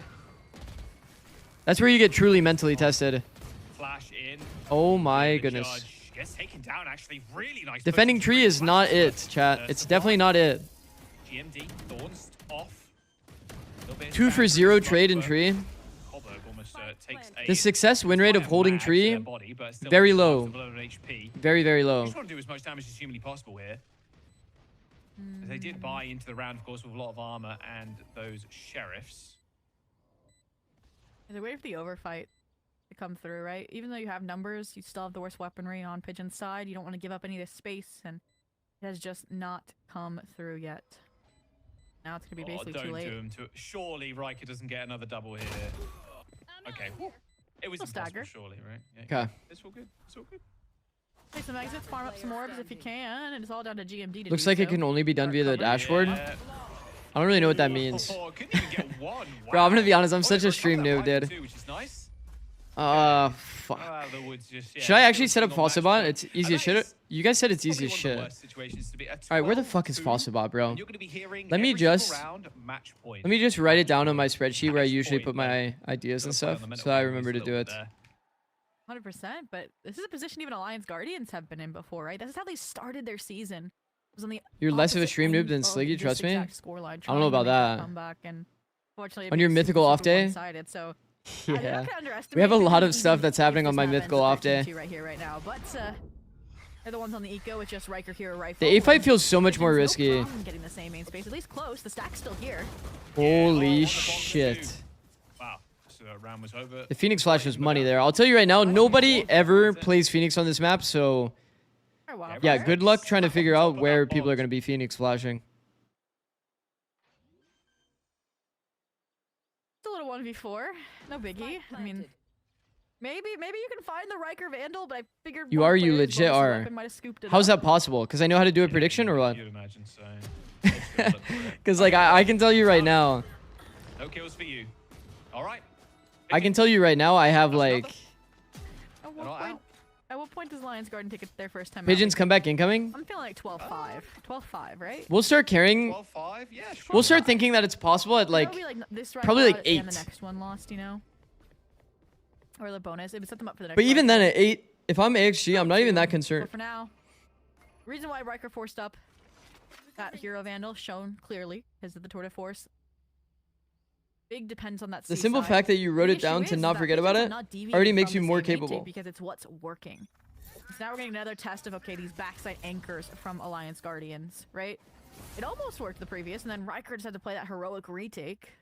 That's where you get truly mentally tested. Oh my goodness. Defending tree is not it, chat. It's definitely not it. 2 for 0 trade in tree. The success win rate of holding tree, very low. Very, very low. Just want to do as much damage as humanly possible here. They did buy into the round, of course, with a lot of armor and those sheriffs. They're waiting for the overfight to come through, right? Even though you have numbers, you still have the worst weaponry on Pigeon's side. You don't want to give up any of this space, and it has just not come through yet. Now it's going to be basically too late. Surely Riker doesn't get another double here. Okay. It was impossible, surely, right? Yeah. Okay. It's all good. It's all good. Take some exits, farm up some orbs if you can, and it's all down to GMD to Looks like it can only be done via the dashboard. I don't really know what that means. Bro, I'm gonna be honest, I'm such a stream noob, dude. Fuck. Should I actually set up Fossilbot? It's easy as shit. You guys said it's easy as shit. Alright, where the fuck is Fossilbot, bro? Let me just write it down on my spreadsheet where I usually put my ideas and stuff, so I remember to do it. 100%, but this is a position even Alliance Guardians have been in before, right? This is how they started their season. It was on the You're less of a stream noob than Sliggy, trust me? I don't know about that. On your mythical off day? So yeah. We have a lot of stuff that's happening on my mythical off day. Right here, right now, but they're the ones on the eco with just Riker here, right? The A fight feels so much more risky. Getting the same main space, at least close. The stack's still here. Holy shit. round was over. The Phoenix Flash was money there. I'll tell you right now, nobody ever plays Phoenix on this map, so yeah, good luck trying to figure out where people are going to be Phoenix flashing. It's a little 1v4. No biggie. I mean, maybe you can find the Riker Vandal, but I figured You legit are. How's that possible? Because I know how to do a prediction or what? You'd imagine so. Because like I can tell you right now. No kills for you. All right. I can tell you right now I have like. At what point does Lions Garden take their first time Pigeons out? come back incoming. I'm feeling like 12-5. 12-5, right? We'll start carrying. 12-5? Yeah, sure. We'll start thinking that it's possible at like probably like 8. And the next one lost, you know, or the bonus. It would set them up for the next. But even one. then at 8, if I'm AXG, I'm not even that concerned. But for now, reason why Riker forced up that Hero Vandal shown clearly is that the Tour de Force. Big depends on that. The simple fact that you wrote it down to not forget about it already makes you more capable. Because it's what's working. So now we're getting another test of, okay, these backside anchors from Alliance Guardians, right? It almost worked the previous, and then Riker just had to play that heroic retake.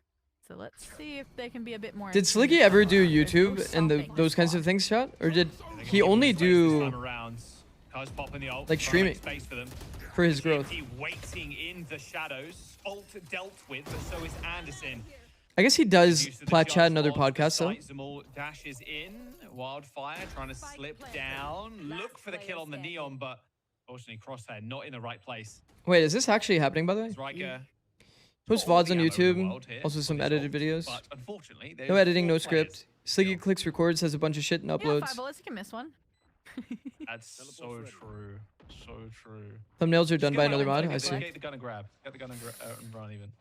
So let's see if they can be a bit more. Did Sliggy ever do YouTube and those kinds of things, chat? Or did he only do like streaming for his growth? Waiting in the shadows. Alt dealt with, but so is Anderson. I guess he does plat chat and other podcasts though. Zamal dashes in. Wildfire trying to slip down. Look for the kill on the Neon, but unfortunately Crosshair not in the right place. Wait, is this actually happening by the way? Riker Post VODs on YouTube, also some edited videos. But unfortunately, no editing, no script. Sliggy clicks records, has a bunch of shit and uploads. Yeah, 5 bullets, you can miss one. That's so true. So true. Thumbnails are done by another mod, I see. Get the gun and grab. Get the gun and run even.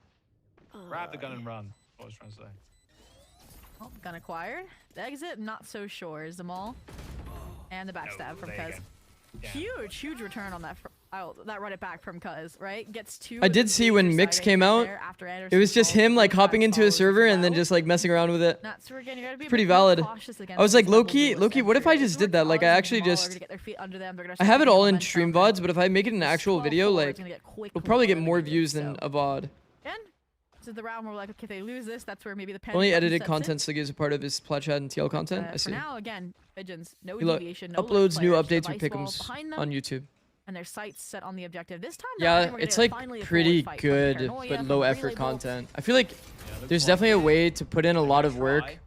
Grab the gun and run. What I was trying to say. Oh, gun acquired. The exit, not so sure. Zamal. And the backstab from Cuz. Huge return on that. That run it back from Cuz, right? Gets 2. I did see when Mix came out, it was just him like hopping into a server and then just like messing around with it. Pretty valid. I was like, low-key, what if I just did that? Like I actually just, I have it all in stream VODs, but if I make it an actual video, like it'll probably get more views than a VOD. So the round where we're like, okay, if they lose this, that's where maybe the pen only edited content Sliggy is a part of his plat chat and TL content. I see. For now, again, Pigeons, no deviation, no uploads new players, updates or device pickums wall on YouTube. And their sights set on the objective. This time, yeah, it's like pretty good, but low effort content. I feel like there's definitely a way to put in a lot of work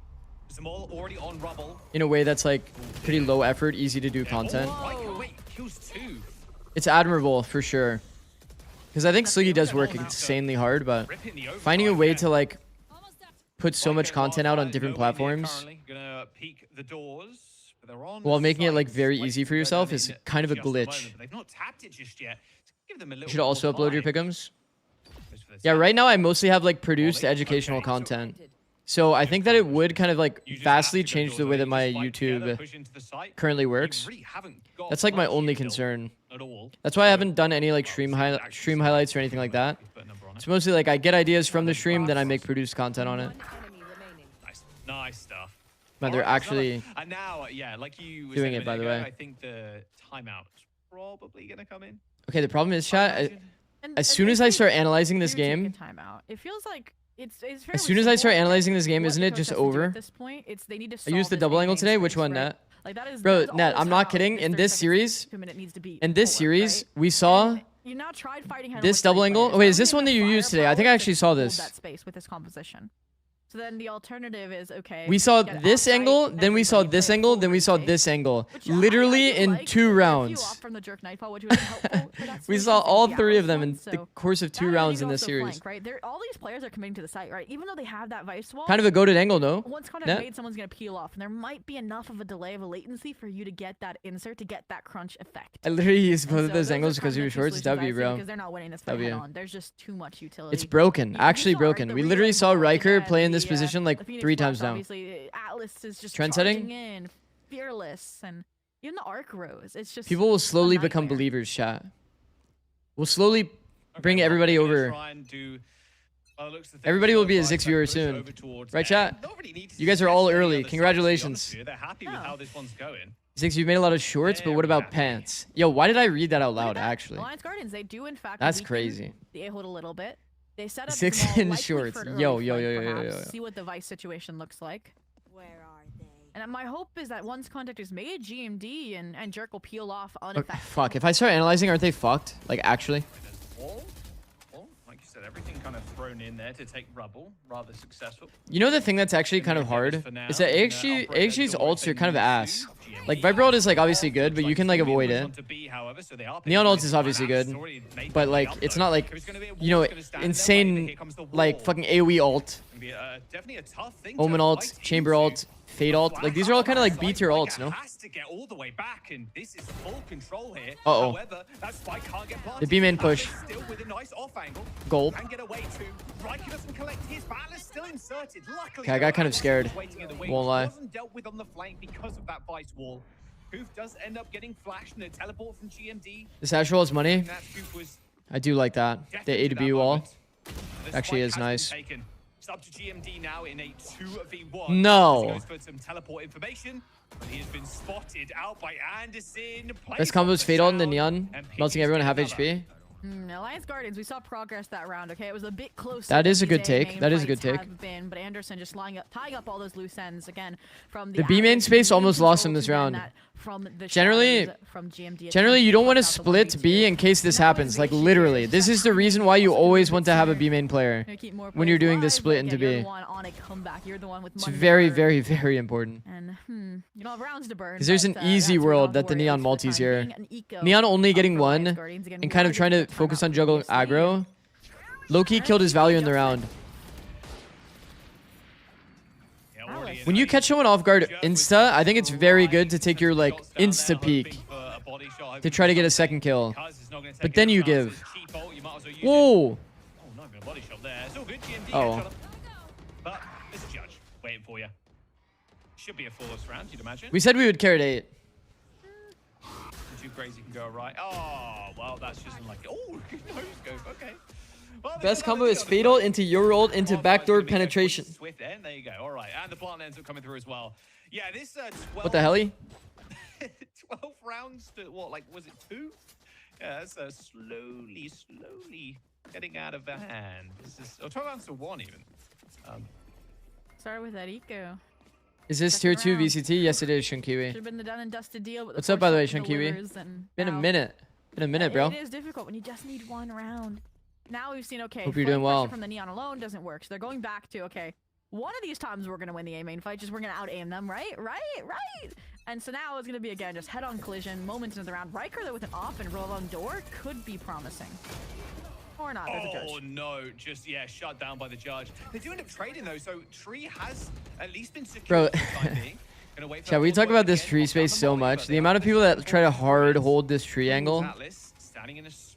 in a way that's like pretty low effort, easy to do content. It's admirable for sure. Because I think Sliggy does work insanely hard, but finding a way to like put so much content out on different platforms while making it like very easy for yourself is kind of a glitch. You should also upload your pickums. Yeah, right now I mostly have like produced educational content. So I think that it would kind of like vastly change the way that my YouTube currently works. That's like my only concern. That's why I haven't done any like stream highlights or anything like that. It's mostly like I get ideas from the stream, then I make produced content on it. Nice stuff. Man, they're actually and now, yeah, like you doing it, by the way. I think the timeout's probably gonna come in. Okay, the problem is, chat, as soon as I start analyzing this game, it feels like as soon as I start analyzing this game, isn't it just over? At this point, they need to I used the double angle today. Which one, Net? Bro, Net, I'm not kidding. In this series, we saw this double angle. Oh, wait, is this one that you used today? I think I actually saw this. That space with this composition. So then the alternative is, okay, we saw this angle, then we saw this angle, then we saw this angle. Literally in 2 rounds. We saw all 3 of them in the course of 2 rounds in this series. All these players are committing to the site, right? Even though they have that vice wall. Kind of a goated angle, no? Once contact made, someone's going to peel off. And there might be enough of a delay of a latency for you to get that insert, to get that crunch effect. I literally used both of those angles because we were shorts. W, bro. Because they're not winning this fight head on. There's just too much utility. It's broken. Actually broken. We literally saw Riker play in this position like 3 times now. Obviously, Atlas is just trend setting in, fearless, and even the arc rows. It's just people will slowly become believers, chat. We'll slowly bring everybody over. Everybody will be a Zix viewer soon, right, chat? You guys are all early. Congratulations. They're happy with how this one's going. Zix, you've made a lot of shorts, but what about pants? Yo, why did I read that out loud? Actually, Alliance Guardians, they do in fact. That's crazy. The A-hold a little bit. They set up 6 in shorts. Yo. See what the vice situation looks like. And my hope is that once contact is made, GMD and Jerk will peel off unaffected. Fuck, if I start analyzing, aren't they fucked? Like, actually? Well, like you said, everything kind of thrown in there to take rubble. Rather successful. You know the thing that's actually kind of hard? Is that AXG's ults are kind of ass. Like, Viper ult is, like, obviously good, but you can, like, avoid it. Neon ult is obviously good. But, like, it's not, like, you know, insane, like, fucking AoE ult. Omen ult, Chamber ult, Fade ult. Like, these are all kind of, like, B-tier ults, no? Uh-oh. The B-main push. Gold. Okay, I got kind of scared. Won't lie. This actual is money. I do like that. The A to B wall actually is nice. Up to GMD now in a 2v1. No. For some teleport information, but he has been spotted out by Anderson. Best combos Fade ult and the Neon, melting everyone at half HP. Alliance Guardians, we saw progress that round, okay? It was a bit closer. That is a good take. That is a good take. But Anderson just tying up all those loose ends again from the B main space almost lost him this round. Generally, you don't want to split B in case this happens. Like, literally. This is the reason why you always want to have a B main player when you're doing this split into B. It's very, very, very important. Because there's an easy world that the Neon multis here. Neon only getting one and kind of trying to focus on juggling aggro. Low-key killed his value in the round. When you catch someone off guard insta, I think it's very good to take your, like, insta peek to try to get a second kill. But then you give. Whoa! Oh. But there's a judge waiting for you. Should be a flawless round, you'd imagine. We said we would carry at 8. Too crazy can go right. Oh, well, that's just unlucky. Oh, no scope. Okay. Well, best combo is Fade ult into your ult into backdoor penetration. Swift end. There you go. All right. And the plant ends up coming through as well. Yeah, this 12... What the hell? 12 rounds to what? Like, was it 2? Yeah, that's slowly getting out of hand. This is 12 rounds to 1 even. Start with that eco. Is this tier 2 VCT? Yes, it is, Shunkiwi. Should have been the done and dusted deal. What's up, by the way, Shunkiwi? Been a minute. Been a minute, bro. It is difficult when you just need one round. Now we've seen, okay, hope you're doing well. From the Neon alone doesn't work. So they're going back to, okay, one of these times we're going to win the A main fight, just we're going to out-aim them, right? And so now it's going to be, again, just head-on collision, moments into the round. Riker, though, with an off and roll on door could be promising. Or not, there's a judge. Oh, no, just, yeah, shut down by the judge. They do end up trading, though, so Tree has at least been secured for the time being. Shall we talk about this tree space so much? The amount of people that try to hard hold this tree angle.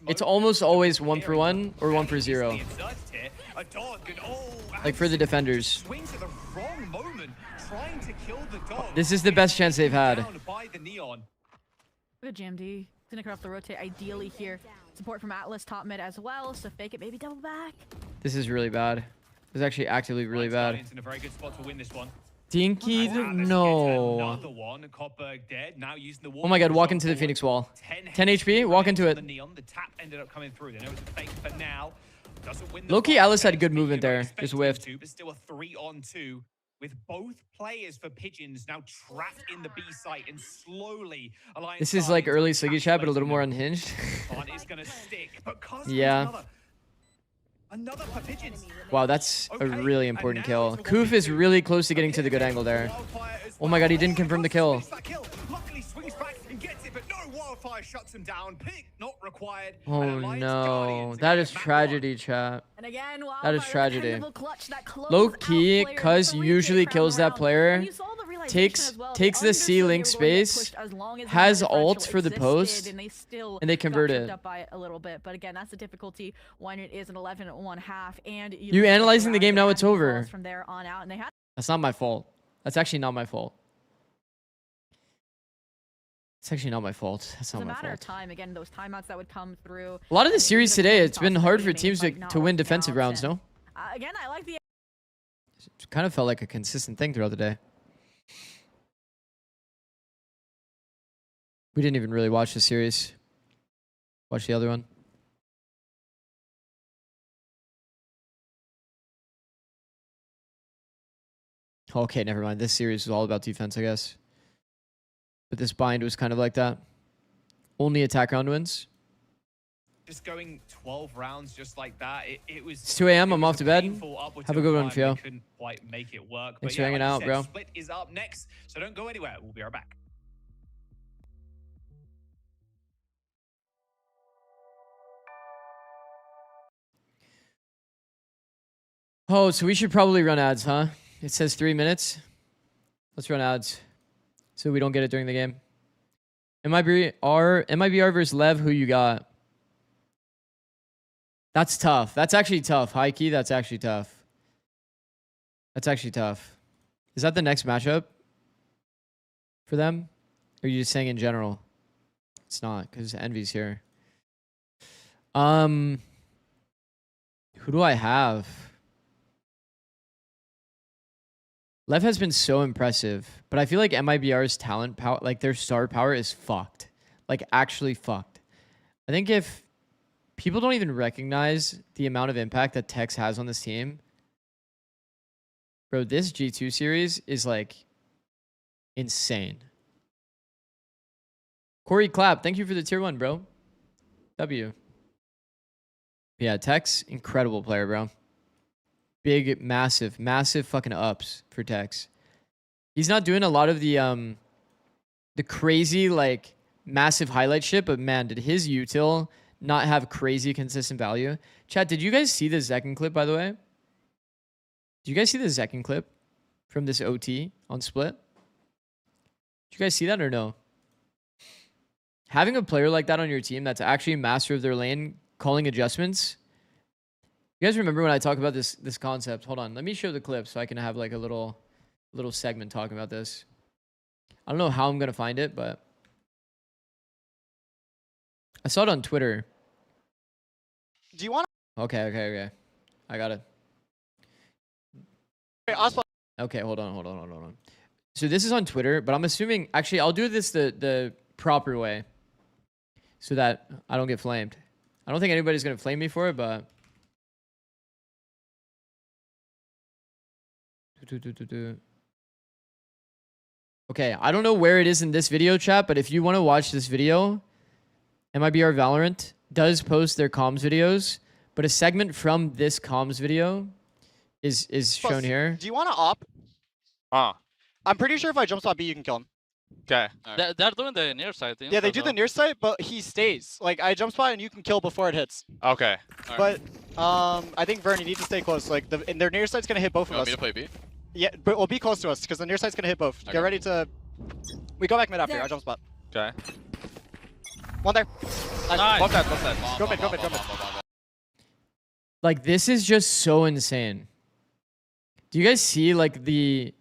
It's almost always 1 for 1 or 1 for 0. Like for the defenders. This is the best chance they've had. Good GMD. Gonna cut off the rotate ideally here. Support from Atlas top mid as well, so fake it, maybe double back. This is really bad. This is actually actively really bad. In a very good spot to win this one. Dinky, no. Oh my god, walk into the Phoenix wall. 10 HP, walk into it. Low-key, Alice had good movement there. Just whiffed. Still a 3-on-2 with both players for Pigeons now trapped in the B site and slowly. This is like early Siggy chat, but a little more unhinged. Yeah. Wow, that's a really important kill. Koof is really close to getting to the good angle there. Oh my god, he didn't confirm the kill. Oh no, that is tragedy, chat. That is tragedy. Low key, cuz usually kills that player, takes the C-link space, has ult for the post, and they convert it. But again, that's the difficulty when it is an 11-1 half, and you analyzing the game now, it's over. From there on out, and they had. That's not my fault. That's actually not my fault. It's actually not my fault. That's not my fault. It's a matter of time. Again, those timeouts that would come through. A lot of the series today, it's been hard for teams to win defensive rounds, no? Again, I like the. It kind of felt like a consistent thing throughout the day. We didn't even really watch the series. Watch the other one. Okay, never mind. This series was all about defense, I guess. But this bind was kind of like that. Only attack round wins. Just going 12 rounds just like that, it was. It's 2 a.m. I'm off to bed. Have a good one, Theo. Couldn't quite make it work. Thanks but for hanging out, bro. Split is up next, so don't go anywhere. We'll be right back. Oh, so we should probably run ads, huh? It says 3 minutes. Let's run ads so we don't get it during the game. MIBR versus Lev, who you got? That's tough. That's actually tough. High key, that's actually tough. That's actually tough. Is that the next matchup for them? Or are you just saying in general? It's not, because Envy's here. Who do I have? Lev has been so impressive, but I feel like MIBR's talent power, like their star power is fucked. Like actually fucked. I think if people don't even recognize the amount of impact that Tex has on this team, bro, this G2 series is like insane. Corey Clapp, thank you for the tier 1, bro. W. Yeah, Tex, incredible player, bro. Big, massive fucking ups for Tex. He's not doing a lot of the crazy, like, massive highlight shit, but man, did his util not have crazy consistent value. Chat, did you guys see the Zekin clip, by the way? Did you guys see the Zekin clip from this OT on Split? Did you guys see that or no? Having a player like that on your team that's actually a master of their lane, calling adjustments. You guys remember when I talk about this concept? Hold on, let me show the clip so I can have like a little segment talking about this. I don't know how I'm gonna find it, but I saw it on Twitter. Do you want to... Okay. I got it. Okay, hold on. So this is on Twitter, but I'm assuming... Actually, I'll do this the proper way so that I don't get flamed. I don't think anybody's going to flame me for it, but... Okay, I don't know where it is in this video, chat, but if you want to watch this video... MIBR Valorant does post their comms videos, but a segment from this comms video is shown here. Do you want to op? I'm pretty sure if I jump spot B, you can kill him. Okay. Right. They're doing the near side. Yeah, they do the near side, but he stays. Like, I jump spot and you can kill before it hits. Okay. But I think Vern, you need to stay close. Like, and their near side's gonna hit both of us. You want me to play B? Yeah, but we'll be close to us because the near side's gonna hit both. Okay. Get ready to. We go back mid after. I jump spot. Okay. One there. Nice. Love that. Go mid. Like, this is just so insane. Do you guys see, like, the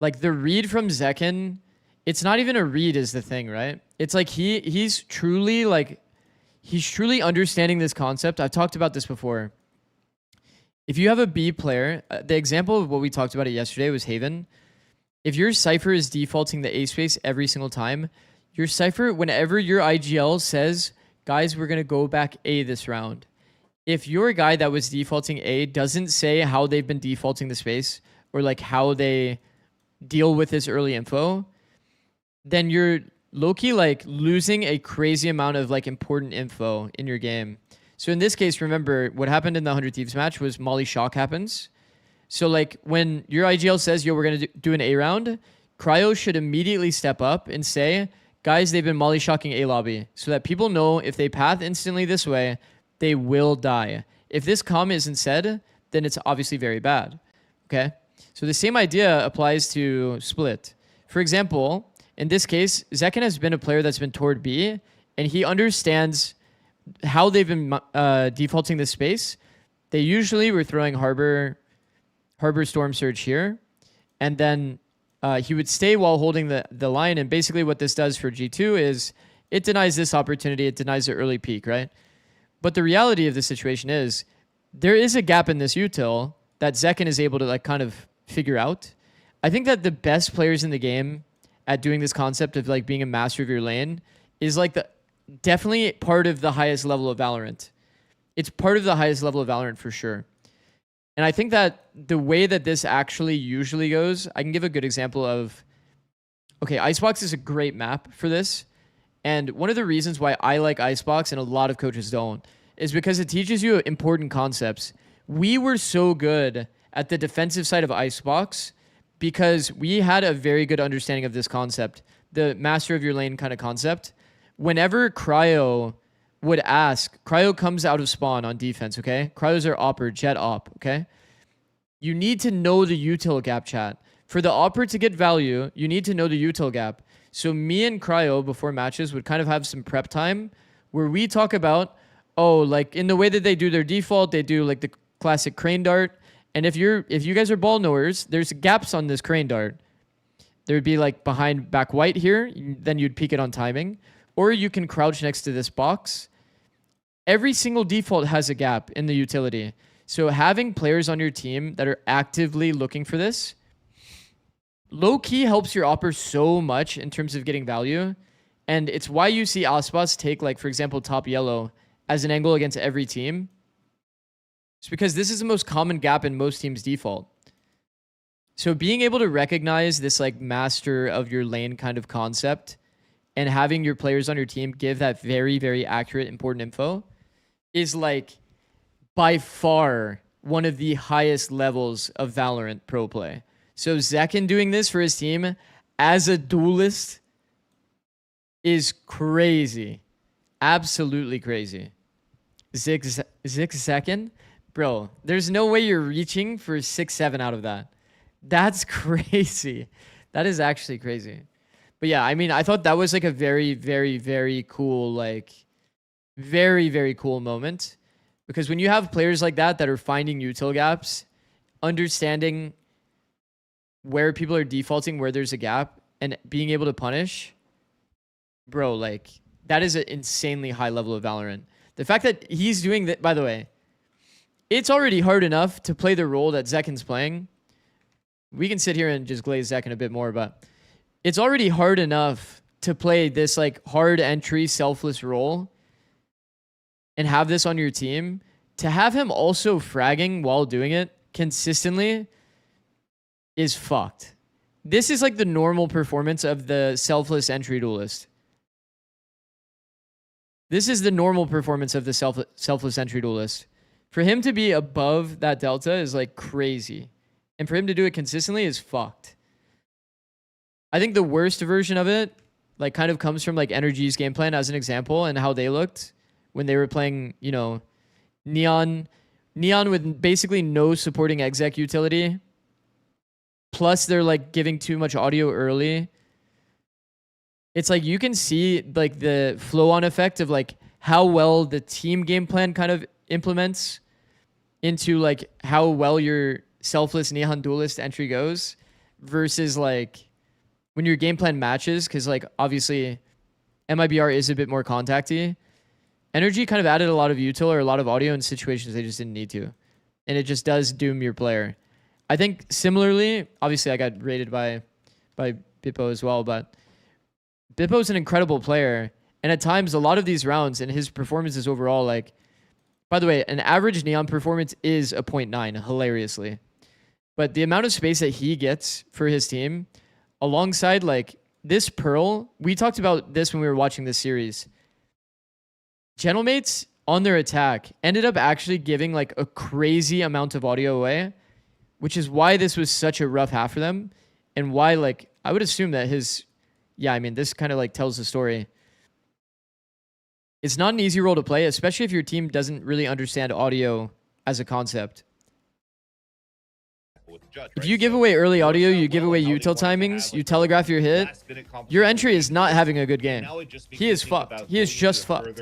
read from Zekin? It's not even a read is the thing, right? It's like he's truly, like, he's truly understanding this concept. I've talked about this before. If you have a B player, the example of what we talked about it yesterday was Haven. If your Cypher is defaulting the A space every single time, your Cypher, whenever your IGL says, guys, we're going to go back A this round. If your guy that was defaulting A doesn't say how they've been defaulting the space or like how they deal with this early info, then you're low-key like losing a crazy amount of like important info in your game. So in this case, remember what happened in the 100 Thieves match was Molly Shock happens. So like when your IGL says, yo, we're going to do an A round, Cryo should immediately step up and say, guys, they've been Molly shocking A lobby so that people know if they path instantly this way, they will die. If this comm isn't said, then it's obviously very bad. Okay? So the same idea applies to Split. For example, in this case, Zekin has been a player that's been toward B, and he understands how they've been defaulting this space. They usually were throwing Harbor Storm Surge here, and then he would stay while holding the line, and basically what this does for G2 is it denies this opportunity, it denies the early peak, right? But the reality of the situation is there is a gap in this util that Zekin is able to like kind of figure out. I think that the best players in the game at doing this concept of like being a master of your lane is like definitely part of the highest level of Valorant. It's part of the highest level of Valorant for sure. And I think that the way that this actually usually goes, I can give a good example of, okay, Icebox is a great map for this. And one of the reasons why I like Icebox and a lot of coaches don't is because it teaches you important concepts. We were so good at the defensive side of Icebox because we had a very good understanding of this concept, the master of your lane kind of concept. Whenever Cryo would ask, Cryo comes out of spawn on defense, okay? Cryos are opper, jet op, okay? You need to know the util gap, chat. For the opper to get value, you need to know the util gap. So me and Cryo before matches would kind of have some prep time where we talk about, oh, like in the way that they do their default, they do like the classic crane dart. And if you guys are ball knowers, there's gaps on this crane dart. There'd be like behind back white here, then you'd peek it on timing. Or you can crouch next to this box. Every single default has a gap in the utility. So having players on your team that are actively looking for this, low-key helps your opper so much in terms of getting value. And it's why you see Aspas take, like, for example, top yellow as an angle against every team. It's because this is the most common gap in most teams' default. So being able to recognize this, like, master of your lane kind of concept and having your players on your team give that very, very accurate, important info is, like, by far one of the highest levels of Valorant pro play. So Zekin doing this for his team as a duelist is crazy. Absolutely crazy. Zekin? Bro, there's no way you're reaching for 6-7 out of that. That's crazy. That is actually crazy. But yeah, I mean, I thought that was like a very, very, very cool, like, very, very cool moment. Because when you have players like that that are finding util gaps, understanding where people are defaulting, where there's a gap, and being able to punish, bro, like, that is an insanely high level of Valorant. The fact that he's doing that, by the way, it's already hard enough to play the role that Zekin's playing. We can sit here and just glaze Zekin a bit more, but it's already hard enough to play this, like, hard entry, selfless role and have this on your team. To have him also fragging while doing it consistently is fucked. This is like the normal performance of the selfless entry duelist. This is the normal performance of the selfless entry duelist. For him to be above that delta is like crazy. And for him to do it consistently is fucked. I think the worst version of it like kind of comes from like NRG's game plan as an example and how they looked when they were playing, you know, Neon with basically no supporting exec utility. Plus they're like giving too much audio early. It's like you can see like the flow on effect of like how well the team game plan kind of implements into like how well your selfless Neon duelist entry goes versus like when your game plan matches, because like obviously MIBR is a bit more contacty. NRG kind of added a lot of util or a lot of audio in situations they just didn't need to. And it just does doom your player. I think similarly, obviously I got rated by Bippo as well, but Bippo's an incredible player. And at times, a lot of these rounds and his performances overall, like, by the way, an average Neon performance is a 0.9, hilariously. But the amount of space that he gets for his team, alongside like this Pearl, we talked about this when we were watching this series. Gentlemates on their attack ended up actually giving like a crazy amount of audio away, which is why this was such a rough half for them. And why, like, I would assume that yeah, I mean, this kind of like tells the story. It's not an easy role to play, especially if your team doesn't really understand audio as a concept. If you give away early audio, you give away util timings, you telegraph your hit, your entry is not having a good game. He is fucked. He is just fucked.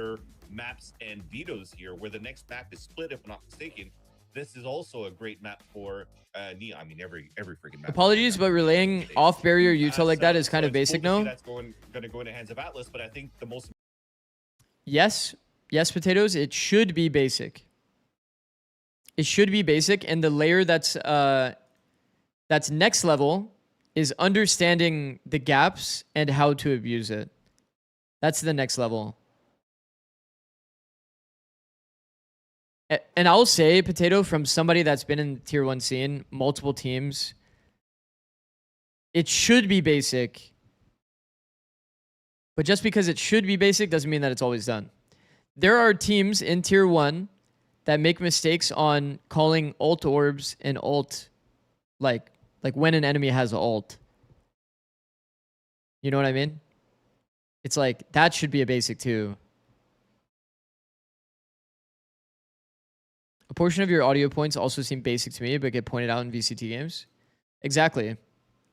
Maps and vetoes here, where the next map is split, if I'm not mistaken. This is also a great map for Neon. I mean, every freaking map. Apologies, but relaying off barrier util like that is kind of basic, no? That's going to go in the hands of Atlas, but I think the most. Yes, potatoes. It should be basic. It should be basic, and the layer that's next level is understanding the gaps and how to abuse it. That's the next level. And I'll say, Potato, from somebody that's been in tier 1 scene, multiple teams, it should be basic. But just because it should be basic doesn't mean that it's always done. There are teams in tier 1 that make mistakes on calling ult orbs and ult, like when an enemy has an ult. You know what I mean? It's like, that should be a basic too. A portion of your audio points also seem basic to me, but get pointed out in VCT games. Exactly.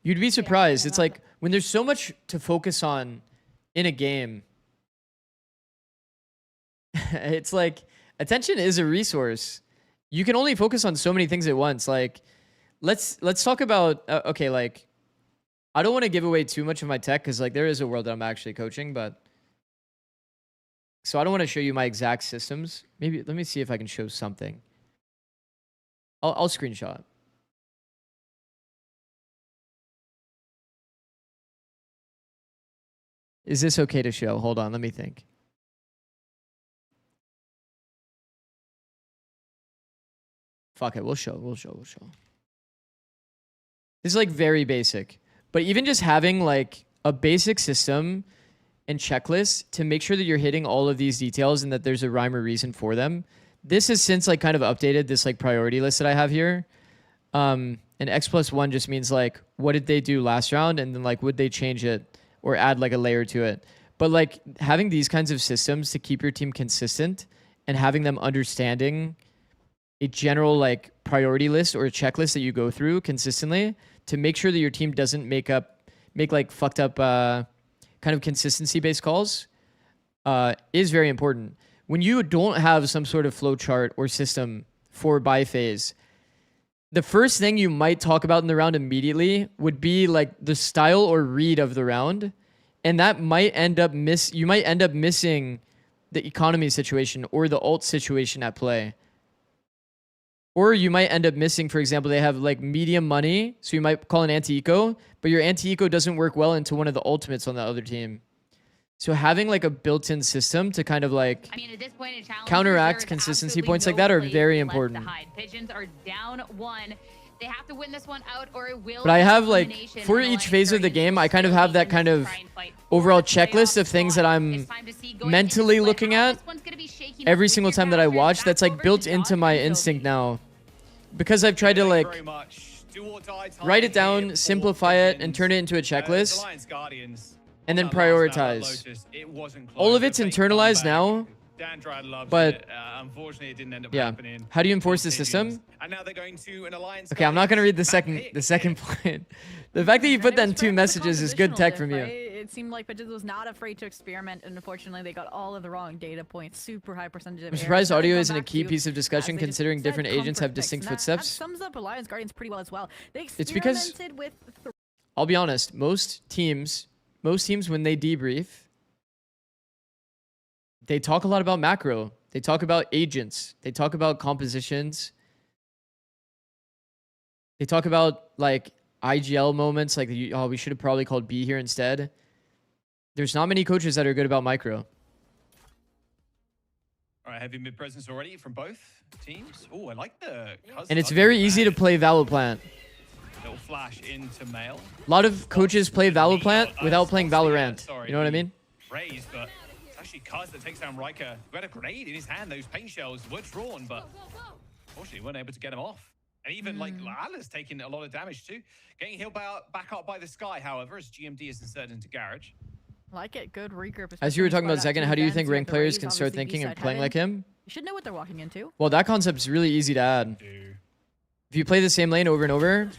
You'd be surprised. It's like, when there's so much to focus on in a game, it's like, attention is a resource. You can only focus on so many things at once. Like, let's talk about, okay, like, I don't want to give away too much of my tech, because like there is a world that I'm actually coaching, but so I don't want to show you my exact systems. Maybe let me see if I can show something. I'll screenshot. Is this okay to show? Hold on, let me think. Fuck it, we'll show. This is like very basic. But even just having like a basic system and checklist to make sure that you're hitting all of these details and that there's a rhyme or reason for them. This has since like kind of updated this like priority list that I have here. And X+1 just means like, what did they do last round? And then like, would they change it or add like a layer to it? But like having these kinds of systems to keep your team consistent and having them understanding a general like priority list or a checklist that you go through consistently to make sure that your team doesn't make like fucked up kind of consistency based calls is very important. When you don't have some sort of flow chart or system for buy phase, the first thing you might talk about in the round immediately would be like the style or read of the round. And that might end up you might end up missing the economy situation or the ult situation at play. Or you might end up missing, for example, they have like medium money, so you might call an anti-eco, but your anti-eco doesn't work well into one of the ultimates on the other team. So having like a built-in system to kind of like at this point in counteract consistency points like that are very important. Pigeons are down 1. They have to win this one out or it will. But I have like, for each phase of the game, I kind of have that kind of overall checklist of things that I'm mentally looking at every single time that I watch. That's like built into my instinct now. Because I've tried to like write it down, simplify it, and turn it into a checklist. And then prioritize. All of it's internalized now. But unfortunately, it didn't end up yeah, happening. how do you enforce the system? And now they're going to an alliance. Okay, I'm not gonna read the second point. The fact that you put that in 2 messages is good tech from you. It seemed like Pigeons was not afraid to experiment, and unfortunately, they got all of the wrong data points. Super high percentage of I'm surprised audio isn't a key piece of discussion, considering different agents have distinct footsteps. That sums up Alliance Guardians pretty well as well. They It's because experimented with. I'll be honest, most teams when they debrief, they talk a lot about macro. They talk about agents. They talk about compositions. They talk about like IGL moments, like, oh, we should have probably called B here instead. There's not many coaches that are good about micro. All right, heavy mid presence already from both teams. Oh, I like the. And it's very easy to play Valoplant. Little flash into mail. A lot of coaches play Valoplant without playing Valorant. You know what I mean? Raised, but it's actually Kaz that takes down Riker, who had a grenade in his hand. Those paint shells were drawn, but unfortunately weren't able to get him off. And even like Lala's taking a lot of damage too. Getting healed back up by the sky, however, as GMD is inserted into Garage. Like it, good regroup. As you were talking about Second, how do you think ranked players can start thinking and playing like him? You should know what they're walking into. Well, that concept's really easy to add. If you play the same lane over and over,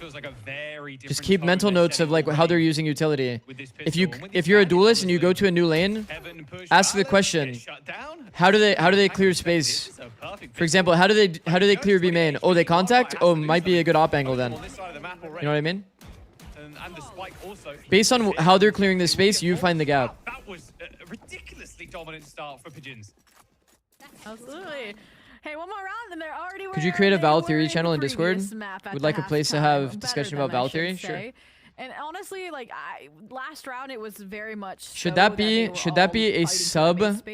just keep mental notes of like how they're using utility. If you're a duelist and you go to a new lane, ask the question, how do they clear space? For example, how do they clear B main? Oh, they contact? Oh, might be a good op angle then. You know what I mean? Based on how they're clearing the space, you find the gap. That was a ridiculously dominant start for Pigeons. Absolutely. Hey, one more round and they're already. Could you create a Val Theory channel in Discord? Would like a place to have discussion about Val Theory? Sure. And honestly, like last round, it was very much. Should that be a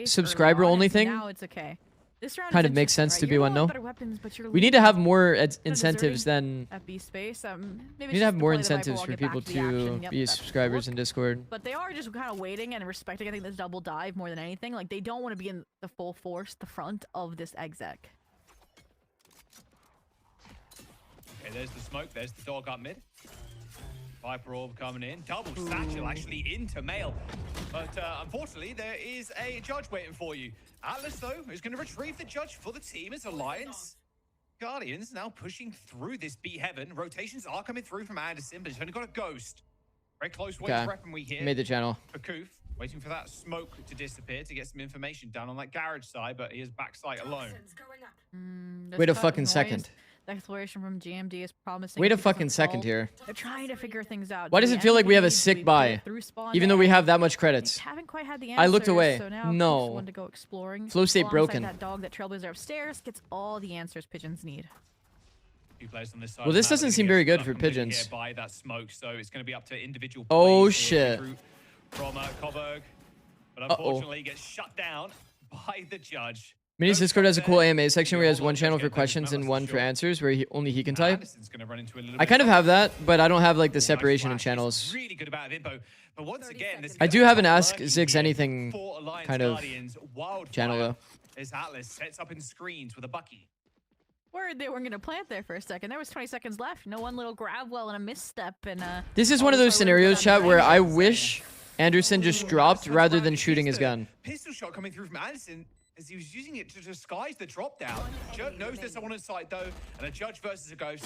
subscriber only thing? Now it's okay. This round kind is of makes interesting, sense right? to be You're one, the no? better weapons, but you're We need to have more kinda incentives deserting than... at B space. Maybe We it's need to just have the more play of the Viper incentives while for get back people to the action. to Yep, be that's subscribers look. in Discord. But they are just kind of waiting and respecting, I think, this double dive more than anything. Like, they don't want to be in the full force, the front of this exec. Okay, there's the smoke. There's the dog up mid. Viper orb coming in. Double satchel actually into Mail. But unfortunately, there is a judge waiting for you. Atlas, though, is going to retrieve the judge for the team as Alliance. Guardians now pushing through this B heaven. Rotations are coming through from Anderson, but he's only got a ghost. Very close way of repping we here. Made the channel. For Koof, waiting for that smoke to disappear to get some information down on that garage side, but he is backside alone. Wait a fucking second. The exploration from GMD is promising. Wait a fucking second here. They're trying to figure things out. Why does it feel like we have a sick buy? Even though we have that much credits. Haven't quite had the I looked answers, away. So now No. want to go exploring. Flow state Alongside broken. That dog that Trailblazer upstairs gets all the answers pigeons need. On this side Well, this doesn't seem very good for pigeons. By that smoke, so it's going to be up to individual Oh plays shit. from Coburg, but unfortunately gets shut down by the judge. Mini's Discord has a cool AMA section where he has one channel for questions and one for answers where only he can type. I kind of have that, but I don't have like the separation in channels. Really good amount of info, but once again, this I do have an Ask Zix Anything kind of channel though. As Atlas sets up in screens with a Bucky. Worried they weren't going to plant there for a second. There was 20 seconds left. No one little grab well and a misstep. And this is one of those scenarios, chat, where I wish Anderson just dropped rather than shooting his gun. Pistol shot coming through from Anderson as he was using it to disguise the drop down. Judge knows there's someone on site though, and a judge versus a ghost.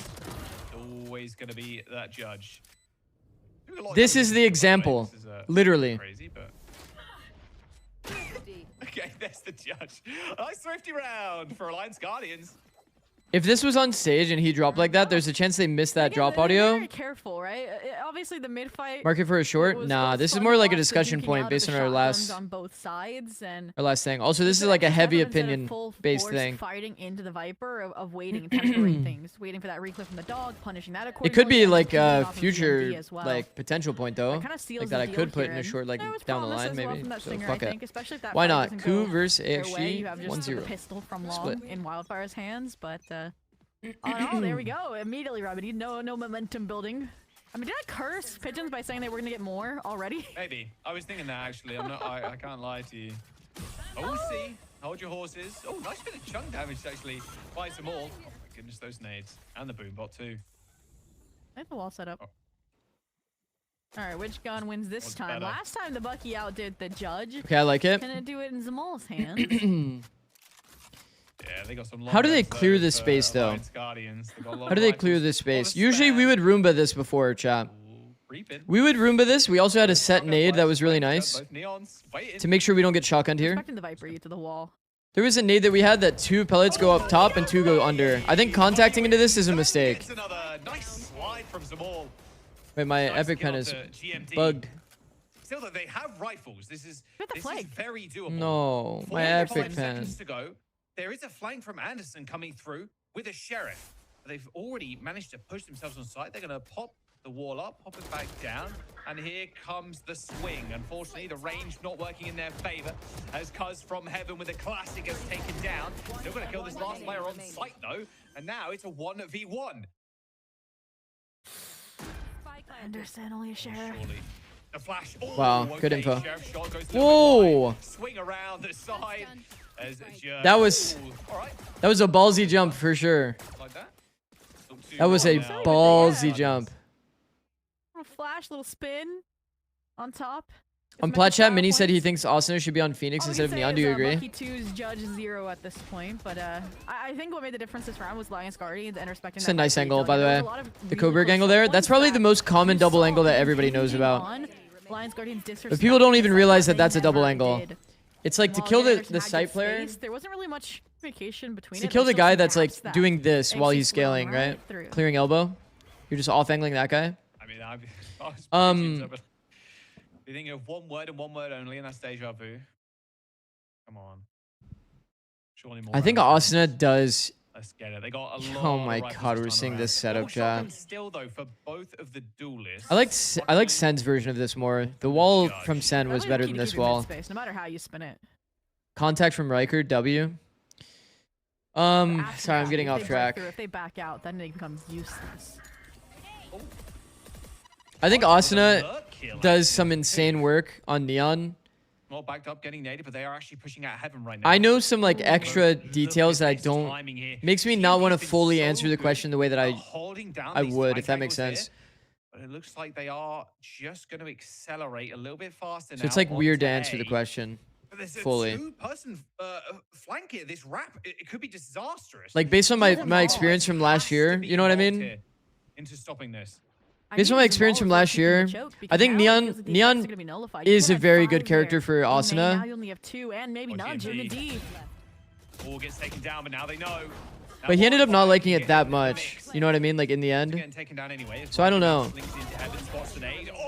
Always going to be that judge. This is the example, literally. Crazy, but... Okay, there's the judge. Nice thrifty round for Alliance Guardians. If this was on stage and he dropped like that, there's a chance they missed that drop audio. Very careful, right? Obviously, the mid fight. Mark it for a short. Nah, this is more like a discussion point based on our last on both sides and thing. Also, this is like a heavy opinion based thing. Fighting into the Viper of waiting and tempering things, waiting for that reclick from the dog, punishing that accordingly. It could be like a future like potential point though, like that I could put in a short like down the line maybe. So fuck it. Why not? Coup versus AXG 1-0. Pistol from long in Wildfire's hands, but. Oh, there we go. Immediately, Remedy. No momentum building. I mean, did I curse pigeons by saying they were gonna get more already? Maybe. I was thinking that actually. I'm not. I can't lie to you. Oh, see. Hold your horses. Oh, nice bit of chunk damage actually. Fight them all. Oh my goodness, those nades and the boom bot too. I have the wall set up. All right, which gun wins this time? Better? Last time the Bucky outdid the judge. Okay, I like it. Can it do it in Zamal's hands? Yeah, they got some how do they clear this space though? How do they clear this space? Usually we would Roomba this before, chat. We would Roomba this. We also had a set nade that was really nice to make sure we don't get shotgunned here. The Viper you to the wall. There was a nade that we had that 2 pellets go up top and 2 go under. I think contacting into this is a mistake. Nice slide from Zamal. Wait, my epic pen is bugged. Still though, they have rifles. This is very doable. No, my epic pen. To go. There is a flank from Anderson coming through with a sheriff. They've already managed to push themselves on site. They're going to pop the wall up, pop it back down, and here comes the swing. Unfortunately, the range not working in their favor as Cuz from Heaven with a classic is taken down. Still going to kill this last player on site though, and now it's a 1v1. Anderson, only a sheriff. Surely. The flash. Oh, wow, okay. good info. Whoa! Swing around the side. That was a ballsy jump for sure. That was a ballsy jump. Little flash, little spin on top. On Plat Chat, Mini said he thinks Austin should be on Phoenix instead of Neon. Do you agree? Lucky 2's judge 0 at this point, but I think what made the difference this round was Alliance Guardians and respecting. It's a nice angle, by the way. The Coburg angle there. That's probably the most common double angle that everybody knows about. But people don't even realize that that's a double angle. It's like to kill the site player. There wasn't really much communication between to kill the guy that's like doing this while he's scaling, right? Clearing elbow. You're just off angling that guy. I mean, you think of one word and one word only, and that's deja vu. Come on. Surely more. I think Asuna does. Let's get it. They got a lot. Oh my god, we're seeing this setup, chat. Still though, for both of the duelists. I like Sen's version of this more. The wall from Sen was better than this wall. No matter how you spin it. Contact from Riker, W. Sorry, I'm getting If off they break track. through, if they back out, then it becomes useless. I think Asuna does some insane work on Neon. Well backed up, getting native, but they are actually pushing out heaven right now. I know some like extra details that I don't makes me not want to fully answer the question the way that I would, if that makes sense. But it looks like they are just going to accelerate a little bit faster now. So it's like weird to answer the question fully. Two-person flank here. This wrap, it could be disastrous. Like based on my experience from last year, you know what I mean? Into stopping this. Based on my experience from last year, I think Neon is a very good character for Asuna. Now you only have 2 and maybe not GMD. All gets taken down, but now they know. But he ended up not liking it that much. You know what I mean? Like in the end. So I don't know.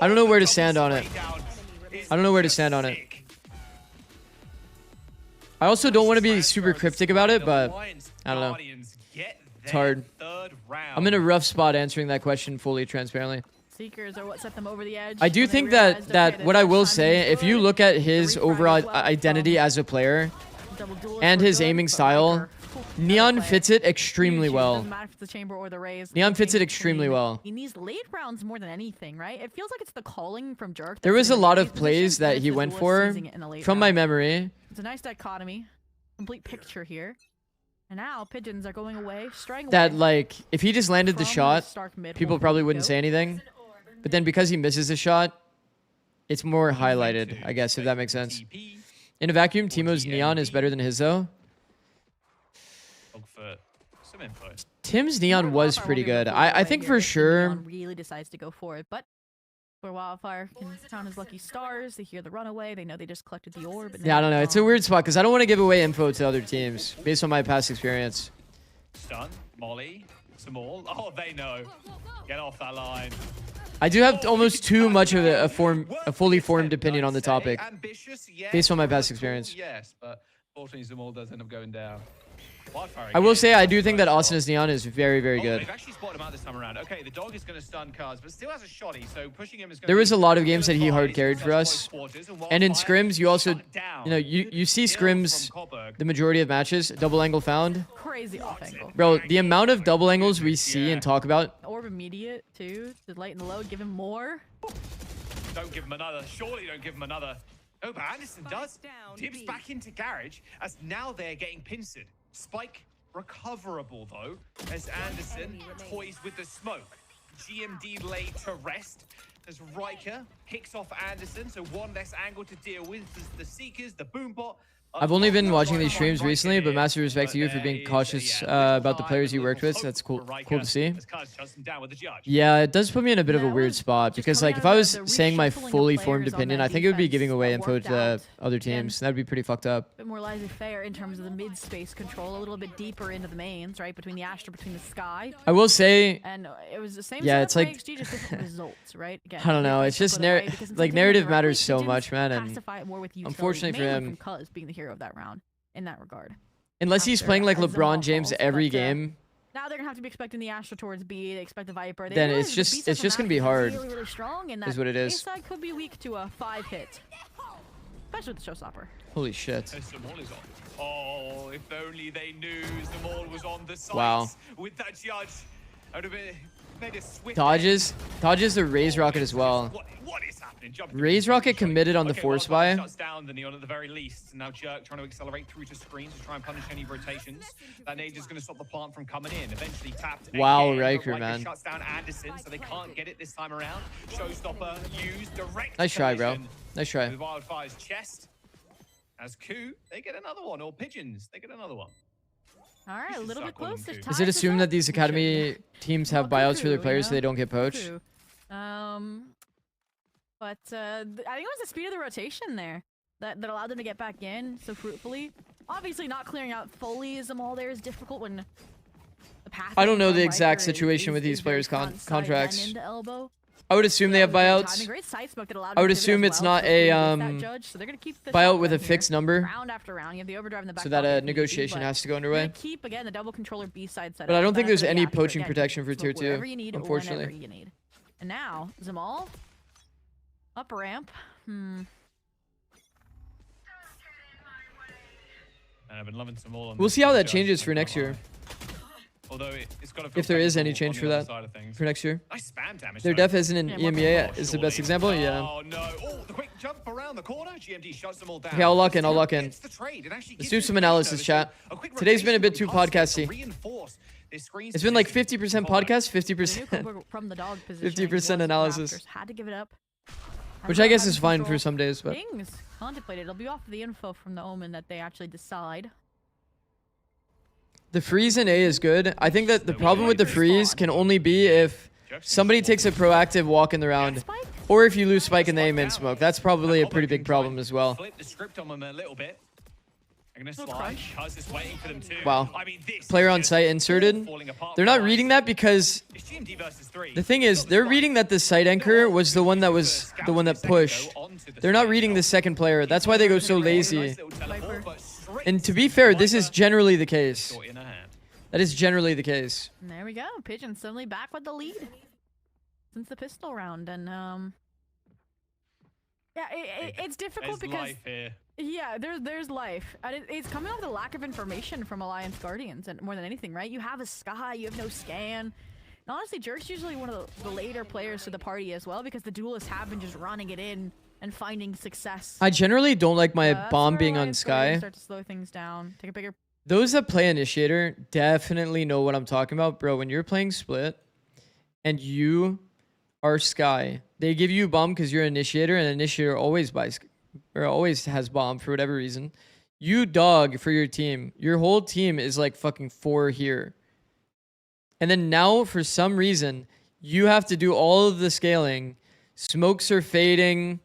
I don't know where to stand on it. I don't know where to stand on it. I also don't want to be super cryptic about it, but I don't know. It's hard. I'm in a rough spot answering that question fully transparently. Seekers are what set them over the edge. I do think that what I will say, if you look at his overall identity as a player and his aiming style, Neon fits it extremely well. Neon fits it extremely well. In these late rounds more than anything, right? It feels like it's the calling from Jerk. There was a lot of plays that he went for, from my memory. It's a nice dichotomy. Complete picture here. And now Pigeons are going away, straying away. That like, if he just landed the shot, people probably wouldn't say anything. But then because he misses the shot, it's more highlighted, I guess, if that makes sense. In a vacuum, Timo's Neon is better than his though. Tim's Neon was pretty good. I think for sure. Neon really decides to go for it, but where Wildfire can count his lucky stars, they hear the runaway, they know they just collected the orb. And yeah, I don't know. It's a weird spot because I don't want to give away info to other teams based on my past experience. Stun, Molly, Small. Oh, they know. Get off that line. I do have almost too much of a fully formed opinion on the topic based on my past experience. Yes, but fortunately, Small does end up going down. I will say I do think that Asuna's Neon is very, very good. They've actually spotted him out this time around. Okay, the dog is going to stun Cuz, but still has a shotty, so pushing him is going There was a lot of games that he hard carried for us. And in scrims, you also, you know, you see scrims the majority of matches, double angle found. Crazy off angle. Bro, the amount of double angles we see and talk about. Orb immediate too, to lighten the load, give him more. Don't give him another. Surely don't give him another. Oh, but Anderson does. Tips back into garage as now they're getting pincered. Spike recoverable though, as Anderson toys with the smoke. GMD laid to rest as Riker picks off Anderson, so one less angle to deal with. The Seekers, the Boombot. I've only been watching these streams recently, but massive respect to you for being cautious about the players you worked with. That's cool to see. Yeah, it does put me in a bit of a weird spot because, like, if I was saying my fully formed opinion, I think it would be giving away info to other teams. That'd be pretty fucked up. A bit more laissez-faire in terms of the mid-space control, a little bit deeper into the mains, right? Between the Astra, between the sky. I will say, and it was the same. Yeah, it's like AXG, just different results, right? Again, I don't know. It's just narrative matters so much, man, and unfortunately for him, Cuz being the hero of that round in that regard. Unless he's playing like LeBron James every game. Now they're gonna have to be expecting the Astra towards B. They expect the Viper. Then it's just gonna be hard. Really strong, and that is what it is. A side could be weak to a 5-hit, especially with the showstopper. Holy shit! Oh, if only they knew Zamal was on the side. Wow. With that judge, I would have made a swift dodges the Raise Rocket as well. What is happening? Raise Rocket committed on the force buy. Shuts down the Neon at the very least. Now Jerk trying to accelerate through to screens to try and punish any rotations. That nade is going to stop the plant from coming in. Eventually tapped. Wow, again, Riker, man. Shuts down Anderson, so they can't get it this time around. Showstopper used direct. Nice try, bro. Nice try. With Wildfire's chest. As COO, they get another one, or Pigeons, they get another one. All right, a little bit close. Is it assumed that these academy teams have buyouts for their players so they don't get poached? But I think it was the speed of the rotation there that allowed them to get back in so fruitfully. Obviously, not clearing out fully Zamal there is difficult when the path. I don't know the exact situation with these players' contracts. I would assume they have buyouts. I would assume it's not a buyout with a fixed number. Round after round, you have the overdrive in the back so that a negotiation has to go underway. Keep again the double controller B side setup. But I don't think there's any poaching protection for tier 2, unfortunately. You need. And now Zamal up ramp. And I've been loving some all on We'll this see how that just, changes I for can't next year. lie. Although it's got to If there is any change for that for next year. Nice spam damage. Their though. def isn't an EMEA is the best example. Yeah. Oh no! Oh, the quick jump around the corner. GMD shuts them all down. Okay, I'll lock in. I'll lock in. It's the trade. It actually Let's gives do you some the analysis, notice. chat. A quick Today's been a bit rotation too from Husky to podcasty. reinforce this screen's It's been like position. 50% podcast, The new 50%, Cobra from the dog position. 50% analysis. Raptors had to give it up. Which I guess is fine for some days, but Things contemplated. It'll be off the info from the Omen that they actually decide. the freeze in A is good. I think that the problem with the freeze can only be if somebody takes a proactive walk in the round, or if you lose spike in the A main smoke. That's probably a pretty big problem as well. Flip the script on them a little bit. They're gonna slide. Huz is waiting for them too. Wow. I mean, this Player is on just site inserted. falling apart They're for not us. reading that because It's GMD versus 3. the thing is, they're reading that the site anchor was the one that pushed. They're not reading the second player. That's why they go so lazy. And to be fair, this is generally the case. That is generally the case. And there we go. Pigeon suddenly back with the lead since the pistol round, and yeah, it's difficult There's because life here. yeah, there's life. And it's coming off the lack of information from Alliance Guardians, and more than anything, right? You have a Sky, you have no scan. And honestly, Jerk's usually one of the later players to the party as well, because the duelists have been just running it in and finding success. I generally don't like my That's bomb where being on Alliance Guardians Sky. start to slow things down. Take a bigger. Those that play Initiator definitely know what I'm talking about, bro. When you're playing Split and you are Sky, they give you bomb because you're Initiator, and Initiator always buys or always has bomb for whatever reason. You dog for your team. Your whole team is like fucking 4 here. And then now, for some reason, you have to do all of the scaling. Smokes are fading.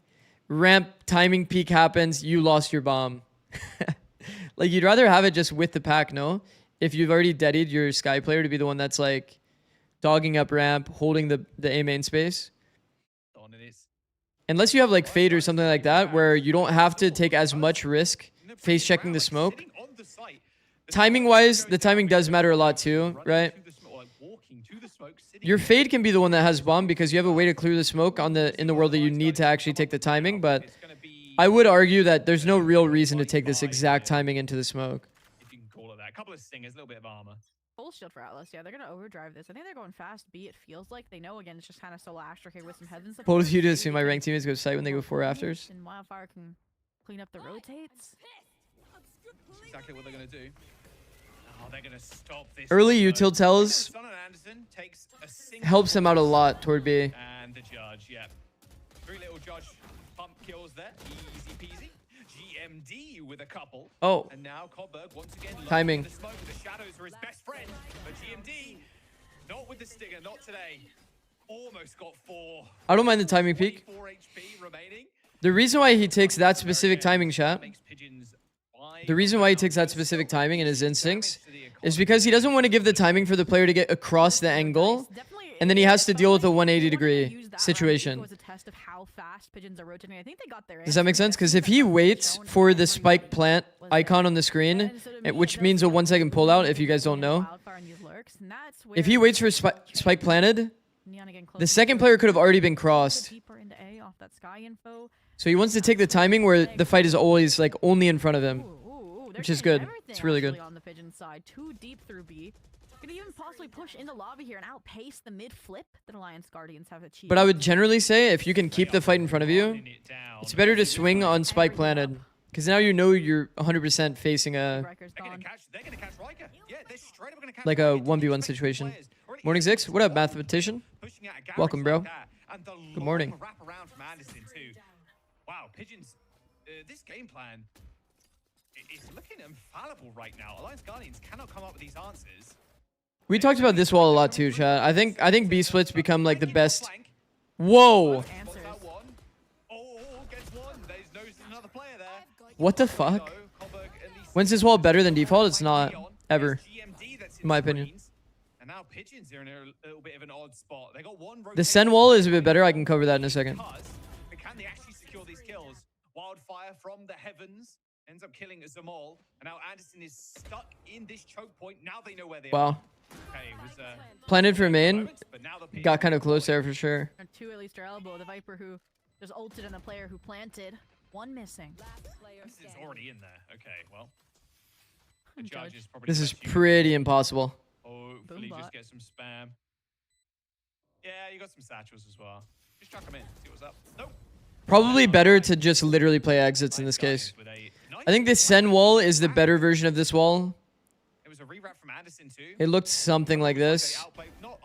Ramp timing peak happens. You lost your bomb. Like, you'd rather have it just with the pack, no? If you've already deadied your Sky player to be the one that's like dogging up ramp, holding the A main space. Unless you have like fade or something like that, where you don't have to take as much risk face checking the smoke. Timing wise, the timing does matter a lot too, right? Your fade can be the one that has bomb because you have a way to clear the smoke on in the world that you need to actually take the timing, but I would argue that there's no real reason to take this exact timing into the smoke. If you can call it that. A couple of stingers, a little bit of armor. Full shield for Atlas. Yeah, they're gonna overdrive this. I think they're going fast B. It feels like they know. Again, it's just kind of solo Astra here with some heaven support. Bold of you to assume my ranked teammates go site when they go 4 afters. And Wildfire can clean up the rotates. That's exactly what they're gonna do. Oh, they're gonna stop this. Early one, though. util tells Son and Anderson takes a single helps them out a lot toward B. And the judge, yeah. 3 little judge pump kills there. Easy peasy. GMD with a couple. Oh. And now Kodberg once again Timing. the smoke. The shadows are his best friend. But GMD, not with the stinger, not today. Almost got 4. I don't mind the timing peak. 4 HP remaining. The reason why he takes that specific timing shot, the reason why he takes that specific timing in his instincts is because he doesn't want to give the timing for the player to get across the angle, and then he has to deal with a 180-degree situation. Does that make sense? Because if he waits for the spike plant icon on the screen, which means a 1-second pullout, if you guys don't know, if he waits for spike planted, the second player could have already been crossed. So he wants to take the timing where the fight is always like only in front of him, which is good. It's really good. On the Pigeon side, too deep through B. Could even possibly push into lobby here and outpace the mid flip that Alliance Guardians have achieved. But I would generally say if you can keep the fight in front of you, it's better to swing on spike planted. Because now you know you're 100% facing a like a 1v1 situation. Morning Zix, what up, mathematician? Welcome, bro. Good morning. Wow, Pigeons, this game plan is looking infallible right now. Alliance Guardians cannot come up with these answers. We talked about this wall a lot too, chat. I think B splits become like the best. Whoa. What the fuck? When's this wall better than default? It's not ever, in my opinion. And now Pigeons are in a little bit of an odd spot. They got one The Sen wall is a bit better. I can cover that in a second. But can they actually secure these kills? Wildfire from the heavens ends up killing Zamal, and now Anderson is stuck in this choke point. Now they know where they are. Wow. Okay, it was, Planted for main. Got kind of close there for sure. And 2 at least are elbow. The Viper who just ulted and the player who planted. 1 missing. This is already in there. Okay, well. The judge is probably This the is best you can pretty impossible. hopefully just get some spam. Yeah, you got some satchels as well. Just chuck them in, see what's up. Nope. Probably better to just literally play exits in this case. I think this Sen wall is the better version of this wall. It was a rewrap from Anderson too. It looked something like this.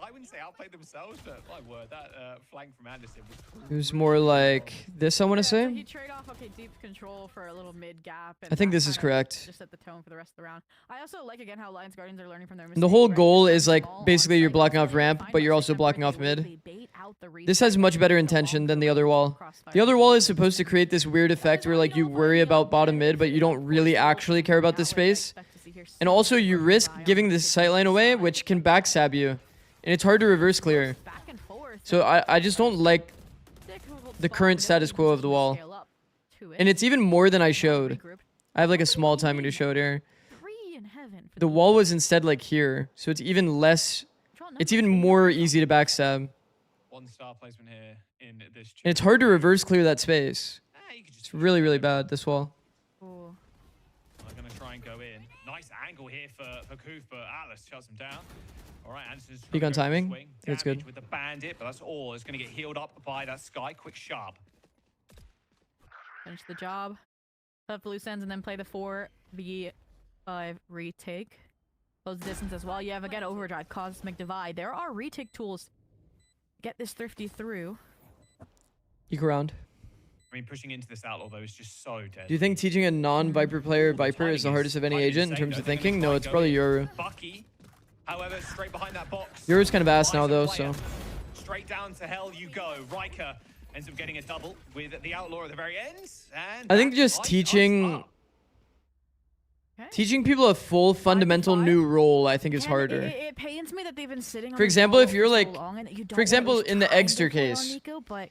I wouldn't say outplayed themselves, but my word, that flank from Anderson was cool. It was more like this, I want to So say. he trade off deep control for a little mid gap. And I think that this is kinda correct. Just set the tone for the rest of the round. I also like again how Lions Guardians are learning from their The mistakes. whole right? goal Just is playing like small basically on you're site, blocking off so they ramp, find but you're themselves also in blocking that off break, mid. they bait out the This has retake, much better the intention long than the go other wall. crossfire. The other wall is supposed to create this weird effect where like you worry about bottom mid, but you don't really actually care about this space. And also you risk giving this sightline away, which can backstab you. And it's hard to reverse clear. So I just don't like the current status quo of the wall. And it's even more than I showed. I have like a small timing to show it here. The wall was instead like here. So it's even less, it's even more easy to backstab. 1-star placement here in this. And it's hard to reverse clear that space. It's really, really bad, this wall. I'm going to try and go in. Nice angle here for Koof, but Atlas shuts him down. All right, Anderson's Peek on timing. That's good. With the bandit, but that's all. It's going to get healed up by that Sky. Quick sharp. Finish the job. Put up the loose ends and then play the 4v5 retake. Close the distance as well. You have again overdrive, cosmic divide. There are retake tools. Get this thrifty through. Peek around. I mean, pushing into this outlaw though is just so dead. Do you think teaching a non-Viper player Viper is the hardest of any agent in terms of thinking? No, it's probably Yoru. Bucky, however, straight behind that box. Yoru's kind of ass now though, so. Straight down to hell you go. Riker ends up getting a double with the outlaw at the very end. And I think just teaching people a full fundamental new role, I think is harder. It pains me that they've been sitting on For example, if you're so like, long and that you don't for example, always in the try to Eggster play on case, Nico, but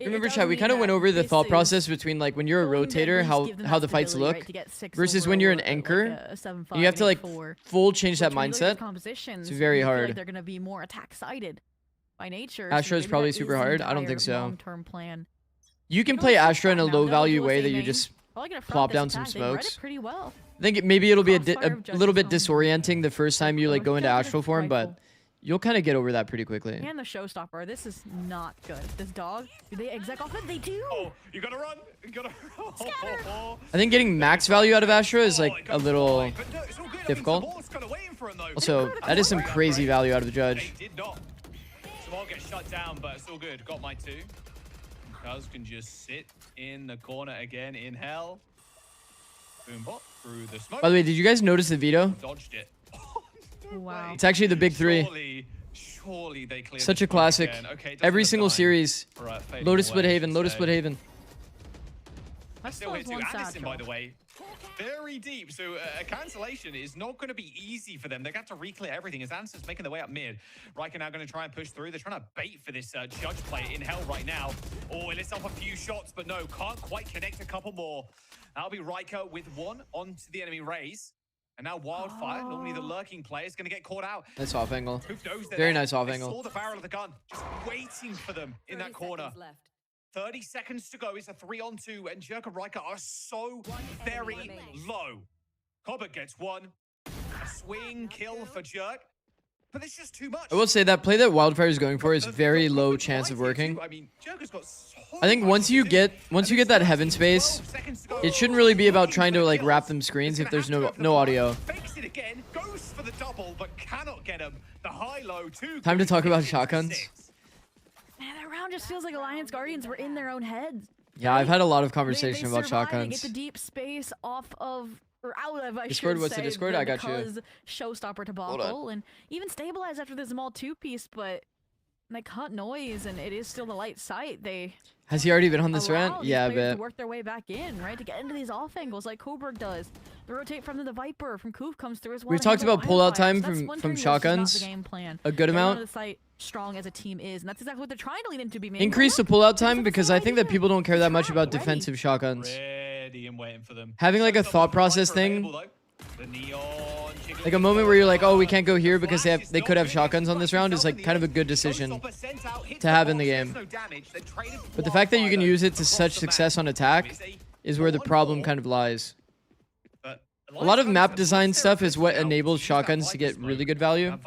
remember, does chat, we mean kind of that went over the this thought is process between like when you're a going to at rotator, least give them how that the fights stability, look, right, to get 6 versus when you're an overall, anchor, like a 7-5, and you have to like 8-4, full change that which when you look at mindset. compositions, It's very you feel like hard. they're going to be more attack-sided by nature. Astra is maybe probably that super the hard. I don't think entire so. long-term plan. You can Go play with Astra in a Now, they'll low value do a way that thing, you aim. just Probably gonna front plop this down some attack. They read it smokes. pretty well. I think maybe it'll be a Crossfire of little bit Judge's disorienting the first time you like go into Judge's Astral form, but rifle. you'll kind of get over that pretty quickly. And the showstopper. This is not good. This dog. Do they exec off it? They do. Oh, you gotta run. You gotta run. I think getting max value out of Astra is like a little difficult. Also, that is some crazy value out of the Judge. Did not. Small gets shut down, but it's all good. Got my 2. Cuz can just sit in the corner again in hell. Boom bot through the smoke. By the way, did you guys notice the veto? Dodged it. Wow. It's actually the big 3. Surely they cleared Such the a smoke classic. again. Okay, it Every doesn't single look dying. series. Right, fading Lotus Split away, Haven, Lotus so- Split Haven. That's still here too. Anderson, by the way, very deep. So a cancellation is not going to be easy for them. They're going to have to re-clear everything as Anderson's making their way up mid. Riker now going to try and push through. They're trying to bait for this Judge player in hell right now. Oh, it lets off a few shots, but no, can't quite connect a couple more. That'll be Riker with 1 onto the enemy raise. And now Wildfire, normally the lurking player, is going to get caught out. Nice off angle. Who knows they're Very there? nice off They angle. saw the barrel of the gun, just waiting for them in that corner. 30 seconds to go. It's a 3-on-2, and Jerk and Riker are so very low. Cobbett gets 1. A swing kill for Jerk. But there's just too much. I will say that play that Wildfire is going for is very low chance of working. I mean, Jerk has got so I think once you get that heaven space, it shouldn't really be about trying to like wrap them screens if there's no audio. Fakes it again, goes for the double, but cannot get him. The high-low 2. Time to talk about shotguns. Man, that round just feels like Alliance Guardians were in their own heads. Yeah, I've had a lot of They conversation about survive, They shotguns. get the deep space off of, or out of, I Discord, should what's the say, Discord? I got you. because Showstopper debacle, and even stabilize after the small 2-piece, but they cut noise, and it is still the light sight. They Has he already been on this allow rant? these Yeah, I players bet. to work their way back in, right? To get into these off angles like Coburg does. The rotate from the Viper, from Koof comes through as well. We've to talked handle about pullout Wildfire, time so that's from splintering, which is not shotguns the game plan. a good They run amount. out of sight strong as a team is, and that's exactly what they're trying to lead into. Increase the pullout time because I think that people don't care that much about defensive shotguns. Ready and waiting for them. Having like a thought process thing, like a moment where you're like, oh, we can't go here because they could have shotguns on this round is like kind of a good decision to have in the game. But the fact that you can use it to such success on attack is where the problem kind of lies. But A lot of map design stuff is what enables shotguns to get really good value.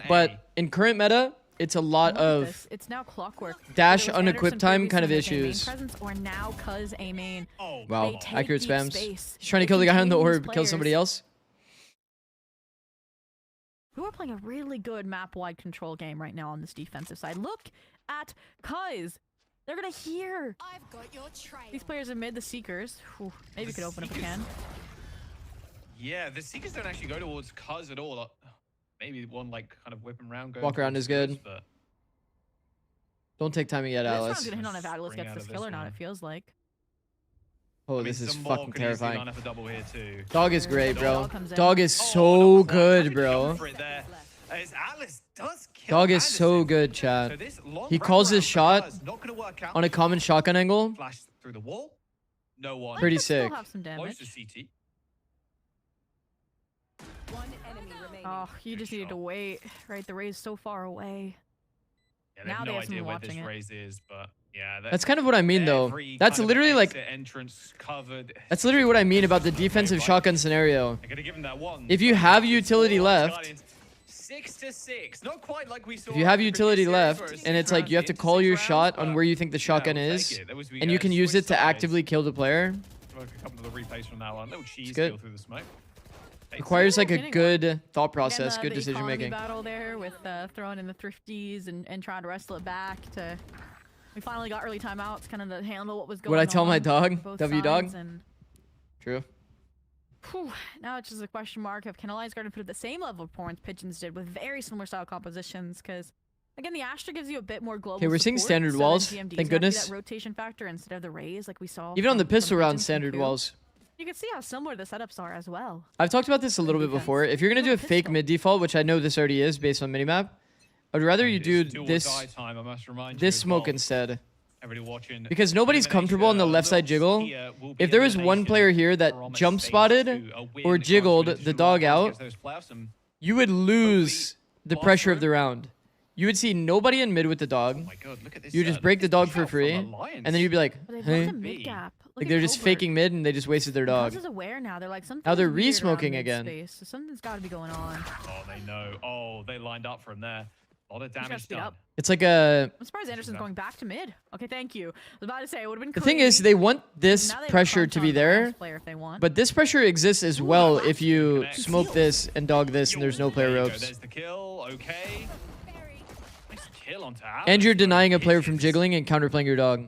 But in current meta, it's a lot of it's now clockwork. dash unequipped time kind of issues. Or now cuz A main. Wow, accurate spams. He's trying to kill the guy on the orb, kill somebody else. Who are playing a really good map-wide control game right now on this defensive side. Look at cuz. They're gonna hear. I've got your trail. These players are mid, the Seekers. Whew, maybe we could open up a can. Yeah, the Seekers don't actually go towards cuz at all. Maybe one like kind of whipping around. Walk around is good. But don't take time yet, Alice. This round's gonna hit on if Atlas gets this kill or not, it feels like. Oh, this is fucking terrifying. Too. Dog is great, bro. Dog is so good, bro. Dog is so good, Chad. He calls his shot on a common shotgun angle. Flash through the wall. No one. Pretty sick. Have some damage. Close to CT. One enemy remaining. Oh, you just needed to wait. Right, the Raze so far away. Yeah, they have no idea where this Raze is, but yeah. That's kind of what I mean, though. That's literally like. Entrance covered. That's literally what I mean about the defensive shotgun scenario. If you have utility left. 6 to 6. Not quite like we saw. If you have utility left, and it's like you have to call your shot on where you think the shotgun is, and you can use it to actively kill the player. A couple of the replays from that one. Little cheese good. kill through the smoke. Requires like a good thought process, good decision making. Battle there with throwing in the thrifties and trying to wrestle it back to. We finally got early timeouts, kind of to handle what was going on. What I tell my dog, W dog. True. Whew. Now it's just a question mark of can Alliance Garden put at the same level of performance Pigeons did with very similar style compositions? Because again, the Astra gives you a bit more global. Okay, we're seeing standard walls. Thank goodness. That rotation factor instead of the Raze like we saw. Even on the pistol round, standard walls. You can see how similar the setups are as well. I've talked about this a little bit before. If you're gonna do a fake mid default, which I know this already is based on minimap, I'd rather you do this smoke instead. Because nobody's comfortable on the left side jiggle. If there was one player here that jump spotted or jiggled the dog out, you would lose the pressure of the round. You would see nobody in mid with the dog. You would just break the dog for free, and then you'd be like, hey. Like they're just faking mid and they just wasted their dog. Now they're re-smoking again. So something's got to be going on. Oh, they know. Oh, they lined up from there. A lot of damage done. It's like a... I'm surprised Anderson's going back to mid. Okay, thank you. I was about to say, it would have been The thing is, they want this pressure to be there, but this pressure exists as well if you smoke this and dog this and there's no player ropes. There's the kill. Okay. Nice kill onto Alex. And you're denying a player from jiggling and counterplaying your dog.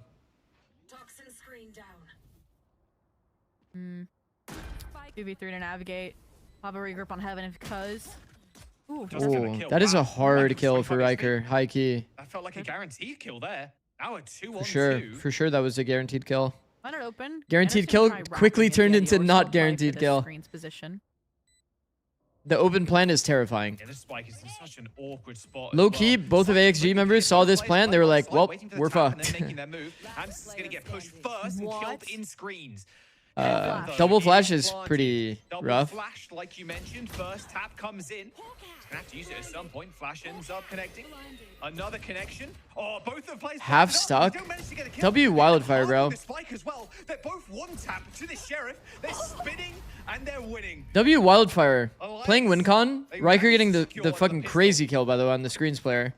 2v3 to navigate. Have a regroup on heaven because. Ooh, that is a hard kill for Riker. High key. That felt like a guaranteed kill there. Now a 2-on-2. For sure, that was a guaranteed kill. Find it open. Guaranteed kill quickly turned into not guaranteed kill. The open plan is terrifying. Yeah, this spike is in such an awkward spot. Low key, both of AXG members saw this plan. They were like, well, we're fucked. Double flash is pretty rough. Double flash, like you mentioned, first tap comes in. He's gonna have to use it at some point. Flash ends up connecting. Another connection. Oh, both of plays half stuck. W wildfire, bro. They're both one tap to the sheriff. They're spinning and they're winning. W wildfire playing WinCon. Riker getting the fucking crazy kill, by the way, on the screens player.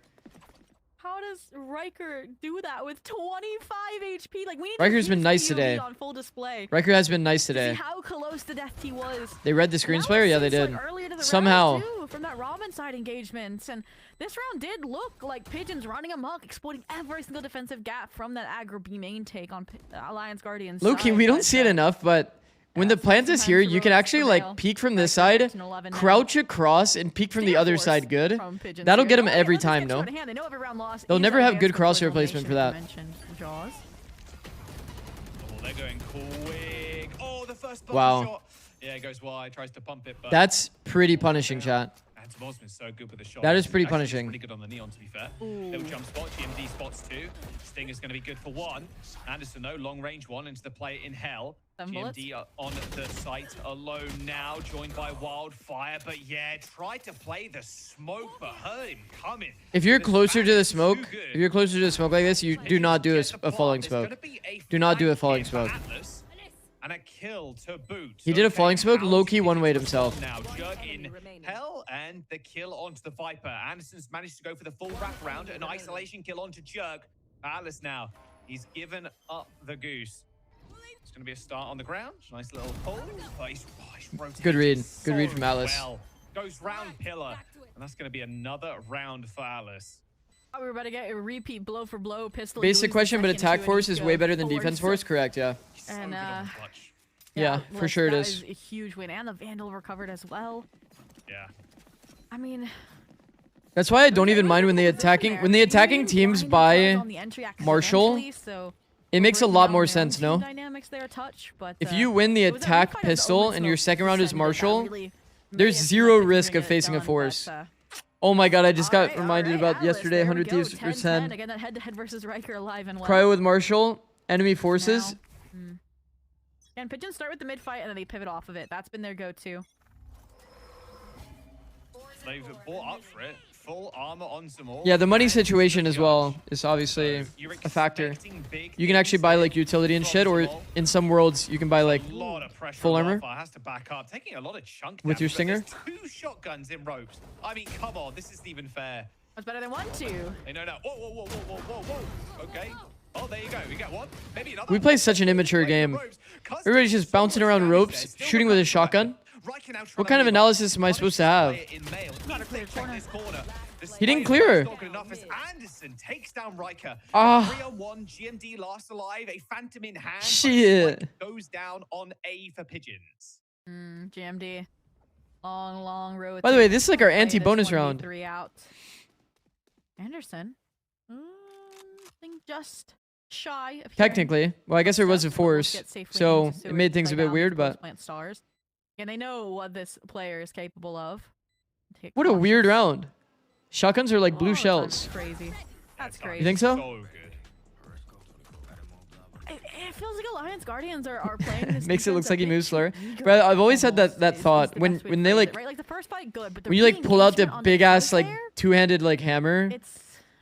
Riker do that with 25 HP? Like we need Riker's been nice today. On full display. Riker has been nice today. See how close to death he was. They read the screens player? Yeah, they did. Like somehow. Too, from that Robin side engagement. And this round did look like Pigeons running amok, exploiting every single defensive gap from that aggro B main take on Alliance Guardians. Low-key, we don't see it enough, but when the plant is here, you can actually like peek from this side, crouch across, and peek from the other side good. That'll get them every time, no? They'll never have good crosshair placement for that. Oh, they're going quick. Oh, the first wow. Yeah, it goes wide, tries to pump it. But that's pretty punishing, chat. So good with the shot. That is pretty punishing. Pretty good on the neon, to be fair. Little jump spot, GMD spots 2. Sting is going to be good for 1. Anderson, though, long range 1 into the play in hell. GMD on the site alone now, joined by Wildfire. But yeah, tried to play the smoke, but heard him coming. If you're closer to the smoke, like this, you do not do a falling smoke. Do not do a falling smoke. and a kill to boot. He did a falling smoke, how low-key do you one-wayed respond himself. Now, Jug in hell, and the kill onto the Viper. Anderson's managed to go for the full wraparound, an isolation kill onto Jug. Alice now, he's given up the goose. It's going to be a start on the ground. Nice little pull. Oh, he's rotating Good read. so Good read from Alice. well. Goes round pillar, and that's going to be another round for Alice. Oh, we're about to get a repeat blow for blow pistol. Basic question, but attack force is way better than defense force. Correct, yeah. And Yeah, for sure it that is. A huge win, and the Vandal recovered as well. Yeah. I mean, That's why I don't even mind when the attacking teams buy Marshall. It makes a lot more sense, no? Dynamics there a touch, but If you win the attack pistol and your second round is Marshall, there's zero risk of facing a force. Oh my god, I just got reminded about yesterday, 100 Thieves for 10. Again, that head-to-head versus Riker alive and well. Cryo with Marshall, enemy forces. And Pigeons start with the mid-fight and then they pivot off of it. That's been their go-to. They've bought up for it. Full armor on some more. Yeah, the money situation as well is obviously a factor. You can actually buy like utility and shit, or in some worlds you can buy like full armor Has to back up, taking a lot of chunk with your damage, stinger. but there's 2 shotguns in ropes. I mean, come on, this isn't even fair. That's better than 1-2. Hey, no. Whoa. Okay. Oh, there you go. We got one. Maybe another. We play such an immature game. Everybody's just bouncing around ropes, shooting with a shotgun. What kind of analysis am I supposed to have? He didn't clear. Anderson takes down Riker. Ah. 3-on-1, GMD last alive, a phantom in hand. Shit. Goes down on A for Pigeons. GMD. Long road. By the way, this is like our anti-bonus round. 3 out. Anderson. I think just shy of Technically. Well, I guess there was a force, so it made things a bit weird, but... Plant stars. And they know what this player is capable of. What a weird round. Shotguns are like blue shells. That's crazy. That's crazy. You think so? It feels like Alliance Guardians are playing this. Makes it look like he moves slower. But I've always had that thought when they like the first fight good, but when you like pull out the big ass like two-handed like hammer,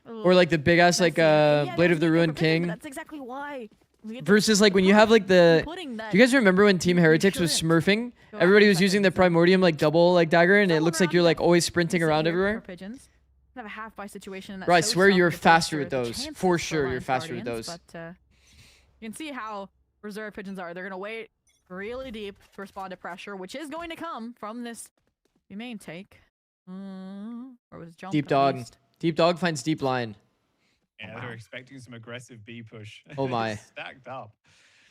or like the big ass like Blade of the Ruined King. That's exactly why. Versus like when you have like the, do you guys remember when Team Heretics was smurfing? Everybody was using the Primordium like double like dagger, and it looks like you're like always sprinting around everywhere. Have a half buy situation. Bro, I swear you're faster with those. For sure, you're faster with those. But you can see how reserve pigeons are. They're gonna wait really deep to respond to pressure, which is going to come from this main take. Or was jump Deep dog. Deep dog finds deep line. Yeah, they're expecting some aggressive B push. Oh my. Stacked up.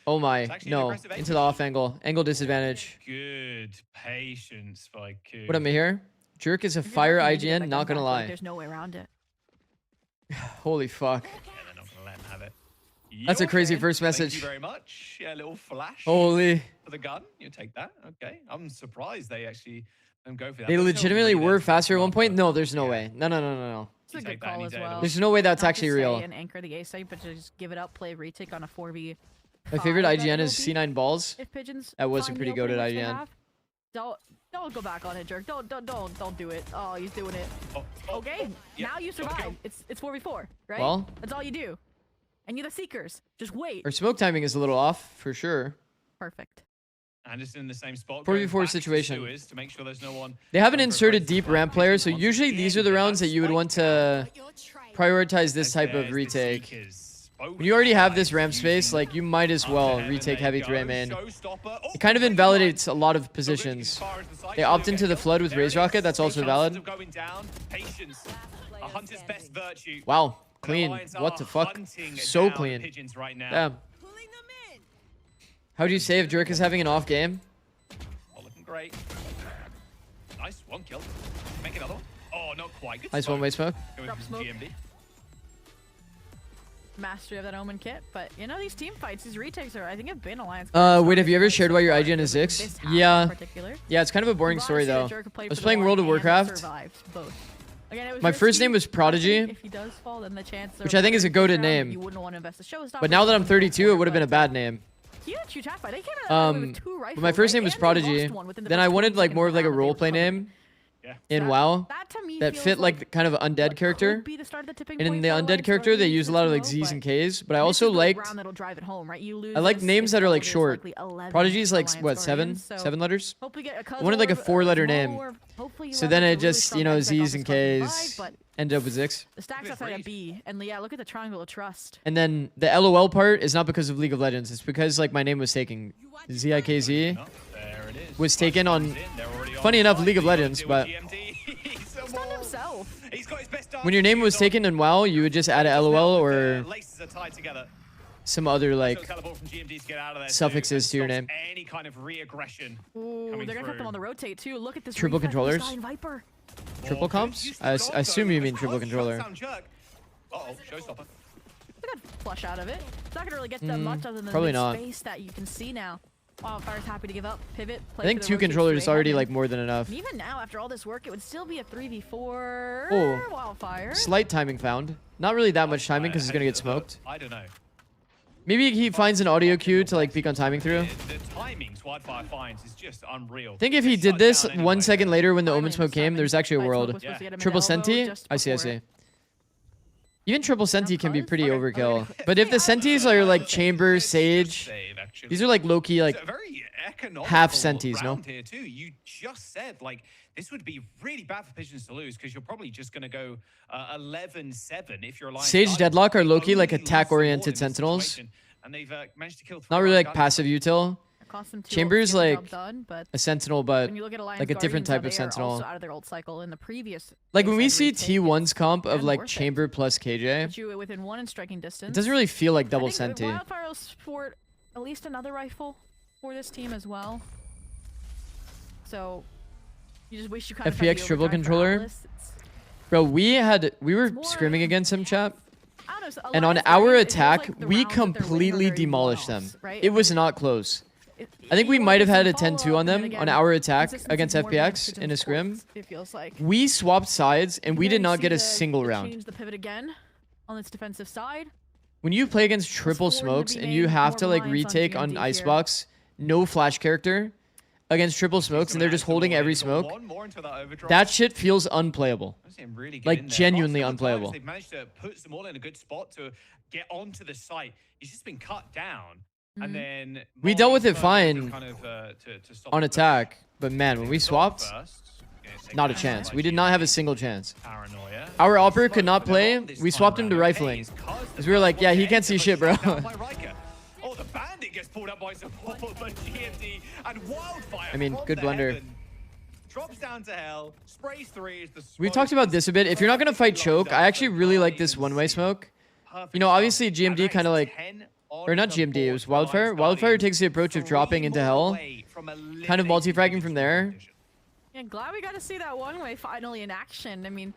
Oh my. No. Into the off angle. Angle disadvantage. Good patience by Q. What am I here? Jerk is a fire IGN, not gonna lie. There's no way around it. Holy fuck. Yeah, they're not gonna let him have it. That's a crazy first message. Thank you very much. Yeah, a little flash. Holy. For the gun. You take that. Okay. I'm surprised they actually go for that. They legitimately were faster at one point? No, there's no way. No. It's a good call as well. There's no way that's Not actually to real. stay and anchor the A site, but to just give it up, play retake on a 4v. My favorite IGN is C9 balls. If pigeons That was a find pretty the goated opening which they IGN. have. Don't go back on it, Jerk. Don't do it. Oh, he's doing it. Okay, now you survive. It's 4v4, right? Well. That's all you do. And you're the Seekers. Just wait. Our smoke timing is a little off, for sure. Perfect. Anderson in the same spot. 4v4 situation. To make sure there's no one. They haven't inserted deep ramp players, so usually these are the rounds that you would want to prioritize this type of retake. When you already have this ramp space, like, you might as well retake heavy through A main. It kind of invalidates a lot of positions. They opt into the flood with Raise Rocket, that's also valid. Wow, clean. What the fuck? So clean. Damn. How'd you say if Jerk is having an off game? Oh, looking great. Nice, one kill. Make another one. Oh, not quite. Good Nice one-way smoke. Drop smoke. Mastery of that Omen kit, but you know these team fights, these retakes are, I think, have been Alliance. Wait, have you ever shared why your IGN is Zix? Yeah. Yeah, it's kind of a boring story though. I was playing World of Warcraft. My first name was Prodigy, which I think is a goated name. But now that I'm 32, it would have been a bad name. But my first name was Prodigy. Then I wanted like more of like a roleplay name. in WoW That to me that feels fit like kind of undead character. be the start of the tipping And in point the for undead Alliance character, they Guardians use a for lot of like TMO, Z's but and K's. But I this also is the liked. round that'll drive it home, right? You lose I like this, names it's that are like elevated short. likely 11 Prodigy's like Alliance what, Guardians, so 7 letters? hopefully get a I wanted like a Cuzzo 4-letter or name. or hopefully you So have, then like, a it really just, strong you know, deck that got Z's and this fucking K's vibe, but ended up with 6. the stacks outside of B, and yeah, look at the triangle of trust. And then the LOL part is not because of League of Legends. It's because like my name was taken. ZIKZ was taken on. Funny enough, League of Legends, but Stunned himself. when your name was taken in WoW, you would just add a LOL or some other like suffixes to your name. Any kind of re-aggression. Ooh, they're gonna put them on the rotate too. Look at this. Triple refresh from controllers? Sky and Viper. Triple comps? I assume you mean triple controller. Uh-oh, showstopper. They got flush out of it. It's not gonna really get them much other than probably the not. space that you can see now. Wildfire's happy to give up, pivot, play I think for the 2 rotate controllers is straight already up, like and more than enough. even now, after all this work, it would still be a 3v4 Oh. Wildfire. Slight timing found. Not really that much timing because he's gonna get smoked. I don't know. Maybe he finds an audio cue to like peek on timing through. The timings Wildfire finds is just unreal. I think if he did this 1 second later when the Omen smoke came, there's actually a world. Triple Senti? I see. Even triple Senti can be pretty overkill. But if the Sentis are like Chamber, Sage, these are like low-key like half Sentis, no? Here too. You just said like this would be really bad for Pigeons to lose because you're probably just gonna go 11-7 if you're Alliance Sage Guardians. Deadlock are low-key Only like lose attack-oriented the ward in this Sentinels. situation, and they've managed to kill 3 Not really like Alliance passive util. Cost them 2 Chamber's ults to get the like job done, but a Sentinel, but when you look at Alliance like a different Guardians, type of they are also Sentinel. out of their ult cycle in the previous. Like when we phase see that retake, T1's comp of and like worth it. Chamber plus KJ, Put you within 1 in striking distance. it doesn't really feel like double I think Senti. Wildfire will support at least another rifle for this team as well. So you just wish you kind of had the FPX triple overdrive for controller. Atlas. It's- Bro, we were screaming against him, chat. I don't know, so And on Alliance our Guardians, it feels attack, like the we rounds that they're winning are completely very demolished them. one-offs, right? It was not close. I think we might have had a 10-2 on them on our attack against FPX in a scrim. It feels like. We swapped sides and we did not get a single round. Change the pivot again on its defensive side. When you play against triple smokes and you have to like retake on Icebox, no flash character against triple smokes and they're just holding every smoke, that shit feels unplayable. Like genuinely unplayable. They've managed to put them all in a good spot to get onto the site. He's just been cut down. And then We dealt with it fine kind of, to stop on the attack, but man, when we swapped, first. not a chance. We did not have a single chance. Paranoia. Our Opera could not play. We swapped him to rifling. Because we were like, yeah, he can't see shit, bro. Oh, the bandit gets pulled up by support, but GMD and Wildfire. I mean, from good the blunder. heaven drops down to hell, sprays 3 as the We smoke talked about this a bit. If you're not going to fight choke, I actually really like this one-way smoke. You know, obviously GMD kind of like, or not GMD, it was Wildfire. Wildfire takes the approach of dropping into hell, kind of multi-fragging from there. Yeah, glad we got to see that one way finally in action. I mean,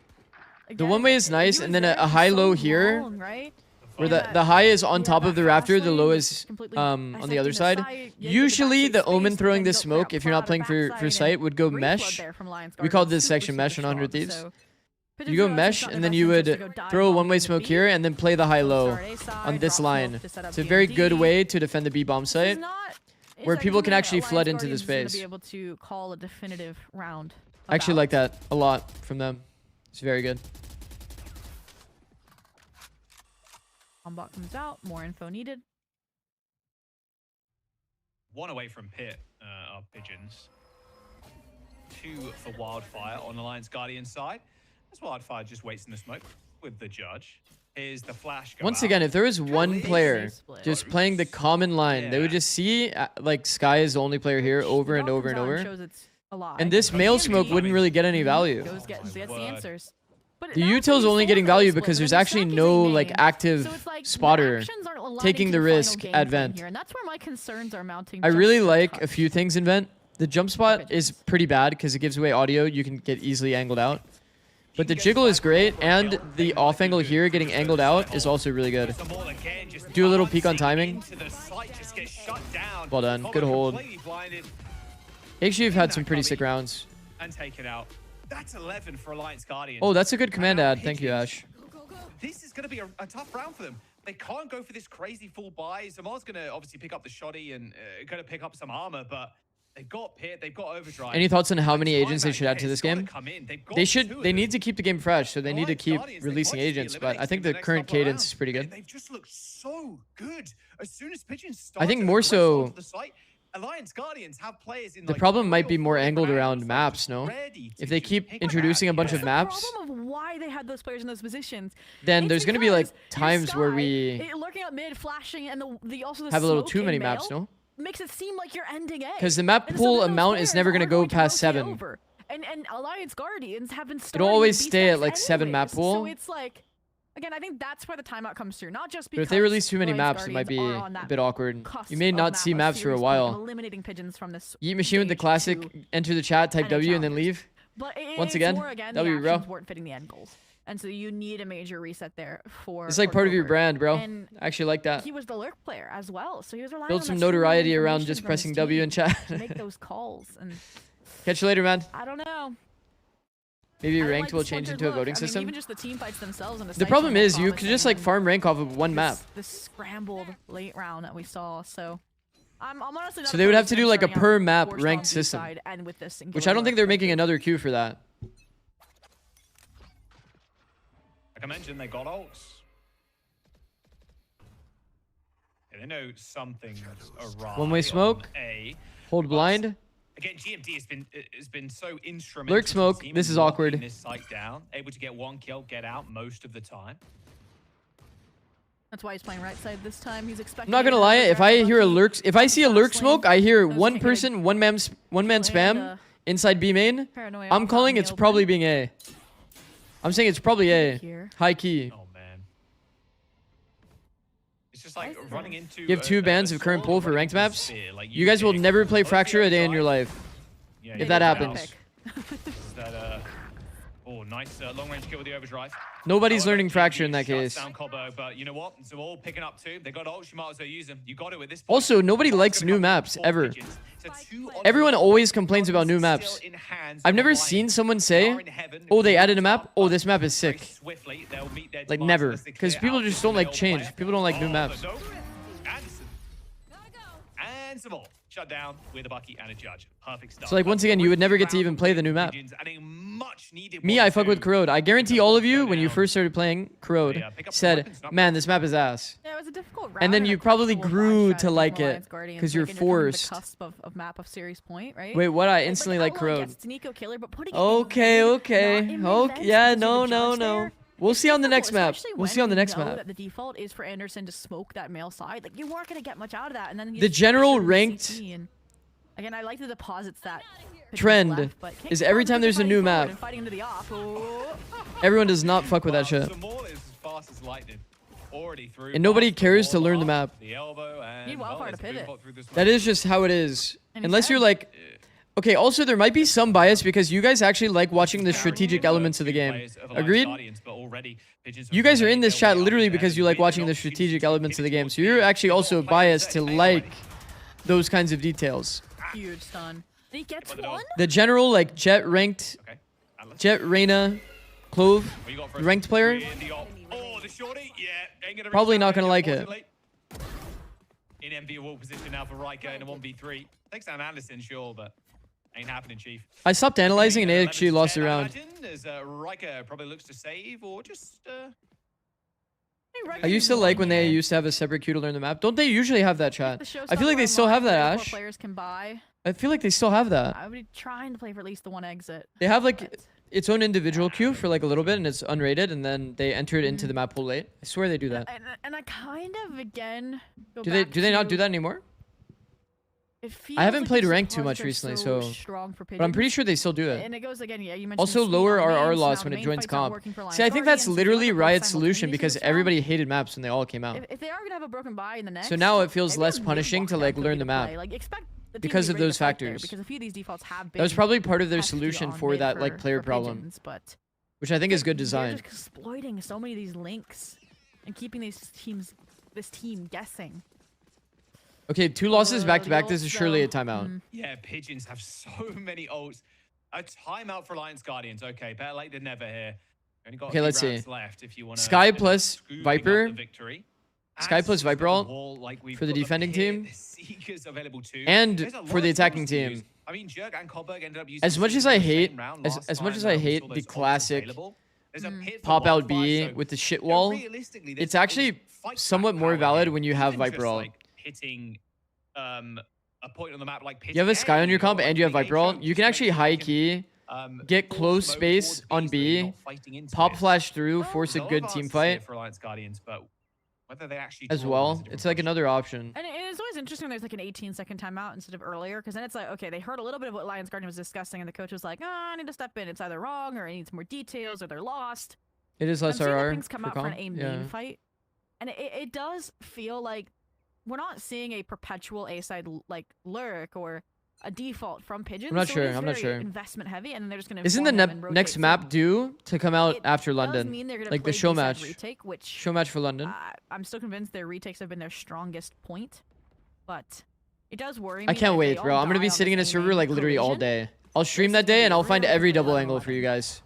The again, one way is he nice, was and then there a for high-low so here, long, right? where Yeah, the high is on yeah, top of that the rafter, fast the lane low was is completely on the dissecting other the side. side. Yeah, the Usually, backside the space, Omen but throwing then this go smoke, if you're not out playing the for backside sight, and would go reflood mesh. there from Alliance We called Guardians. this section Super, mesh super on 100 strong. Thieves. So, You go mesh, and then you would throw a one-way smoke here, and then play the high-low on this line. It's a very good way to defend the B-bomb site, where people can actually flood into the space. Be able to call a definitive round. I actually like that a lot from them. It's very good. Bombot comes out. More info needed. 1 away from Pit are Pigeons. 2 for Wildfire on Alliance Guardian side. As Wildfire just waits in the smoke with the judge. Here's the flash go Once out. again, if there was one player just playing the common line, they would just see like Sky is the only player here over and over and over. And this male smoke wouldn't really get any value. Gets the answers. But The util's only getting value because there's actually no like active spotter taking the risk at vent. And that's where my concerns are mounting. I really like a few things in vent. The jump spot is pretty bad because it gives away audio. You can get easily angled out. But the jiggle is great, and the off angle here getting angled out is also really good. Do a little peek on timing. Well done. Good hold. Actually, you've had some pretty sick rounds. And take it out. That's 11 for Alliance Guardians. Oh, that's a good command ad. Thank you, Ash. This is going to be a tough round for them. They can't go for this crazy full buy. Zamal's going to obviously pick up the shoddy and going to pick up some armor, but They've got Pit, they've got Overdrive. Any thoughts on how many agents they should add to It's this gotta game? come in. They've got They two should. of They them. need to keep the game fresh, so they need to Alliance keep Guardians, they releasing might just be agents. But I eliminating think the the next current couple of cadence is rounds. pretty good. They've just looked so good. As soon as Pigeons started, I think more to progress so. onto the site, Alliance Guardians have players in The like problem might 3 be or more 4 angled different around angles, maps, just no? ready to If they just keep pick introducing a bunch yeah. of maps, The problem of why they had those players in those positions. then It's there's going to be like because your times where Sky, we lurking up mid, flashing, and the also the have a little smoke too in many mail maps, no? makes it seem like you're ending A. Because the map And so pool then those amount is players never going to are go going past rotate 7. over. And Alliance Guardians have been starting It'll always with stay at B-stacks like 7 map anyways. pool. So it's like, again, I think that's where the timeout comes through. Not just But because if they release too many Alliance maps, it might be Guardians are on a that bit awkward. cusp You may of not see map of maps for a series point and while. eliminating Pigeons from this Yeet machine with the stage classic to enter the chat, type NA W, and then Challengers. leave. But Once it's again, more, again, W, the bro. actions weren't fitting the end goals. And so you need a major reset there for. It's like for part of your Covert. brand, bro. And I actually like that. he was the lurk player as well, so he was relying Build on some that streamlined notoriety around information just from his pressing W in team chat. to make those calls. And Catch you later, man. I don't know. Maybe I ranked like will change splintered into a look. voting I mean, system. even just the team fights themselves on the The sites problem are more is you could just like promising farm rank off of one than map. this scrambled late round that we saw. So I'm honestly not So they would have opposed to do them like a starting out per map forced on ranked B system. side and with this Which I don't think they're making another queue for that. Like I mentioned, they got ults. Yeah, they know something's awry. One way smoke. on A. Hold blind. Again, GMD has been so instrumental. Lurk to the smoke. team This in is locking awkward. This site down, able to get one kill, get out most of the time. That's why he's playing right side this time. He's expecting. I'm not gonna lie. If I hear a lurk, if I see a lurk smoke, I hear one person, one man spam inside B main. Paranoia I'm off calling out in it's the probably open. being A. I'm saying it's probably A. Here. High key. Oh man, it's just like running into. You have 2 bans of current pool for ranked maps. Sphere, like You guys will pick- never play Obviously Fracture a day in your outside. life. Yeah, If you that pick happens. Is that oh, nice long range kill with the overdrive. Nobody's However, learning GG Fracture in that shuts case. down Cobbo, but you know what? So all picking up 2. They got ults. You might as well use them. You got it with this. point. Also, nobody That's likes gonna new come maps from 4 ever. Pigeons. So 2 on Everyone the always complains about new Guardians maps. still in hands I've of never Alliance. seen someone They say, are in heaven. "Oh, they added a It's map. up, Oh, but this map is very sick." Swiftly, they'll meet their Like demands never, unless they because clear people out just don't like the change. player. People don't like new Oh, maps. but no. Anderson. And some more. Shut down with a bucky and a judge. Perfect stuff. So like once again, you would never get to even play the new map. Me, I fuck with Corrode. I guarantee all of you, when you first started playing Corrode, said, "Man, this map is ass." Yeah, it was a difficult round. And then you probably grew to like it because because you're forced. The cusp of map of series point, right? Wait, what? I instantly like Outlaw Corrode. gets to Nico Killer, but putting it Okay, in okay, not in okay. mid-vent Yeah, because no, you're the no, judge no. there. We'll see on the Difficult, next map. especially We'll when see on the we next know map. that the default is for Anderson to smoke that male side. Like you weren't gonna get much out of that, and then The general ranked again, I like the deposits that Pigeons trend left, but is King every Kong time there's a fighting new forward map, and fighting into the off. Oh. everyone does not fuck with that shit. Zamora is as fast as lightning. Already through. And nobody past the cares to wall, learn the up, map. The elbow and Need wildfire there's to a pivot. boot through this That one. is just how it is. And Unless you're like, okay, also there might be some bias because you guys actually like watching the strategic elements of the game. Agreed? You guys are in this chat literally because you like watching the strategic elements of the game. So you're actually also biased to like those kinds of details. Huge stun. And he gets one. The general like Jet ranked, Jet Reyna, Clove, ranked player, Oh, the shorty, yeah. Ain't gonna probably reach not out, gonna like it. unfortunately. In enviable position now for Riker in a 1v3. Takes down Anderson, sure, but ain't happening, Chief. I stopped analyzing and AXG lost the round. As Riker probably looks to save or just. I used to like when they used to have a separate queue to learn the map. Don't they usually have that chat? I feel like they still have that, Ash. Players can buy. I feel like they still have that. I would be trying to play for at least the one exit. They have like its own individual queue for like a little bit and it's unrated and then they enter it into the map pool late. I swear they do that. And I kind of again. Do they not do that anymore? I haven't played ranked too much recently, so but I'm pretty sure they still do it. And it goes again, yeah, you mentioned Also speed lower on RR mains, loss now when the it main joins fights aren't comp. working for Alliance See, I think that's Guardians, literally so they're Riot's both solution because simultaneously everybody hated maps when they all came out. If they are gonna have a broken buy in the next, So now it feels maybe less a mid punishing to walk like down learn to the map. play. Like, expect the team because to of be ready those to fight there, factors. because a few of these defaults have been That was probably part of their hefty solution on for mid that like player for problem, Pigeons, but which I think is good they're design. just exploiting so many of these links and keeping this team guessing. Okay, 2 losses back to the back. This is ults, surely a though. timeout. Yeah, Pigeons have so many ults. A timeout for Alliance Guardians. Okay, better late than never here. Only got a Okay, few let's see. rounds left if you want Sky plus Viper. Victory. Sky plus Viper ult for the defending team, and for the attacking team. I mean, Jerk and Kohlberg ended up using As much as I hate, as much as I hate the classic pop out B with the shit wall, it's actually somewhat more valid when you have Viper ult. Hitting a point on the map like you have a Sky on your comp and you have Viper ult, you can actually high key, get close space on B, pop flash through, force a good team fight whether they actually as well. It's like another option. And it's always interesting there's like an 18-second timeout instead of earlier, because then it's like, okay, they heard a little bit of what Lions Guardian was discussing, and the coach was like, oh, I need to step in. It's either wrong, or it needs more details, or they're lost. It is less RR things come out for an A main fight, and it does feel like we're not seeing a perpetual A side like lurk or a default from Pigeons. I'm not sure. I'm not sure. Investment heavy, and then they're just going to. Isn't the next map due to come out after London? Like the show match. Show match for London. I'm still convinced their retakes have been their strongest point, but it does worry me. I can't wait, bro. I'm gonna be sitting in a server like literally all day. I'll stream that day and I'll find every double angle for you guys.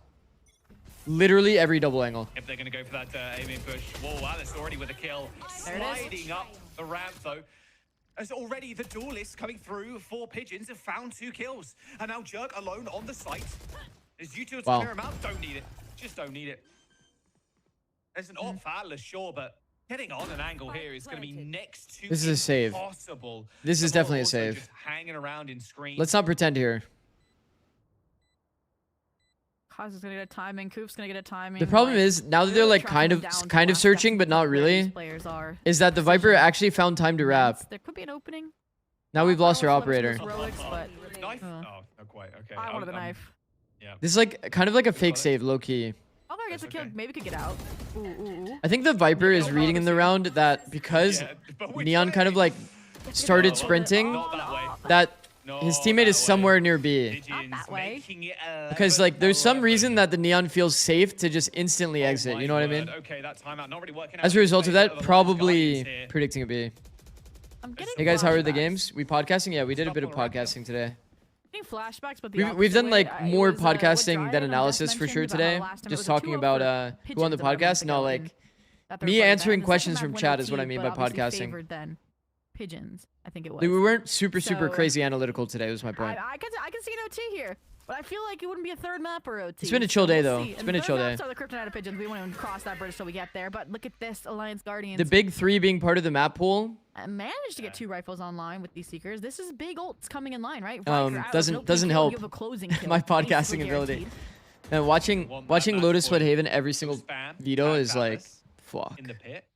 Literally every double angle. If they're going to go for that aiming push. Whoa, Alice already with a kill. Sliding up the ramp, though. As already the duelists coming through for Pigeons have found 2 kills. And now Jerk alone on the site. As U2 to clear him out, don't need it. Just don't need it. There's an off Atlas, sure, but getting on an angle here is going to be next to this is a save. Impossible. This is definitely a save. Just hanging around in screen. Let's not pretend here. Kaz is gonna get a timing. Koop's gonna get a timing. The problem is now that they're like kind of searching, but not really, is that the Viper actually found time to wrap. There could be an opening. Now we've lost our operator. Knife? Oh, not quite. Okay. I wanted the knife. Yeah. This is like kind of like a fake save, low key. Oh, I guess a kill. Maybe could get out. Ooh. I think the Viper is reading in the round that because Neon kind of like started sprinting, that his teammate is somewhere near B. Not that way. Because like there's some reason that the Neon feels safe to just instantly exit, you know what I mean? Okay, that timeout not really working out. As a result of that, probably predicting a B. Hey guys, how are the games? We podcasting? Yeah, we did a bit of podcasting today. Flashbacks, but we've done like more podcasting than analysis for sure today. Just talking about who on the podcast. No, like me answering questions from chat is what I mean by podcasting. Pigeons, I think it was. We weren't super crazy analytical today, was my point. I can see an OT here, but I feel like it wouldn't be a third map or OT. It's been a chill day though. It's been a chill day. So the Kryptonite of Pigeons, we won't even cross that bridge till we get there. But look at this, Alliance Guardians. The big 3 being part of the map pool. I managed to get 2 rifles online with these Seekers. This is big ults coming in line, right? Doesn't help my podcasting ability. And watching Lotus Split Haven every single veto is like, fuck. In the pit.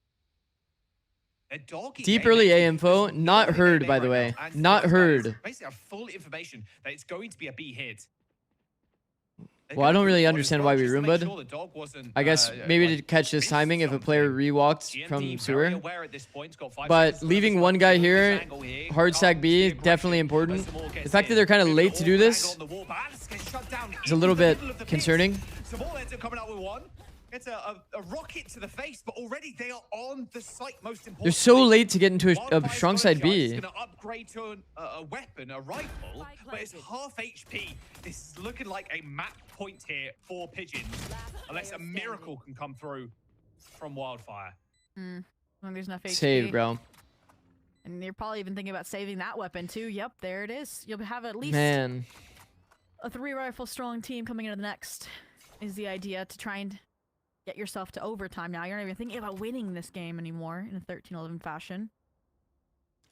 Deep early A info, not heard by the way, not heard. Basically, have full information that it's going to be a B hit. Well, I don't really understand why we room bud. I guess maybe to catch this timing if a player rewalked from sewer. But leaving one guy here, hard stack B, definitely important. The fact that they're kind of late to do this is a little bit concerning. It's a rocket to the face, but already they are on the site. Most important. They're so late to get into a strong side B. Going to upgrade to a weapon, a rifle, but it's half HP. This is looking like a map point here for Pigeons, unless a miracle can come through from Wildfire. Well, there's enough HP. Save, bro. And you're probably even thinking about saving that weapon too. Yep, there it is. You'll have at least a 3 rifle strong team coming into the next. Is the idea to try and get yourself to overtime now. You're not even thinking about winning this game anymore in a 13-11 fashion.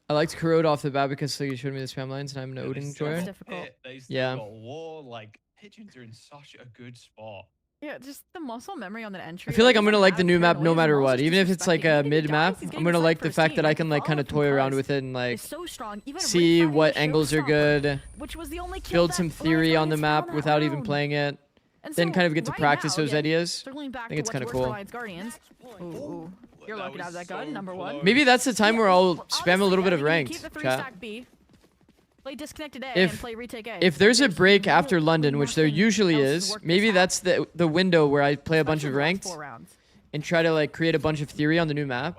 I liked Corrode off the bat because you showed me the spam lines and I'm an Odin enjoyer. Difficult. Yeah. War, like, Pigeons are in such a good spot. Yeah, just the muscle memory on that entry. I feel like I'm gonna like the new map no matter what. Even if it's like a mid map, I'm gonna like the fact that I can like kind of toy around with it and like see what angles are good, build some theory on the map without even playing it. Then kind of get to practice those ideas. I think it's kind of cool. Ooh. You're lucky to have that gun, number 1. Maybe that's the time where I'll spam a little bit of ranked, chat. Play disconnected A and play retake A. If there's a break after London, which there usually is, maybe that's the window where I play a bunch of ranked and try to like create a bunch of theory on the new map.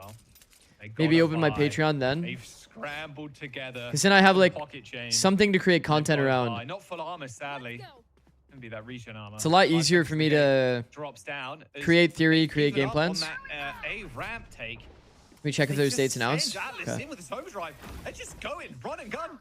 Maybe open my Patreon then. Scrambled together. Because then I have like something to create content around. Not full armor, sadly. Be that regen armor. It's a lot easier for me to drops down. create theory, create game plans. A ramp take. we check if They there's just dates announced? send Atlas Okay. in with his overdrive. They're just going, run and gun.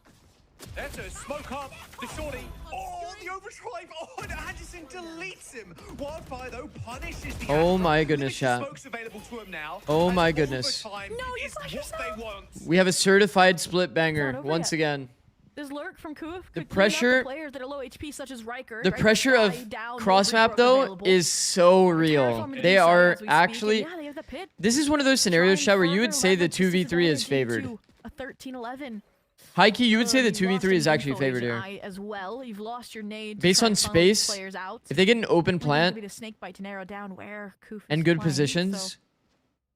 There's a smoke up, the shorty. Oh, the overdrive. Oh, and Anderson deletes him. Wildfire, though, punishes the Oh Astra. my goodness, Limited chat. Smokes available to him now. Oh And my goodness. overtime No, you is flash what yourself. they want. We have a certified split banger It's not over once yet. again. This lurk from Kuf The could clean up pressure- the players that are low HP, such as Riker. The right? pressure of Fly down, cross no map rebroke though available. is so real. Terraform They inside are as we speak, and actually. yeah, they have the pit. This is one of those scenarios, chat, where you would say the 2v3 is favored. A 13-11. High key, you would say the You've lost 2v3 is an actually info favored agent here. eye as well. You've lost your nade to Based try on and funnel these space, players out. if they get an open Might plant be the snake bite to narrow down where Kuf and is good playing, positions. so-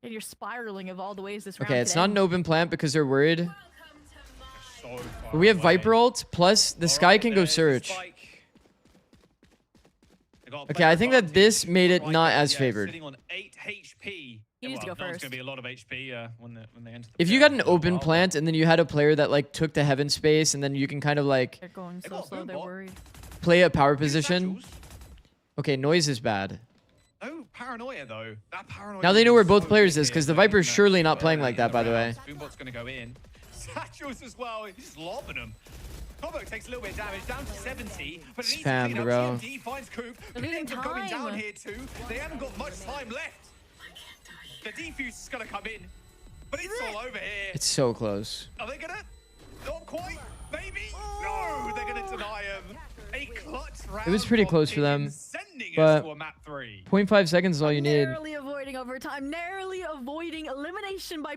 and you're spiraling of all the ways this round Okay, it's could not end. an open plant because they're worried. So far But we have away. Viper ult, plus the Sky can go there's the search. spike. They got a Okay, player I think that advantage. this made it Right not now, as yeah, favored. Sitting on 8 HP. He needs to go Well, no, it's first. going to be a lot of HP when they enter the If you pit. got an open plant and then you had a player that like took the heaven space and then you can kind of like They're going They so got slow, they're Boombot. worried. play a power Two position. satchels. Okay, noise is bad. No paranoia though. That paranoia. Now they know where is both so players big is here, because the so Viper's he's surely not gonna playing like that, by the way. Boombot's going to go in. Satchels as well. He's just lobbing them. Combo takes a little bit of damage, down to 70, but it needs to Spam, clean up. bro. TMD finds Coop. They're They losing end up going down time. here too. They haven't got much time left. The defuse is going to come in, but it's all over here. It's so close. Are they gonna? Not quite. Maybe. No, they're gonna deny him. A clutch round. It was pretty from close for them, Pigeon, sending us but to a map 3. 0.5 seconds is all you need. Narrowly avoiding overtime, narrowly avoiding elimination by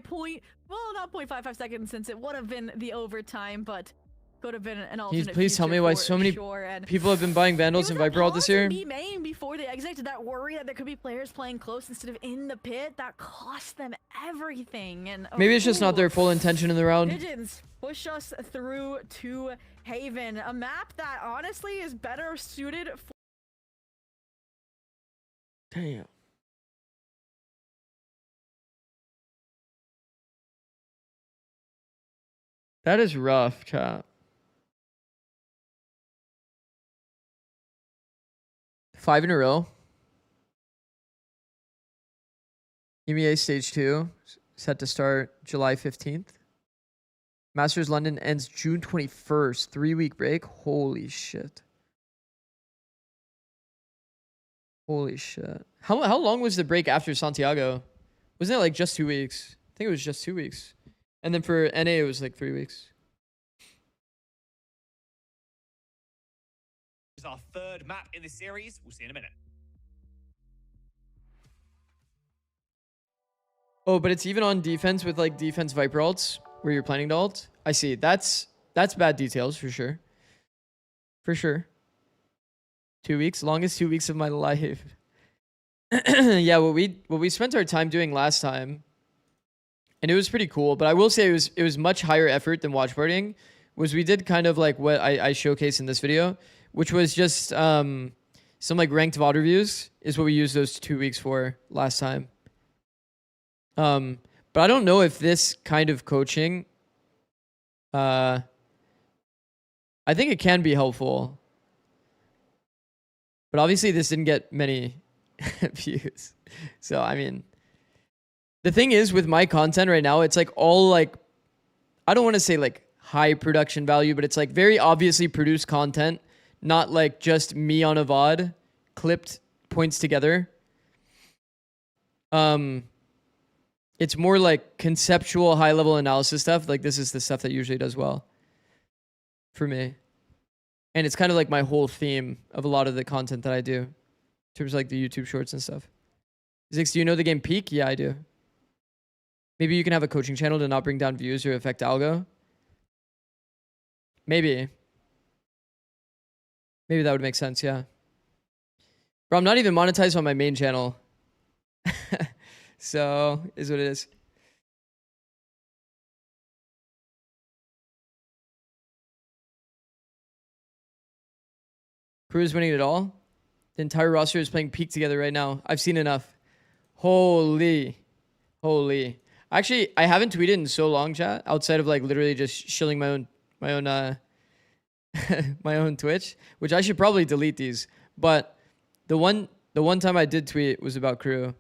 not 0.55 seconds since it would have been the overtime, but could have been an alternate Please tell future me why for so many sure. And people have been buying Vandals and Viper ult this year. B main before they exit, that worry that there could be players playing close instead of in the pit, that cost them everything. And Maybe it's just not their ooh. full intention in the round. Pigeons push us through to Haven, a map that honestly is better suited for Damn. That is rough, chat. 5 in a row. EMEA Stage 2, set to start July 15th. Masters London ends June 21st. 3-week break. Holy shit. Holy shit. How long was the break after Santiago? Wasn't it like just 2 weeks? I think it was just 2 weeks. And then for NA, it was like 3 weeks. It's our third map in the series. We'll see in a minute. Oh, but it's even on defense with like defense Viper ults where you're planning to ult. I see. That's bad details for sure. For sure. 2 weeks, longest 2 weeks of my life. Yeah, what we spent our time doing last time, and it was pretty cool. But I will say it was much higher effort than watch partying. Was we did kind of like what I showcased in this video, which was just some like ranked VOD reviews is what we used those 2 weeks for last time. But I don't know if this kind of coaching, I think it can be helpful. But obviously this didn't get many views. So, I mean, the thing is with my content right now, it's like all like, I don't want to say like high production value, but it's like very obviously produced content, not like just me on a VOD, clipped points together. It's more like conceptual, high-level analysis stuff. Like this is the stuff that usually does well for me. And it's kind of like my whole theme of a lot of the content that I do in terms of like the YouTube shorts and stuff. Zix, do you know the game Peak? Yeah, I do. Maybe you can have a coaching channel to not bring down views or affect algo. Maybe. Maybe that would make sense, yeah. Bro, I'm not even monetized on my main channel. So, is what it is. Crew is winning it all. The entire roster is playing Peak together right now. I've seen enough. Holy. Actually, I haven't tweeted in so long, chat, outside of like literally just shilling my own my own Twitch, which I should probably delete these. But the one time I did tweet was about Crew.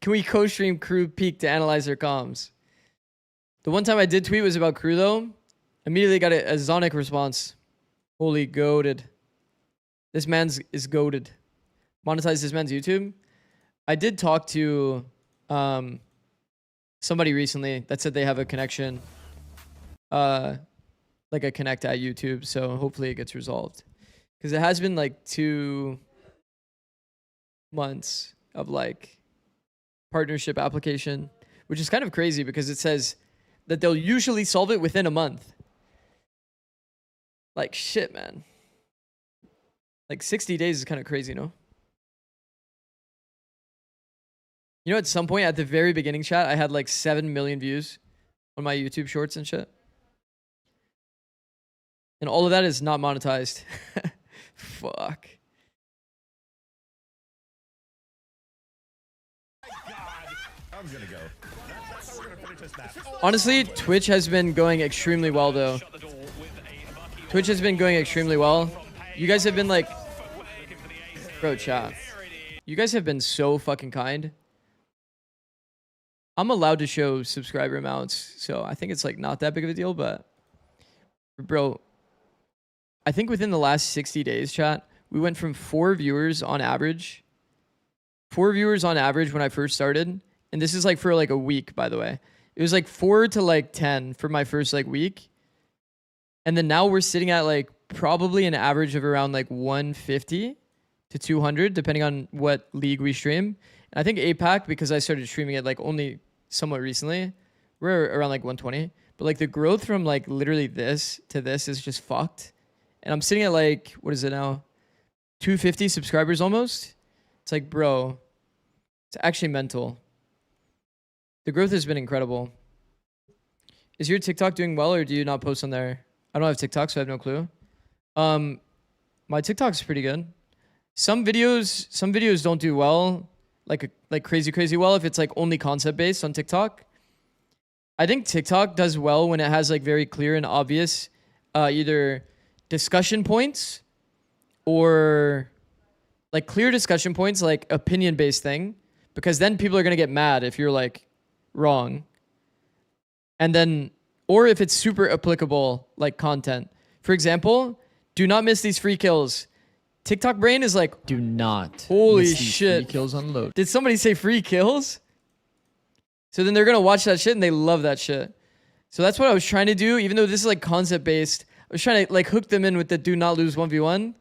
Can we co-stream crew peak to analyze their comms? The one time I did tweet was about crew though. Immediately got a Zonic response. Holy goated. This man's is goated. Monetize this man's YouTube. I did talk to somebody recently that said they have a connection. Like a connect at YouTube. So hopefully it gets resolved. Because it has been like 2 months of like partnership application, which is kind of crazy because it says that they'll usually solve it within a month. Like shit, man. Like 60 days is kind of crazy, no? You know, at some point at the very beginning, chat, I had like 7 million views on my YouTube shorts and shit. And all of that is not monetized. Fuck. I'm gonna go. That's how we're gonna finish this match. Honestly, Twitch has been going extremely well, though. Twitch has been going extremely well. You guys have been like... Bro, chat. You guys have been so fucking kind. I'm allowed to show subscriber amounts, so I think it's like not that big of a deal, but... Bro, I think within the last 60 days, chat, we went from 4 viewers on average. 4 viewers on average when I first started. And this is like for like a week, by the way. It was like 4 to like 10 for my first like week. And then now we're sitting at like probably an average of around like 150 to 200, depending on what league we stream. And I think APAC, because I started streaming it like only somewhat recently, we're around like 120. But like the growth from like literally this to this is just fucked. And I'm sitting at like, what is it now? 250 subscribers almost. It's like, bro, it's actually mental. The growth has been incredible. Is your TikTok doing well or do you not post on there? I don't have TikTok, so I have no clue. My TikTok's pretty good. Some videos don't do well, like crazy well if it's like only concept based on TikTok. I think TikTok does well when it has like very clear and obvious either discussion points or like clear discussion points, like opinion based thing, because then people are going to get mad if you're like wrong. And then, or if it's super applicable like content. For example, do not miss these free kills. TikTok brain is like, do not. Holy miss these shit. Free kills unload. Did somebody say free kills? So then they're going to watch that shit and they love that shit. So that's what I was trying to do. Even though this is like concept based, I was trying to like hook them in with the do not lose 1v1,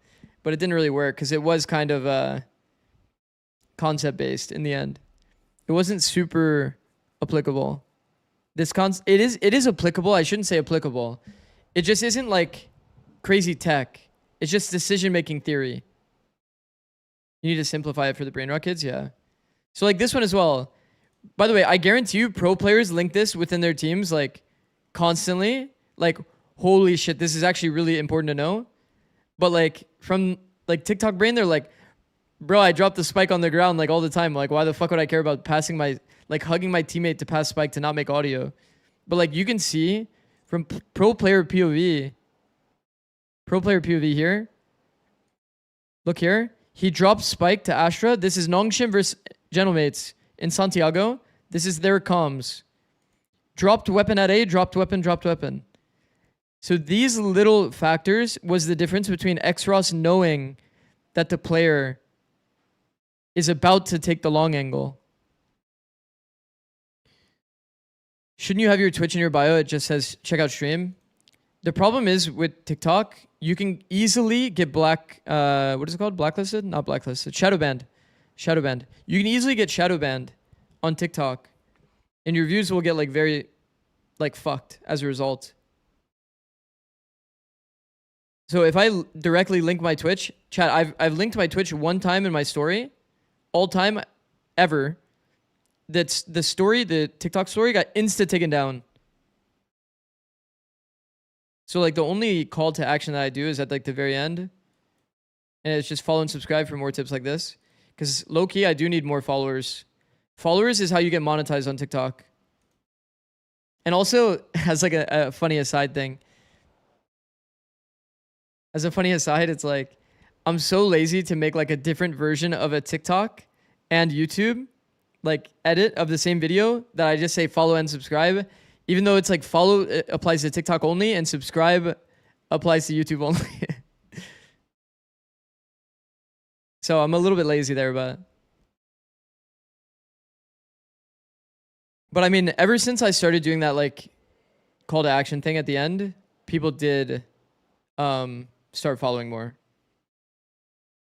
but it didn't really work because it was kind of concept based in the end. It wasn't super applicable. It is applicable. I shouldn't say applicable. It just isn't like crazy tech. It's just decision-making theory. You need to simplify it for the brain rot kids, yeah. So like this one as well. By the way, I guarantee you pro players link this within their teams like constantly. Like, holy shit, this is actually really important to know. But like from like TikTok brain, they're like, bro, I dropped the spike on the ground like all the time. Like, why the fuck would I care about passing my, like hugging my teammate to pass spike to not make audio? But like you can see from pro player POV here. Look here. He dropped spike to Astra. This is Nongshim versus Gentlemates in Santiago. This is their comms. Dropped weapon at A, dropped weapon. So these little factors was the difference between Xross knowing that the player is about to take the long angle. Shouldn't you have your Twitch in your bio? It just says check out stream. The problem is with TikTok, you can easily get what is it called? Blacklisted? Not blacklisted. Shadow banned. You can easily get shadow banned on TikTok. And your views will get like very like fucked as a result. So if I directly link my Twitch, chat, I've linked my Twitch one time in my story. All time ever. That's the story, the TikTok story got insta taken down. So like the only call to action that I do is at like the very end. And it's just follow and subscribe for more tips like this. Because low key, I do need more followers. Followers is how you get monetized on TikTok. And also, as like a funny aside thing. As a funny aside, it's like, I'm so lazy to make like a different version of a TikTok and YouTube like edit of the same video that I just say follow and subscribe, even though it's like follow applies to TikTok only and subscribe applies to YouTube only. So I'm a little bit lazy there, but I mean, ever since I started doing that like call to action thing at the end, people did start following more.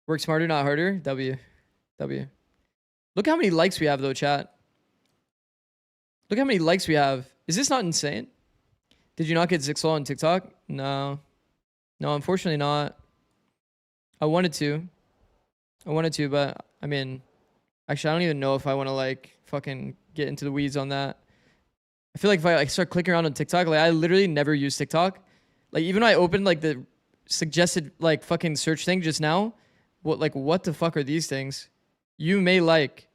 Work smarter, not harder. W. Look how many likes we have though, chat. Look how many likes we have. Is this not insane? Did you not get Zixel on TikTok? No, unfortunately not. I wanted to, but I mean, actually, I don't even know if I want to like fucking get into the weeds on that. I feel like if I like start clicking around on TikTok, like I literally never use TikTok. Like even when I opened like the suggested like fucking search thing just now, what the fuck are these things? You may like,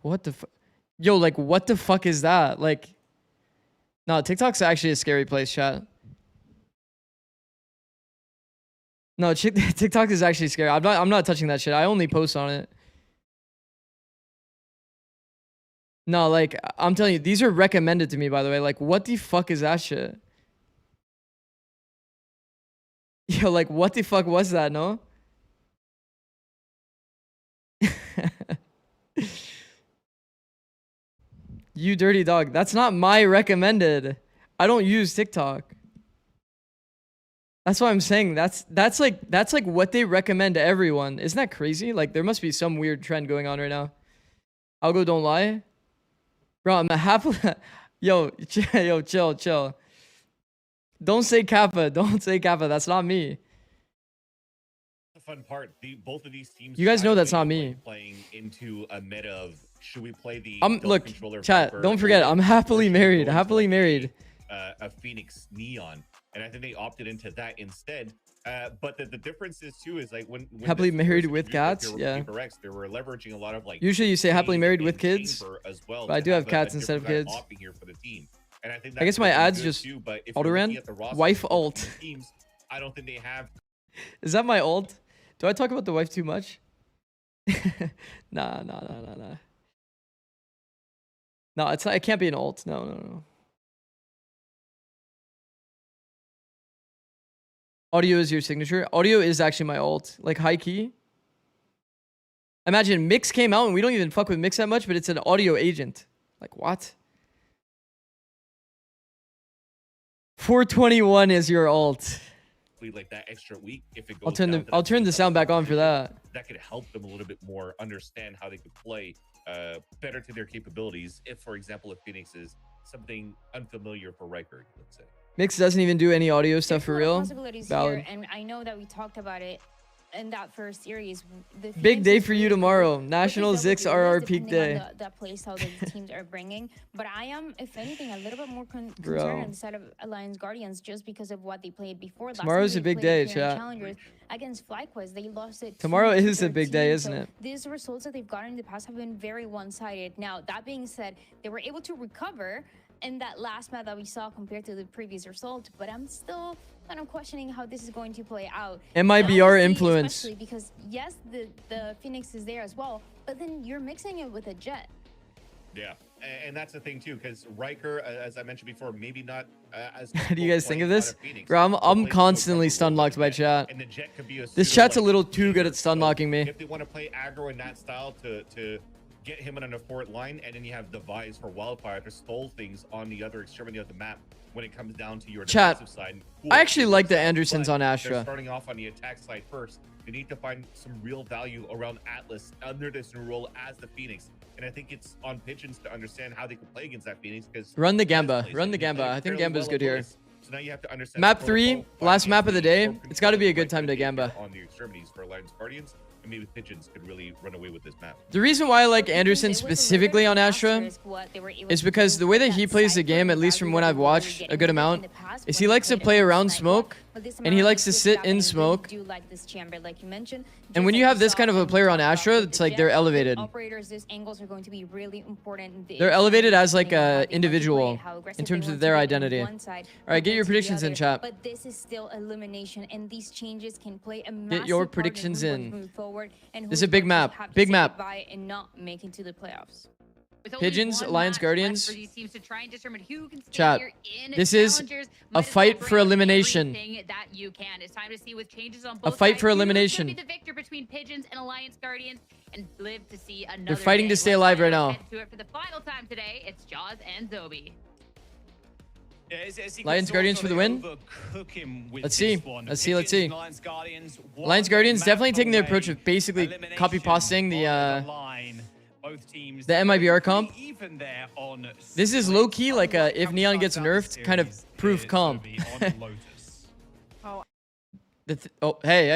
what the fuck? Yo, like what the fuck is that? Like, no, TikTok's actually a scary place, chat. No, TikTok is actually scary. I'm not touching that shit. I only post on it. No, like I'm telling you, these are recommended to me, by the way. Like, what the fuck is that shit? Yo, like what the fuck was that, no? You dirty dog. That's not my recommended. I don't use TikTok. That's what I'm saying. That's like what they recommend to everyone. Isn't that crazy? Like there must be some weird trend going on right now. Algo don't lie. Bro, I'm a happily yo, chill. Don't say Kappa. Don't say Kappa. That's not me. The fun part, both of these teams. You guys know that's not me. Playing into a meta of should we play the look, chat, don't forget, I'm happily married. Happily married. A Phoenix Neon, and I think they opted into that instead. But the difference is too is like when happily married with cats, yeah. Correct. They were leveraging a lot of like. Usually you say happily married with kids, as well, but I do have cats instead of kids. Here for the team. And I guess my ads just auto-ran. Wife alt. Teams, I don't think they have. Is that my alt? Do I talk about the wife too much? Nah. No, it's not, it can't be an alt. No. Audio is your signature. Audio is actually my alt. Like high key. Imagine Mix came out and we don't even fuck with Mix that much, but it's an audio agent. Like what? 421 is your alt. Like that extra week, if it goes I'll turn the sound back on for that. That could help them a little bit more understand how they could play better to their capabilities. If, for example, if Phoenix is something unfamiliar for Riker, let's say. Mix doesn't even do any audio stuff for real. Valid. Here, and I know that we talked about it in that first series. Big day for you tomorrow. National Zix RR peak day. The play style that the teams are bringing, but I am, if anything, a little bit more concerned instead of Alliance Guardians just because of what they played before. Tomorrow's a big day, chat. Challengers against FlyQuest, they lost it. Tomorrow is a big day, isn't it? These results that they've gotten in the past have been very one-sided. Now, that being said, they were able to recover in that last map that we saw compared to the previous result, but I'm still kind of questioning how this is going to play out. MIBR influence. Especially because yes, the Phoenix is there as well, but then you're mixing it with a Jet. Yeah, and that's the thing too, because Riker, as I mentioned before, maybe not as. How do you guys think of this? Bro, I'm constantly stun locked by chat. And the Jet could be this chat's a little too good at stun locking me. If they want to play aggro in that style to get him on a forward line, and then you have Device for Wildfire to stall things on the other extremity of the map when it comes down to your defensive side. Cool. I actually like the Andersons on Astra. They're starting off on the attack side first. They need to find some real value around Atlas under this new role as the Phoenix. And I think it's on Pigeons to understand how they can play against that Phoenix, because run the Gamba. I think Gamba's good here. So now you have to understand map 3, last map of the day. It's got to be a good time to Gamba. On the extremities for Alliance Guardians. And maybe Pigeons could really run away with this map. The reason why I like Anderson specifically on Astra is because the way that he plays the game, at least from when I've watched a good amount, is he likes to play around smoke, and he likes to sit in smoke. And when you have this kind of a player on Astra, it's like they're elevated. They're elevated as like a individual in terms of their identity. All right, get your predictions in, chat. But this is still elimination, and these changes can play a massive Get your predictions in. This is a big map. And not make it to the playoffs. With only Pigeons, one Alliance match Guardians. left for these teams to try and determine who can stay Chat. here in This is Challengers. a Might as well fight bring for elimination. everything that you can. It's time to see with changes on both fight sides, for who's elimination. gonna be the victor between Pigeons and Alliance Guardians, and live to see another. They're fighting day. to stay Let's alive right finally now. head to it for the final time today. It's Jaws and Zobi. Lions Guardians for the win. Let's see. Let's see. Lions Guardians definitely taking the approach of basically copy pasting the MIBR comp. This is low key like a if Neon gets nerfed kind of proof comp. Hey,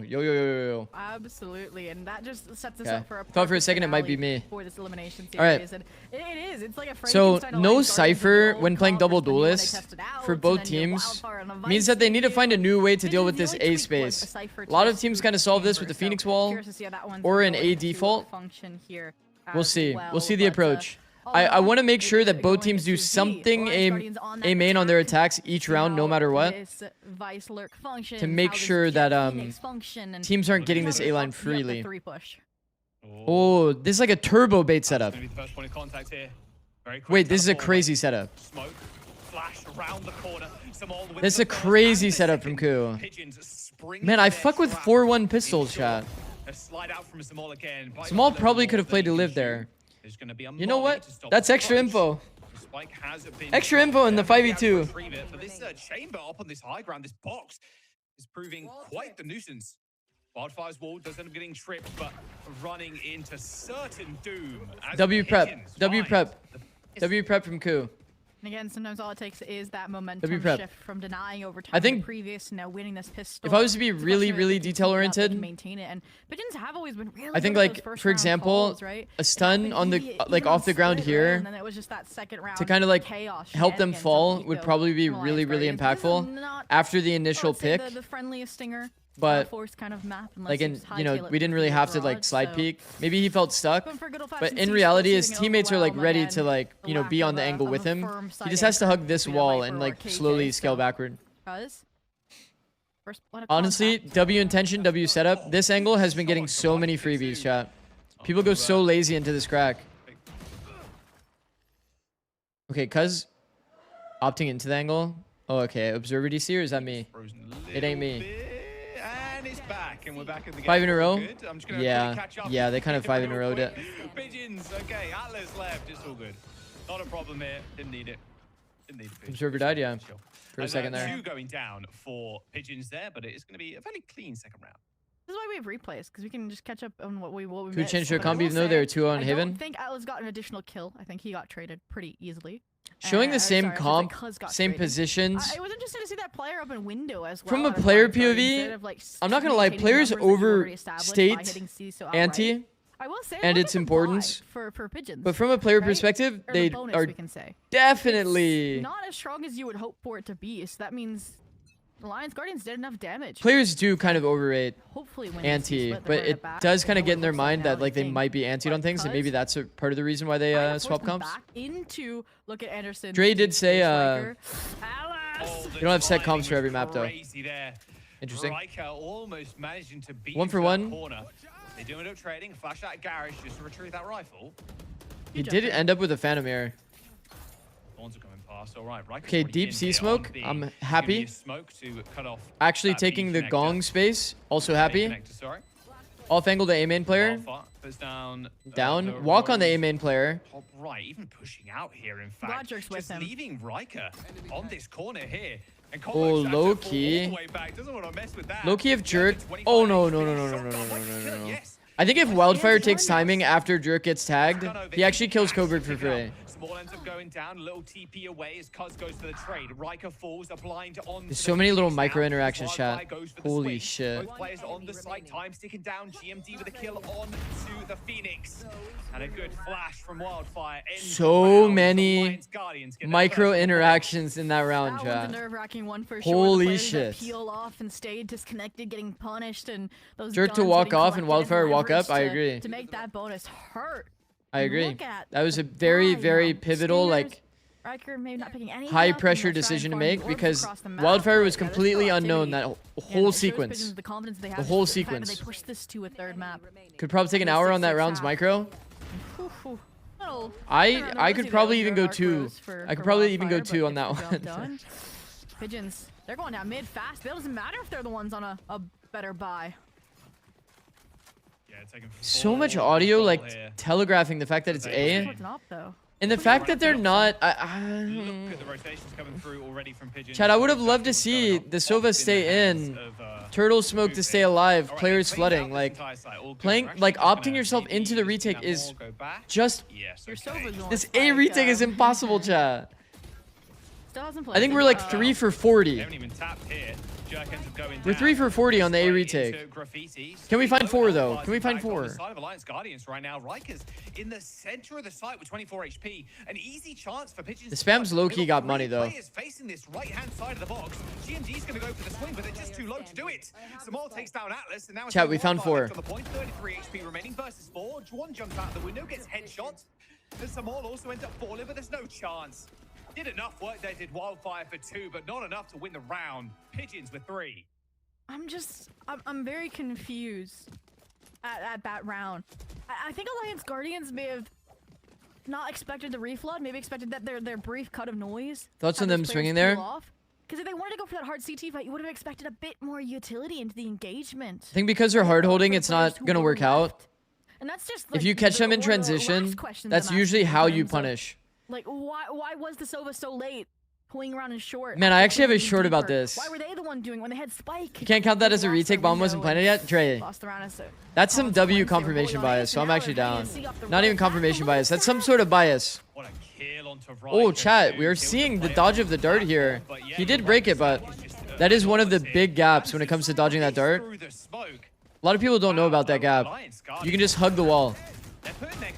yo. Absolutely, and that just sets us Okay. up for a Thought for a perfect second it might be finale me. for this elimination series. All right. And it is. It's like a So Frankenstein no Alliance Cypher Guardians of when the playing old double comp versus the new one they duelist tested out, for and both then you know, teams Wildfire on the means Vice that they need to Team. find a new way to deal with Pigeons, this the only A tweak was space. a Cypher A lot of to teams Spook kind of solve this Chamber, with the so Phoenix Wall curious to see how that one's or an going A to default. function here We'll as see. well, We'll see the but, approach. all I in want to all, make it sure is that both going teams to do be something Alliance Guardians on that A main on their attack. attacks each round, no How matter what, this Vice Lurk to functions, make how this sure Jet that Phoenix function, and teams aren't getting this how A line the freely. 3 push. Oh, this is like a turbo bait setup. Gonna be the first point of contact here. Very quick Wait, this is a teleport crazy away. setup. Smoke, flash around the corner. Small with This is the a first crazy and the setup from second. COO. Pigeons spring Man, I their fuck with trap. 4-1 pistols, chat. A slide out from Small again. Bites Small a little probably more could have than played he to can live shoot. there. There's gonna be a You know molly what? to stop That's the extra approach. info. The spike has been Extra info in the dropped. 5v2. Retrieve it, but this chamber up on this high ground, this box, is proving quite the nuisance. Wildfire's wall does end up getting tripped, but running into certain doom. As W prep. Pigeons W find prep. the W prep from COO. And again, sometimes all it takes is that momentum W prep. shift from denying over time. I think the previous, now winning this pistol. if I was to be It's a really, question of really if they can detail keep it up, they oriented, can maintain it. And Pigeons have always been really I think good at those like first for round example, calls, right? a stun It on the happened like even off the ground split round, here and then it was just that second round to kind of like chaos help them shenanigans fall of would Pico probably be from Alliance really, really Guardians. This is impactful not, after the I initial would say, pick. the friendliest stinger. But force kind of map, unless like you in just you know hightail it we didn't really through have to garage, like slide so- peek. Maybe he felt stuck. Going for a good But old-fashioned in C reality, split, his seeing an teammates are like overwhelm ready again. to like The you know lack be of on the a- angle of with a him. firm He just side has to hug angle this between a wall Viper and or like KJ, slowly scale so- backward. Cuz first point of Honestly, contact. W intention, W setup. This angle has been getting so many freebies, chat. People go so lazy into this crack. Okay, cuz opting into the angle. Oh, okay. Observer DC or is that me? It ain't me. And it's back, and we're back in the game. 5 in a row? Good. I'm just gonna Yeah. quickly catch up Yeah, they kind of 5 in a real row. quick. Pigeons, okay. Atlas left. It's all good. Not a problem here. Didn't need it. Didn't need it. Observer died, yeah. Chill. For a second there. 2 going down for Pigeons there, but it's going to be a fairly clean second round. This is why we have replays, because we can just catch up on what we Could missed. change their But I combo will even though they were say, 2 on I Haven. don't think Atlas got an additional kill. I think he got traded pretty easily. Showing the same sorry, I should say comp, Cuz got same traded. positions. I was interested to see that player up in window as well. From a at player point, but instead POV, of, like, I'm not gonna lie, maintaining players numbers that you already established by overstate hitting CISO outright. ante I will say and it its wasn't a importance. buy for Pigeons. But from a player right? perspective, Or they a bonus, are we can say. definitely It's not as strong as you would hope for it to be. So that means the Lions Guardians did enough damage. players do kind of overrate Hopefully when ante, but it does kind of get in their mind that like they might be antied on things, and maybe that's a part of the reason why they swap comps. Back into look at Anderson. Dre did say Striker. you don't have set comps for every map though. Interesting. Riker almost managing to beat 1 for into that 1. corner. They do end up trading. Flash out garage just to retrieve that rifle. He did end up with a Phantom Air. Thorns are coming past. All right, Riker's Okay, already deep in sea here smoke. on B. I'm It's gonna be happy. a smoke to cut off Actually that taking B the connector. gong space. Also B happy. connector, sorry. Off angle to A main player. Wildfire puts down. the Down. Walk on the A Rose. main player. Top right, even pushing out here. In fact, Roderick's with just him. leaving Riker on this corner here. And Oh, Combo's had to low fall key. all the way back. Doesn't want to mess with that. Low key if Gets Jerk. the 25 Oh no HP. no no no no no Shotgun no no might no kill it, no. yes. I think if Wildfire takes timing after Jerk gets tagged, he actually kills Covert for free. Small ends up going down, a little TP away as Cuz goes for the trade. Riker falls, a blind on. There's so many little Phoenix micro now. interactions, Wildfire chat. goes for the Holy swing. shit. Both players on the site, time sticking down. GMD with a kill on to the Phoenix. And a good flash from Wildfire. ends the So round. many Alliance Guardians get their micro first win. interactions in that round, That one's a chat. nerve-wracking one for sure. Holy The players shit. that peel off and stayed disconnected, getting punished, and those Jerk to guns walk getting off and collected Wildfire walk leverage up, I to- agree. To make that bonus hurt. I agree. Look at That was a very, why, very you know, pivotal, Stingers, like, Riker maybe not picking anything high up, and pressure they'll try and decision to farm make the orbs because across the map, Wildfire was but, yeah, there's completely still unknown activity. that And whole it shows sequence. Pigeons the confidence they have The just whole for fact that sequence. They pushed this to a third map. Could probably take an hour on that round's micro. Ooh, ooh. that'll. I could probably even go Dark 2. Rose for I could probably even go Wildfire, 2 but on that gets the job one. done. Pigeons, they're going down mid fast. It doesn't matter if they're the ones on a better buy. Yeah, taking So much full audio control like here. telegraphing the fact that it's A. What's up though? And the fact that they're not... Look at the rotations coming through already from Pigeons. Chad, I would have loved to see the Sova stay in, Turtle Smoke to stay alive, players flooding. Like, playing, like, opting yourself into the retake is just... Your Sova's on This spike, A retake is impossible, Chad. Still hasn't I played think so we're like far. 3 for 40. They haven't even tapped here. Jerk ends up going We're down. 3 for 40 on the A Straight retake. into Graffiti. Can we find 4 though? Flies Can we find back on 4? the side of Alliance Guardians right now. Riker's in the center of the site with 24 HP. An easy chance for Pigeons. The spam's low-key got money, though. Players facing this right-hand side of the box. GMG's going to go for the swing, but they're just too low to do it. Samal takes down Atlas, and now it's Chat, we found 4. On the point, 33 HP remaining versus 4. Juan jumps out the window, gets headshot. And Samal also ends up falling, but there's no chance. Did enough work there, did Wildfire for 2, but not enough to win the round. Pigeons with 3. I'm very confused at that round. I think Alliance Guardians may have not expected the reflood, maybe expected that their brief cut of noise. Thoughts on them swinging there? Because if they wanted to go for that hard CT fight, you would have expected a bit more utility into the engagement. I think because they're hard holding, it's not gonna work out. And that's just If you catch them in transition, that's usually how you punish. Like, why was the Sova so late? Pulling around in short. Man, I actually have a short about this. Why were they the one doing when they had Spike? You can't count that as a retake. Bomb wasn't planted yet. Dre. That's some W confirmation bias, so I'm actually down. Not even confirmation bias. That's some sort of bias. Oh, chat. We are seeing the dodge of the dart here. He did break it, but that is one of the big gaps when it comes to dodging that dart. A lot of people don't know about that gap. You can just hug the wall.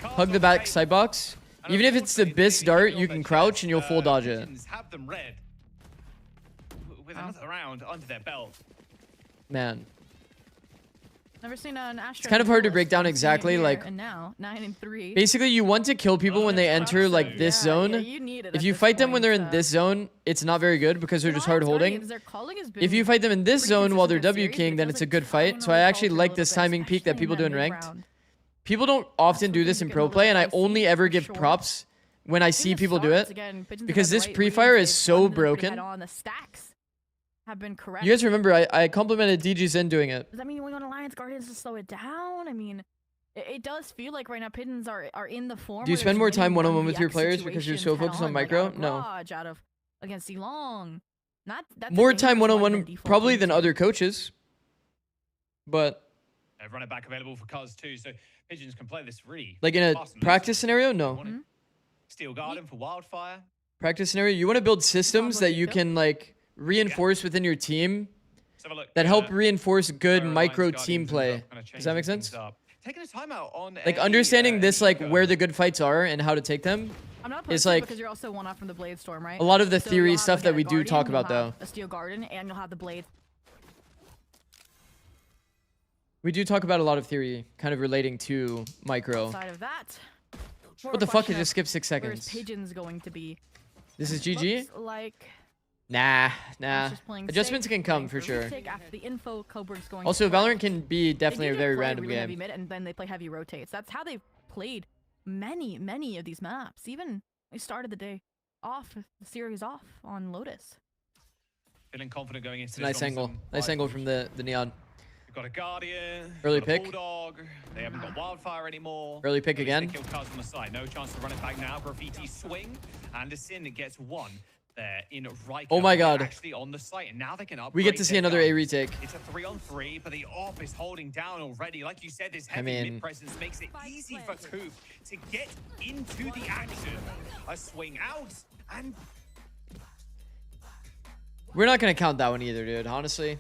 Hug the back side box. Even if it's the BIS dart, you can crouch and you'll full dodge it. Have them red with another round under their belt. Man. Never seen an Astro. It's kind of hard to break down exactly, like... And now, 9-3. Basically, you want to kill people when they enter, like, this zone. If you fight them when they're in this zone, it's not very good because they're just hard holding. If you fight them in this zone while they're W king, then it's a good fight. So I actually like this timing peak that people do in ranked. People don't often do this in pro play, and I only ever give props when I see people do it. Because this pre-fire is so broken. Have been correct. You guys remember, I complimented DG Zen doing it. Does that mean we want Alliance Guardians to slow it down? I mean, it does feel like right now Pigeons are in the form. Do you spend more time one-on-one with your players because you're so focused on micro? No. Against Long. More time one-on-one probably than other coaches. But... Run it back available for Cuz too, so Pigeons can play this really. Like in a practice scenario? No. Steel Garden for Wildfire. Practice scenario? You want to build systems that you can, like, reinforce within your team that help reinforce good micro team play. Does that make sense? Taking a timeout on like understanding this, like where the good fights are and how to take them is like because you're also one off from the Blade Storm, right? A lot of the theory stuff that we do talk about though. A Steel Garden and you'll have the Blade. We do talk about a lot of theory kind of relating to micro. Outside of that, what the fuck? It just skipped 6 seconds. Where's Pigeons going to be? This is GG? Looks like Nah. Adjustments can come for sure. Also, Valorant can be definitely a very random game. Heavy mid, and then they play heavy rotates. That's how they've played many of these maps. Even they started the day off, the series off on Lotus. Feeling confident going into it's a nice angle. Nice angle from the neon. We've got a Guardian. Early got a pick. Bulldog. They haven't got Wildfire anymore. Early pick again. Kill Cuz on the side. No chance to run it back now. Graffiti swing. Anderson gets one. There in Riker. Oh my god. Actually on the site, and now they can upgrade. We get to see another A retake. It's a 3-on-3, but the AWP is holding down already. Like you said, this heavy mid presence makes it easy for Coop to get into the action. A swing out, and we're not gonna count that one either, dude. Honestly.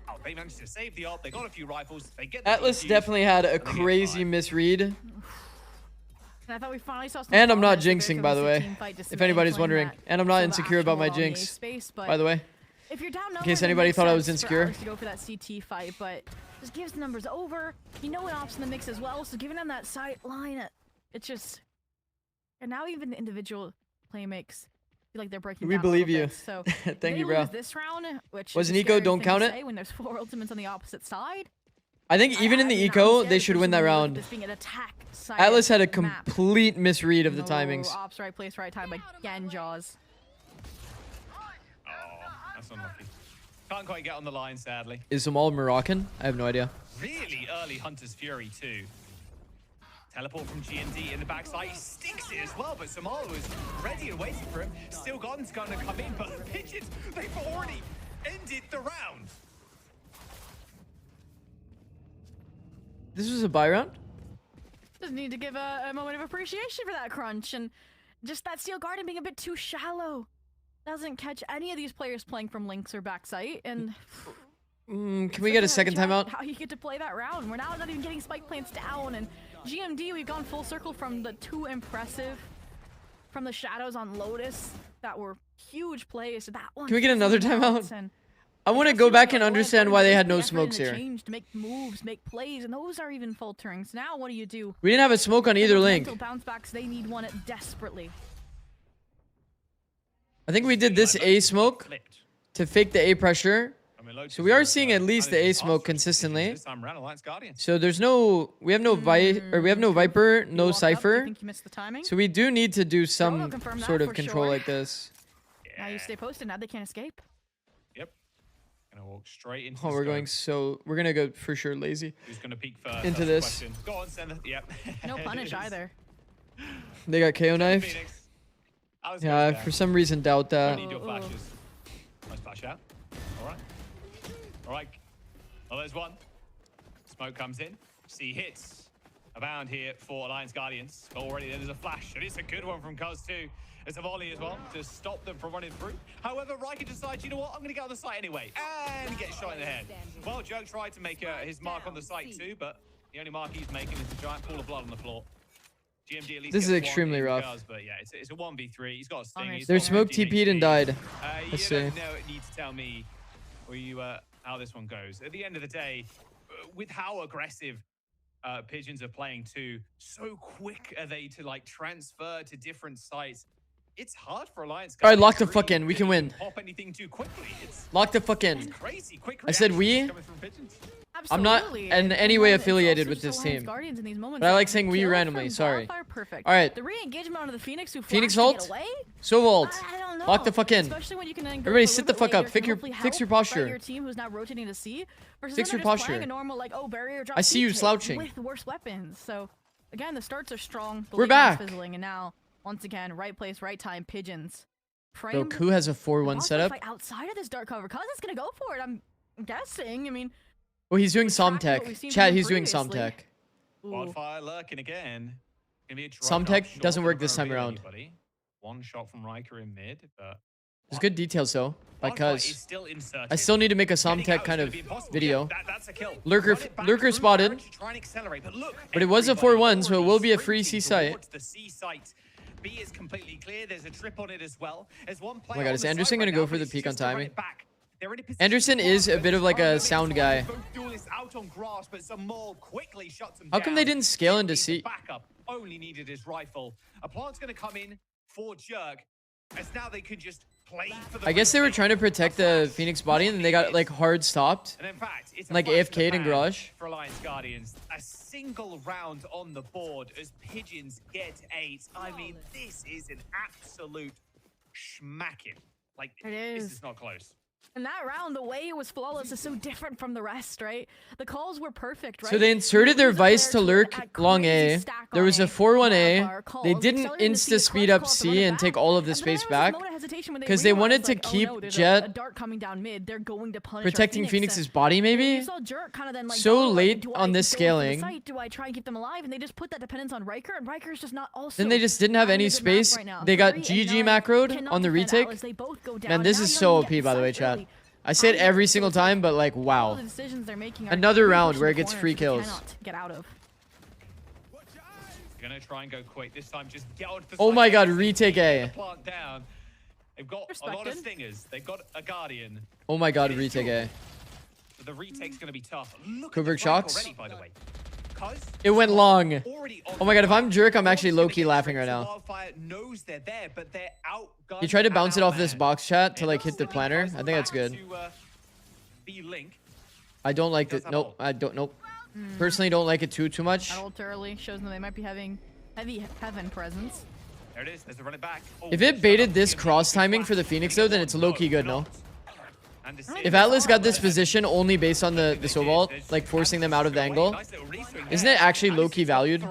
Oh, they managed to save the AWP. They got a few rifles. They get the Atlas definitely had a crazy misread. And I thought we finally saw some and I'm not jinxing, by the way, if anybody's wondering. And I'm not insecure about my jinx, by the way. If you're down, in case anybody thought I was insecure. To go for that CT fight, but just gives the numbers over. You know, an ops in the mix as well, so giving them that sight line, it's just. And now even the individual play makes feel like they're breaking. We down believe you. Bit, so thank you, bro. This round, which was an eco, don't count it. When there's 4 ultimates on the opposite side. I think even in the eco, they should win that round. This being an attack one-sided Atlas had a map. complete misread of the Oh, timings. Ops, right place, right time again, Jaws. Oh, that's unlucky. Can't quite get on the line, sadly. Is Zamal Moroccan? I have no idea. Really early Hunter's Fury, too. Teleport from GMD in the backside. He sticks it as well, but Samala was ready and waiting for him. Still God's going to come in, but Pigeons, they've already ended the round. This was a buy round? Just need to give a moment of appreciation for that crunch, and just that Steel Garden being a bit too shallow. Doesn't catch any of these players playing from links or backside, and... Can we get a second timeout? How you get to play that round? We're now not even getting spike plants down, and GMD, we've gone full circle from the too impressive, from the shadows on Lotus that were huge plays to that one. Can we get another timeout? I want to go back and understand why they had no smokes here. To make moves, make plays, and those are even faltering. So now what do? We didn't have a smoke on either link. Bounce backs, they need one desperately. I think we did this A smoke to fake the A pressure. So we are seeing at least the A smoke consistently. So there's no, we have no Viper, no Cypher. So we do need to do some sort of control like this. Now you stay posted. Now they can't escape. Yep. Gonna walk straight into. Oh, we're gonna go for sure lazy. Who's gonna peek first? Into this. Go on, send it. Yep. No punish either. They got KO knifed. Yeah, I for some reason doubt that. Need your flashes. Nice flash out. All right. Well, there's one. Smoke comes in. C hits. Abound here for Alliance Guardians. Already there's a flash, and it's a good one from Cuz too. It's a volley as well to stop them from running through. However, Riker decides, you know what, I'm going to get on the site anyway. And get shot in the head. Well, Jerk tried to make his mark on the site too, but the only mark he's making is a giant pool of blood on the floor. GMD at least this is extremely rough. But yeah, it's a 1v3. He's got a sting. Their smoke TP'd and died. Let's see. You don't need to tell me how this one goes. At the end of the day, with how aggressive Pigeons are playing too, so quick are they to like transfer to different sites. It's hard for Alliance. All right, lock the fuck in. We can win. Pop anything too quickly. Lock the fuck in. Crazy quick. I said we. I'm not in any way affiliated with this team. But I like saying we randomly. Sorry. All right. The re-engagement onto the Phoenix who Phoenix ult. So ult. Lock the fuck in. Everybody sit the fuck up. Fix your posture. Your team who's now rotating to C. Fix your posture. I see you slouching. With worse weapons. So again, the starts are strong. We're back. Fizzling, and now once again, right place, right time. Pigeons. Bro, KOO has a 4-1 setup. Outside of this dark cover, Cuz is gonna go for it. I'm guessing. I mean. Well, he's doing Somtech. Chat, he's doing Somtech. Wildfire lurking again. Somtech doesn't work this time around. One shot from Riker in mid, but there's good details though. Because I still need to make a Somtech kind of video. Lurker spotted. But it was a 4-1, so it will be a free C site. B is completely clear. There's a trip on it as well. Oh my god, is Anderson gonna go for the peek on timing? Anderson is a bit of like a sound guy. How come they didn't scale into C? Backup only needed his rifle. A plant's going to come in for Jerk, as now they could just play for the. I guess they were trying to protect the Phoenix body, and then they got like hard stopped. And in fact, it's like AFK'd in garage. For Alliance Guardians, a single round on the board as Pigeons get 8. I mean, this is an absolute schmacking. Like, this is not close. And that round, the way it was flawless is so different from the rest, right? The calls were perfect, right? So they inserted their Vice to lurk long A. There was a 4-1A. They didn't insta-speed up C and take all of the space back. Because they wanted to keep Jet protecting Phoenix's body, maybe? So late on this scaling. Do I try and keep them alive? And they just put that dependence on Riker, and Riker's just not also. Then they just didn't have any space. They got GG macroed on the retake. Man, this is so OP, by the way, chat. I say it every single time, but like, wow. Another round where it gets free kills. Get out of. They're gonna try and go quick this time. Just get onto the oh my god, retake A. Plant down. They've got a lot of stingers. They've got a guardian. Oh my god, retake A. So the retake's gonna be tough. Covert shots. Already, by the way. It went long. Oh my god, if I'm Jerk, I'm actually low-key laughing right now. Knows they're there, but they're He tried to bounce it off this box chat to like hit the planner. I think that's good. I don't like it. Nope. I don't. Nope. Personally, don't like it too much. A little too early. Shows them they might be having heavy heaven presence. There it is. There's the run it back. Oh, If it baited this cross timing for the Phoenix though, then it's low-key good, no? If Atlas got this position only based on the Sobalt, like forcing them out of the angle, isn't it actually low-key valued?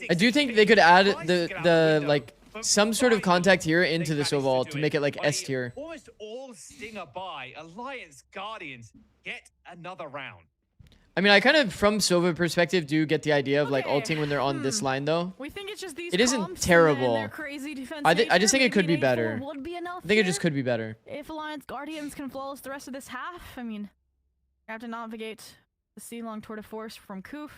I do think they could add the like some sort of contact here into the Sobalt to make it like S tier. Almost all Stinger by Alliance Guardians get another round. I mean, I kind of, from Sova perspective, do get the idea of like ulting when they're on this line though. We think it's just these it isn't terrible. I just think it could be better. I think it just could be better. If Alliance Guardians can flawless the rest of this half, I mean, you have to navigate the C-long tour de force from Koof.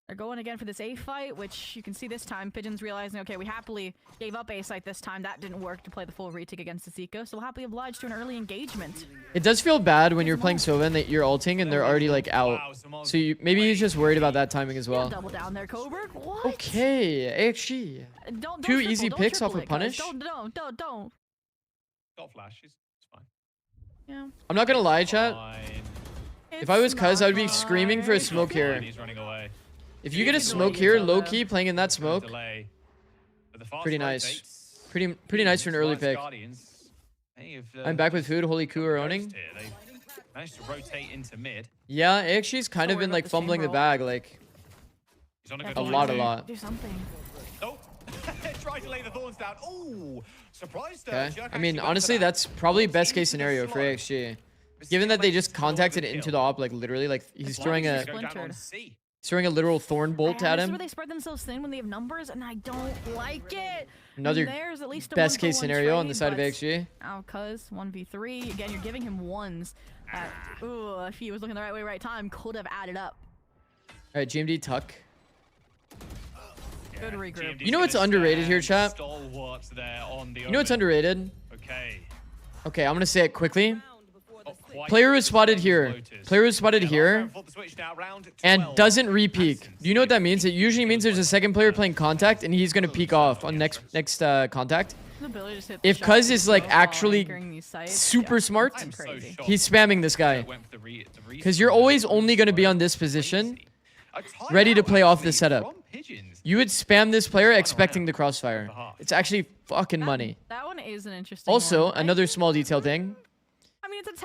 They're going again for this A fight, which you can see this time. Pigeon's realizing, okay, we happily gave up A site this time. That didn't work to play the full retake against the Zika, so we'll happily oblige to an early engagement. It does feel bad when you're playing Sova and that you're ulting and they're already like out. So maybe he's just worried about that timing as well. Double down there, Coburg. What? Okay, AXG. Two easy picks off a punish. Don't. Got flash. It's fine. Yeah. I'm not gonna lie, chat. If I was Cuz, I would be screaming for a smoke here. He's running away. If you get a smoke here, low-key playing in that smoke, pretty nice. Pretty nice for an early pick. I'm back with food. Holy coup or owning. Managed to rotate into mid. Yeah, AXG's kind of been like fumbling the bag, like a lot. Do something. Oh, try to lay the thorns down. Oh, surprise! Okay. I mean, honestly, that's probably best case scenario for AXG. Given that they just contacted into the op, like literally, like he's throwing a literal thorn bolt at This is him. where they spread themselves thin when they have numbers, and I don't like it. Another There's at least a best case 1-for-1 scenario on the trade, side of but AXG. Now, Cuz 1v3 again. You're giving him ones. Ooh, if he was looking the right way, right time, could have added up. All right, GMD tuck. Good regroup. You know what's underrated here, chat? You know what's underrated? Okay, I'm gonna say it quickly. Player was spotted here. Player was spotted here and doesn't re-peek. Do you know what that means? It usually means there's a second player playing contact and he's gonna peek off on next contact. If Cuz is like actually super smart, he's spamming this guy. Because you're always only gonna be on this position, ready to play off the setup. You would spam this player expecting the crossfire. It's actually fucking money. That one is an interesting Also, one. another small detail thing.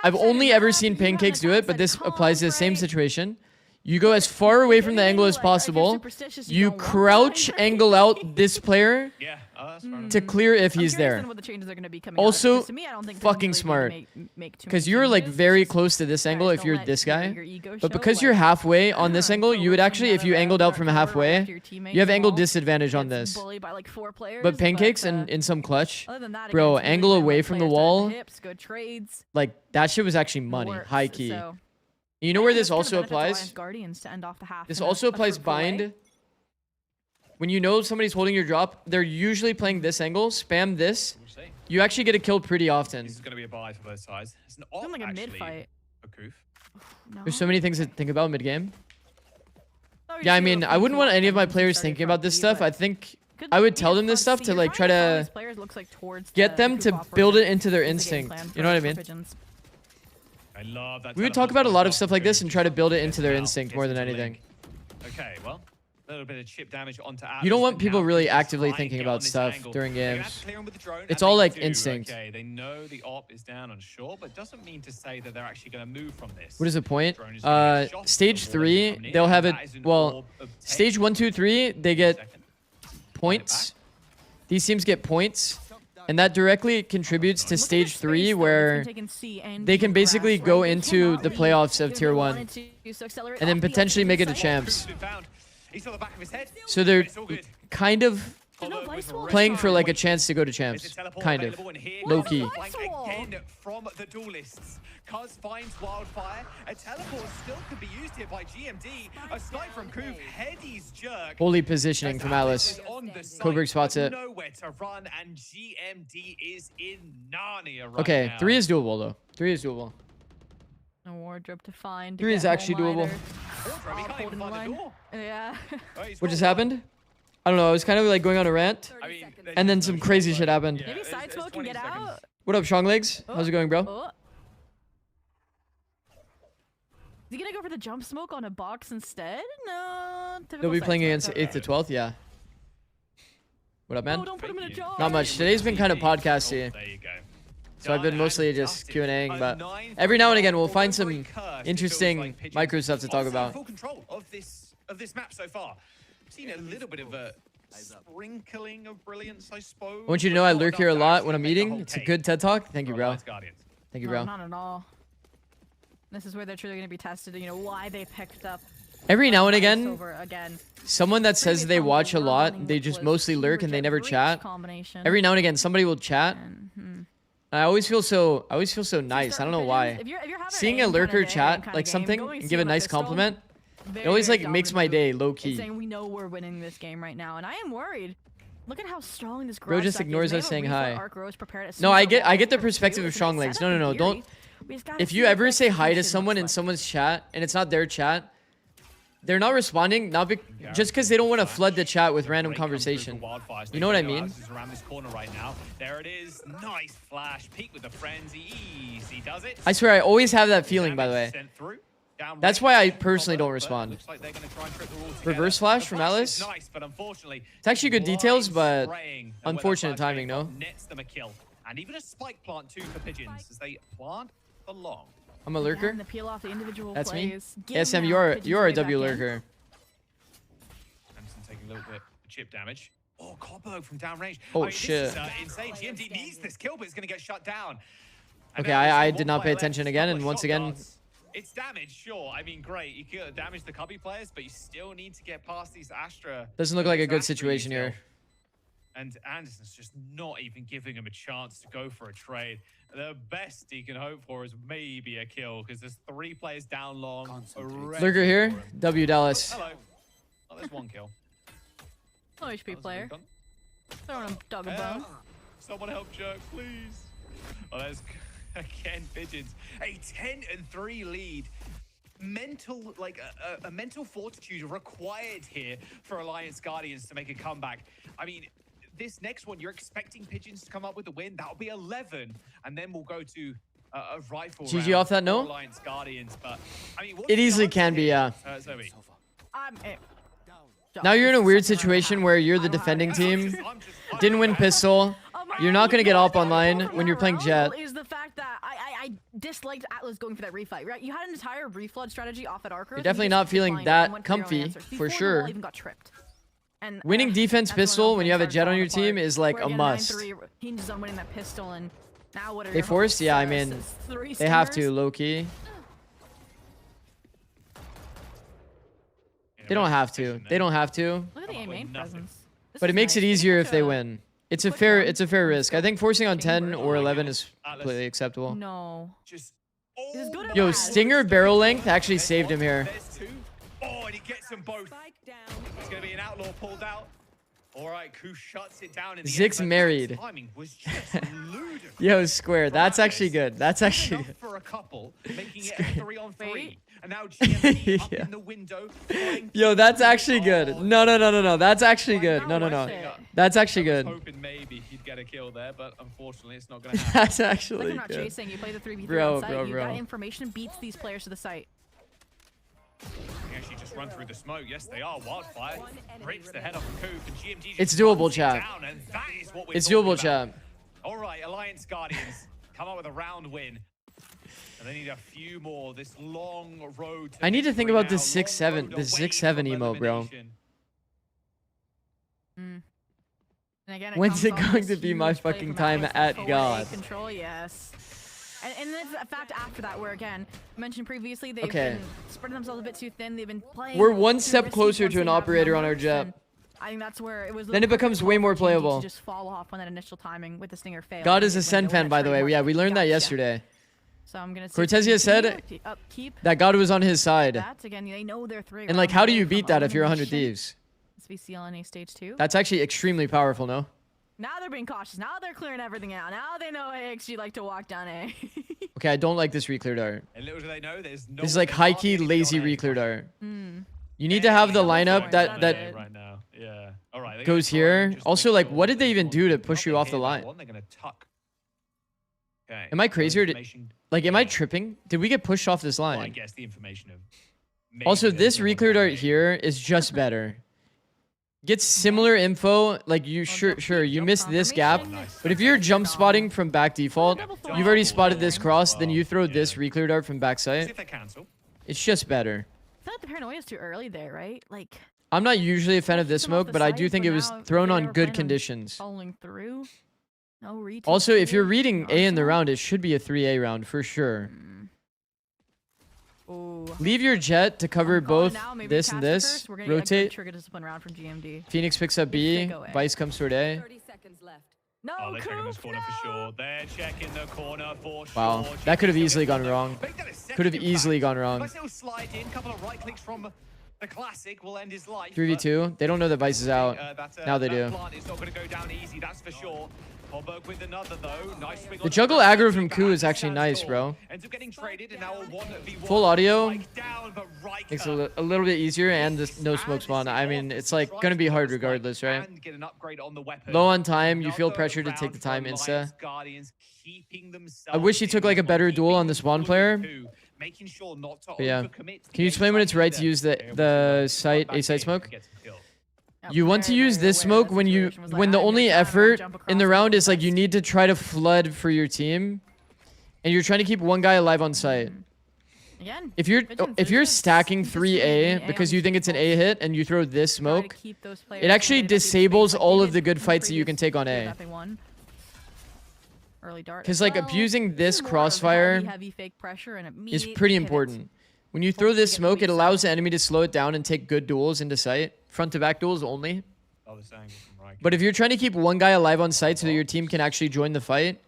I've only ever seen Pancakes do it, but this applies to the same situation. You go as far away from the angle as possible. You crouch angle out this player to clear if he's there. Also, fucking smart. Because you're like very close to this angle if you're this guy. But because you're halfway on this angle, you would actually, if you angled out from halfway, you have angle disadvantage on this. But Pancakes in some clutch, bro, angle away from the wall, like that shit was actually money, high key. You know where this also applies? This also applies bind. When you know somebody's holding your drop, they're usually playing this angle. Spam this. You actually get a kill pretty often. This is going to be a buy for both sides. It's an op, like a mid fight. There's so many things to think about mid-game. Yeah, I mean, I wouldn't want any of my players thinking about this stuff. I think I would tell them this stuff to like try to get them to build it into their instinct. You know what I mean? I love that. We would talk about a lot of stuff like this and try to build it into their instinct more than anything. Okay, well, a little bit of chip damage onto you don't want people really actively thinking about stuff during games. It's all like instinct. Okay, they know the op is down on shore, but doesn't mean to say that they're actually going to move from this. What is the point? Stage 3, they'll have it. Well, stage 1, 2, 3, they get points. These teams get points. And that directly contributes to stage 3 where they can basically go into the playoffs of tier 1 and then potentially make it to champs. So they're kind of playing for like a chance to go to champs. Kind of. Low-key. Again from the duelists. Cuz finds Wildfire. A teleport still could be used here by GMD. A snipe from Coop. Heady's jerk. Holy positioning from Atlas. Coburg spots it. Nowhere to run, and GMD is in Narnia right okay, now. 3 is doable though. 3 is doable. No wardrobe to find. 3 is actually doable. Yeah. What just happened? I don't know. I was kind of like going on a rant, and then some crazy shit happened. Maybe side smoke can get out. What up, Strong Legs? How's it going, bro? he gonna go for the jump smoke on a box instead? No. They'll be playing against 8th to 12th. Yeah. What up, man? No, don't put him in a jar. Not much. Today's been kind of podcasty. There you go. So I've been mostly just Q&Ing, but every now and again we'll find some interesting micro stuff to talk about. Full control of this map so far. Seen a little bit of a sprinkling of brilliance, I suppose. I want you to know I lurk here a lot when I'm eating. It's a good TED Talk. Thank you, bro. Thank you, bro. No, not at all. This is where they're truly going to be tested. You know why they picked up. Every now and again, again. someone that says they watch a lot, they just mostly lurk and they never chat. Every now and again, somebody will chat. I always feel so nice. I don't know why. Seeing a lurker chat like something and give a nice compliment, it always like makes my day low key. Saying we know we're winning this game right now, and I am worried. Look at how strong this bro just ignores us saying hi. No, I get the perspective of strong legs. No, don't. If you ever say hi to someone in someone's chat and it's not their chat, they're not responding, just because they don't want to flood the chat with random conversation. You know what I mean? Around this corner right now. There it is. Nice flash. Peek with the frenzy. Easy does it. I swear, I always have that feeling, by the way. That's why I personally don't respond. Reverse flash from Alice. It's actually good details, but unfortunate timing, no? And even a spike plant too for pigeons as they plant the long. I'm a lurker. That's me. SM, you're a W lurker. Anderson taking a little bit of chip damage. Oh, Coppo from downrange. Oh, shit. This is, insane. GMD needs this kill, but it's going to get shut down. Okay, I did not pay attention again, and once again... It's damage, sure. I mean, great. You can damage the cubby players, but you still need to get past these Astra. Doesn't look like a good situation here. And Anderson's just not even giving him a chance to go for a trade. The best he can hope for is maybe a kill, because there's 3 players down long. Lurker here. W Dallas. Hello. Oh, there's 1 kill. Low HP player. Throwing him dog a bone. Someone help Jerk, please. Oh, there's again pigeons. A 10-3 lead. Mental, like a mental fortitude required here for Alliance Guardians to make a comeback. I mean, this next one, you're expecting pigeons to come up with a win. That'll be 11, and then we'll go to a rifle. GG off that note. Alliance Guardians, but I mean, it easily can be, yeah. Zoe. Now you're in a weird situation where you're the defending team, didn't win pistol. You're not gonna get up online when you're playing Jet. Is the fact that I disliked Atlas going for that refight, right? You had an entire reflood strategy off at Arcros. You're definitely not feeling that comfy, for sure. Even got tripped. And winning defense pistol when you have a Jet on your team is like a must. Hinges on winning that pistol, and now what are they forced? Yeah, I mean, they have to, low key. They don't have to. They don't have to. Look at the A main presence. But it makes it easier if they win. It's a fair risk. I think forcing on 10 or 11 is completely acceptable. No. Yo, Stinger barrel length actually saved him here. Oh, and he gets them both. It's going to be an outlaw pulled out. All right, Ku shuts it down. Zix married. Yo, Square. That's actually good. That's actually good. For a couple, making it a 3-on-3. And now GMD up in the window. Yo, that's actually good. No. That's actually good. No. That's actually good. I was hoping maybe he'd get a kill there, but unfortunately, it's not going to happen. That's actually good. Like, you're not chasing. You play the 3v3 on site. You got information beats these players to the site. They actually just run through the smoke. Yes, they are. Wildfire rips the head off the Coop, and GMD it's doable, chat. It's doable, chat. All right, Alliance Guardians come up with a round win. And they need a few more. This long road. I need to think about this 6-7, the 6-7 emo, bro. And again, when's it going to be my fucking time at God? Control, yes. And there's a fact after that where, again, mentioned previously, they've been spreading themselves a bit too thin. They've been playing. We're one step closer to an operator on our Jet. I think that's where it was. Then it becomes way more playable. Just fall off when that initial timing with the Stinger failed. God is a Sen fan, by the way. Yeah, we learned that yesterday. So I'm gonna Cortesia said that God was on his side. Again, they know they're 3. And like, how do you beat that if you're 100 Thieves? SVCLNA stage 2. That's actually extremely powerful, no? Now they're being cautious. Now they're clearing everything out. Now they know AXG like to walk down A. Okay, I don't like this recleared art. And little do they know, there's no. This is like high-key lazy recleared art. You need to have the lineup that right now. Yeah. All right. Goes here. Also, like, what did they even do to push you off the line? They're gonna tuck. Okay. Am I crazy or did... Like, am I tripping? Did we get pushed off this Well, I line? guess the information of Also, maybe this there's no one reclear down dart A. here is just better. Get similar info. Like, you sure you missed this gap, but if you're jump spotting from back default, you've already spotted this cross, then you throw this reclear dart from back See sight. if they cancel. It's just better. I feel like the paranoia is too early there, right? Like, I'm not usually a fan of this them off smoke, the but I do sides, think but it was now if thrown they on ever good plan on conditions. following through. No retake. Also, if you're here. reading No A in the arsenal. round, it should be a 3A round for sure. Ooh. Leave your jet to cover I'm calling both now, maybe this and cast it this. first. We're gonna get a good Rotate. trigger discipline round from GMD. Phoenix picks up B. they go A. Vice comes toward A. 30 seconds left. No, Oh, they're checking this Coop, corner no! for sure. They're checking the corner for Wow, sure. that could have GMD easily still gone gets wrong. Make that a second Could have impact. easily gone wrong. Nice little slide in, couple of right clicks from the classic will end his life. 3v2. They don't know that Vice is out. Now they that do. plant is not going to go down easy, that's for sure. Holberg with another though. Nice swing The on juggle first. aggro from Ku is Stands actually nice, tall. bro. Ends up getting traded and now a 1v1. Full audio Spike down, but Riker makes it a little bit easier, and the no smoke spawn. I mean, it's like gonna be hard regardless, right? and get an upgrade on the weapon. Low on time, you feel Another pressured to take round the for time Alliance insta. Guardians keeping themselves I wish he took in like a this better one, duel on keeping this them Swan fully player. too, making sure not to But yeah. overcommit to Can you the explain when it's right to extra use leader. the site A site smoke? Gets a kill. Yeah, You want to very, use very this aware of smoke that when situation. Was like, when the I have no only time, I effort jump in the across round it. is like you need to try to flood for your team, and you're trying to keep one guy alive on site. Again, If you're Visions, stacking just 3A keeping because A you think it's an A hit and you throw this try to smoke, keep those it players actually away that they disables face, like all they of the did good in the fights that you previous can take on year A. that they won. Early dart. Because as like well. abusing this More of crossfire heavy fake pressure and is immediate pretty pivots. important. When you throw Hopefully this get the smoke, weak it allows side. the enemy to slow it down and take good duels into sight. Front to back duels only. Oh, this angle from Riker. But if you're trying to keep one guy alive on site so that your team can actually join the fight,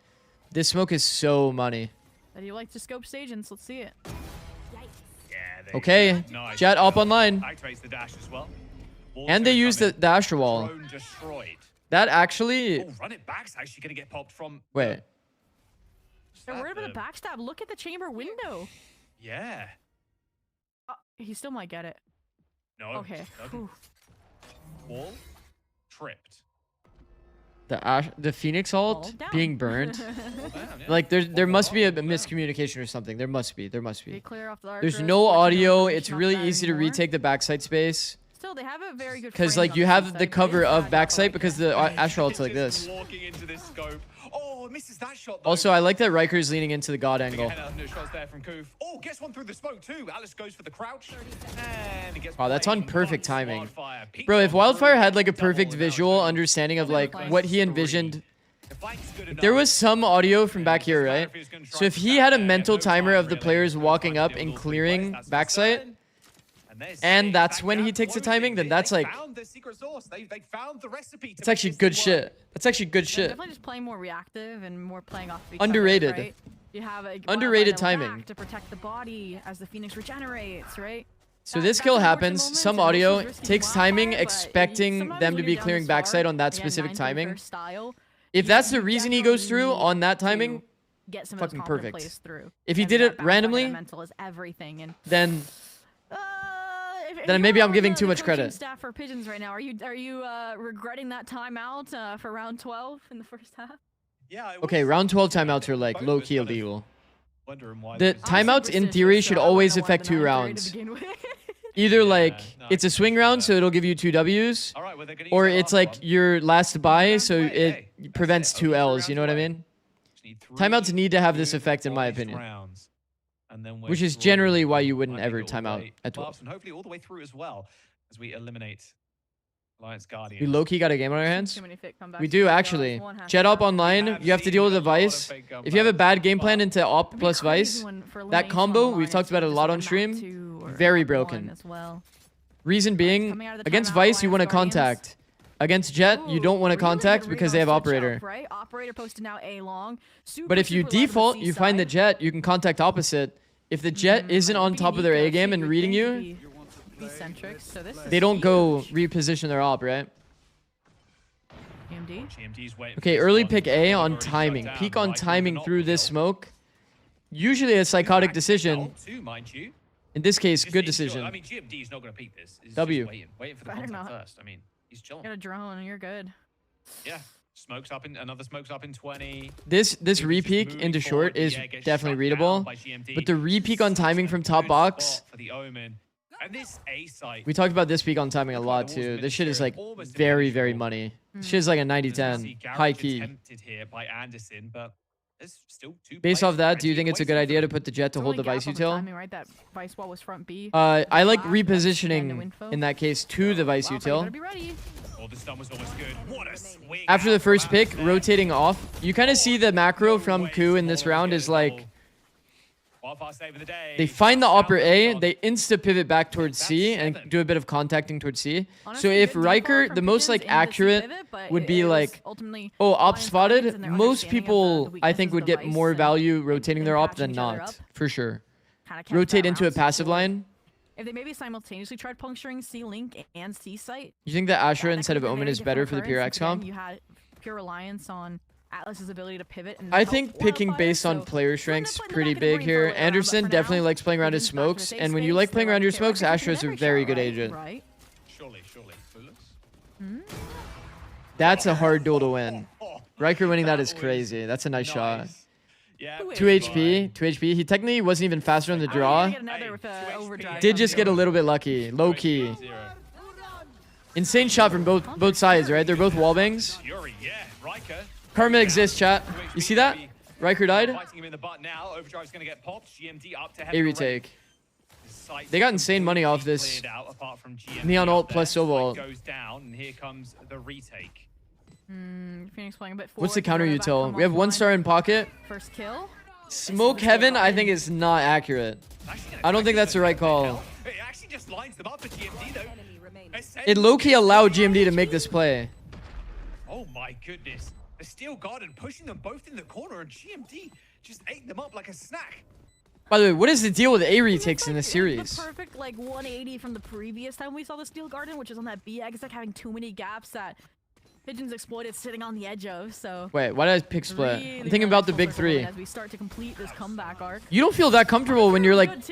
this smoke is so money. How do you like to scope stages? Let's see it. Yeah, there you Okay, go. Nice. Jet up online. Activates the dash as well. Ball's And they gonna use come the in. Astra wall. Drone destroyed. That actually... Oh, run it back's actually going to get popped from... Wait. They're worried about the backstab. Look at the chamber window. Yeah. He still might get it. No. Okay. doesn't. Whew. Wall tripped. The Phoenix ult Fall down. being burned. Down, yeah. Like there must be a miscommunication or something. There must be. They clear off the There's archers, no switching audio. information It's off really that easy to anymore. retake the backside space. Still, they have a very good Because framing like on you the have side, the but it cover is of bad backside for because the Astra ult's like Just this. walking into this scope. Oh, misses that shot though. Also, I like that Riker's leaning into the god angle. No shots there from Koof. Oh, gets one through the smoke too. Alice goes for the crouch. And he gets Wow, that's on played. perfect Nice timing. Wildfire. Peaks Bro, if on Wildfire through. had like a Double perfect now, visual so understanding of probably like plays what he three. envisioned. The fight's good There enough. was some audio from back here, right? If he's gonna try So if to he back had a there, mental no timer time of the really. players No walking time up to deal and with three clearing plays. That's backside, concern. there's and safe. that's Back when he down takes the closing. timing, then They that's like found the secret sauce. They found the recipe. it's actually good shit. That's actually good They're shit. definitely just playing more reactive and more playing off of each Underrated. other, right? You have a Underrated Wildfire that'll timing. back to protect the body as the Phoenix regenerates, right? So That- this that's kill an unfortunate happens. moment, Some and this audio was risky takes Wildfire, timing, but expecting sometimes them to when be you're down clearing this far, backside on that again, specific 9-3 timing. first style, If that's the reason he goes definitely through on that need timing, to get some of those fucking confident perfect. plays through. If he And did that it backside randomly, elemental is everything, and then if then you're maybe I'm on giving the too much coaching credit. Staff for Pigeons right now. Are you regretting that timeout for round 12 in the first half? Yeah. Okay, round 12 timeouts are like low key illegal. Wondering why The there's- timeouts in theory should always affect 2 rounds. Either like it's a swing round, so it'll give you 2 Ws, All right, well, they're gonna use or that it's last like one. your last buy, so Hey, it that's prevents it. 2 Only 3 Ls. You know what I rounds away. mean? Just need 3 Timeouts need to have this good effect, in my points opinion. rounds. And then we're Which is through. generally why you wouldn't Might make ever it all the timeout way at 12. up, and hopefully all the way through as well as we eliminate Alliance Guardians. We low-key got a game on our hands. Too many fake comebacks. We do actually. Jet up online. You have to deal with the Vice. If you have a bad game plan into Op plus Vice, that combo, we've talked about it a lot on stream, very broken. As well. Reason being, Coming out of the against timeout, Vice, you want to Alliance Guardians. contact. Against Jet, you don't want to Really contact good because read they have on switch Operator. up, right? Operator posted now A long. But if you default, you find the Jet, you can contact opposite. If the Jet isn't on top of their A game and reading you, they don't go reposition their op, right? GMD's waiting for Okay, this early one. pick A on Already shut timing. down. Peak on Like, timing not through this kill. smoke. Usually a psychotic decision. Too, mind you. In this case, Just good ensure- decision. I mean, GMD's not going to peek this. He's W. Just waiting for the Better contact not. first. I mean, he's chilling. Get a drone and you're good. Yeah. Smokes up in another. Smokes up in 20. This re-peek into short is definitely readable, but the re-peek on timing from top box. For the Omen. And this A site. We talked about this peek on timing a lot too. This shit is like very, very money. This shit is like a 90-10, high key. Tempted here by Anderson, but there's still two Based off that, do you think it's a good idea to put the jet to hold the Vice util? Right? That Vice wall was front B. I like repositioning in that case to the Vice util. Oh, the stun was almost good. What a swing. After the first pick, rotating off, you kind of see the macro from COO in this round is like, they find the upper A, they insta pivot back towards C and do a bit of contacting towards C. So if Riker, the most like accurate would be like, oh, op spotted, most people I think would get more value rotating their op than not, for sure. Rotate into a passive line. If they maybe simultaneously tried puncturing C link and C site. You think that Astra instead of Omen is better for the pure X comp? You had pure reliance on Atlas's ability to pivot. And I think picking based on player strengths pretty big here. Anderson definitely likes playing around his smokes, and when you like playing around your smokes, Astra is a very good agent. Surely. That's a hard duel to win. Riker winning that is crazy. That's a nice shot. 2 HP, 2 HP. He technically wasn't even faster on the draw. Did just get a little bit lucky. Low key. Insane shot from both sides, right? They're both wallbangs. Karma exists, chat. You see that? Riker died. A retake. They got insane money off this Neon ult plus Silver ult. Phoenix playing a bit forward. What's the counter util? We have 1 star in pocket. First kill. Smoke Heaven, I think, is not accurate. I don't think that's the right call. It actually just lines them up for GMD though. It low-key allowed GMD to make this play. Oh my goodness. The Steel Garden pushing them both in the corner, and GMD just ate them up like a snack. By the way, what is the deal with A retakes in this series? The perfect like 180 from the previous time we saw the Steel Garden, which is on that B egg, like having too many gaps that Pigeons exploited sitting on the edge of. So wait, why did I pick split? I'm thinking about the big 3. As we start to complete this comeback arc. You don't feel that comfortable when you're like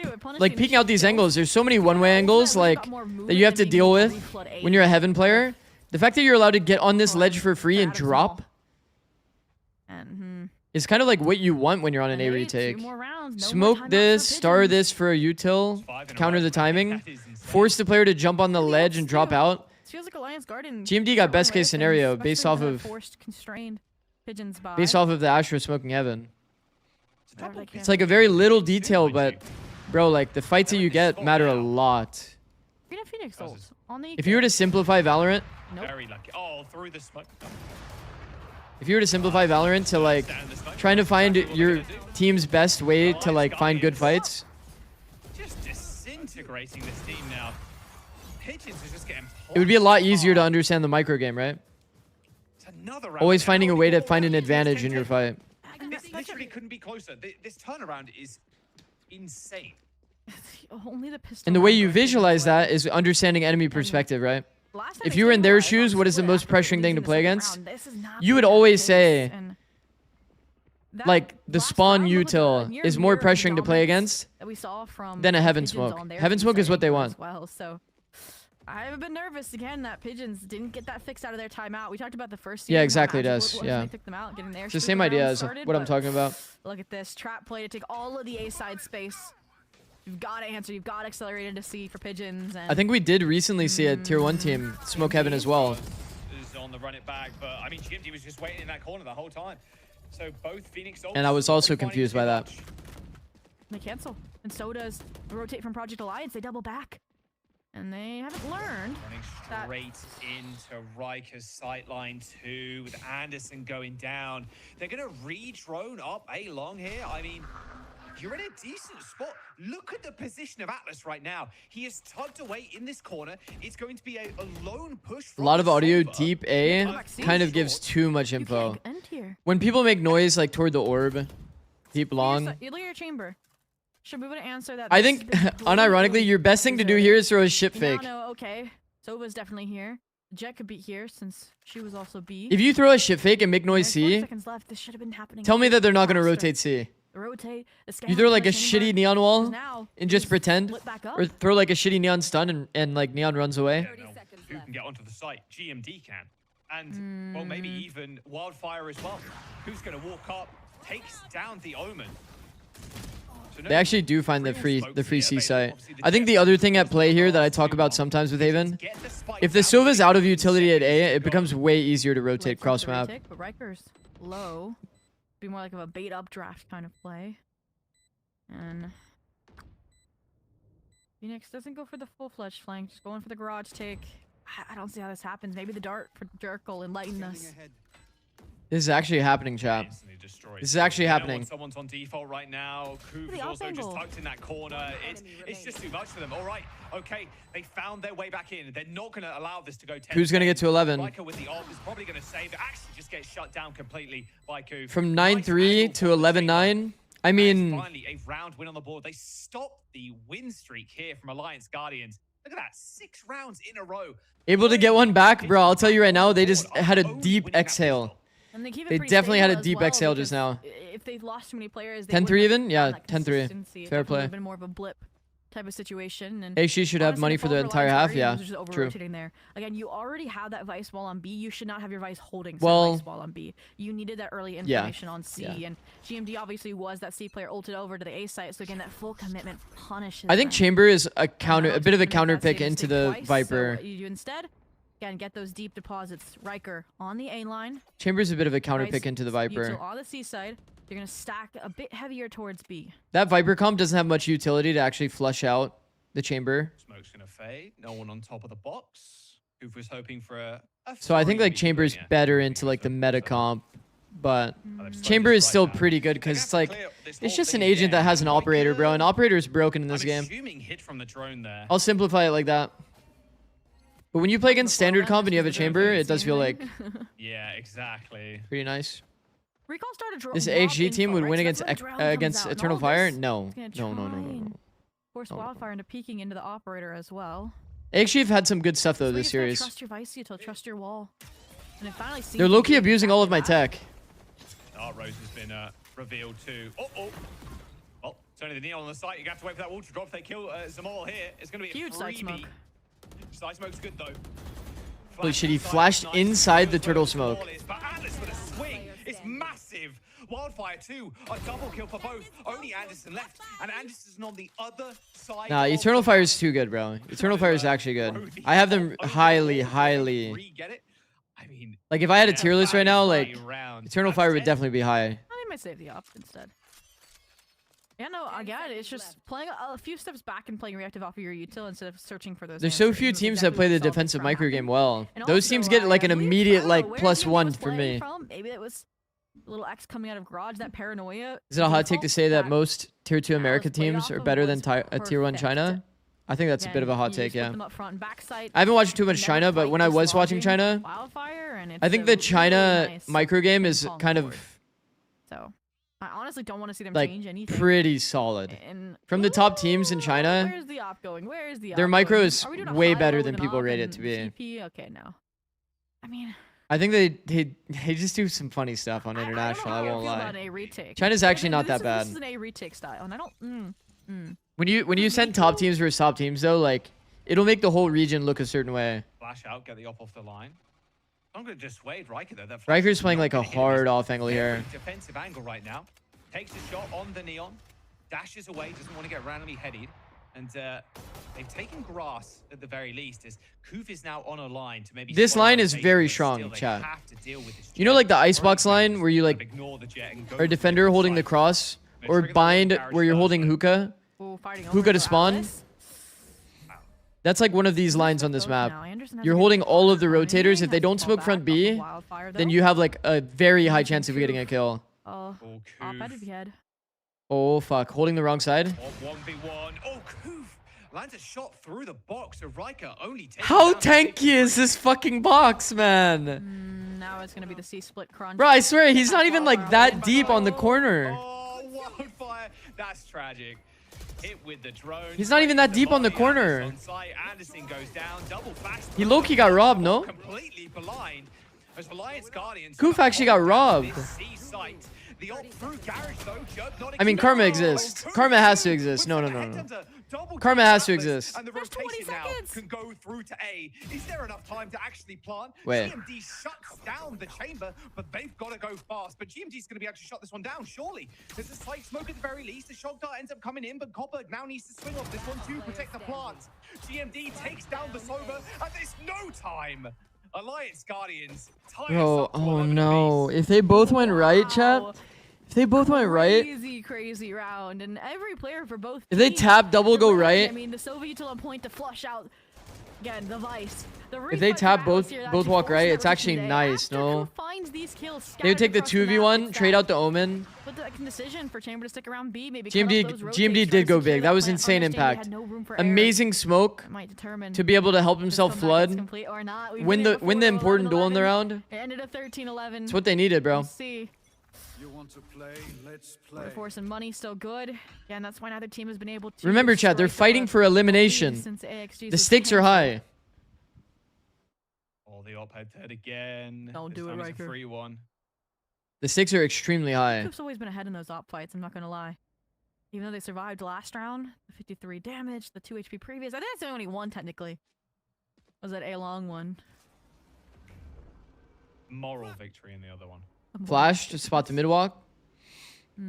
peeking out these angles. There's so many one-way angles like that you have to deal with when you're a Heaven player. The fact that you're allowed to get on this ledge for free and drop is kind of like what you want when you're on an A retake. Smoke this, star this for a util, counter the timing, force the player to jump on the ledge and drop out. Feels like Alliance Garden. GMD got best case scenario based off of the Astra smoking Heaven. It's like a very little detail, but bro, like the fights that you get matter a lot. If you were to simplify Valorant, Very lucky. Oh, through the smoke. if you were to simplify Valorant to like trying to find your team's best way to like find good fights. Just disintegrating this team now. Pigeons is just getting It would be a lot easier to understand the micro game, right? Always finding a way to find an advantage in your fight. This literally couldn't be closer. This turnaround is insane. Only the pistol. And the way you visualize that is understanding enemy perspective, right? If you were in their shoes, what is the most pressuring thing to play against? You would always say, like, the spawn util is more pressuring to play against than a Heaven Smoke. Heaven Smoke is what they want. So I've a bit nervous again that Pigeons didn't get that fixed out of their timeout. We talked about the first. Yeah, exactly, Des. Yeah. Took them out, getting It's the same idea as what I'm talking about. Look at this trap play to take all of the A side space. You've got to answer. You've got accelerated to C for Pigeons. And I think we did recently see a tier 1 team smoke Heaven as well. Is on the run it back, but I mean, GMD was just waiting in that corner the whole time. So both Phoenix. And I was also confused by that. They cancel, and so does rotate from Project Alliance. They double back, and they haven't learned. Running straight into Riker's sightline too, with Anderson going down. They're gonna re-drone up A long here. I mean, you're in a decent spot. Look at the position of Atlas right now. He is tucked away in this corner. It's going to be a lone push. A lot of audio deep A kind of gives too much info. When people make noise like toward the orb, deep long. You look at your chamber. Should be able to answer that. I think, unironically, your best thing to do here is throw a ship fake. No, okay. Soba's definitely here. Jet could be here since she was also B. If you throw a ship fake and make noise C, this should have been happening. Tell me that they're not going to rotate C. You throw like a shitty neon wall and just pretend, or throw like a shitty neon stun and like neon runs away. Who can get onto the site? GMD can. And, well, maybe even Wildfire as well. Who's going to walk up, takes down the Omen. So They actually do find the free C site. I think the other thing at play here that I talk about sometimes with Haven, if the Silva's out of utility at A, it becomes way easier to rotate cross map. But Riker's low. Be more like of a bait updraft kind of play. And Phoenix doesn't go for the full-fledged flank, just going for the garage take. I don't see how this happens. Maybe the dart for Jerk will enlighten us. This is actually happening, chat. This is actually happening. Someone's on default right now. Kuv is also just tucked in that corner. It's just too much for them. All right, okay, they found their way back in. They're not going to allow this to go 10. Who's going to get to 11? Riker with the ult is probably going to save it. Actually, just get shut down completely by Kuv. From 9-3 to 11-9. I mean, finally a round win on the board. They stopped the win streak here from Alliance Guardians. Look at that, 6 rounds in a row. Able to get one back, bro. I'll tell you right now, they just had a deep exhale. And they keep it They pretty definitely had a stable as deep well, exhale just because now. If they've lost too many players, 10-3 even? Yeah, 10-3. Fair play. Been more of a blip type of situation. And HG should have honestly, money for the Alliance entire half. Guardians Yeah, was just over true. rotating there. Again, you already have that Vice wall on B. You should not have your Vice holding Well, Vice wall on B. You needed that early information on C. Yeah. And GMD obviously was that C player ulted over to the A site. So again, that full commitment punishes I think them. Chamber is a And bit of a now counter it's gonna pick be into mistake the twice, so Viper. what you do instead, again, get those deep deposits. Riker on the A line. Chamber's a bit of a counter Vice, pick into the Util Viper. on the C side. You're gonna stack a bit heavier towards B. That Viper comp doesn't have much utility to actually flush out the Chamber. Smoke's gonna fade. No one on top of the box. Kuv was hoping for a So I think like Chamber's better into like the meta comp, but Chamber is still pretty good because it's like it's just an agent that has an operator, bro. An operator is broken in this game. assuming hit from the drone there. I'll simplify it like that. But when you play against standard comp and you have a Chamber, it does feel like Yeah, exactly. pretty nice. Recall started This drop HG team info, would right? win So against that's where the drone against comes out, and Eternal all Fire? this No. is gonna No, no, no, try no, and no. Force Wildfire into peeking into the operator as well. They actually have had some good stuff though So you this just gotta series. Trust your Vice Util, trust your wall. And it finally seems They're to low-key be abusing all of my exactly tech. Oh, Rose has been revealed too. Oh. Well, it's only the neon on the site. You have to wait for that wall to drop. If they kill Zamal here, it's going to be Huge a side freebie. smoke. Side smoke's good though. Holy shit, he flashed inside the turtle smoke. But Atlas with a swing is massive. Wildfire too, a double kill for both. Only Anderson left, and Anderson's on the other side. Nah, Eternal Fire is too good, bro. Eternal Fire is actually good. I have them highly. Like if I had a tier list right now, like Eternal Fire would definitely be high. They might save the op instead. Yeah, no, again, it's just playing a few steps back and playing reactive off of your util instead of searching for those There's so answers. few That's teams that exactly play the what solved defensive for micro game well. And Those also, teams get like an I believe immediate Faro, like where +1 was for playing me. from, maybe that was little X coming out of garage, that paranoia. Is it a hot take to say that most tier 2 Alice America played teams off are of better than was a tier 1 perfect. China? I think that's a bit of a hot You take, split yeah. them up front and back sight, I haven't watched too much never China, but fight when I was watching dislodging China, Wildfire, and I think it's the a really China nice micro game is ping-pong kind board. of So, I honestly don't want to see them like change anything. pretty solid. And From the top teams in China, where's the op going? Where is the op their micro going? is Are we doing a way high better low than with an people op rate it and to be. CP? Okay, no. I mean, I think they just do some funny stuff on international. I won't feel about lie. an A retake. China's actually not that This bad. is an A retake style, and I don't. When you send top teams versus top teams though, like it'll make the whole region look a certain way. Flash out, get the op off the line. I'm going to dissuade Riker though. That Riker's playing not like a gonna hit him. hard off angle here. Very defensive angle right now. Takes a shot on the neon, dashes away, doesn't want to get randomly headed, and they've taken grass at the very least. As Kuv is now on a line to maybe. This spot line a is rotation, very but strong, still they chat. have to deal with this You know, jet. like the icebox line where you like Ignore the jet and go are a defender holding the cross, or bind where you're holding hookah, hookah to spawn. That's like one of these lines on this map. You're holding all of the rotators. If they don't smoke front B, then you have like a very high chance of getting a kill. Oh, op-ed if you had. Oh fuck, holding the wrong side. 1v1. Oh, Kuv lands a shot through the box. So Riker only takes How down tanky is this fucking box, man? Now it's gonna be the C split crunch. Bro, I swear he's not even like that deep on the corner. Oh, Wildfire. That's tragic. Hit with the drone. He's not even that deep on the corner. On site. Anderson goes down. Double fast. He low-key got robbed, no? Completely blind. As Alliance Guardians. Koof actually got robbed. C site. The op through garage though. Jerk not I mean, exposed. karma exists. Karma has to exist. No, no, no, no. double Karma kill has to Atlas, exist. And the There's 20 rotation now seconds. can go through to A. Is there enough time to actually plant? Wait. GMD shuts down the chamber, but they've got to go fast. But GMD's going to be able to shut this one down, surely. There's a slight smoke at the very least. The shock dart ends up coming in, but Copper now needs to swing off this one to protect the plant. GMD takes down the Sova, and there's no time. Alliance Guardians tie us Bro, up to oh 11 no. apiece. If they both went right, chat. If they both went right. Crazy round, and every player for both. If they teams, tap double they're go ready. right. I mean, the Sova utility point to flush out again the Vice. If they tap both walk right, it's actually nice. No. They would take the 2v1, trade out the Omen. But the decision for Chamber to stick around B, maybe GMD did go big. That was insane impact. Amazing smoke to be able to help himself flood. Win the important duel in the round. It ended at 13-11. That's what they needed, bro. See. You want to play? Let's play. Force and money still good. Yeah, and that's why neither team has been able to. Remember, chat, they're fighting for elimination. The stakes are high. Oh, the op head again. Don't this do it, time it's Riker. a 3-1. The stakes are extremely high. Coop's always been ahead in those op fights, I'm not gonna lie. Even though they survived last round, the 53 damage, the 2 HP previous. I think that's the only one technically. Was that a long one? Moral victory in the other one. Flash to spot the mid walk.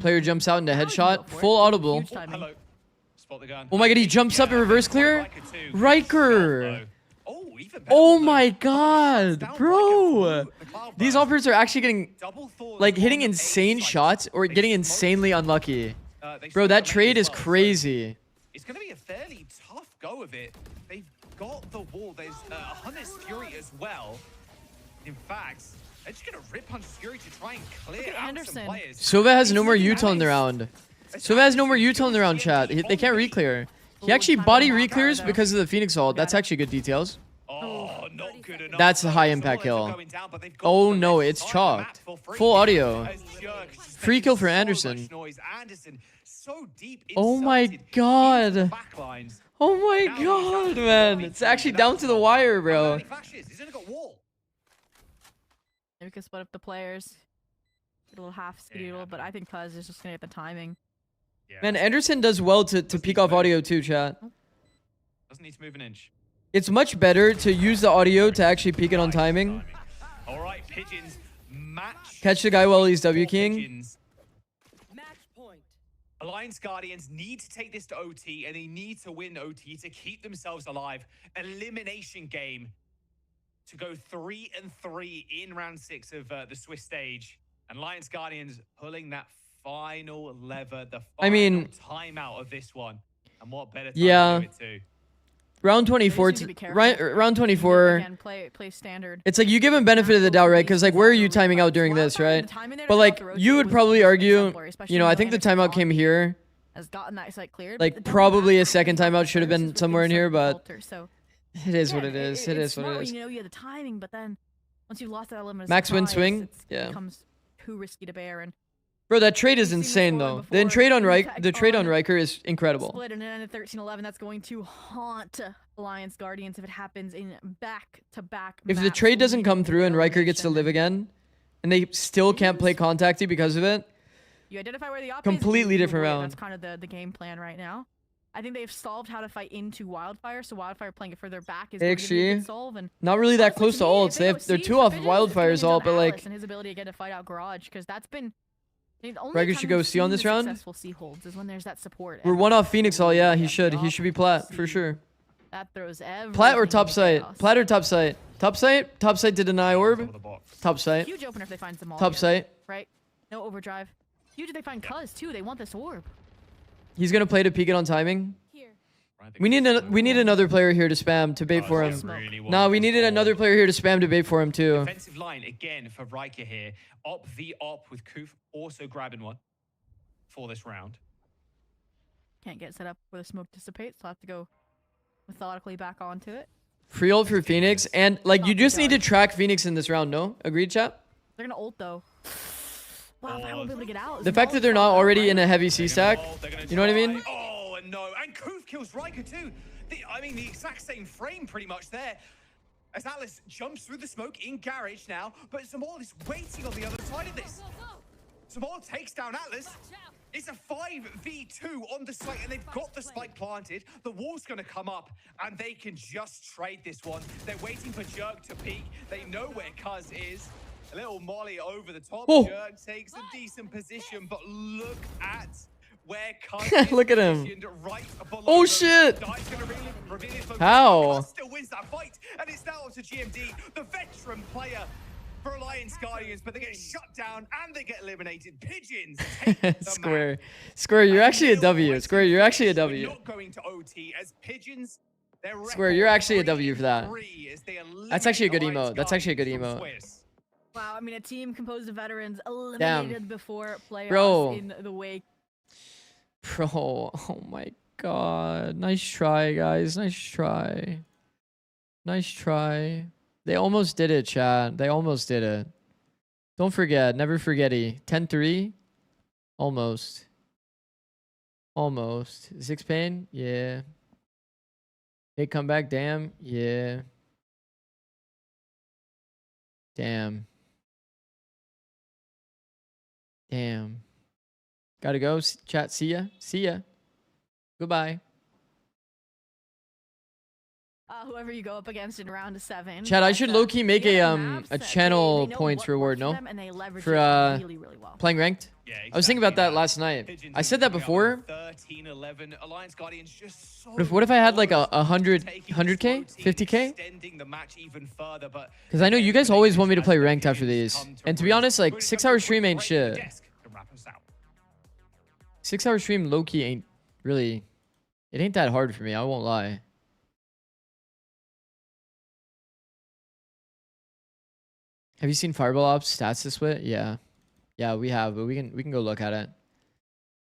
Player jumps out into headshot. Full audible. Hello. Spot the gun. Oh my god, he jumps up and reverse clear. Riker. Oh my god, bro. These offers are actually getting, like, hitting insane shots or getting insanely unlucky. Bro, that trade is crazy. It's going to be a fairly tough go of it. They've got the wall. There's Hunter's Fury as well. In fact, they're just going to rip Hunter's Fury to try and clear out some players. Sova has no more util in the round. Sova has no more util in the round, chat. They can't reclear. He actually body reclears because of the Phoenix ult. That's actually good details. Oh, not good enough. That's a high impact kill. Oh no, it's chalked. Full audio. Free kill for Anderson. Oh my god. Oh my god, man. It's actually down to the wire, bro. Maybe we can split up the players. Get a little half skedaddle, but I think Cuz is just gonna get the timing. Man, Anderson does well to peek off audio too, chat. Doesn't need to move an inch. It's much better to use the audio to actually peek it on timing. All right, Pigeons match. Catch the guy while he's W king. Match point. Alliance Guardians need to take this to OT, and they need to win OT to keep themselves alive. Elimination game to go 3-3 in round 6 of the Swiss stage. And Alliance Guardians pulling that final lever, the final timeout of this one. And what better time to do it to? Round 24, round 24. Again, play standard. It's like you give him benefit of the doubt, right? Because like, where are you timing out during this, right? But like, you would probably argue, you know, I think the timeout came here. Has gotten that site cleared. Like, probably a second timeout should have been somewhere in here, but it is what it is. It is what it is. You know, you have the timing, but then once you lost that element of Max win surprise, swing, it becomes too risky to bear. And bro, that trade is insane though. The trade on Riker is incredible. Split and then at 13-11, that's going to haunt Alliance Guardians if it happens in back-to-back. If the trade doesn't come through and Riker gets to live again, and they still can't play contacty because of it, you identify where the op completely is, different round. That's kind of the game plan right now. I think they've solved how to fight into Wildfire, so Wildfire playing it further back is going to be a good solve. And not really that close to ults. They're two off of Wildfire's ult, but like, and his ability again to fight out Garage, because that's been Riker should go C on this round. Successful C holds is when there's that support. We're one off Phoenix ult. Yeah, he should be plat for sure. That throws everything. Plat or top site? Plat or top site? Top site? Top site to deny orb. Top site. Huge opener if they find them all. Top site. Right. No overdrive. Huge if they find Cuz too. They want this orb. He's gonna play to peek it on timing. We need another player here to spam to bait for him. No, we needed another player here to spam to bait for him too. Defensive line again for Riker here. Op v op with Koof also grabbing one for this round. Can't get set up where the smoke dissipates, so I'll have to go methodically back onto it. Free ult for Phoenix, and like you just need to track Phoenix in this round. No, agreed, chat. They're gonna ult though. Wow, I won't be able to get out. The fact that they're not already in a heavy C stack, you know what I mean? Oh, and no, and Koof kills Riker too. I mean, the exact same frame pretty much there. As Atlas jumps through the smoke in Garage now, but Zamal is waiting on the other side of this. Zamal takes down Atlas. It's a 5v2 on the site, and they've got the spike planted. The wall's going to come up, and they can just trade this one. They're waiting for Jerk to peek. They know where Cuz is. A little molly over the top. Oh. Jerk takes a decent position, but look at where Cuz is Look at him. positioned right below Oh, them. shit. Dye's gonna reveal his location. How? Cuz still wins that fight, and it's now up to GMD, the veteran player for Alliance Guardians, but they get shut down and they get eliminated. Pigeons take the Square. map. Square, you're actually a Real W. fighting Square, you're actually a finish. W. We're not going to OT as Pigeons. Their Square, you're record actually a W for that. 3-3 as they That's actually a good eliminate emote. That's actually a good Alliance emote. Guardians from Swiss. Wow, I mean, a team composed of veterans eliminated before playoffs Bro. in the wake. Bro, oh my god. Nice try, guys. Nice try. Nice try. They almost did it, chat. They almost did it. Don't forget. Never forgetty. 10-3. Almost. Almost. Six pain? Yeah. Big comeback? Damn. Yeah. Damn. Damn. Gotta go. Chat. See ya. See ya. Goodbye. Whoever you go up against in round 7. Chad, I should low-key make yeah, a maps that channel they know points what reward, works no? them, and they leverage For it really, really well. playing ranked. Yeah, I was thinking about exactly that last night. Pigeons I said that coming out before. with 13-11. Alliance Guardians just so What if I had like a close to 100, taking 100k, this routine, 50k? extending the match even further, but Because I know you guys always want me to play as the ranked after Pigeons these. come to And to be roost. honest, like Going 6 to hour come stream with ain't Great shit. Desk to wrap us out. 6 hour stream low-key ain't really, it ain't that hard for me. I won't lie. Have you seen Fireball Ops stats this way? Yeah. Yeah, we have, but we can go look at it.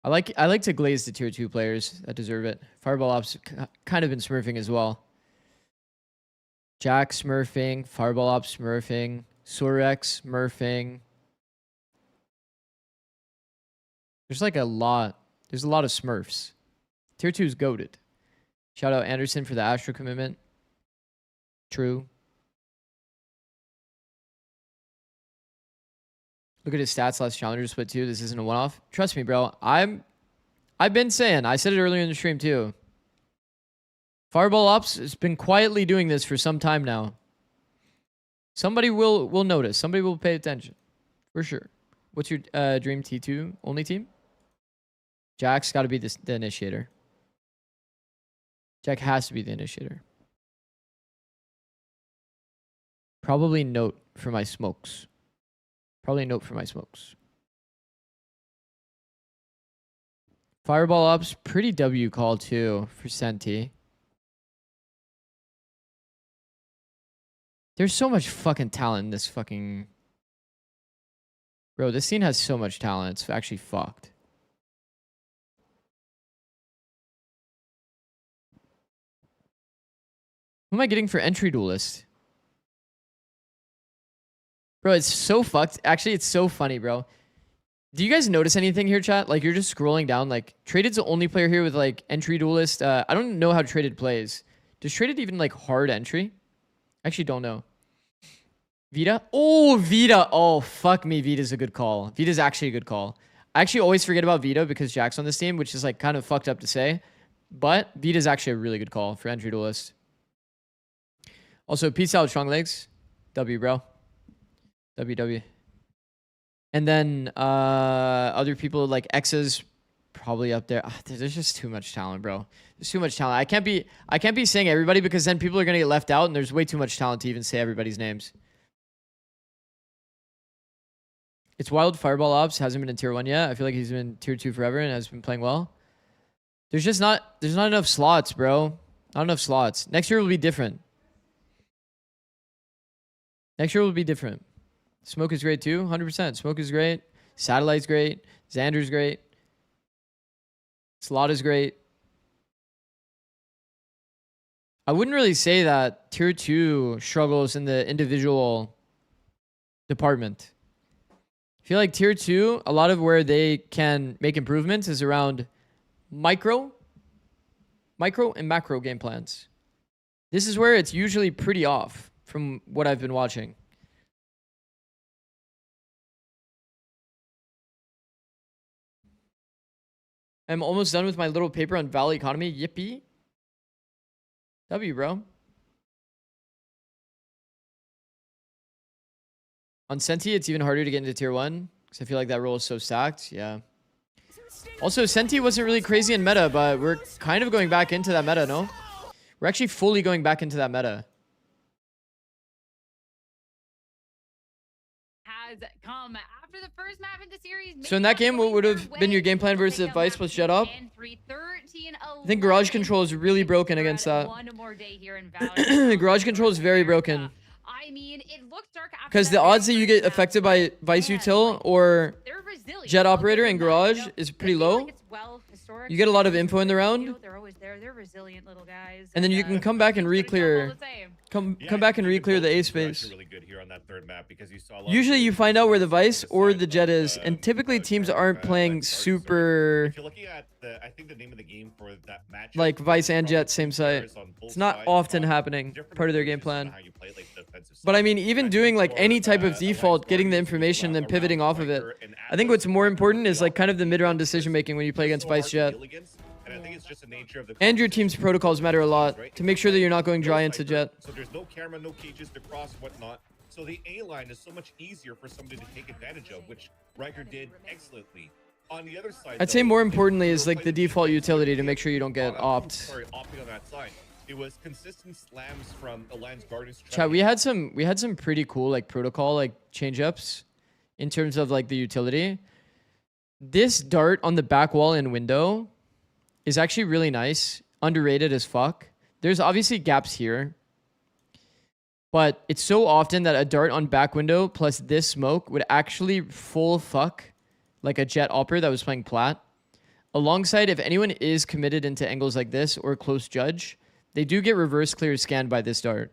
I like to glaze the tier 2 players that deserve it. Fireball Ops kind of been smurfing as well. Jack smurfing, Fireball Ops smurfing, Sorex smurfing. There's like a lot. There's a lot of smurfs. Tier 2 is goated. Shout out Anderson for the Astro commitment. True. Look at his stats last challenger split too. This isn't a one-off. Trust me, bro. I've been saying, I said it earlier in the stream too. Fireball Ops has been quietly doing this for some time now. Somebody will notice. Somebody will pay attention. For sure. What's your dream T2 only team? Jack's got to be the initiator. Jack has to be the initiator. Probably note for my smokes. Probably note for my smokes. Fireball Ops, pretty W call too for Senti. There's so much fucking talent in this fucking... Bro, this scene has so much talent. It's actually fucked. Who am I getting for entry duelist? Bro, it's so fucked. Actually, it's so funny, bro. Do you guys notice anything here, chat? Like, you're just scrolling down. Like, Traded's the only player here with, like, entry duelist. I don't know how Traded plays. Does Traded even, like, hard entry? I actually don't know. Vita? Oh, Vita. Oh, fuck me. Vita's a good call. Vita's actually a good call. I actually always forget about Vita because Jack's on this team, which is, like, kind of fucked up to say. But Vita's actually a really good call for entry duelist. Also, peace out, strong legs. W, bro. WW. And then other people like X's probably up there. There's just too much talent, bro. There's too much talent. I can't be saying everybody because then people are gonna get left out and there's way too much talent to even say everybody's names. It's wild. Fireball Ops hasn't been in tier 1 yet. I feel like he's been tier 2 forever and has been playing well. There's not enough slots, bro. Not enough slots. Next year will be different. Next year will be different. Smoke is great too, 100%. Smoke is great. Satellite's great. Xander's great. Slot is great. I wouldn't really say that tier 2 struggles in the individual department. I feel like tier 2, a lot of where they can make improvements is around micro and macro game plans. This is where it's usually pretty off from what I've been watching. I'm almost done with my little paper on Valley economy. Yippee. W, bro. On Senti, it's even harder to get into tier 1 because I feel like that role is so stacked. Yeah. Also, Senti wasn't really crazy in meta, but we're kind of going back into that meta, no? We're actually fully going back into that meta. Has come after the first map in the series. So in that game, what would have been your game plan versus Vice plus Jet Up? I think Garage Control is really broken against that. One more day here in Valorant. Garage Control is very broken. I mean, it looks dark after Because the odds that you get affected by Vice Util or Jet Operator in Garage is pretty low. You get a lot of info in the round. They're always there. They're resilient little guys. And then you can come back and re-clear. Come back and re-clear the A space. Really good here on that third map because you saw Usually you find out where the Vice or the Jet is, and typically teams aren't playing super If you're looking at I think the name of the game for that match, like Vice and Jet same site. It's not often happening, part of their game plan. But I mean, even doing like any type of default, getting the information and then pivoting off of it. I think what's more important is like kind of the mid-round decision making when you play against Vice Jet. And your team's protocols matter a lot to make sure that you're not going dry into Jet. So there's no camera, no cages to cross, whatnot. So the A line is so much easier for somebody to take advantage of, which Riker did excellently. On the other side, I'd say more importantly is like the default utility to make sure you don't get opt. Sorry, opting on that side. It was consistent slams from Alliance Guardians. Chat, we had some pretty cool like protocol like change ups in terms of like the utility. This dart on the back wall and window is actually really nice. Underrated as fuck. There's obviously gaps here. But it's so often that a dart on back window plus this smoke would actually full fuck like a Jet Opera that was playing plat. Alongside, if anyone is committed into angles like this or close judge, they do get reverse clear scanned by this dart.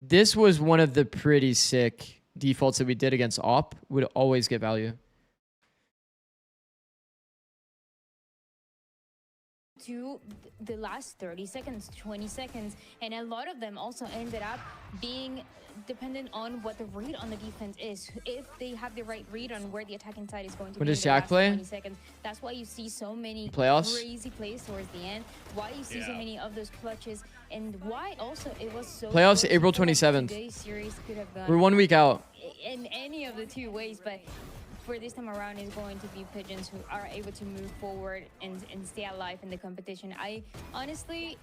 This was one of the pretty sick defaults that we did against Op. Would always get value. To the last 30 seconds, 20 seconds, and a lot of them also ended up being dependent on what the read on the defense is. If they have the right read on where the attacking side is going to When be does in the Jack last play? 20 seconds, that's why you see so many Playoffs? crazy plays towards the end. Why you see so many of those clutches, and why also it was so Playoffs close. April Today's 27th. series could have gone We're 1 week out. in any of the two ways, but for this time around is going to be Pigeons who are able to move forward and stay alive in the competition. I honestly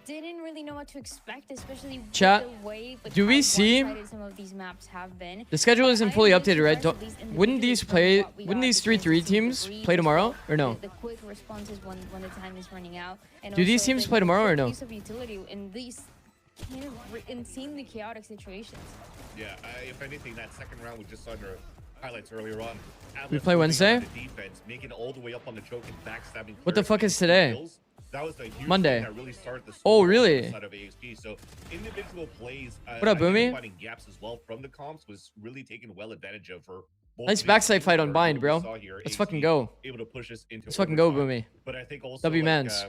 didn't really know what to expect, especially Chat, with the way do we see some of these maps have been. the schedule isn't fully updated, right? Wouldn't these 3-3 teams play tomorrow or no? The quick responses when the time is running out. And Do these also teams the play tomorrow or no? use of utility in these kind of insanely chaotic situations. Yeah, if anything, that second round we just saw in our highlights earlier on. We play Wednesday? Defense, making all the way up on the choke and backstabbing. What the fuck is today? That was the huge Monday. thing that really started the Oh, score really? outside of AXG. So individual plays. What up, I think Boomy? finding gaps as well from the comps was really taken well advantage of for. Both Nice teams. backside fight on Where Bind, we bro. saw here, Let's AXG fucking go. Able to push us into Let's fucking go, overtime. Boomy. But I think also W like, mans.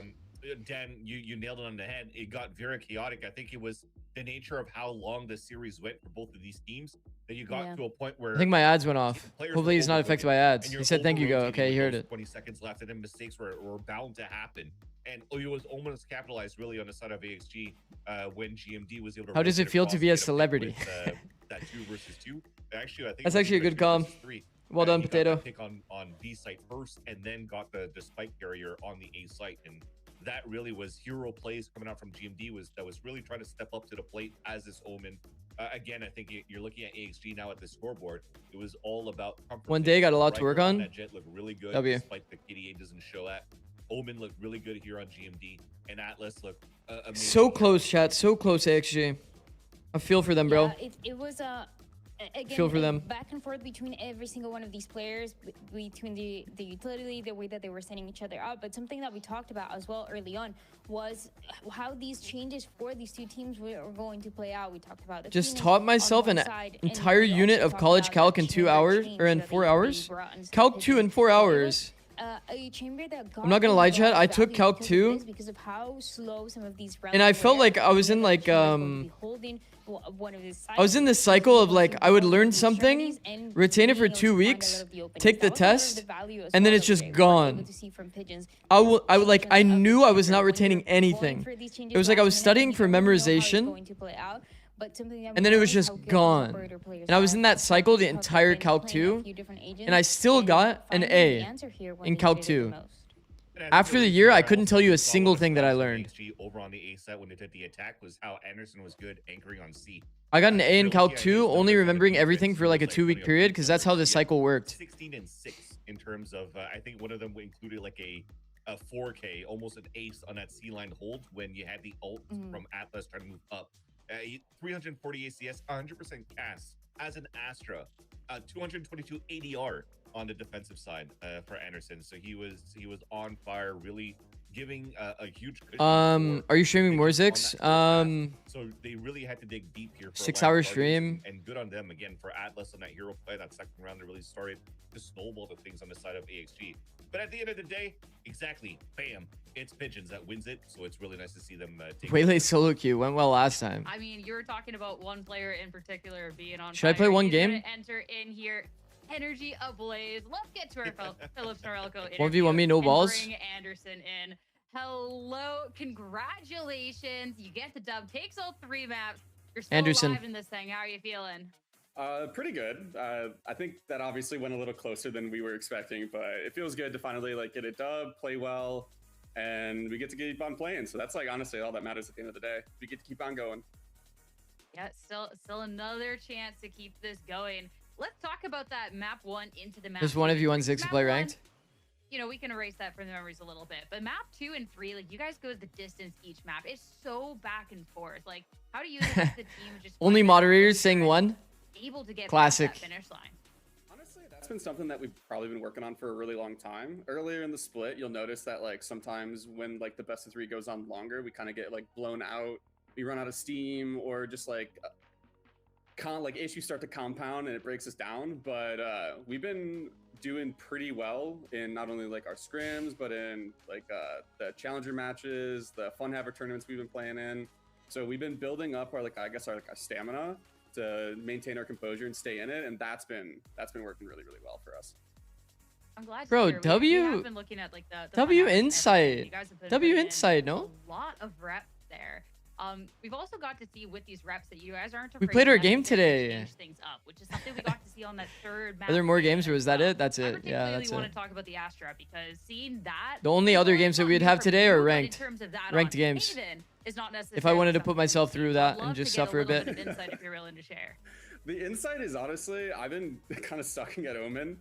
Dan, you nailed it on the head. It got very chaotic. I think it was the nature of how long the series went for both of these teams that you got to a point where I think my ads went off. players Hopefully were he's not affected by ads. and He you're said thank you, go. over-rotating Okay, he with heard those it. 20 seconds left, and then mistakes were bound to happen. And it was almost capitalized really on the side of AXG when GMD was able to. How does it feel to be a celebrity? That 2 versus 2. Actually, I think That's it was actually a even good 3 calm. versus 3. Well done, He got Potato. that pick on B site first, and then got the spike carrier on the A site, and that really was hero plays coming out from GMD that was really trying to step up to the plate as this Omen. Again, I think you're looking at AXG now at the scoreboard. It was all about comfort. One day, got a lot to work on. That Jet looked really good, W. despite the KDA doesn't show at. Omen looked really good here on GMD, and Atlas looked amazing. So close, chat. So close, AXG. I feel for them, bro. Yeah, it was again, Feel for them. back and forth between every single one of these players, between the utility, the way that they were setting each other up. But something that we talked about as well early on was how these changes for these two teams were going to play out. We talked about the Just Phoenix taught on myself one an side, and entire we unit also of talked college about calc that in 2 chamber hours change or in that 4 they hours. brought into the Calc 2 in 4 It was, hours. a chamber that got I'm not gonna lie, chat. I value took Calc because of 2, this, because of how slow some of these and I rounds felt were. like I was in like Chamber's going to be building one of these I was in this cycle of like, I would learn something, retain it for 2 weeks, take the test, and then it's just gone. I would like, I knew I was not retaining anything. It was like I was studying for memorization, and then it was just gone. And I was in that cycle the entire Calc 2, and I still got an A in Calc 2. After the year, I couldn't tell you a single thing that I learned. Over on the A set when they did the attack was how Anderson was good anchoring on C. I got an A in Calc 2, only remembering everything for like a 2-week period, because that's how the cycle worked. 16 and 6 in terms of, I think one of them included like a 4K, almost an ace on that C-line hold when you had the ult from Atlas trying to move up. 340 ACS, 100% cast as an Astra, 222 ADR on the defensive side for Anderson. So he was on fire, really giving a huge cushion. Are you streaming more Zix? So they really had to dig deep here for 6-hour stream. And good on them again for Atlas on that hero play. That second round, they really started to snowball the things on the side of AXG. But at the end of the day, exactly, bam, it's Pigeons that wins it. So it's really nice to see them take Waylay solo queue went well last time. I mean, you were talking about one player in particular being on Should I play one He's game? gonna enter in here, energy ablaze. Let's get to our Phillips Norelco interview. 1v1 me, no balls. Bring Anderson in. Hello, congratulations. You get the dub. Takes all 3 maps. You're still Anderson. alive in this thing. How are you feeling? Pretty good. I think that obviously went a little closer than we were expecting, but it feels good to finally like get a dub, play well, and we get to keep on playing. So that's like honestly all that matters at the end of the day. We get to keep on going. Yeah, still another chance to keep this going. Let's talk about that map 1 into the map. There's one of you on Zix to Map play 1, ranked. you know, we can erase that from the memories a little bit. But map 2 and 3, like you guys go the distance each map. It's so back and forth. Like, how do you as the team just Only moderators saying one. able to get Classic. past that finish line? Honestly, that's been something that we've probably been working on for a really long time. Earlier in the split, you'll notice that like sometimes when like the best of 3 goes on longer, we kind of get like blown out. We run out of steam, or just like issues start to compound and it breaks us down. But we've been doing pretty well in not only like our scrims, but in like the challenger matches, the fun haver tournaments we've been playing in. So we've been building up our like our stamina to maintain our composure and stay in it, and that's been working really really well for us. I'm glad. Bro, to hear. We have been looking at like the W fun haver insight. You guys have been W putting in insight, no? A lot of reps there. We've also got to see with these reps that you guys aren't afraid We played our to game necessarily today. change things up, which is something we got to see on that 3rd map. Are there more games, or was that it? That's I it. Yeah, that's particularly want it. to talk about the Astra because seeing that. The only other games that we'd have today are ranked. Ranked on games. Haven is not If I wanted to put necessarily myself something through we've seen. that I'd and love just to get suffer a little bit. bit of insight if you're willing to share. The insight is honestly, I've been kind of sucking at Omen.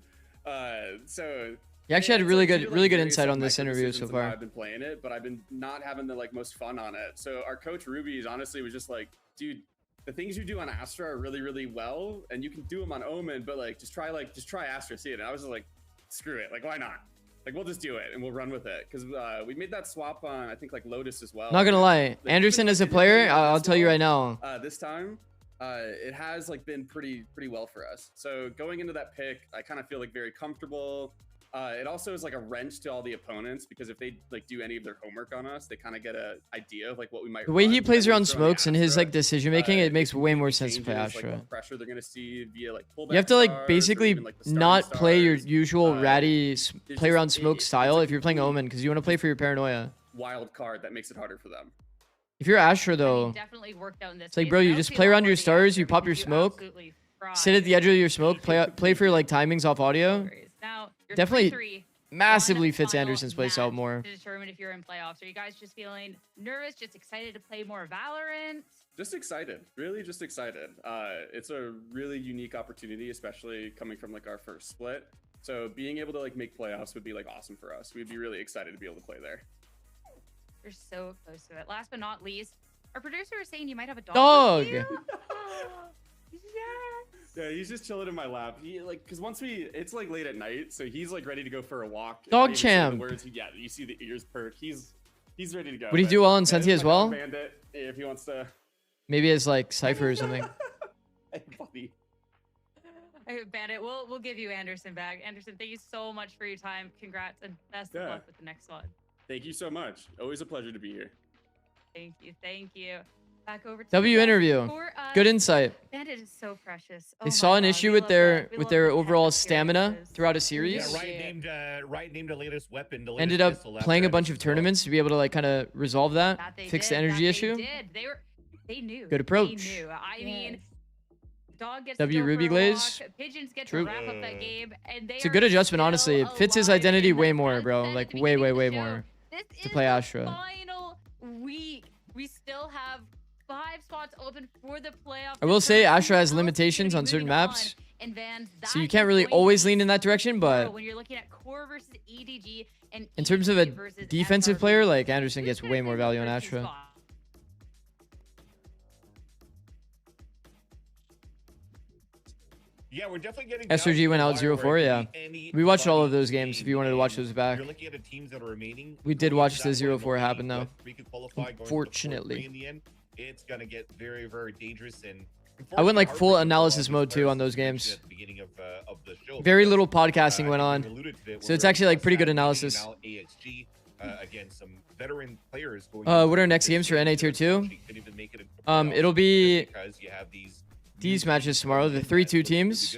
So You actually had it's, really like, good, due to, really like, good various, insight like, on this micro interview decisions so of how far. I've been playing it, but I've been not having the like most fun on it. So our coach Ruby's honestly was just like, dude, the things you do on Astra are really really well, and you can do them on Omen, but like just try Astra, see it. And I was just like, screw it, like why not? Like we'll just do it and we'll run with it because we made that swap on I think like Lotus as well. Not gonna lie, Anderson as a player, I'll tell you right now. This time, it has like been pretty well for us. So going into that pick, I kind of feel like very comfortable. It also is like a wrench to all the opponents because if they like do any of their homework on us, they kind of get an idea of like what we might. The way he run. plays And around throwing smokes and his Astra, like decision making, it makes way more sense to play changes, like, Astra. what pressure they're gonna see via like pullback. You have to like stars or basically even, like, the starting not play your stars. usual ratty it's play around just- smoke it's style like if you're playing Omen, because you want to play for your paranoia. wild card that makes it harder for them. If you're Astra though, Definitely worked out in this. it's like case. bro, I you don't just feel play around bad your for the stars, Astra you pop because your you smoke, absolutely sit at the edge of your smoke, play for your like timings off audio. Now, your Definitely 3-3, massively one fits final Anderson's playstyle match more. to determine if you're in playoffs. Are you guys just feeling nervous, just excited to play more Valorant? Just excited, really just excited. It's a really unique opportunity, especially coming from like our first split. So being able to like make playoffs would be like awesome for us. We'd be really excited to be able to play there. You're so close to it. Last but not least, our producer is saying you might have a dog. Dog. with you. Yes. Yeah, he's just chilling in my lap. He like, because once it's like late at night, so he's like ready to go for a walk. If I Dog even say the champ. words, yeah, you see the ears perk. He's ready to go. Would he but, do well in yeah, Senti this as is my dog well? Bandit, if he wants to. Maybe as like Cypher or something. Hey, buddy. Hey, Bandit, we'll give you Anderson back. Anderson, thank you so much for your time. Congrats and best of Yeah. luck with the next one. Thank you so much. Always a pleasure to be here. Thank you. Thank you. Back over to W you guys interview. for us. Good insight. Bandit is so precious. Oh They my saw an God, issue we with love their we with love their the overall tech stamina appearances. throughout a series. Yeah, Right named the latest weapon. The latest Ended up pistol playing after a bunch Evan's of as well. tournaments to be able to like kind of resolve that, fix the energy issue. They knew. Good approach. They knew. I mean, Dog gets W to go Ruby for a Glaze. walk, Pigeons get True. to wrap up that game, and they It's a good adjustment, honestly. It fits his identity way more, bro. Like way more. To play Astra. Final week. We still have 5 spots open for the playoffs. I will say Astra has limitations on certain maps, so you can't really always lean in that direction. But when you're looking at core versus EDG and in terms of a EDG versus defensive SRB, player, like Anderson gets way more value on Astra. Yeah, we're definitely getting SRG went out 0-4, yeah. We watched all of those games if you wanted to watch those back. You're looking at the teams that are remaining. We did watch the 0-4 happen though. Unfortunately. Unfortunately. In the end, it's going to get very, very dangerous. And I went like full analysis mode too on those games. Very little podcasting went on. So it's actually like pretty good analysis. Again, some veteran players going what are our next games for NA Tier 2? It'll be these matches tomorrow, the 3-2 teams.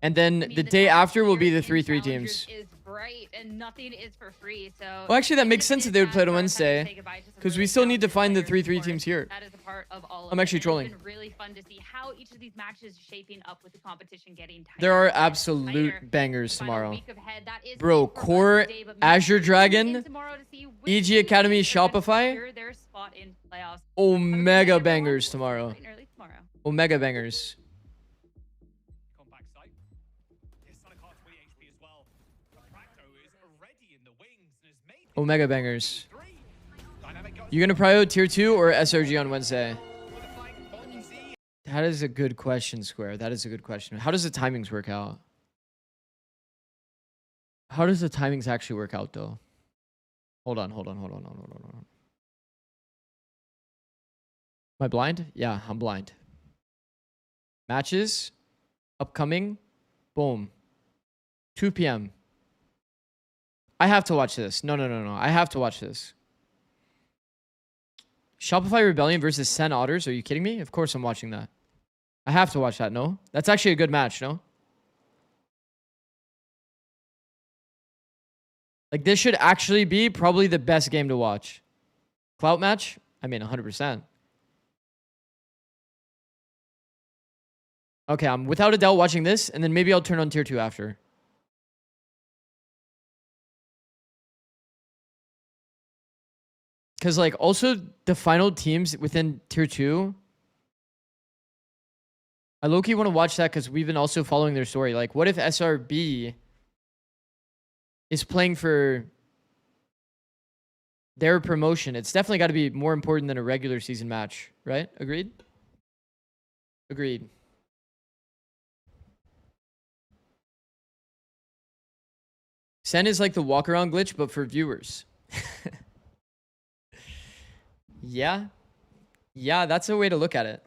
And then the day after will be the 3-3 teams. Is bright and nothing is for free. So Well, actually, that makes sense that they would play it on Wednesday, because we still need to find the 3-3 teams here. That is a part of all of I'm actually it. trolling. It's been really fun to see how each of these matches is shaping up with the competition getting tighter. There are and absolute tighter. bangers Final tomorrow. week ahead, that is Bro, it for us Core, today, but Azure make sure you tune in Dragon, tomorrow to see which EG teams Academy, are gonna Shopify. secure their spot in playoffs. Omega bangers tomorrow. Bright and early tomorrow. Omega bangers. Omega bangers. You gonna prio Tier 2 or SRG on Wednesday? That is a good question, Square. That is a good question. How does the timings work out? How does the timings actually work out, though? Hold on. Am I blind? Yeah, I'm blind. Matches. Upcoming. Boom. 2 p.m. I have to watch this. No. I have to watch this. Shopify Rebellion versus Sen Otters. Are you kidding me? Of course I'm watching that. I have to watch that, no? That's actually a good match, no? Like, this should actually be probably the best game to watch. Clout match? I mean, 100%. Okay, I'm without a doubt watching this, and then maybe I'll turn on Tier 2 after. Because, like, also the final teams within Tier 2, I low-key want to watch that because we've been also following their story. Like, what if SRB is playing for their promotion? It's definitely got to be more important than a regular season match, right? Agreed? Agreed. Sen is like the walk-around glitch, but for viewers. Yeah. Yeah, that's a way to look at it.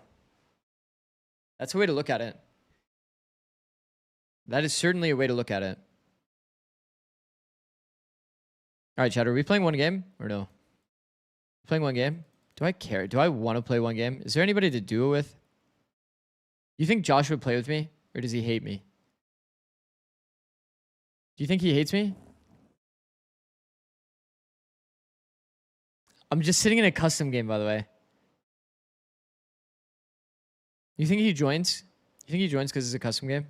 That's a way to look at it. That is certainly a way to look at it. All right, chat, are we playing one game or no? Playing one game? Do I care? Do I want to play one game? Is there anybody to do it with? You think Josh would play with me, or does he hate me? Do you think he hates me? I'm just sitting in a custom game, by the way. You think he joins? You think he joins because it's a custom game?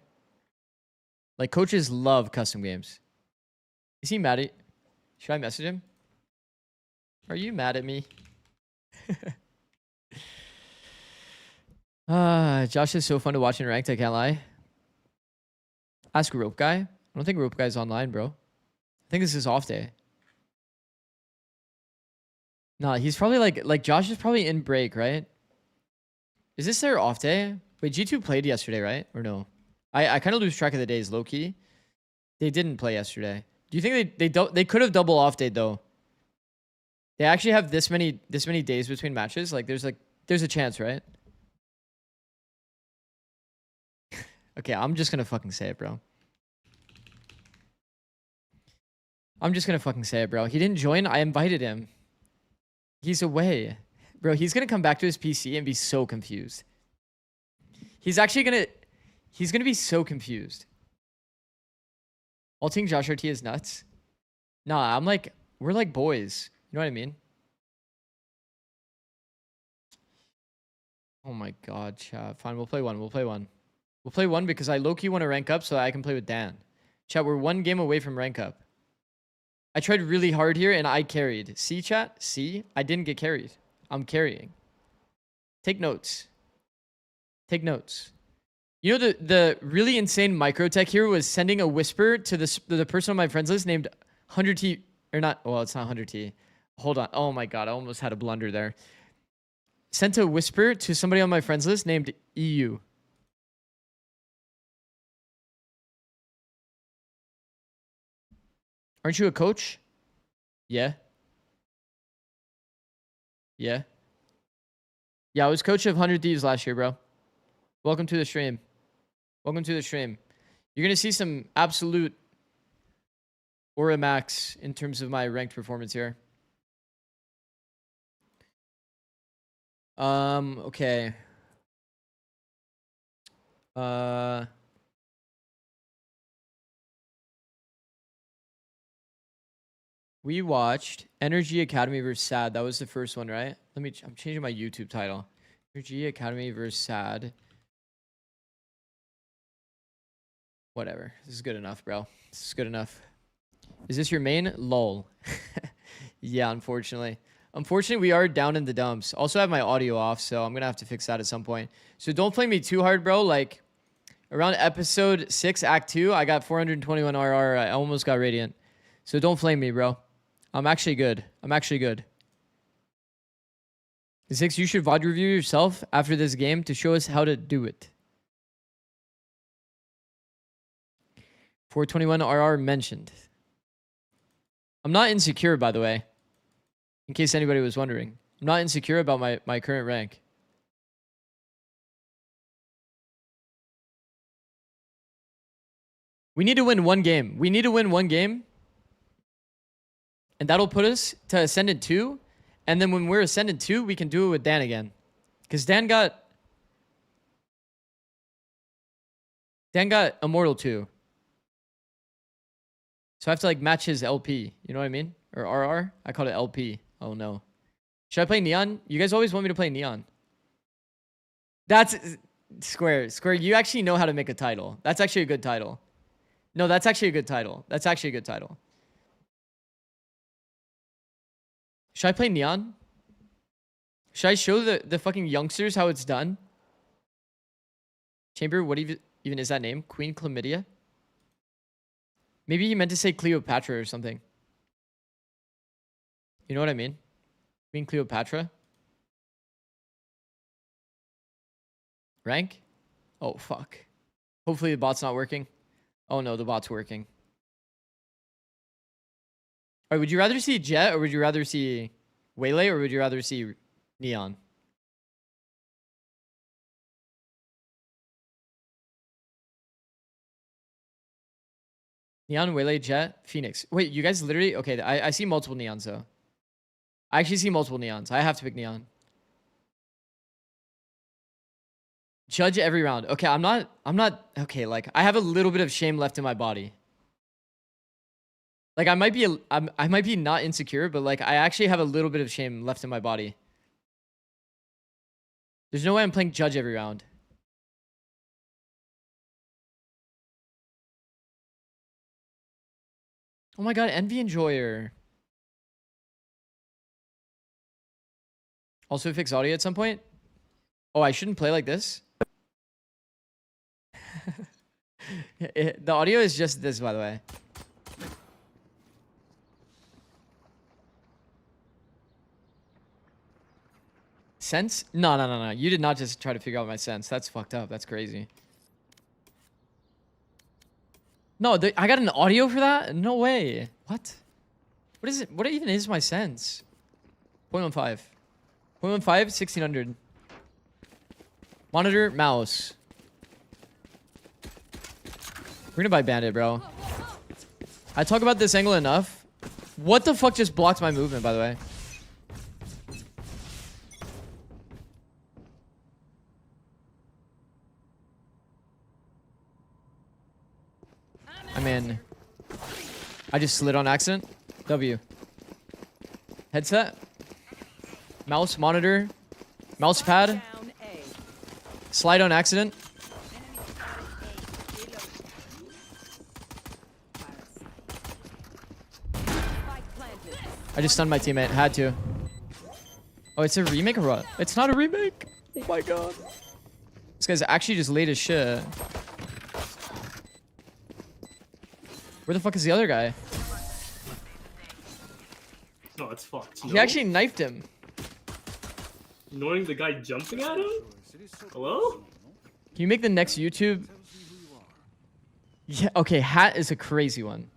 Like, coaches love custom games. Is he mad at... Should I message him? Are you mad at me? Josh is so fun to watch in ranked, I can't lie. Ask Rope Guy. I don't think Rope Guy's online, bro. I think this is off day. Nah, he's probably like Josh is probably in break, right? Is this their off day? Wait, G2 played yesterday, right? Or no? I kind of lose track of the days, low key. They didn't play yesterday. Do you think they could have double off day though? They actually have this many days between matches. Like there's a chance, right? Okay, I'm just gonna fucking say it, bro. I'm just gonna fucking say it, bro. He didn't join. I invited him. He's away. Bro, he's gonna come back to his PC and be so confused. He's actually gonna... He's gonna be so confused. Ulting Josh RT is nuts. Nah, I'm like... We're like boys. You know what I mean? Oh my god, chat. Fine, we'll play one. We'll play one. We'll play one because I low-key want to rank up so that I can play with Dan. Chat, we're one game away from rank up. I tried really hard here and I carried. See, chat? See? I didn't get carried. I'm carrying. Take notes. Take notes. You know, the really insane micro tech here was sending a whisper to the person on my friends list named 100T... Or not... Well, it's not 100T. Hold on. Oh my god, I almost had a blunder there. Sent a whisper to somebody on my friends list named EU. Aren't you a coach? Yeah. Yeah. Yeah, I was coach of 100 Thieves last year, bro. Welcome to the stream. Welcome to the stream. You're going to see some absolute aura max in terms of my ranked performance here. Okay. We watched NRGA Academy versus SAD. That was the first one, right? I'm changing my YouTube title. NRGA Academy versus SAD. Whatever. This is good enough, bro. This is good enough. Is this your main? Lol. Yeah, unfortunately. Unfortunately, we are down in the dumps. Also, I have my audio off, so I'm going to have to fix that at some point. So don't play me too hard, bro. Like, around episode 6, Act 2, I got 421 RR. I almost got Radiant. So don't flame me, bro. I'm actually good. I'm actually good. Zix, you should VOD review yourself after this game to show us how to do it. 421 RR mentioned. I'm not insecure, by the way. In case anybody was wondering. I'm not insecure about my current rank. We need to win one game. We need to win one game. And that'll put us to Ascendant 2. And then when we're Ascendant 2, we can do it with Dan again. Because Dan got Immortal 2. So I have to like match his LP. You know what I mean? Or RR? I call it LP. Oh no. Should I play Neon? You guys always want me to play Neon. That's... Square. Square, you actually know how to make a title. That's actually a good title. No, that's actually a good title. That's actually a good title. Should I play Neon? Should I show the fucking youngsters how it's done? Chamber, what even is that name? Queen Chlamydia? Maybe he meant to say Cleopatra or something. You know what I mean? Queen Cleopatra? Rank? Oh, fuck. Hopefully the bot's not working. Oh no, the bot's working. Alright, would you rather see Jet or would you rather see Waylay or would you rather see Neon? Neon, Waylay, Jet, Phoenix. Wait, you guys literally... Okay, I see multiple Neons though. I actually see multiple Neons. I have to pick Neon. Judge every round. Okay, I'm not... Okay, like, I have a little bit of shame left in my body. Like, I might be not insecure, but, like, I actually have a little bit of shame left in my body. There's no way I'm playing Judge every round. Oh my god, Envy Enjoyer. Also fix audio at some point? Oh, I shouldn't play like this? The audio is just this, by the way. Sense? No. You did not just try to figure out my sense. That's fucked up. That's crazy. No, I got an audio for that? No way. What? What is it? What even is my sense? 0.15. 0.15, 1600. Monitor, mouse. We're gonna buy Bandit, bro. I talk about this angle enough. What the fuck just blocked my movement, by the way? I'm in. I just slid on accident. W. Headset. Mouse, monitor. Mouse pad. Slide on accident. I just stunned my teammate. Had to. Oh, it's a remake or what? It's not a remake. Oh my god. This guy's actually just late as shit. Where the fuck is the other guy? No, it's fucked. He actually knifed him. Ignoring the guy jumping at him? Hello? Can you make the next YouTube? Yeah, okay, hat is a crazy one.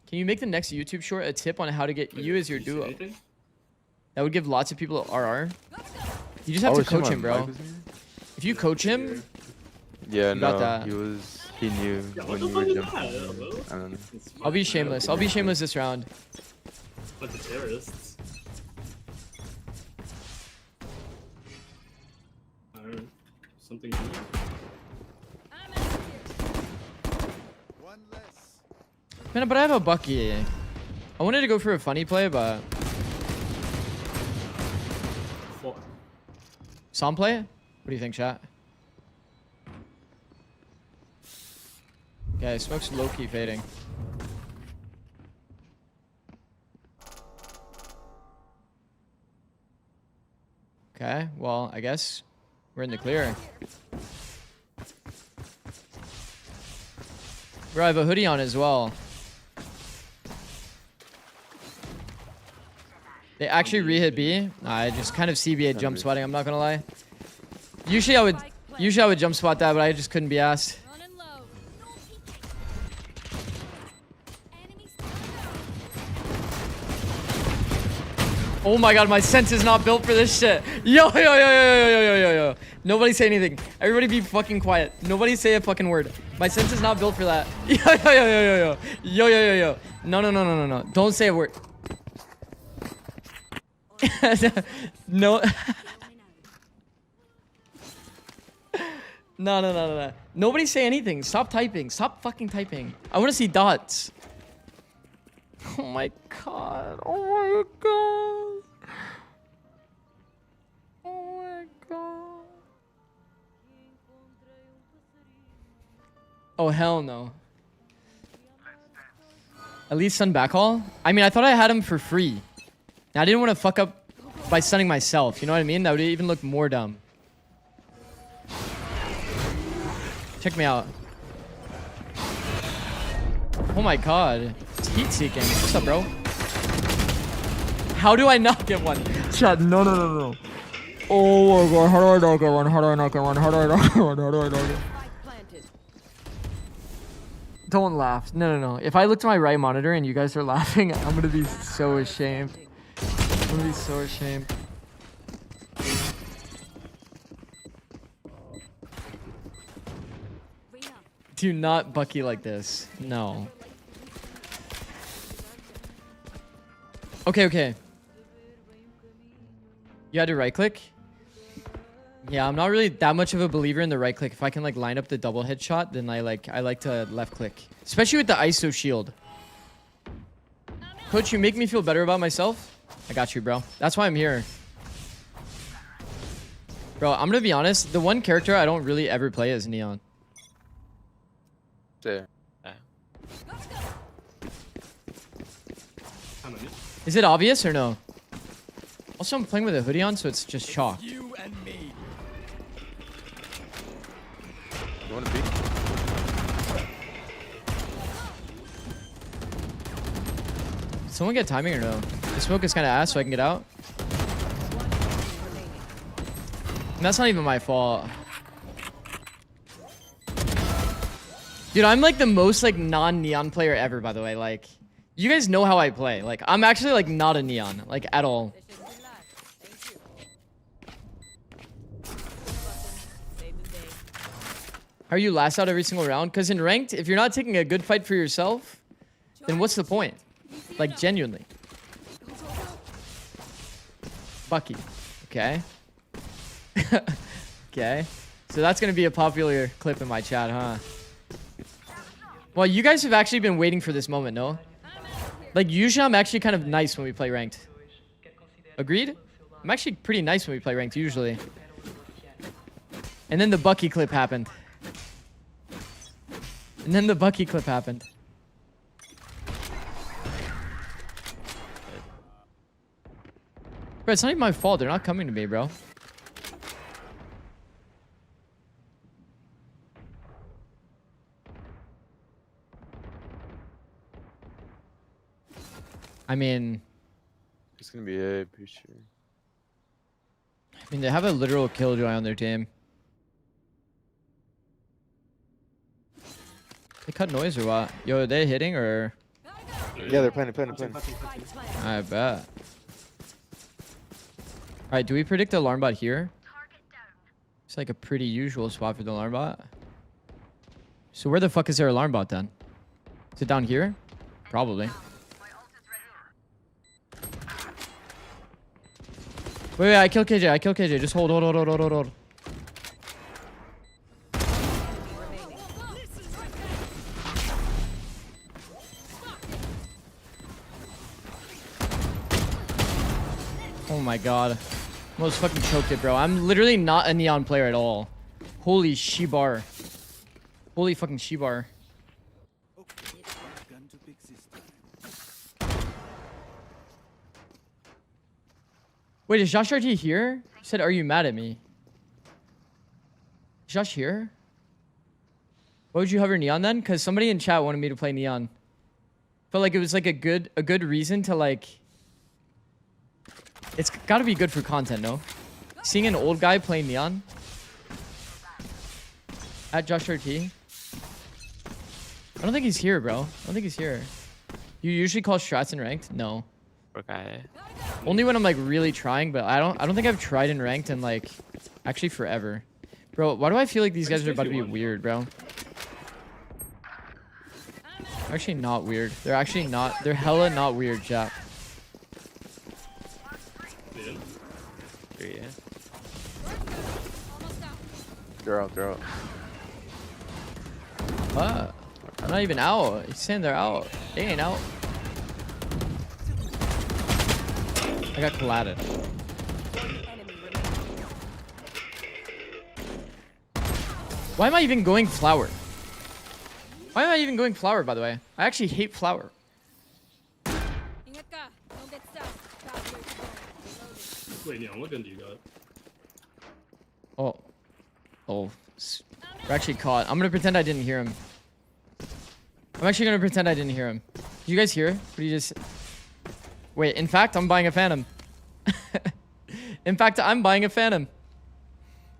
Can you make the next YouTube short a tip on how to get you as your duo? That would give lots of people RR. You just have to coach him, bro. If you coach him, yeah, you got that. He knew when you were jumping. I don't know. I'll be shameless. I'll be shameless this round. Bunch of terrorists. Alright. Something new. Man, but I have a Bucky. I wanted to go for a funny play, but... Som play? What do you think, chat? Okay, smoke's low-key fading. Okay, well, I guess we're in the clear. Bro, I have a hoodie on as well. They actually re-hit B. Nah, I just kind of CBA jump spotting, I'm not gonna lie. Usually I would jump spot that, but I just couldn't be asked. Oh my god, my sense is not built for this shit. Yo, yo, yo, yo, yo, yo, yo, yo, yo. Nobody say anything. Everybody be fucking quiet. Nobody say a fucking word. My sense is not built for that. Yo, yo, yo, yo, yo, yo. Yo, yo, yo, yo. No, no, no, no, no, no. Don't say a word. No. No, no, no, no, no. Nobody say anything. Stop typing. Stop fucking typing. I want to see dots. Oh my god. Oh my god. Oh my god. Oh hell no. At least stun backhaul? I mean, I thought I had him for free. I didn't want to fuck up by stunning myself. You know what I mean? That would even look more dumb. Check me out. Oh my god. It's heat seeking. What's up, bro? How do I not get one? Chat, no, no, no, no. Oh my god, how do I not get one? How do I not get one? How do I not get one? How do I not get one? Don't laugh. No, no, no. If I look to my right monitor and you guys are laughing, I'm gonna be so ashamed. I'm gonna be so ashamed. Do not Bucky like this. No. Okay, okay. You had to right click? Yeah, I'm not really that much of a believer in the right click. If I can like line up the double headshot, then I like to left click. Especially with the ISO shield. Coach, you make me feel better about myself. I got you, bro. That's why I'm here. Bro, I'm gonna be honest. The one character I don't really ever play is Neon. There. Is it obvious or no? Also, I'm playing with a hoodie on, so it's just chalk. You and me. You want to peek? Someone get timing or no? The smoke is kind of ass, so I can get out. And that's not even my fault. Dude, I'm like the most like non-neon player ever, by the way. Like, you guys know how I play. Like, I'm actually like not a neon, like at all. How are you last out every single round? Because in ranked, if you're not taking a good fight for yourself, then what's the point? Like, genuinely. Bucky. Okay. Okay. So that's gonna be a popular clip in my chat, huh? Well, you guys have actually been waiting for this moment, no? Like, usually I'm actually kind of nice when we play ranked. Agreed? I'm actually pretty nice when we play ranked, usually. And then the Bucky clip happened. And then the Bucky clip happened. Bro, it's not even my fault. They're not coming to me, bro. I mean... It's gonna be A, pretty sure. I mean, they have a literal killjoy on their team. They cut noise or what? Yo, are they hitting or? Yeah, they're playing. I bet. Alright, do we predict the alarm bot here? It's like a pretty usual spot for the alarm bot. So where the fuck is their alarm bot then? Is it down here? Probably. Wait, I killed KJ. Just hold. Oh my god. Almost fucking choked it, bro. I'm literally not a Neon player at all. Holy shebar. Holy fucking shebar. Wait, is Josh RT here? He said, are you mad at me? Is Josh here? Why would you hover Neon then? Because somebody in chat wanted me to play Neon. Felt like it was like a good reason to like... It's gotta be good for content, no? Seeing an old guy play Neon. At Josh RT. I don't think he's here, bro. I don't think he's here. You usually call strats in ranked? No. Okay. Only when I'm like really trying, but I don't think I've tried in ranked in like actually forever. Bro, why do I feel like these guys are about to be weird, bro? They're actually not weird. They're actually not. They're hella not weird, chat. Yeah. They're out. What? I'm not even out. He's saying they're out. They ain't out. I got collided. Why am I even going flower? Why am I even going flower, by the way? I actually hate flower. Wait, Neon, what gun do you got? Oh. We're actually caught. I'm gonna pretend I didn't hear him. I'm actually gonna pretend I didn't hear him. Did you guys hear? What did you just... Wait, in fact, I'm buying a Phantom. In fact, I'm buying a Phantom.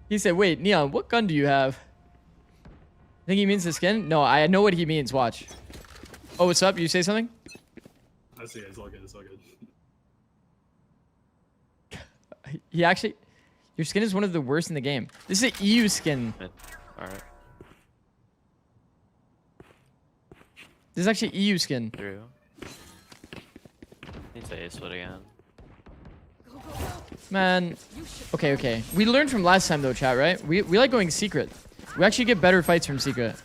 He said, wait, Neon, what gun do you have? I think he means the skin? No, I know what he means. Watch. Oh, what's up? You say something? I see it. It's all good. He actually... Your skin is one of the worst in the game. This is an EU skin. Alright. This is actually EU skin. True. Need to ace it again. Man. Okay. We learned from last time though, chat, right? We like going secret. We actually get better fights from secret.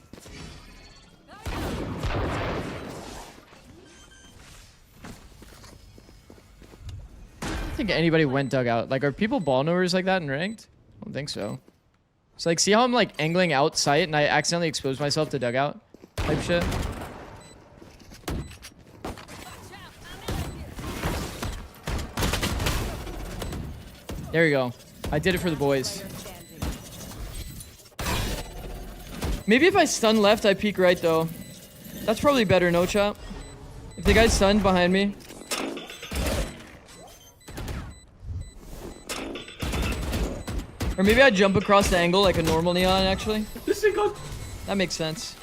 I don't think anybody went dugout. Like, are people ball knowers like that in ranked? I don't think so. So like, see how I'm like angling out sight and I accidentally expose myself to dugout type shit? There you go. I did it for the boys. Maybe if I stun left, I peek right though. That's probably better, no chat? If the guy's stunned behind me. Or maybe I jump across the angle like a normal Neon, actually. That makes sense.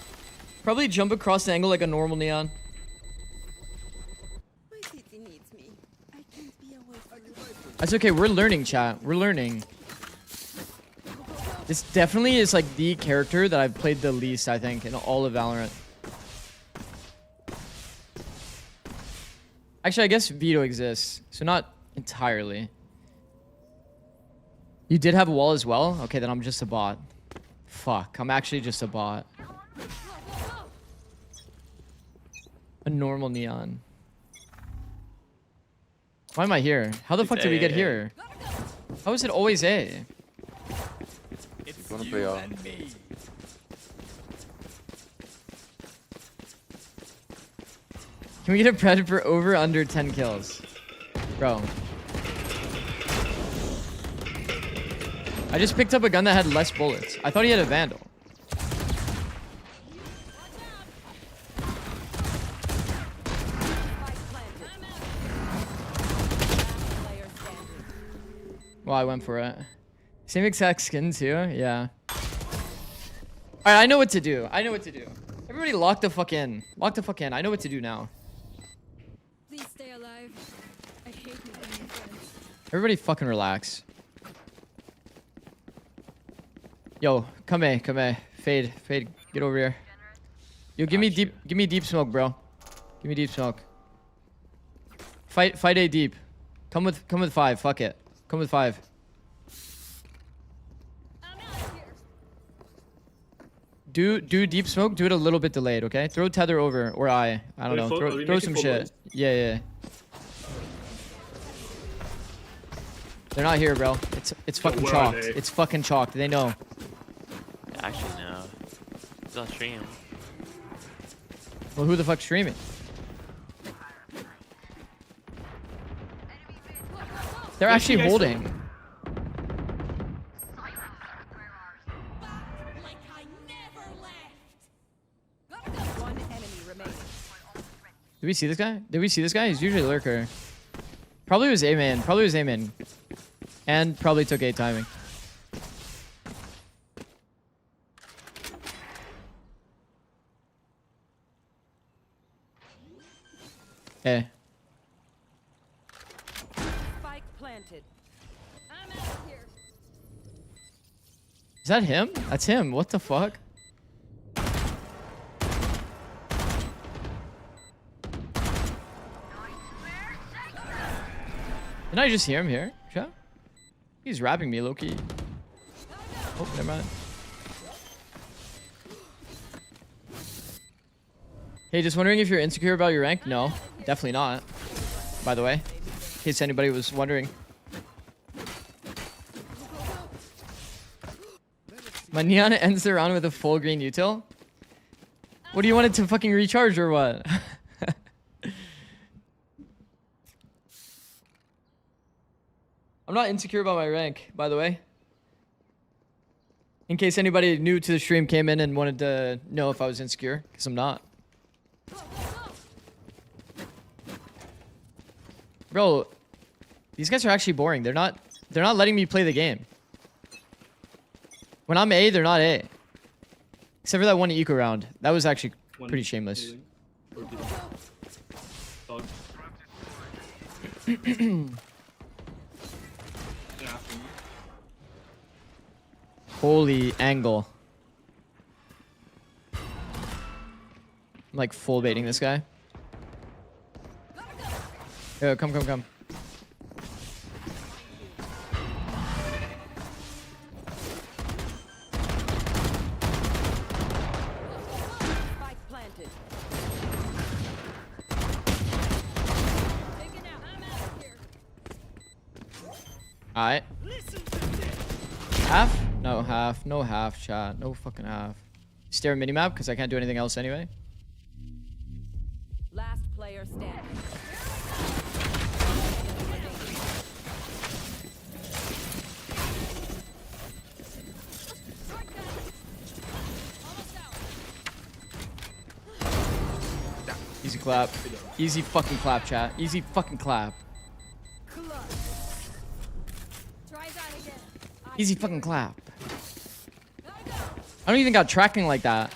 Probably jump across the angle like a normal Neon. That's okay, we're learning, chat. We're learning. This definitely is like the character that I've played the least, I think, in all of Valorant. Actually, I guess Vito exists, so not entirely. You did have a wall as well? Okay, then I'm just a bot. Fuck, I'm actually just a bot. A normal neon. Why am I here? How the fuck did we get here? How is it always A? It's you and me. Can we get a Pred for over under 10 kills? Bro. I just picked up a gun that had less bullets. I thought he had a Vandal. Well, I went for it. Same exact skin too? Yeah. Alright, I know what to do. I know what to do. Everybody lock the fuck in. Lock the fuck in. I know what to do now. Please stay alive. I hate you being friends. Everybody fucking relax. Yo, come A, come A. Fade, fade. Get over here. Yo, give me deep smoke, bro. Give me deep smoke. Fight A deep. Come with 5. Fuck it. Come with 5. Do deep smoke. Do it a little bit delayed, okay? Throw tether over or I don't know. Throw some shit. Yeah. They're not here, bro. It's fucking chalked. It's fucking chalked. They know. Yeah, actually, no. It's on stream. Well, who the fuck's streaming? They're actually holding. One enemy remaining. Did we see this guy? Did we see this guy? He's usually a lurker. Probably was A-man. Probably was A-man. And probably took A timing. Hey. Spike planted. I'm out of here. Is that him? That's him. What the fuck? Didn't I just hear him here? Chat? He's rapping me low-key. Oh, never mind. Hey, just wondering if you're insecure about your rank? No, definitely not. By the way, in case anybody was wondering. My neon ends the round with a full green util. What do you want it to fucking recharge or what? I'm not insecure about my rank, by the way. In case anybody new to the stream came in and wanted to know if I was insecure, because I'm not. Bro, these guys are actually boring. They're not letting me play the game. When I'm A, they're not A. Except for that one eco round. That was actually pretty shameless. Holy angle. I'm like full baiting this guy. Yo, come. Spike planted. Alright. Half? No half. No half, chat. No fucking half. Stare minimap because I can't do anything else anyway. Last player standing. Easy clap. Easy fucking clap, chat. Easy fucking clap. Easy fucking clap. I don't even got tracking like that.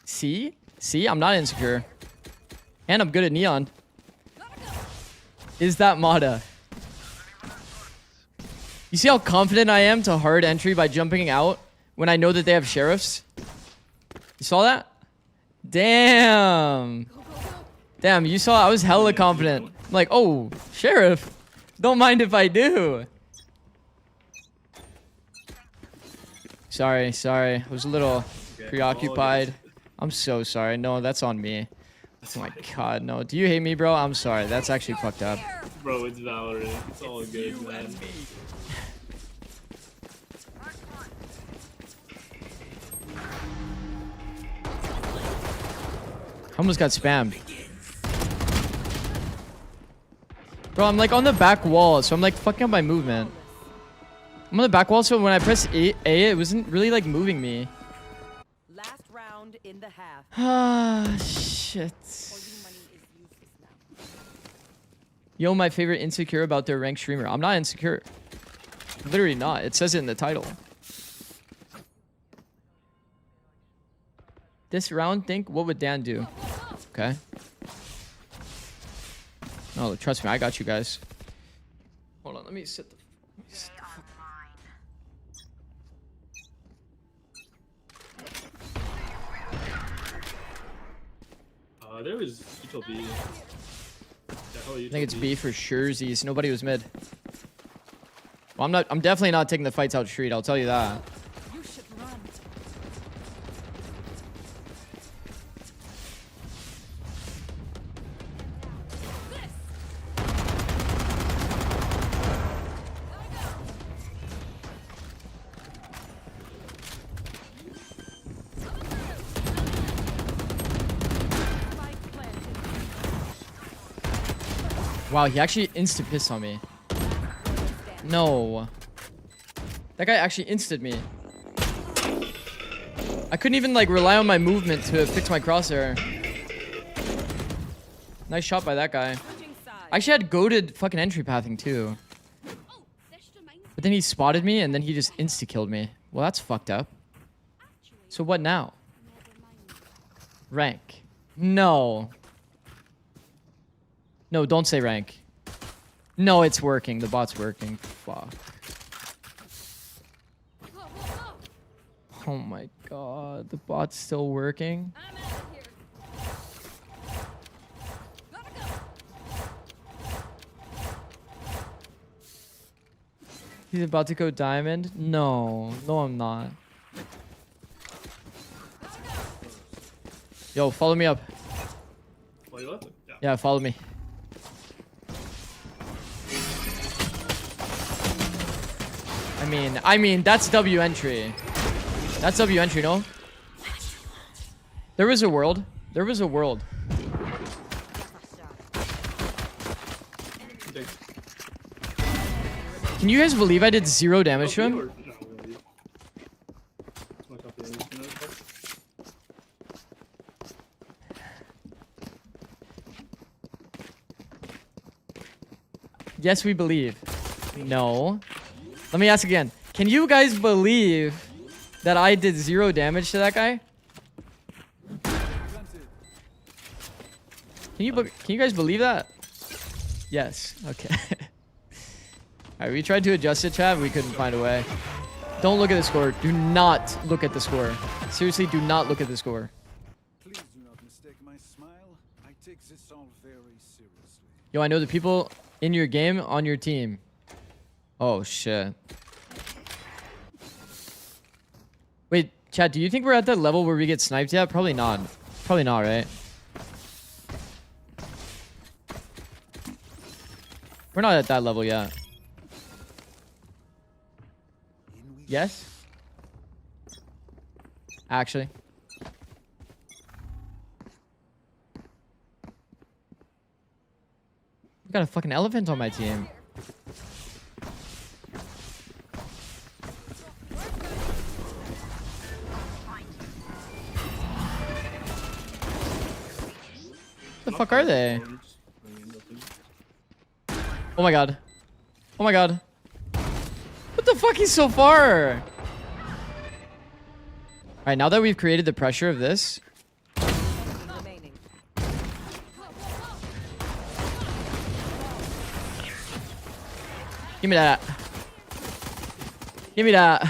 See? See? I'm not insecure. And I'm good at neon. Is that Mada? You see how confident I am to hard entry by jumping out when I know that they have sheriffs? You saw that? Damn. Damn, you saw I was hella confident. I'm like, oh, sheriff. Don't mind if I do. Sorry. I was a little preoccupied. I'm so sorry. No, that's on me. Oh my god, no. Do you hate me, bro? I'm sorry. That's actually fucked up. Bro, it's Valorant. It's all good, man. Almost got spammed. Bro, I'm like on the back wall, so I'm like fucking up my movement. I'm on the back wall, so when I press A, it wasn't really like moving me. Last round in the half. Ah, shit. Yo, my favorite insecure about their ranked streamer. I'm not insecure. Literally not. It says it in the title. This round, think, what would Dan do? Okay. Oh, trust me, I got you guys. Hold on, let me sit the... There was Util B. I think it's B for surezies. Nobody was mid. Well, I'm definitely not taking the fights out street, I'll tell you that. You should run. Wow, he actually insta-pissed on me. No. That guy actually insted me. I couldn't even like rely on my movement to fix my crosshair. Nice shot by that guy. I actually had goated fucking entry pathing too. But then he spotted me and then he just insta-killed me. Well, that's fucked up. So what now? Rank. No. No, don't say rank. No, it's working. The bot's working. Fuck. Oh my god. The bot's still working. He's about to go diamond? No. No, I'm not. Yo, follow me up. Yeah, follow me. I mean, that's W entry. That's W entry, no? There was a world. There was a world. Can you guys believe I did 0 damage to him? Yes, we believe. No. Let me ask again. Can you guys believe that I did 0 damage to that guy? Can you guys believe that? Yes. Okay. Alright, we tried to adjust it, chat. We couldn't find a way. Don't look at the score. Do not look at the score. Seriously, do not look at the score. Please do not mistake my smile. I take this all very seriously. Yo, I know the people in your game on your team. Oh, shit. Wait, chat, do you think we're at that level where we get sniped yet? Probably not. Probably not, right? We're not at that level yet. Yes? Actually. We got a fucking elephant on my team. What the fuck are they? Oh my god. Oh my god. What the fuck? He's so far. Alright, now that we've created the pressure of this. Give me that. Give me that.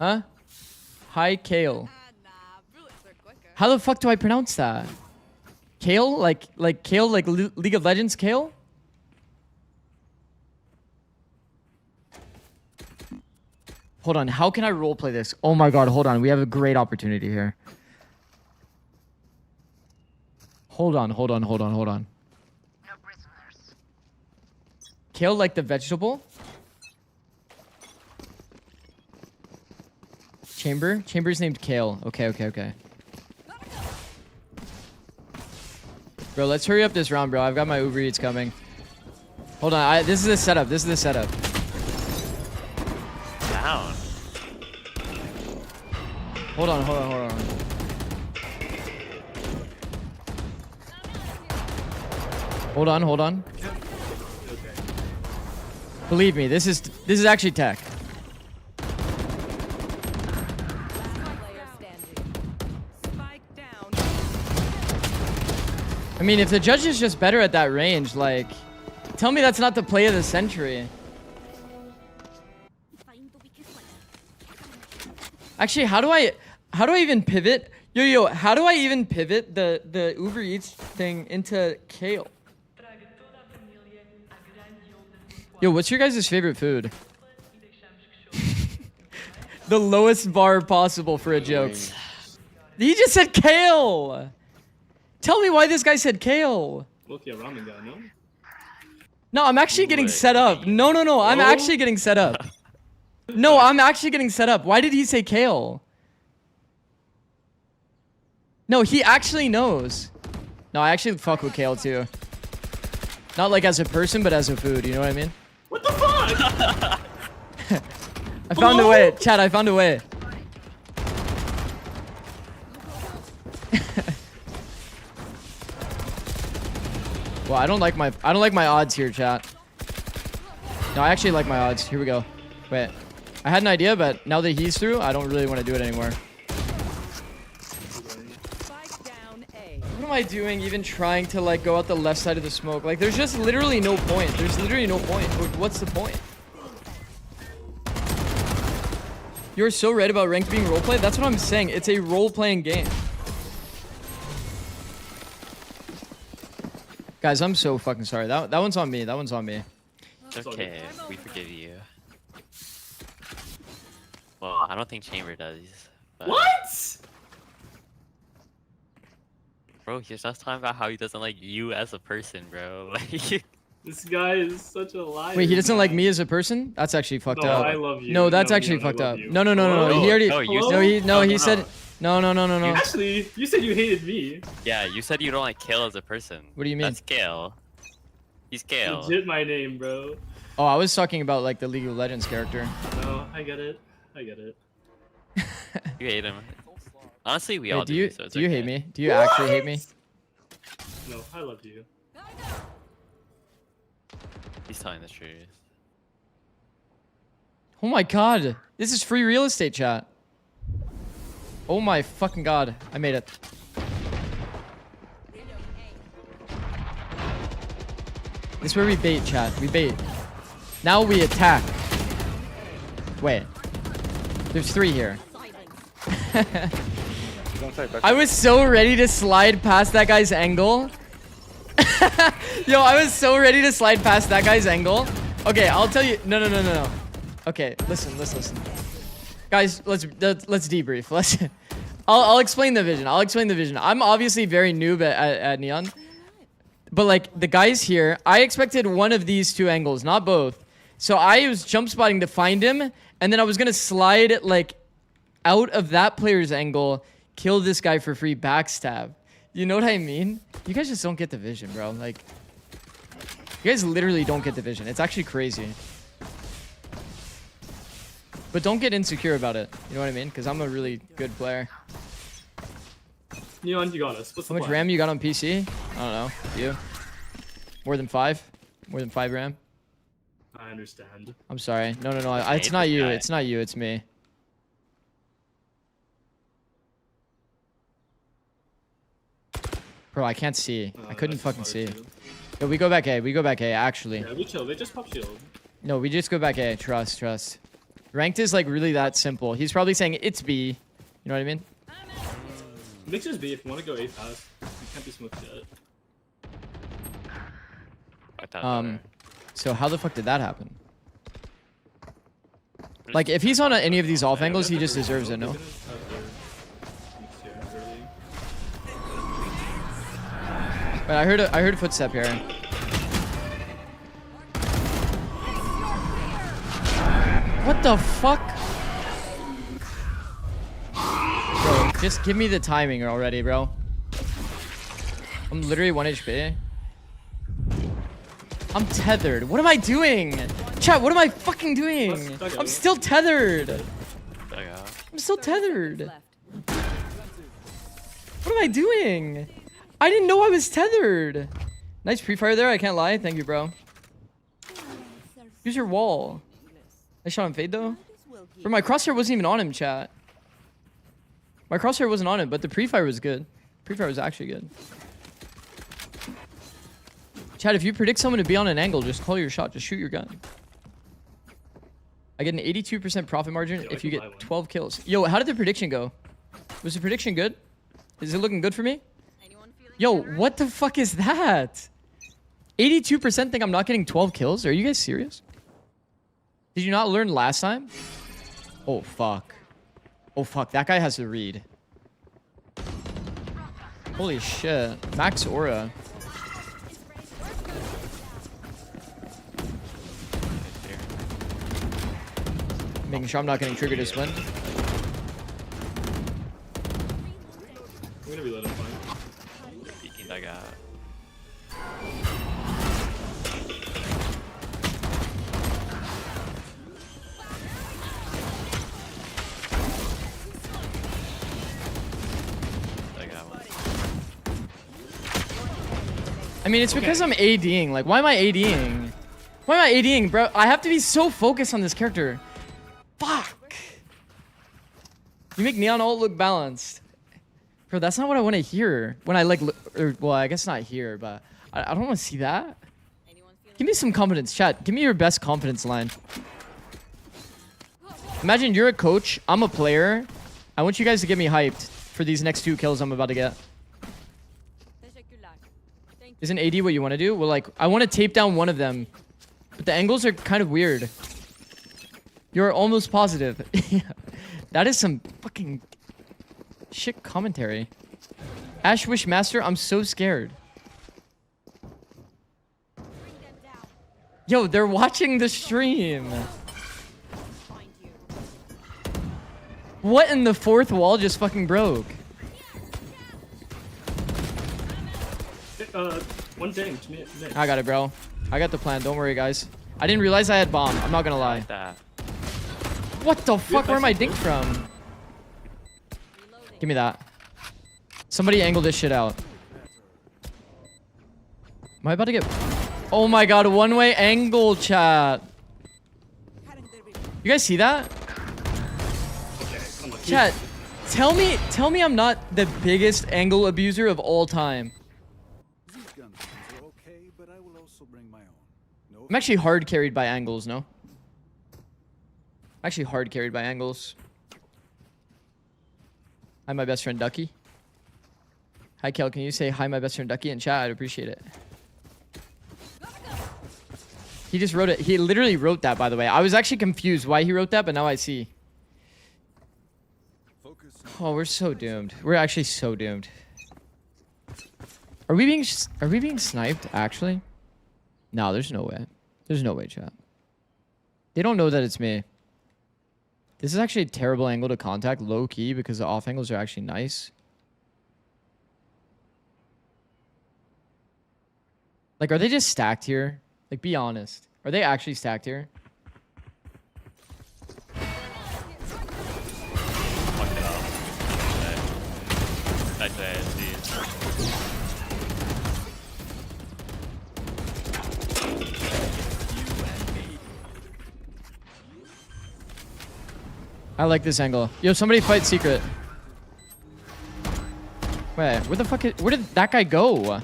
Huh? Hi, Kale. How the fuck do I pronounce that? Kale? Like Kale, like League of Legends Kale? Hold on. How can I roleplay this? Oh my god. Hold on. We have a great opportunity here. Hold on. Kale like the vegetable? Chamber's named Kale. Okay. Bro, let's hurry up this round, bro. I've got my Uber Eats coming. Hold on. This is the setup. Down. Hold on. Hold on. Believe me, this is actually tech. I mean, if the judge is just better at that range, like, tell me that's not the play of the century. Actually, how do I even pivot? Yo, how do I even pivot the Uber Eats thing into Kale? Yo, what's your guys' favorite food? The lowest bar possible for a joke. He just said Kale! Tell me why this guy said Kale. Look, yeah, ramen guy, no? No, I'm actually getting set up. No, I'm actually getting set up. No, I'm actually getting set up. Why did he say Kale? No, he actually knows. No, I actually fuck with Kale too. Not like as a person, but as a food, you know what I mean? What the fuck? I found a way. Chat, I found a way. Well, I don't like my odds here, chat. No, I actually like my odds. Here we go. Wait. I had an idea, but now that he's through, I don't really want to do it anymore. What am I doing even trying to like go out the left side of the smoke? Like there's just literally no point. What's the point? You're so right about ranked being roleplay? That's what I'm saying. It's a role-playing game. Guys, I'm so fucking sorry. That one's on me. It's okay. We forgive you. Well, I don't think Chamber does. But... What? Bro, he's just talking about how he doesn't like you as a person, bro. Like, this guy is such a liar. Wait, he doesn't like me as a person? That's actually fucked up. No, I love you. No, that's actually fucked up. No. He already. He said. No. Actually, you said you hated me. yeah, you said you don't like Kale as a person. What do you mean? That's Kale. He's Kale. Legit my name, bro. Oh, I was talking about like the League of Legends character. No, I get it. You hate him. Honestly, we all do. So it's do you okay. hate me? Do you actually hate me? No, I love you. He's telling the truth. Oh my god. This is free real estate, chat. Oh my fucking god. I made it. This is where we bait, chat. We bait. Now we attack. Wait. There's 3 here. I was so ready to slide past that guy's angle. Yo, I was so ready to slide past that guy's angle. Okay, I'll tell you. No. Okay, listen. Guys, let's debrief. I'll explain the vision. I'm obviously very noob at Neon. But like the guys here, I expected one of these 2 angles, not both. So I was jump spotting to find him, and then I was gonna slide like out of that player's angle, kill this guy for free, backstab. You know what I mean? You guys just don't get the vision, bro. Like, you guys literally don't get the vision. It's actually crazy. But don't get insecure about it. You know what I mean? Because I'm a really good player. Neon, you got us. What's How much RAM you got on PC? I don't know. You? More than 5? More than 5 RAM? I understand. I'm sorry. No. It's not you. It's not you. It's me. Bro, I can't see. I couldn't fucking see. Yo, we go back A. Actually. Yeah, we chill. They just pop shield. No, we just go back A. Trust. Ranked is like really that simple. He's probably saying it's B. You know what I mean? Mix is B if you want to go A fast. You can't be smoked yet. So how the fuck did that happen? Like, if he's on any of these off angles, he just deserves it, no? But I heard a footstep here. What the fuck? Bro, just give me the timing already, bro. I'm literally 1 HP. I'm tethered. What am I doing? Chat, what am I fucking doing? I'm still tethered. I'm still tethered. What am I doing? I didn't know I was tethered. Nice pre-fire there, I can't lie. Thank you, bro. Use your wall. I shot him fade though. Bro, my crosshair wasn't even on him, chat. My crosshair wasn't on him, but the pre-fire was good. Pre-fire was actually good. Chat, if you predict someone to be on an angle, just call your shot. Just shoot your gun. I get an 82% profit margin if you get 12 kills. Yo, how did the prediction go? Was the prediction good? Is it looking good for me? Yo, what the fuck is that? 82% think I'm not getting 12 kills? Are you guys serious? Did you not learn last time? Oh, fuck. Oh, fuck. That guy has to read. Holy shit. Max aura. Making sure I'm not getting triggered this one. I'm gonna be let him find. Peeking that guy. I mean, it's because I'm ADing. Like, why am I ADing? Why am I ADing, bro? I have to be so focused on this character. Fuck. You make Neon ult look balanced. Bro, that's not what I want to hear. When I like, well, I guess not here, but I don't want to see that. Give me some confidence, chat. Give me your best confidence line. Imagine you're a coach. I'm a player. I want you guys to get me hyped for these next 2 kills I'm about to get. Isn't AD what you want to do? Well, like, I want to tape down one of them. But the angles are kind of weird. You're almost positive. That is some fucking shit commentary. Ash Wishmaster, I'm so scared. Yo, they're watching the stream. What in the 4th wall just fucking broke? One thing. I got it, bro. I got the plan. Don't worry, guys. I didn't realize I had bomb. I'm not gonna lie. What the fuck? Where am I dinked from? Give me that. Somebody angle this shit out. Am I about to get... Oh my god, one-way angle, chat. You guys see that? Chat, tell me I'm not the biggest angle abuser of all time. I'm actually hard carried by angles, no? Actually hard carried by angles. Hi, my best friend Ducky. Hi, Kel. Can you say hi, my best friend Ducky in chat? I'd appreciate it. He just wrote it. He literally wrote that, by the way. I was actually confused why he wrote that, but now I see. Oh, we're so doomed. We're actually so doomed. Are we being sniped, actually? No, there's no way. There's no way, chat. They don't know that it's me. This is actually a terrible angle to contact, low key, because the off angles are actually nice. Like, are they just stacked here? Like, be honest. Are they actually stacked here? Fuck it up. Back to ASD. I like this angle. Yo, somebody fight secret. Wait, where the fuck where did that guy go? One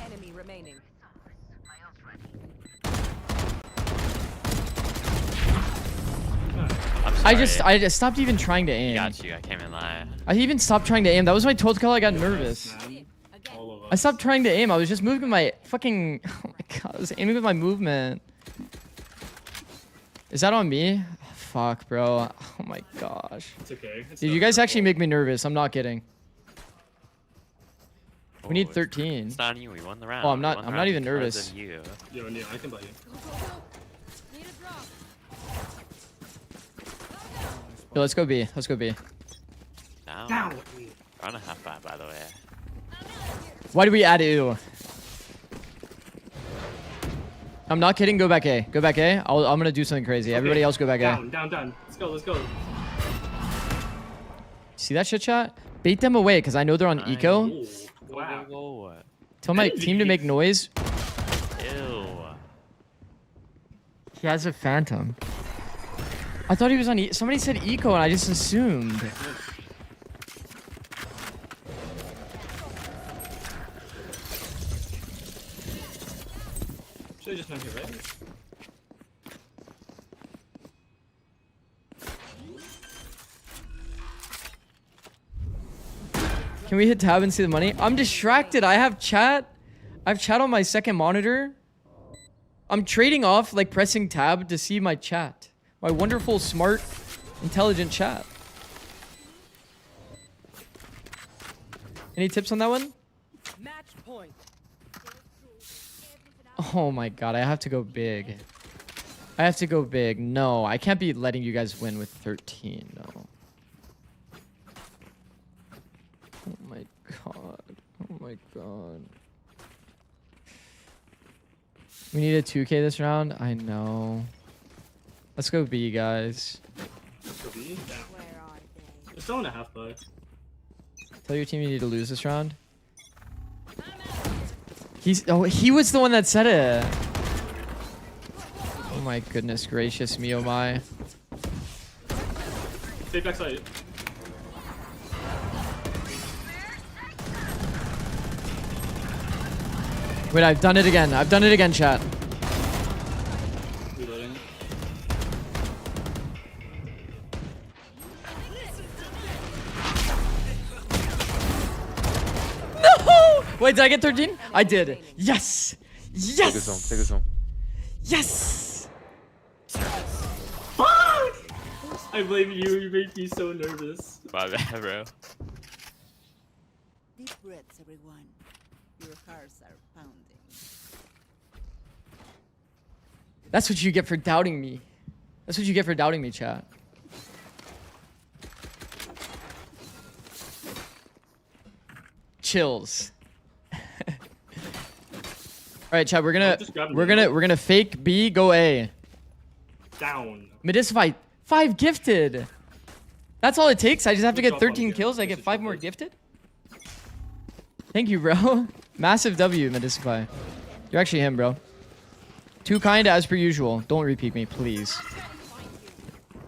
enemy remaining. I just stopped even trying to aim. Got you. I can't even lie. I even stopped trying to aim. That was my 12th kill. I got nervous. I stopped trying to aim. I was just moving my fucking... Oh my god, I was aiming with my movement. Is that on me? fuck, bro. Oh my gosh. It's okay. It's Dude, not you guys your actually fault. make me nervous. I'm not kidding. We need Oh, 13. It's not on you. We won the round. Oh, I'm We not- won the I'm not round even because nervous. of you. Yo, yeah, I can buy you. Yo, let's go B. Let's go B. Down. Down. We're on a half five, by the way. Why do we add ew? I'm not kidding. Go back A. Go back A. I'm gonna do something crazy. Okay. Everybody else go back A. Down. Let's go, let's go. See that shit shot? Bait them away because I know they're on eco. Ooh, wow. Go. Tell my team to make noise. Ew. He has a phantom. I thought he was on somebody said eco and I just assumed. Should've just went here, right? Can we hit tab and see the money? I'm distracted. I have chat. I have chat on my second monitor. I'm trading off like pressing tab to see my chat. My wonderful, smart, intelligent chat. Any tips on that one? Match point. Oh my god, I have to go big. I have to go big. No, I can't be letting you guys win with 13. No. Oh my god. Oh my god. We need a 2K this round? I know. Let's go B, guys. Let's go B. Down. It's still in a half buy. Tell your team you need to lose this round. He was the one that said it. Oh my goodness gracious me, oh my. Stay backside. Wait, I've done it again. I've done it again, chat. Reloading. No! Wait, did I get 13? I did. Yes! Yes! Take us home. Take us home. Yes! Fuck! I blame you. You make me so nervous. My bad, bro. Deep breaths, everyone. Your hearts are pounding. That's what you get for doubting me. That's what you get for doubting me, chat. Chills. All right, chat. We're gonna fake B, go A. Down. Medicify 5 gifted. That's all it takes. I just have to get 13 kills. I get 5 more gifted. Thank you, bro. Massive W, Medicify. You're actually him, bro. Too kind as per usual. Don't repeat me, please.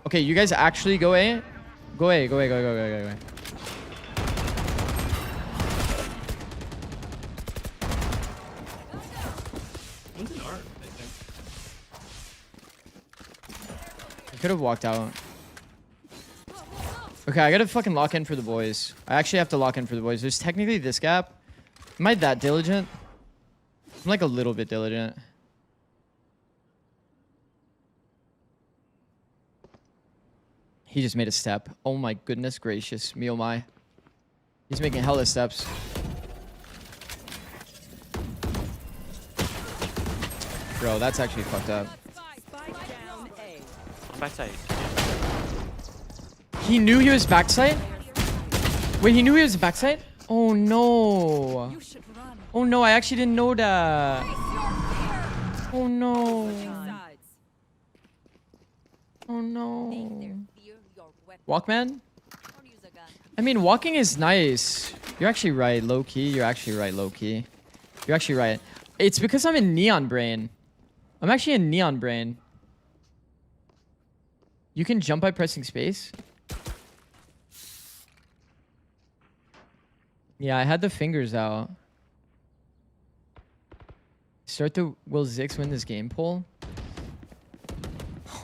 Okay, you guys actually go A. Go A. Go A. Go A. Go A. Go A. Go A. One's an art, I think. I could have walked out. Okay, I gotta fucking lock in for the boys. I actually have to lock in for the boys. There's technically this gap. Am I that diligent? I'm like a little bit diligent. He just made a step. Oh my goodness gracious. Me oh my. He's making hella steps. Bro, that's actually fucked up. I'm backside. He knew he was backside? Wait, he knew he was backside? Oh no. Oh no, I actually didn't know that. Oh no. Oh no. Walkman? I mean, walking is nice. You're actually right, low key. You're actually right, low key. You're actually right. It's because I'm in Neon Brain. I'm actually in Neon Brain. You can jump by pressing space? Yeah, I had the fingers out. Start the Will Zix win this game poll?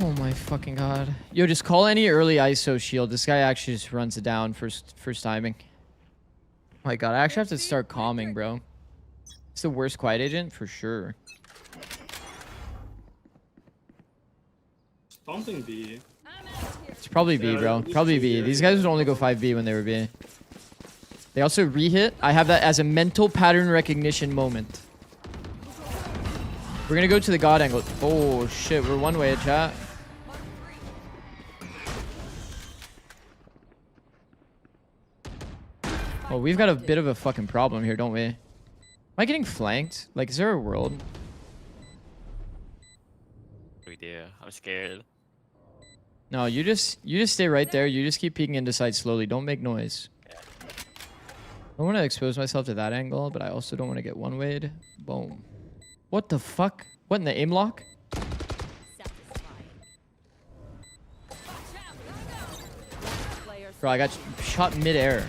Oh my fucking god. Yo, just call any early ISO shield. This guy actually just runs it down first timing. Oh my god, I actually have to start calming, bro. It's the worst quiet agent for sure. Stomping B. It's probably B, bro. Probably B. These guys would only go 5B when they were B. They also re-hit. I have that as a mental pattern recognition moment. We're gonna go to the god angle. Oh shit, we're one way, chat. Oh, we've got a bit of a fucking problem here, don't we? Am I getting flanked? Like, is there a world? We do. I'm scared. No, you just stay right there. You just keep peeking into side slowly. Don't make noise. I don't want to expose myself to that angle, but I also don't want to get one-wayed. Boom. What the fuck? What in the aim lock? Bro, I got shot mid-air.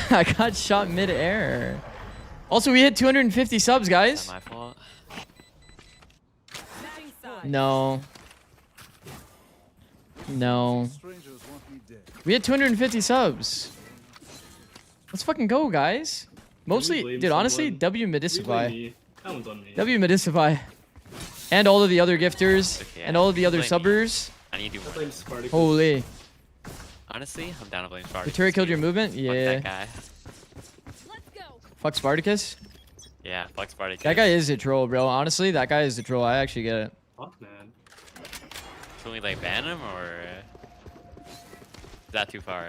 I got shot mid-air. Also, we hit 250 subs, guys. Is that my fault? No. No. We had 250 subs. Let's fucking go, guys. Mostly, dude, honestly, W Medicify. W Medicify. And all of the other gifters. Okay, and all of the other blame me. subbers. I need to do one. Holy. Honestly, I'm down to blame Spartacus. The turret killed your movement? Fuck Yeah. that guy. Fuck Spartacus? Yeah, fuck Spartacus. That guy is a troll, bro. Honestly, that guy is a troll. I actually get it. Fuck, man. Can we like ban him or is that too far?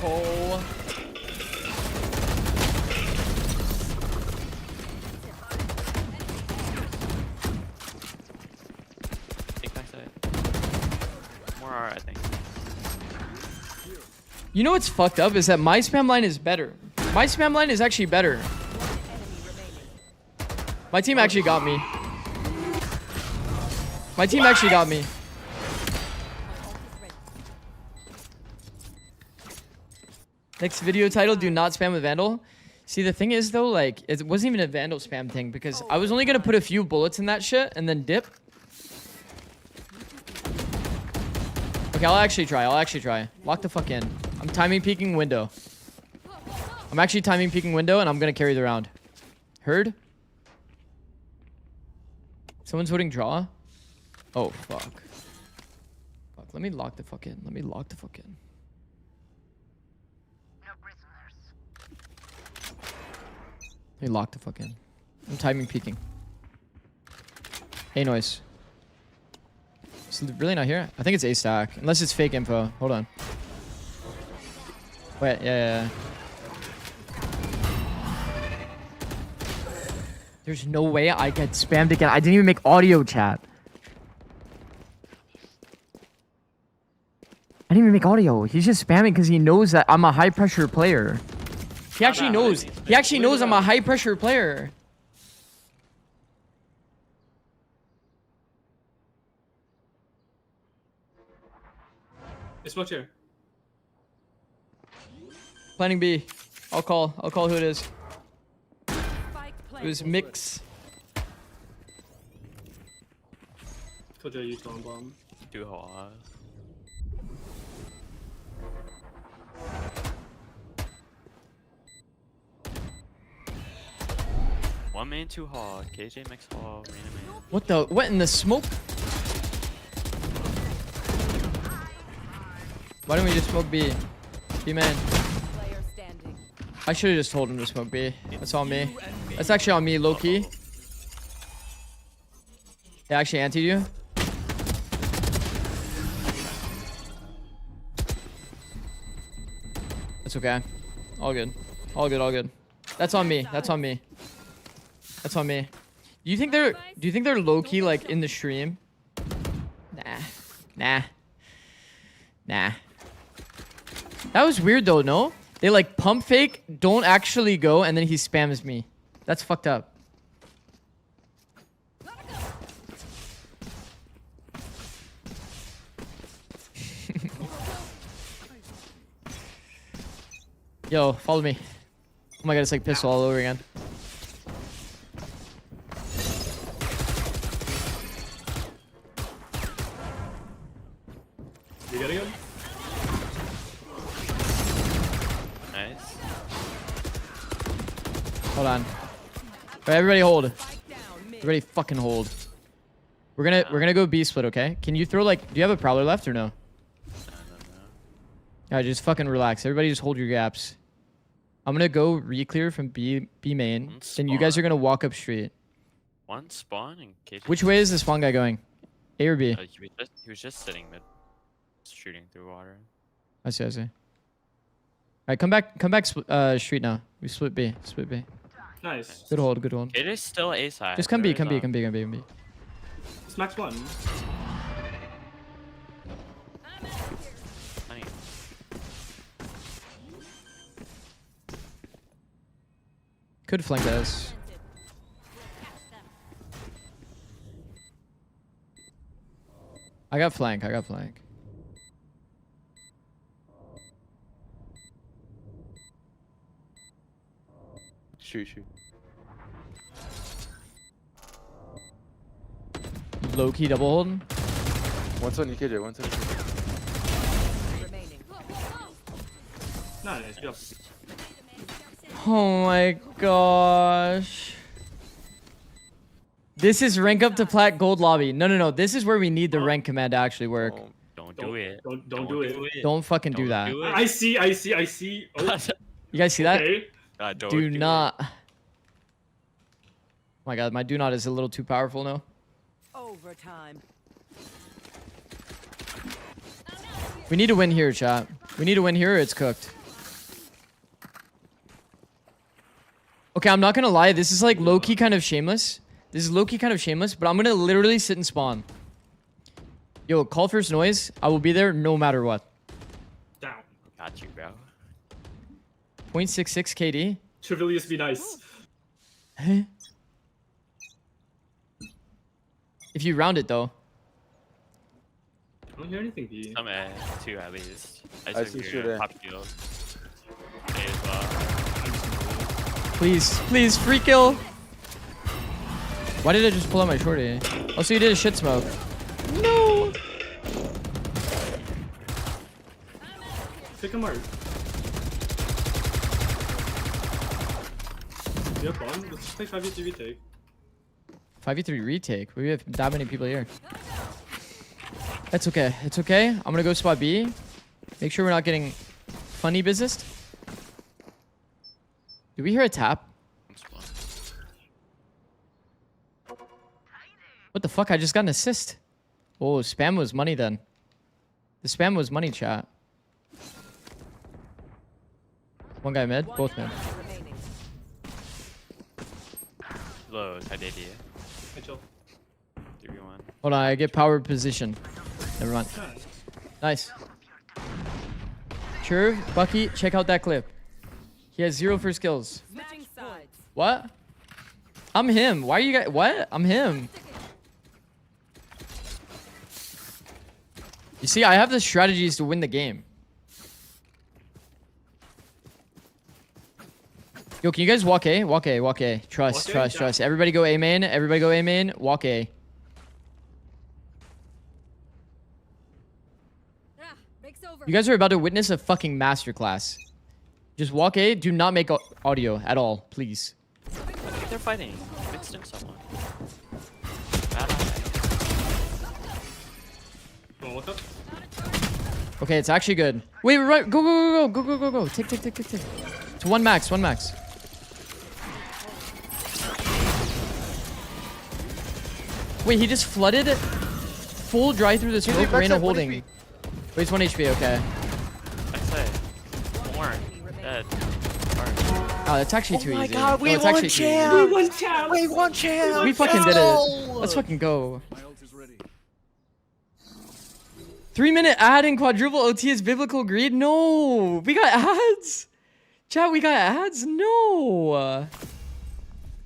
Oh. Take backside. More R, I think. You know what's fucked up is that my spam line is better. My spam line is actually better. My team actually got me. My team actually got me. Next video title, do not spam with Vandal. See, the thing is though, like, it wasn't even a Vandal spam thing because I was only gonna put a few bullets in that shit and then dip. Okay, I'll actually try. Lock the fuck in. I'm timing peeking window. I'm actually timing peeking window and I'm gonna carry the round. Heard? Someone's voting draw? Oh, fuck. Fuck, let me lock the fuck in. Let me lock the fuck in. Let me lock the fuck in. I'm timing peeking. Hey, noise. It's really not here? I think it's A stack. Unless it's fake info. Hold on. Wait, yeah. There's no way I get spammed again. I didn't even make audio chat. I didn't even make audio. He's just spamming because he knows that I'm a high pressure player. He actually knows. He actually knows I'm a high pressure player. It's much here. Planning B. I'll call who it is. It was Mix. Told you I used on bomb. Do hard. One man too hard. KJ makes hard. What in the smoke? Why don't we just smoke B? B man. I should have just told him to smoke B. That's on me. That's actually on me, low key. They actually antied you. That's okay. All good. All good. That's on me. That's on me. That's on me. Do you think they're low key like in the stream? Nah. That was weird though, no? They like pump fake, don't actually go, and then he spams me. That's fucked up. Yo, follow me. Oh my god, it's like pistol all over again. You getting him? Nice. Hold on. Alright, everybody hold. Everybody fucking hold. We're gonna go B split, okay? Can you throw like, do you have a prowler left or no? Alright, just fucking relax. Everybody just hold your gaps. I'm gonna go re-clear from B main. Then you guys are gonna walk up street. One spawn in case. Which way is the spawn guy going? A or B? He was just sitting mid, shooting through water. I see. Alright, come back street now. We split B. Nice. Good hold. It is still A side. Just come B. It's max 1. Could flank us. I got flank. Shoot. Low key double hold. One's on EKJ, one's on EKJ. Nice, good job. Oh my gosh. This is rank up to plat gold lobby. No. This is where we need the rank command to actually work. Don't do it. Don't do it. Don't fucking do that. I see. Oh. You guys see that? Okay. Do not. Oh my god, my do not is a little too powerful now. Overtime. We need to win here, chat. We need to win here or it's cooked. Okay, I'm not gonna lie. This is like low-key kind of shameless. But I'm gonna literally sit and spawn. Yo, call first noise. I will be there no matter what. Down. Got you, bro. 0.66 KD. Trevilius be nice. Huh? If you round it though. I don't hear anything, B. I'm at 2 at least. I see shooter. Top field. A as well. Please, free kill. Why did I just pull out my shorty? Oh, so you did a shit smoke. No. Pick him out. Yep, on. Let's play 5v3 retake. 5v3 retake. We have that many people here. That's okay. It's okay. I'm gonna go spot B. Make sure we're not getting funny business. Did we hear a tap? What the fuck? I just got an assist. Oh, spam was money then. The spam was money, chat. One guy mid, both mid. Low, tight idea. Mitchell. 3v1. Hold on, I get power position. Never mind. Nice. Sure, Bucky, check out that clip. He has 0 first kills. What? I'm him. Why are you guys? What? I'm him. You see, I have the strategies to win the game. Yo, can you guys walk A? Walk A, walk A. Trust. Everybody go A main. Walk A. You guys are about to witness a fucking masterclass. Just walk A. Do not make audio at all, please. I think they're fighting. Mixed in someone. Okay, it's actually good. Wait, right. Go. Tick. It's one max. Wait, he just flooded full dry through the smoke. Reyna holding. Wait, it's 1 HP. Okay. Backside. One more. Dead. Oh, that's actually too easy. Oh my god, we it's won actually champ! We won champ! We fucking did it. Let's fucking go. 3-minute ad and quadruple OT is biblical greed? No! We got ads! Chat, we got ads? No! I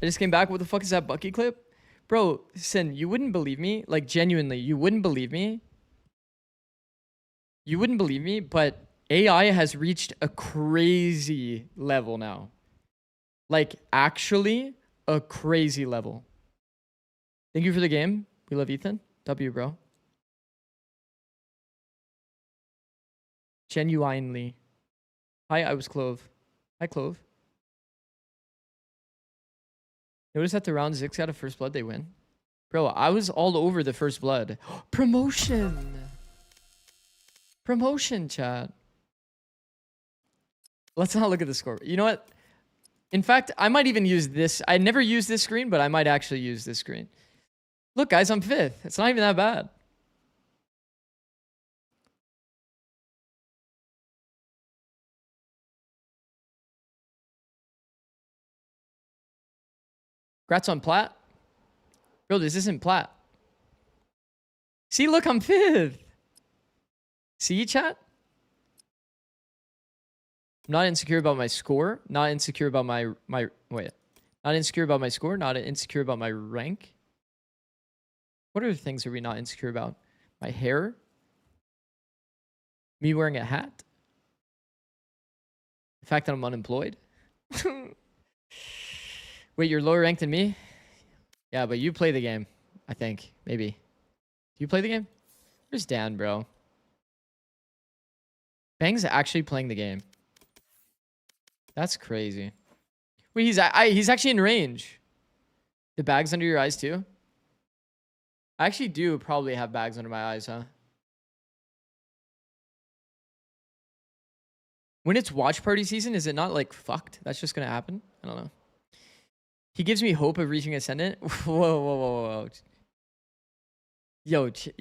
just came back. What the fuck is that Bucky clip? Bro, Sin, you wouldn't believe me. Like, genuinely, you wouldn't believe me. You wouldn't believe me, but AI has reached a crazy level now. Like, actually, a crazy level. Thank you for the game. We love Ethan. W, bro. Genuinely. Hi, I was Clove. Hi, Clove. Notice that the round Zix got a first blood, they win. Bro, I was all over the first blood. Promotion! Promotion, chat. Let's not look at the score. You know what? In fact, I might even use this. I never use this screen, but I might actually use this screen. Look, guys, I'm 5th. It's not even that bad. Congrats on plat. Bro, this isn't plat. See, look, I'm 5th. See, chat? I'm not insecure about my score. Not insecure about my wait. Not insecure about my score. Not insecure about my rank. What other things are we not insecure about? My hair? Me wearing a hat? The fact that I'm unemployed? Wait, you're lower ranked than me? Yeah, but you play the game, I think. Maybe. Do you play the game? Where's Dan, bro? Bang's actually playing the game. That's crazy. Wait, he's actually in range. The bags under your eyes too? I actually do probably have bags under my eyes, huh? When it's watch party season, is it not like fucked? That's just gonna happen? I don't know. He gives me hope of reaching Ascendant. Whoa. Yo. Did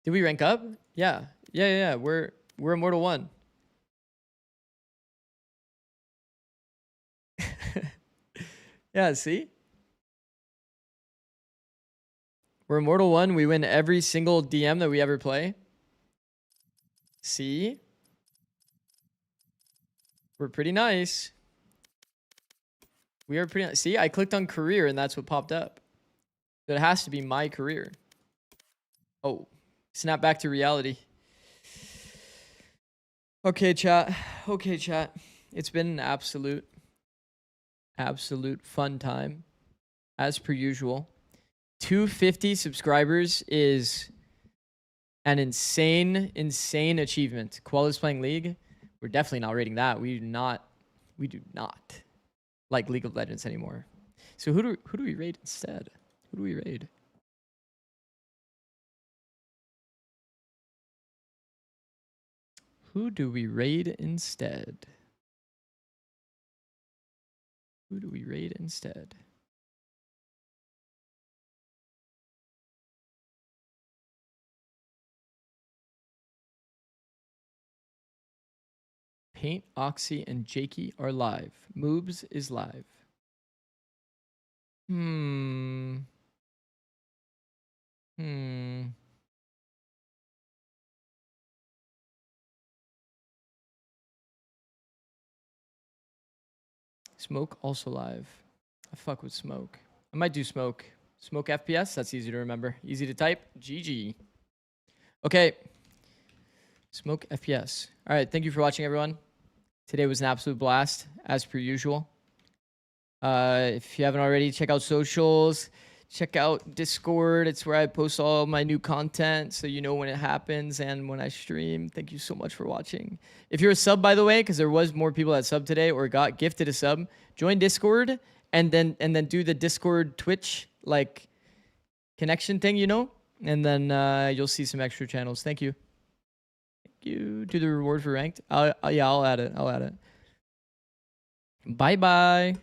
we rank up? Yeah. We're Immortal 1. Yeah, see? We're Immortal 1. We win every single DM that we ever play. See? We're pretty nice. We are pretty nice. See, I clicked on career and that's what popped up. So it has to be my career. Oh, snap back to reality. Okay, chat. It's been an absolute fun time, as per usual. 250 subscribers is an insane achievement. Koala's playing League. We're definitely not rating that. We do not like League of Legends anymore. So who do we raid instead? Who do we raid? Who do we raid instead? Who do we raid instead? Paint, Oxy, and Jakey are live. Moobs is live. Smoke also live. I fuck with Smoke. I might do Smoke. Smoke FPS, that's easy to remember. Easy to type. GG. Okay. Smoke FPS. All right, thank you for watching, everyone. Today was an absolute blast, as per usual. If you haven't already, check out socials. Check out Discord. It's where I post all my new content, so you know when it happens and when I stream. Thank you so much for watching. If you're a sub, by the way, because there was more people that subbed today or got gifted a sub, join Discord and then do the Discord Twitch like connection thing, you know, and then you'll see some extra channels. Thank you. Thank you. Do the reward for ranked. Yeah, I'll add it. Bye bye.